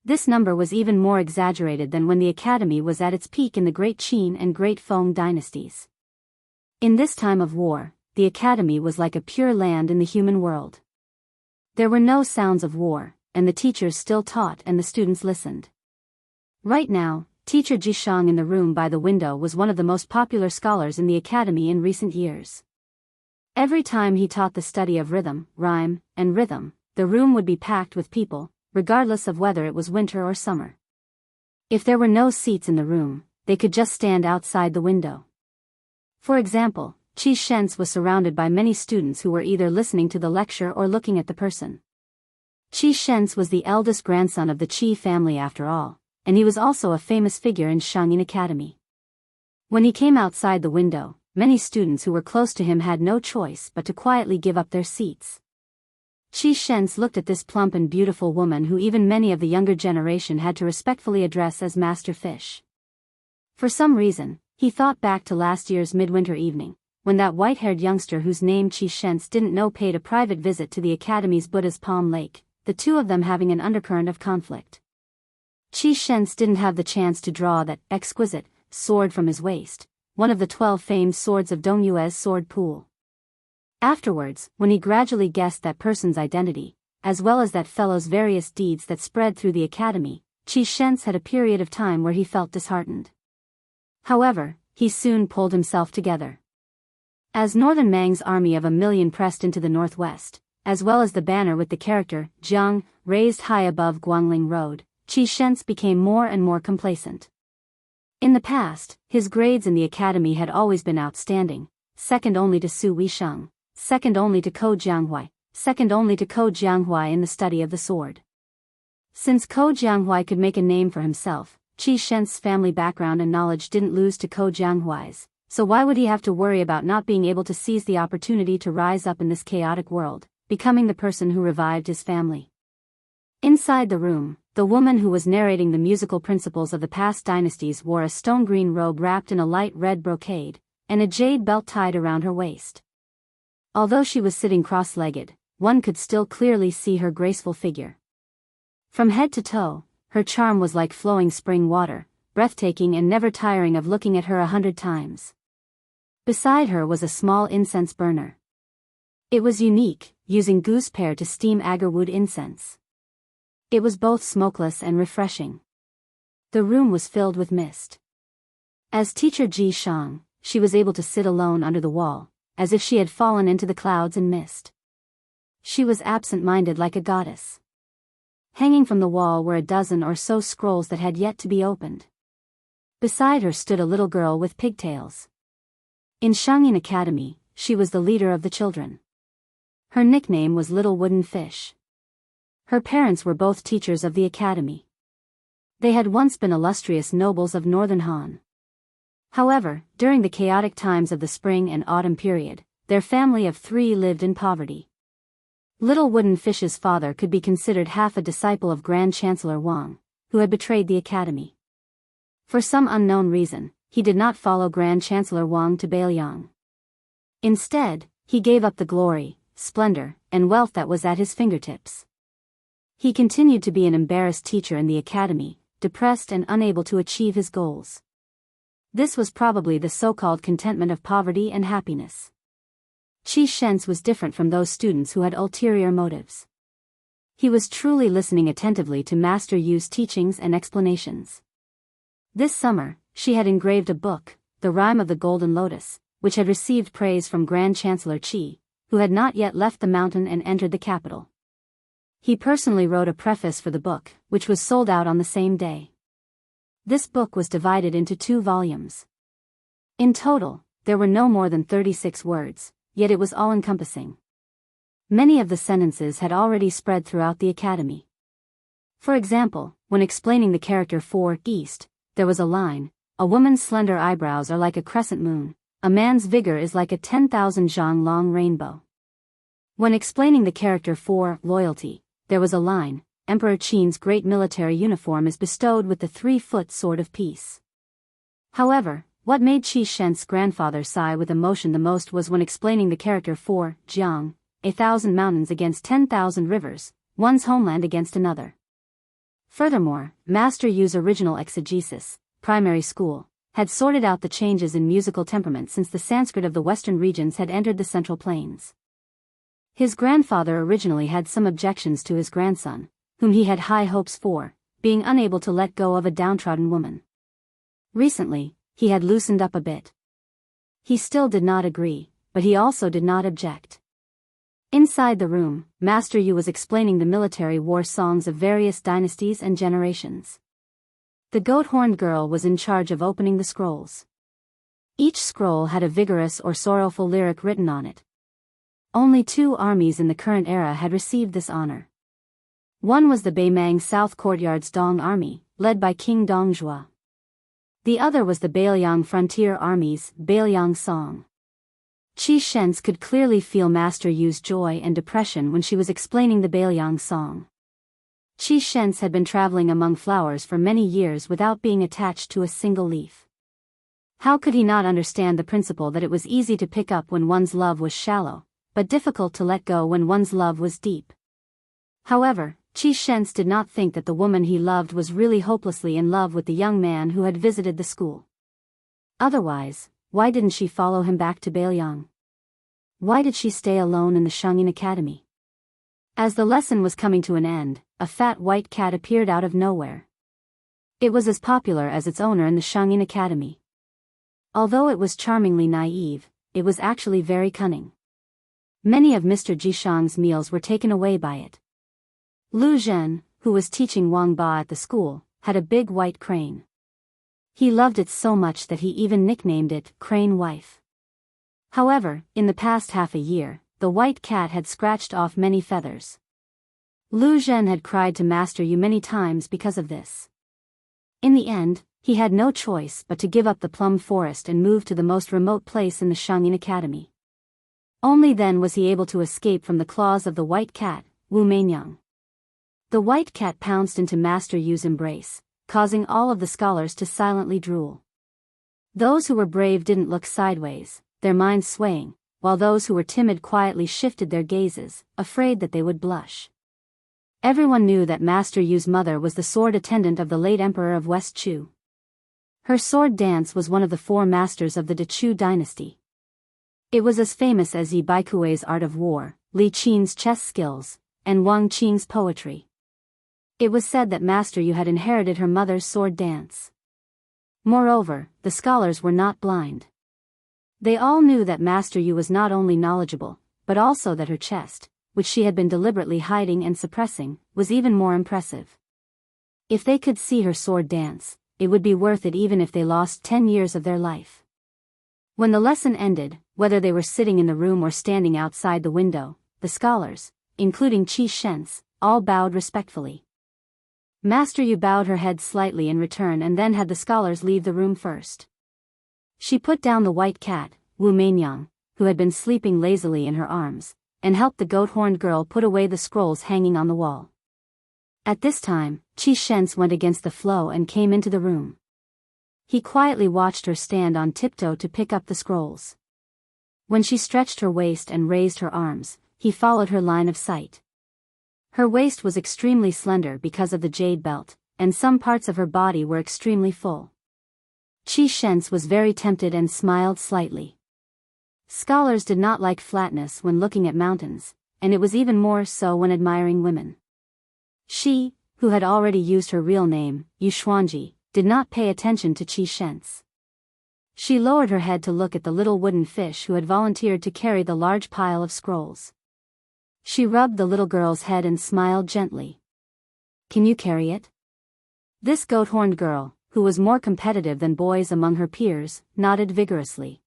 This number was even more exaggerated than when the academy was at its peak in the Great Qin and Great Feng dynasties. In this time of war, the academy was like a pure land in the human world. There were no sounds of war, and the teachers still taught and the students listened. Right now, teacher Jishang in the room by the window was one of the most popular scholars in the academy in recent years. Every time he taught the study of rhythm, rhyme, and rhythm, the room would be packed with people, regardless of whether it was winter or summer. If there were no seats in the room, they could just stand outside the window. For example, Qi Shens was surrounded by many students who were either listening to the lecture or looking at the person. Qi Shens was the eldest grandson of the Qi family after all, and he was also a famous figure in Shangyin Academy. When he came outside the window, many students who were close to him had no choice but to quietly give up their seats. Qi Shens looked at this plump and beautiful woman who even many of the younger generation had to respectfully address as Master Fish. For some reason, he thought back to last year's midwinter evening, when that white-haired youngster whose name Qi Shens didn't know paid a private visit to the Academy's Buddha's Palm Lake, the two of them having an undercurrent of conflict. Qi Shens didn't have the chance to draw that exquisite sword from his waist, one of the 12 famed swords of Dongyue's sword pool. Afterwards, when he gradually guessed that person's identity, as well as that fellow's various deeds that spread through the academy, Qi Shens had a period of time where he felt disheartened. However, he soon pulled himself together. As Northern Mang's army of 1,000,000 pressed into the northwest, as well as the banner with the character Jiang raised high above Guangling Road, Qi Shens became more and more complacent. In the past, his grades in the academy had always been outstanding, second only to Su Weisheng, second only to Ko Jianghuai, second only to Ko Jianghuai in the study of the sword. Since Ko Jianghuai could make a name for himself, Qi Shens's family background and knowledge didn't lose to Ko Jianghuai's, so why would he have to worry about not being able to seize the opportunity to rise up in this chaotic world, becoming the person who revived his family? Inside the room, the woman who was narrating the musical principles of the past dynasties wore a stone-green robe wrapped in a light red brocade, and a jade belt tied around her waist. Although she was sitting cross-legged, one could still clearly see her graceful figure. From head to toe, her charm was like flowing spring water, breathtaking and never tiring of looking at her 100 times. Beside her was a small incense burner. It was unique, using goose pear to steam agarwood incense. It was both smokeless and refreshing. The room was filled with mist. As teacher Ji Shang, she was able to sit alone under the wall, as if she had fallen into the clouds and mist. She was absent-minded like a goddess. Hanging from the wall were a dozen or so scrolls that had yet to be opened. Beside her stood a little girl with pigtails. In Shangyin Academy, she was the leader of the children. Her nickname was Little Wooden Fish. Her parents were both teachers of the academy. They had once been illustrious nobles of northern Han. However, during the chaotic times of the spring and autumn period, their family of 3 lived in poverty. Little Wooden Fish's father could be considered half a disciple of Grand Chancellor Wang, who had betrayed the academy. For some unknown reason, he did not follow Grand Chancellor Wang to Beiliang. Instead, he gave up the glory, splendor, and wealth that was at his fingertips. He continued to be an embarrassed teacher in the academy, depressed and unable to achieve his goals. This was probably the so-called contentment of poverty and happiness. Qi Shens was different from those students who had ulterior motives. He was truly listening attentively to Master Yu's teachings and explanations. This summer, she had engraved a book, The Rime of the Golden Lotus, which had received praise from Grand Chancellor Qi, who had not yet left the mountain and entered the capital. He personally wrote a preface for the book, which was sold out on the same day. This book was divided into 2 volumes. In total, there were no more than 36 words, yet it was all-encompassing. Many of the sentences had already spread throughout the academy. For example, when explaining the character for East, there was a line, "A woman's slender eyebrows are like a crescent moon, a man's vigor is like a 10,000 zhang long rainbow." When explaining the character for Loyalty, there was a line, "Emperor Qin's great military uniform is bestowed with the 3-foot sword of peace." However, what made Qi Shens's grandfather sigh with emotion the most was when explaining the character for Jiang, 1,000 mountains against 10,000 rivers, one's homeland against another. Furthermore, Master Yu's original exegesis, primary school, had sorted out the changes in musical temperament since the Sanskrit of the western regions had entered the Central Plains. His grandfather originally had some objections to his grandson, whom he had high hopes for, being unable to let go of a downtrodden woman. Recently, he had loosened up a bit. He still did not agree, but he also did not object. Inside the room, Master Yu was explaining the military war songs of various dynasties and generations. The goat-horned girl was in charge of opening the scrolls. Each scroll had a vigorous or sorrowful lyric written on it. Only 2 armies in the current era had received this honor. One was the Beimang South Courtyard's Dong Army, led by King Dongzhua. The other was the Bailiang Frontier Army's Bailiang Song. Qi Shens could clearly feel Master Yu's joy and depression when she was explaining the Bailiang Song. Qi Shens had been traveling among flowers for many years without being attached to a single leaf. How could he not understand the principle that it was easy to pick up when one's love was shallow, but difficult to let go when one's love was deep? However, Qi Shens did not think that the woman he loved was really hopelessly in love with the young man who had visited the school. Otherwise, why didn't she follow him back to Bailiang? Why did she stay alone in the Shangyin Academy? As the lesson was coming to an end, a fat white cat appeared out of nowhere. It was as popular as its owner in the Shangyin Academy. Although it was charmingly naive, it was actually very cunning. Many of Mr. Jishang's meals were taken away by it. Lu Zhen, who was teaching Wang Ba at the school, had a big white crane. He loved it so much that he even nicknamed it Crane Wife. However, in the past half a year, the white cat had scratched off many feathers. Lu Zhen had cried to Master Yu many times because of this. In the end, he had no choice but to give up the plum forest and move to the most remote place in the Shangyin Academy. Only then was he able to escape from the claws of the white cat, Wu Meinyang. The white cat pounced into Master Yu's embrace, causing all of the scholars to silently drool. Those who were brave didn't look sideways, their minds swaying, while those who were timid quietly shifted their gazes, afraid that they would blush. Everyone knew that Master Yu's mother was the sword attendant of the late Emperor of West Chu. Her sword dance was one of the 4 masters of the Dechu dynasty. It was as famous as Yi Baikui's art of war, Li Qin's chess skills, and Wang Qing's poetry. It was said that Master Yu had inherited her mother's sword dance. Moreover, the scholars were not blind. They all knew that Master Yu was not only knowledgeable, but also that her chest, which she had been deliberately hiding and suppressing, was even more impressive. If they could see her sword dance, it would be worth it even if they lost 10 years of their life. When the lesson ended, whether they were sitting in the room or standing outside the window, the scholars, including Qi Shens, all bowed respectfully. Master Yu bowed her head slightly in return and then had the scholars leave the room first. She put down the white cat, Wu Meinyang, who had been sleeping lazily in her arms, and helped the goat-horned girl put away the scrolls hanging on the wall. At this time, Qi Shens went against the flow and came into the room. He quietly watched her stand on tiptoe to pick up the scrolls. When she stretched her waist and raised her arms, he followed her line of sight. Her waist was extremely slender because of the jade belt, and some parts of her body were extremely full. Qi Shens was very tempted and smiled slightly. Scholars did not like flatness when looking at mountains, and it was even more so when admiring women. She, who had already used her real name, Yu Xuanji, did not pay attention to Qi Shens. She lowered her head to look at the little wooden fish who had volunteered to carry the large pile of scrolls. She rubbed the little girl's head and smiled gently. "Can you carry it?" This goat-horned girl, who was more competitive than boys among her peers, nodded vigorously.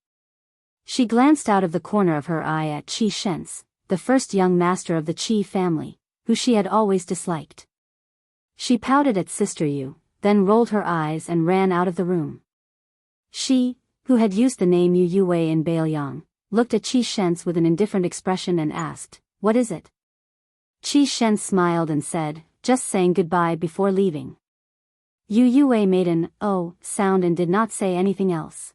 She glanced out of the corner of her eye at Qi Shens, the first young master of the Qi family, who she had always disliked. She pouted at Sister Yu, then rolled her eyes and ran out of the room. She, who had used the name Yu Yue in Bailiang, looked at Qi Shens with an indifferent expression and asked, "What is it?" Qi Shens smiled and said, "Just saying goodbye before leaving." Yu Yue made an "oh" sound and did not say anything else.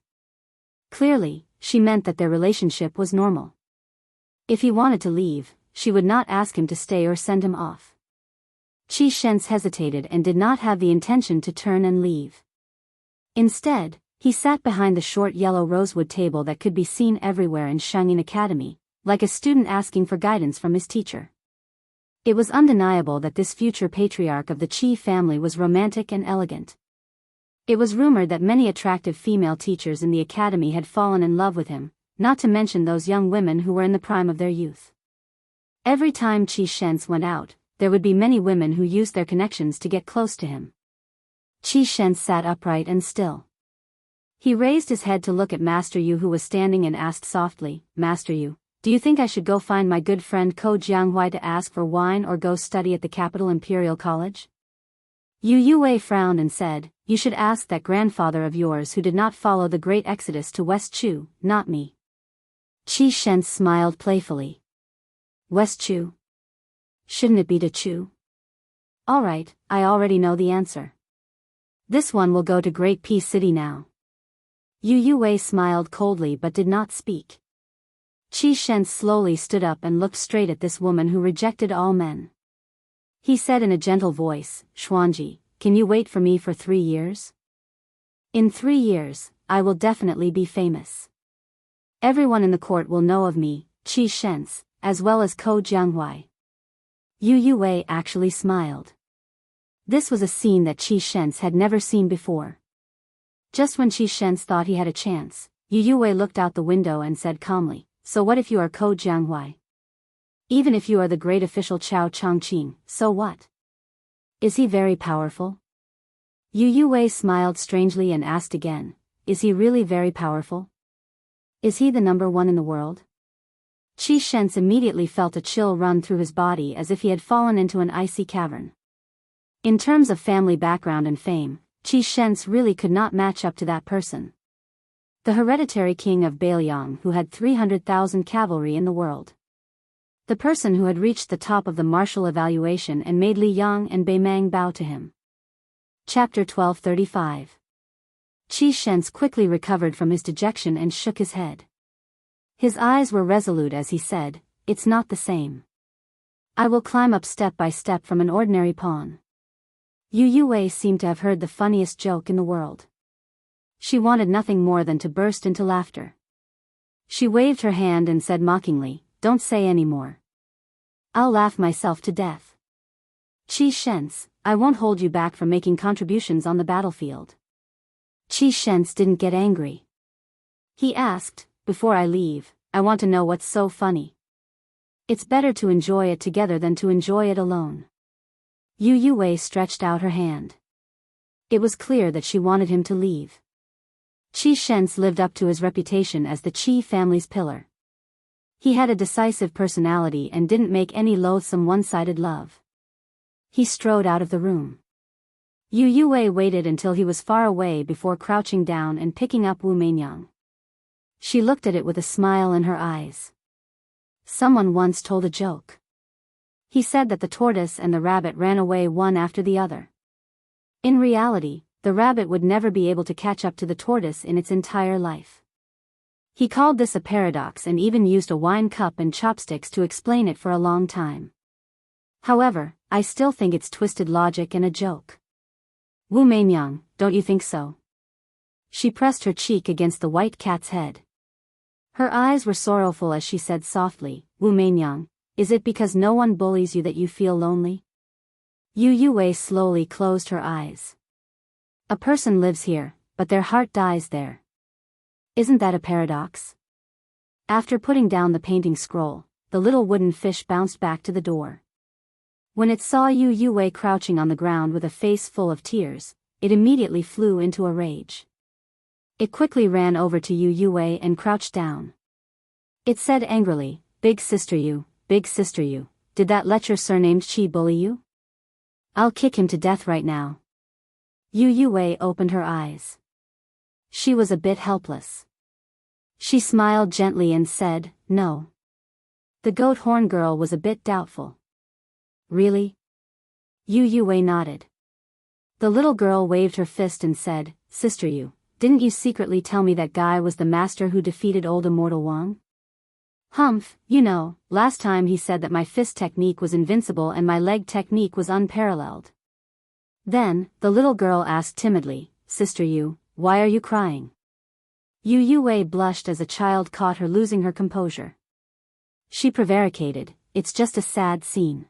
Clearly, she meant that their relationship was normal. If he wanted to leave, she would not ask him to stay or send him off. Qi Shens hesitated and did not have the intention to turn and leave. Instead, he sat behind the short yellow rosewood table that could be seen everywhere in Shangyin Academy, like a student asking for guidance from his teacher. It was undeniable that this future patriarch of the Qi family was romantic and elegant. It was rumored that many attractive female teachers in the academy had fallen in love with him, not to mention those young women who were in the prime of their youth. Every time Qi Shens went out, there would be many women who used their connections to get close to him. Qi Shens sat upright and still. He raised his head to look at Master Yu, who was standing, and asked softly, "Master Yu, do you think I should go find my good friend Ko Jianghu to ask for wine or go study at the capital Imperial College?" Yu Yue frowned and said, "You should ask that grandfather of yours who did not follow the great exodus to West Chu, not me." Qi Shens smiled playfully. "West Chu? Shouldn't it be to Chu?" "All right, I already know the answer. This one will go to Great Peace City now." Yu Yue smiled coldly but did not speak. Qi Shens slowly stood up and looked straight at this woman who rejected all men. He said in a gentle voice, "Xuanji, can you wait for me for 3 years? In 3 years, I will definitely be famous. Everyone in the court will know of me, Qi Shens, as well as Ko Jianghu." Yu Yue actually smiled. This was a scene that Qi Shens had never seen before. Just when Qi Shens thought he had a chance, Yu Yue looked out the window and said calmly, "So what if you are Ko Jianghu? Even if you are the great official Chao Chongqing, so what? Is he very powerful?" Yu Yue smiled strangely and asked again, "Is he really very powerful? Is he the number one in the world?" Qi Shens immediately felt a chill run through his body as if he had fallen into an icy cavern. In terms of family background and fame, Qi Shens really could not match up to that person. The hereditary king of Bailiang, who had 300,000 cavalry in the world. The person who had reached the top of the martial evaluation and made Li Yang and Bei Mang bow to him. Chapter 1235. Qi Shens quickly recovered from his dejection and shook his head. His eyes were resolute as he said, "It's not the same. I will climb up step by step from an ordinary pawn." Yu Yue seemed to have heard the funniest joke in the world. She wanted nothing more than to burst into laughter. She waved her hand and said mockingly, "Don't say any more. I'll laugh myself to death. Qi Shens, I won't hold you back from making contributions on the battlefield." Qi Shens didn't get angry. He asked, "Before I leave, I want to know what's so funny. It's better to enjoy it together than to enjoy it alone." Yu Yue stretched out her hand. It was clear that she wanted him to leave. Qi Shens lived up to his reputation as the Qi family's pillar. He had a decisive personality and didn't make any loathsome one-sided love. He strode out of the room. Yu Yue waited until he was far away before crouching down and picking up Wu Meinyang. She looked at it with a smile in her eyes. Someone once told a joke. He said that the tortoise and the rabbit ran away one after the other. In reality, the rabbit would never be able to catch up to the tortoise in its entire life. He called this a paradox and even used a wine cup and chopsticks to explain it for a long time. However, I still think it's twisted logic and a joke. Wu Meinyang, don't you think so? She pressed her cheek against the white cat's head. Her eyes were sorrowful as she said softly, "Wu Meinyang, is it because no one bullies you that you feel lonely?" Yu Yue slowly closed her eyes. "A person lives here, but their heart dies there. Isn't that a paradox?" After putting down the painting scroll, the little wooden fish bounced back to the door. When it saw Yu Yue crouching on the ground with a face full of tears, it immediately flew into a rage. It quickly ran over to Yu Yue and crouched down. It said angrily, Big Sister Yu, did that lecher surnamed Qi bully you? I'll kick him to death right now." Yu Yue opened her eyes. She was a bit helpless. She smiled gently and said, "No." The goat horn girl was a bit doubtful. "Really?" Yu Yue nodded. The little girl waved her fist and said, "Sister Yu, didn't you secretly tell me that guy was the master who defeated old Immortal Wang?" "Humph, you know, last time he said that my fist technique was invincible and my leg technique was unparalleled." Then, the little girl asked timidly, "Sister Yu, why are you crying?" Yu Yue blushed as a child caught her losing her composure. She prevaricated, "It's just a sad scene."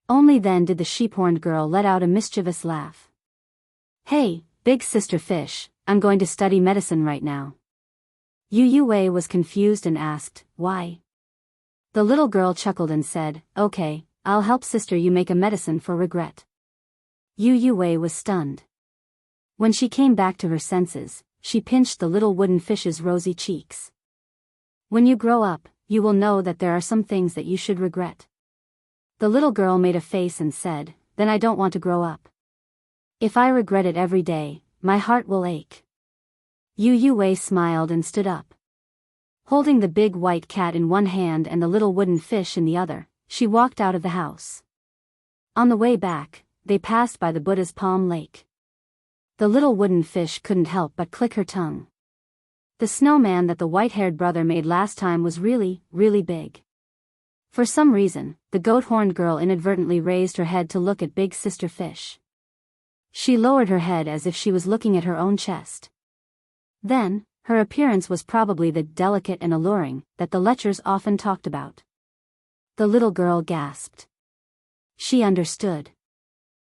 Only then did the sheep-horned girl let out a mischievous laugh. "Hey, big sister fish, I'm going to study medicine right now." Yu Yue was confused and asked, "Why?" The little girl chuckled and said, "Okay, I'll help sister you make a medicine for regret." Yu Wei was stunned. When she came back to her senses, she pinched the little wooden fish's rosy cheeks. "When you grow up, you will know that there are some things that you should regret." The little girl made a face and said, "Then I don't want to grow up. If I regret it every day, my heart will ache." Yu Wei smiled and stood up. Holding the big white cat in one hand and the little wooden fish in the other, she walked out of the house. On the way back, they passed by the Buddha's Palm Lake. The little wooden fish couldn't help but click her tongue. The snowman that the white-haired brother made last time was really, really big. For some reason, the goat-horned girl inadvertently raised her head to look at Big Sister Fish. She lowered her head as if she was looking at her own chest. Then, her appearance was probably the delicate and alluring that the lechers often talked about. The little girl gasped. She understood.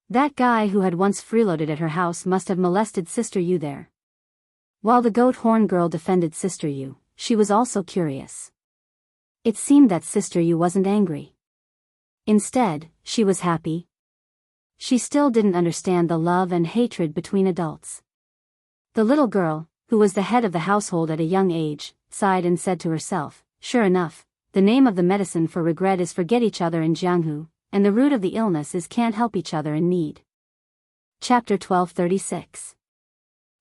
That guy who had once freeloaded at her house must have molested Sister Yu there. While the goat-horned girl defended Sister Yu, she was also curious. It seemed that Sister Yu wasn't angry. Instead, she was happy. She still didn't understand the love and hatred between adults. The little girl, who was the head of the household at a young age, sighed and said to herself, "Sure enough, the name of the medicine for regret is forget each other in Jianghu, and the root of the illness is can't help each other in need." Chapter 1236.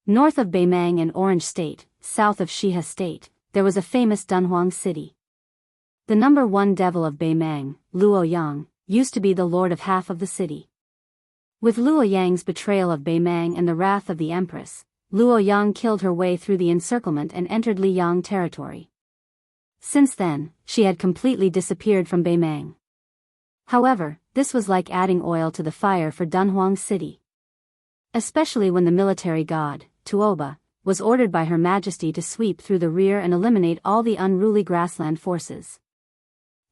North of Beimang and Orange State, south of Xihe State, there was a famous Dunhuang city. The number one devil of Beimang, Luo Yang, used to be the lord of half of the city. With Luo Yang's betrayal of Beimang and the wrath of the empress, Luo Yang killed her way through the encirclement and entered Liyang territory. Since then, she had completely disappeared from Beimang. However, this was like adding oil to the fire for Dunhuang City. Especially when the military god, Tuoba, was ordered by Her Majesty to sweep through the rear and eliminate all the unruly grassland forces.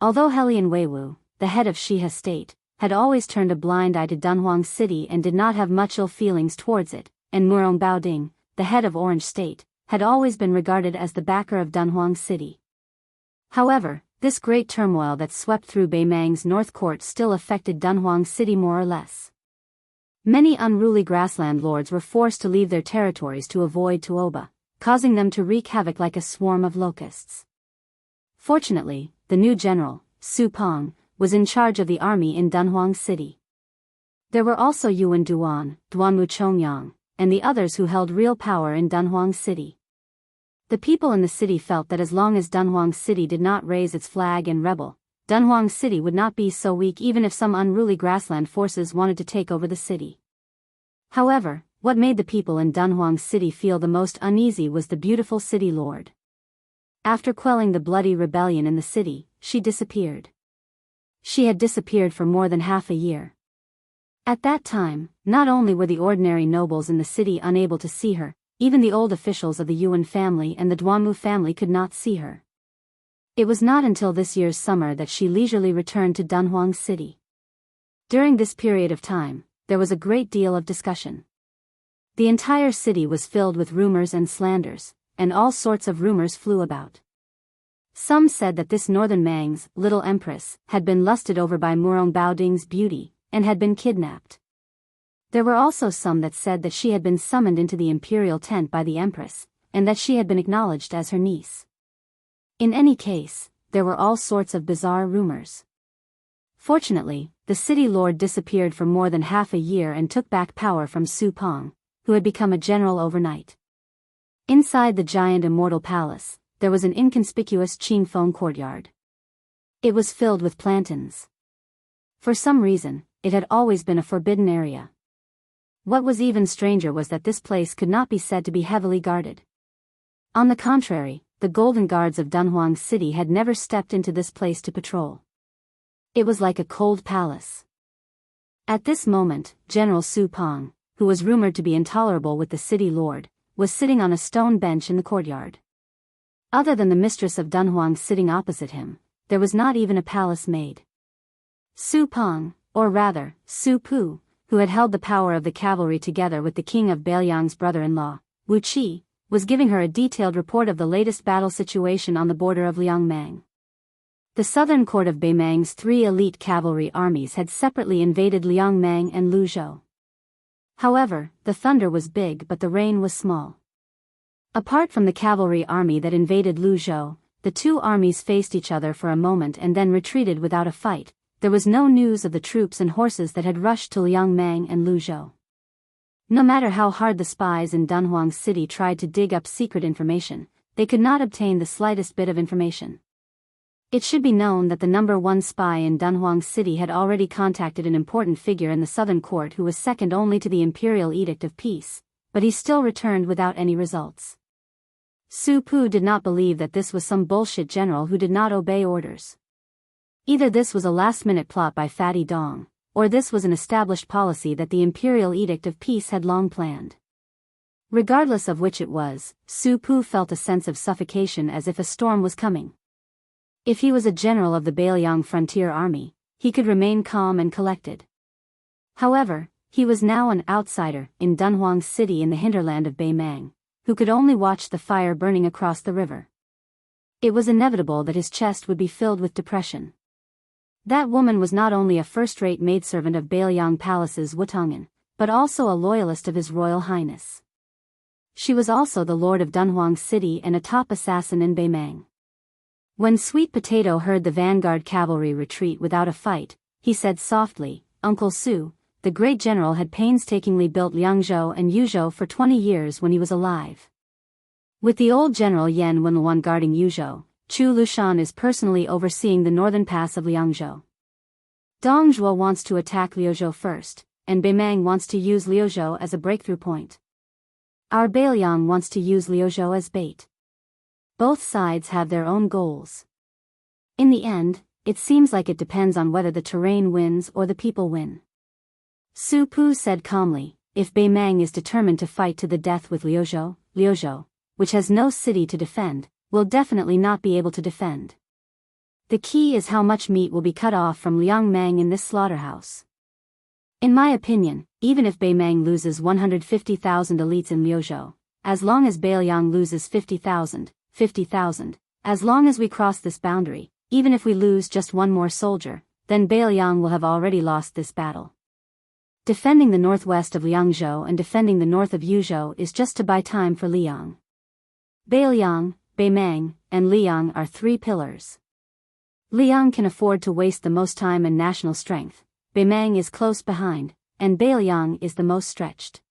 Although Helian Weiwu, the head of Xihe State, had always turned a blind eye to Dunhuang City and did not have much ill feelings towards it, and Murong Baoding, the head of Orange State, had always been regarded as the backer of Dunhuang City. However, this great turmoil that swept through Beimang's North Court still affected Dunhuang City more or less. Many unruly grassland lords were forced to leave their territories to avoid Tuoba, causing them to wreak havoc like a swarm of locusts. Fortunately, the new general, Su Pong, was in charge of the army in Dunhuang City. There were also Yuan Duan, Duanmu Chongyang, and the others who held real power in Dunhuang City. The people in the city felt that as long as Dunhuang City did not raise its flag and rebel, Dunhuang City would not be so weak even if some unruly grassland forces wanted to take over the city. However, what made the people in Dunhuang City feel the most uneasy was the beautiful city lord. After quelling the bloody rebellion in the city, she disappeared. She had disappeared for more than half a year. At that time, not only were the ordinary nobles in the city unable to see her, even the old officials of the Yuan family and the Duanmu family could not see her. It was not until this year's summer that she leisurely returned to Dunhuang City. During this period of time, there was a great deal of discussion. The entire city was filled with rumors and slanders, and all sorts of rumors flew about. Some said that this northern Mang's little empress had been lusted over by Murong Baoding's beauty, and had been kidnapped. There were also some that said that she had been summoned into the imperial tent by the empress, and that she had been acknowledged as her niece. In any case, there were all sorts of bizarre rumors. Fortunately, the city lord disappeared for more than half a year and took back power from Su Pong, who had become a general overnight. Inside the giant immortal palace, there was an inconspicuous Qingfeng courtyard. It was filled with plantains. For some reason, it had always been a forbidden area. What was even stranger was that this place could not be said to be heavily guarded. On the contrary, the golden guards of Dunhuang City had never stepped into this place to patrol. It was like a cold palace. At this moment, General Su Pong, who was rumored to be intolerable with the city lord, was sitting on a stone bench in the courtyard. Other than the mistress of Dunhuang sitting opposite him, there was not even a palace maid. Su Pong, or rather, Su Pu, who had held the power of the cavalry together with the king of Beiliang's brother-in-law, Wu Qi, was giving her a detailed report of the latest battle situation on the border of Liangmang. The southern court of Beimang's 3 elite cavalry armies had separately invaded Liangmang and Luzhou. However, the thunder was big but the rain was small. Apart from the cavalry army that invaded Luzhou, the 2 armies faced each other for a moment and then retreated without a fight. There was no news of the troops and horses that had rushed to Liangmang and Luzhou. No matter how hard the spies in Dunhuang City tried to dig up secret information, they could not obtain the slightest bit of information. It should be known that the number 1 spy in Dunhuang City had already contacted an important figure in the southern court who was second only to the Imperial Edict of Peace, but he still returned without any results. Su Pu did not believe that this was some bullshit general who did not obey orders. Either this was a last-minute plot by Fatty Dong, or this was an established policy that the Imperial Edict of Peace had long planned. Regardless of which it was, Su Pu felt a sense of suffocation as if a storm was coming. If he was a general of the Beiliang Frontier Army, he could remain calm and collected. However, he was now an outsider in Dunhuang City in the hinterland of Beimang, who could only watch the fire burning across the river. It was inevitable that his chest would be filled with depression. That woman was not only a first-rate maidservant of Beiliang Palace's Wutongan, but also a loyalist of His Royal Highness. She was also the lord of Dunhuang City and a top assassin in Beimang. When Sweet Potato heard the vanguard cavalry retreat without a fight, he said softly, "Uncle Su, the great general had painstakingly built Liangzhou and Yuzhou for 20 years when he was alive. With the old general Yan Wenluan guarding Yuzhou, Chu Lushan is personally overseeing the northern pass of Liangzhou. Dong Zhuo wants to attack Liuzhou first, and Beimang wants to use Liuzhou as a breakthrough point. Our Beiliang wants to use Liuzhou as bait. Both sides have their own goals. In the end, it seems like it depends on whether the terrain wins or the people win." Su Pu said calmly, "If Beimang is determined to fight to the death with Liuzhou, which has no city to defend, will definitely not be able to defend. The key is how much meat will be cut off from Liangmang in this slaughterhouse. In my opinion, even if Beimang loses 150,000 elites in Liuzhou, as long as Beiliang loses 50,000, as long as we cross this boundary, even if we lose just one more soldier, then Beiliang will have already lost this battle. Defending the northwest of Liangzhou and defending the north of Yuzhou is just to buy time for Liang. Beiliang, Beimang, and Liang are 3 pillars. Liang can afford to waste the most time and national strength, Beimang is close behind, and Beiliang is the most stretched."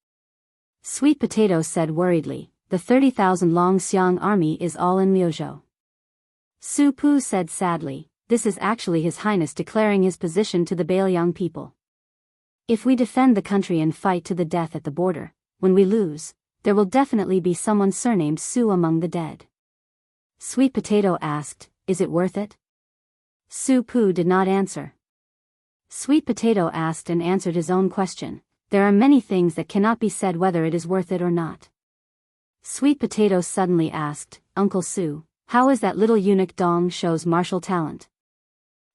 Sweet Potato said worriedly, "The 30,000 Long Xiang army is all in Liuzhou." Su Pu said sadly, "This is actually His Highness declaring his position to the Beiliang people. If we defend the country and fight to the death at the border, when we lose, there will definitely be someone surnamed Su among the dead." Sweet Potato asked, "Is it worth it?" Su Pu did not answer. Sweet Potato asked and answered his own question, "There are many things that cannot be said whether it is worth it or not." Sweet Potato suddenly asked, "Uncle Su, how is that little eunuch Dong shows martial talent?"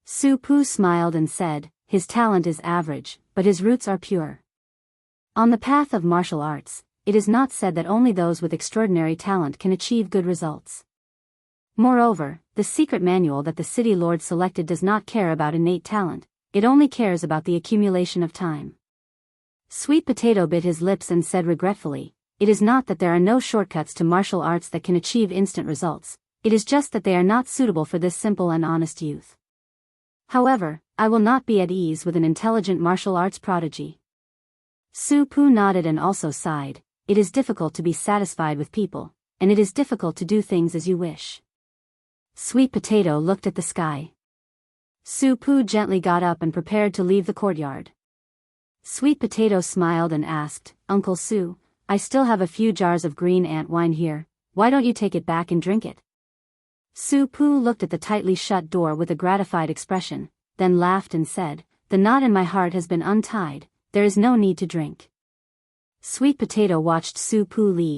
Su Pu smiled and said, "His talent is average, but his roots are pure. On the path of martial arts, it is not said that only those with extraordinary talent can achieve good results. Moreover, the secret manual that the city lord selected does not care about innate talent, it only cares about the accumulation of time." Sweet Potato bit his lips and said regretfully, "It is not that there are no shortcuts to martial arts that can achieve instant results, it is just that they are not suitable for this simple and honest youth. However, I will not be at ease with an intelligent martial arts prodigy." Su Pu nodded and also sighed, "It is difficult to be satisfied with people, and it is difficult to do things as you wish." Sweet Potato looked at the sky. Su Pu gently got up and prepared to leave the courtyard. Sweet Potato smiled and asked, "Uncle Su, I still have a few jars of green ant wine here, why don't you take it back and drink it?" Su Pu looked at the tightly shut door with a gratified expression, then laughed and said, "The knot in my heart has been untied, there is no need to drink." Sweet Potato watched Su Pu leave.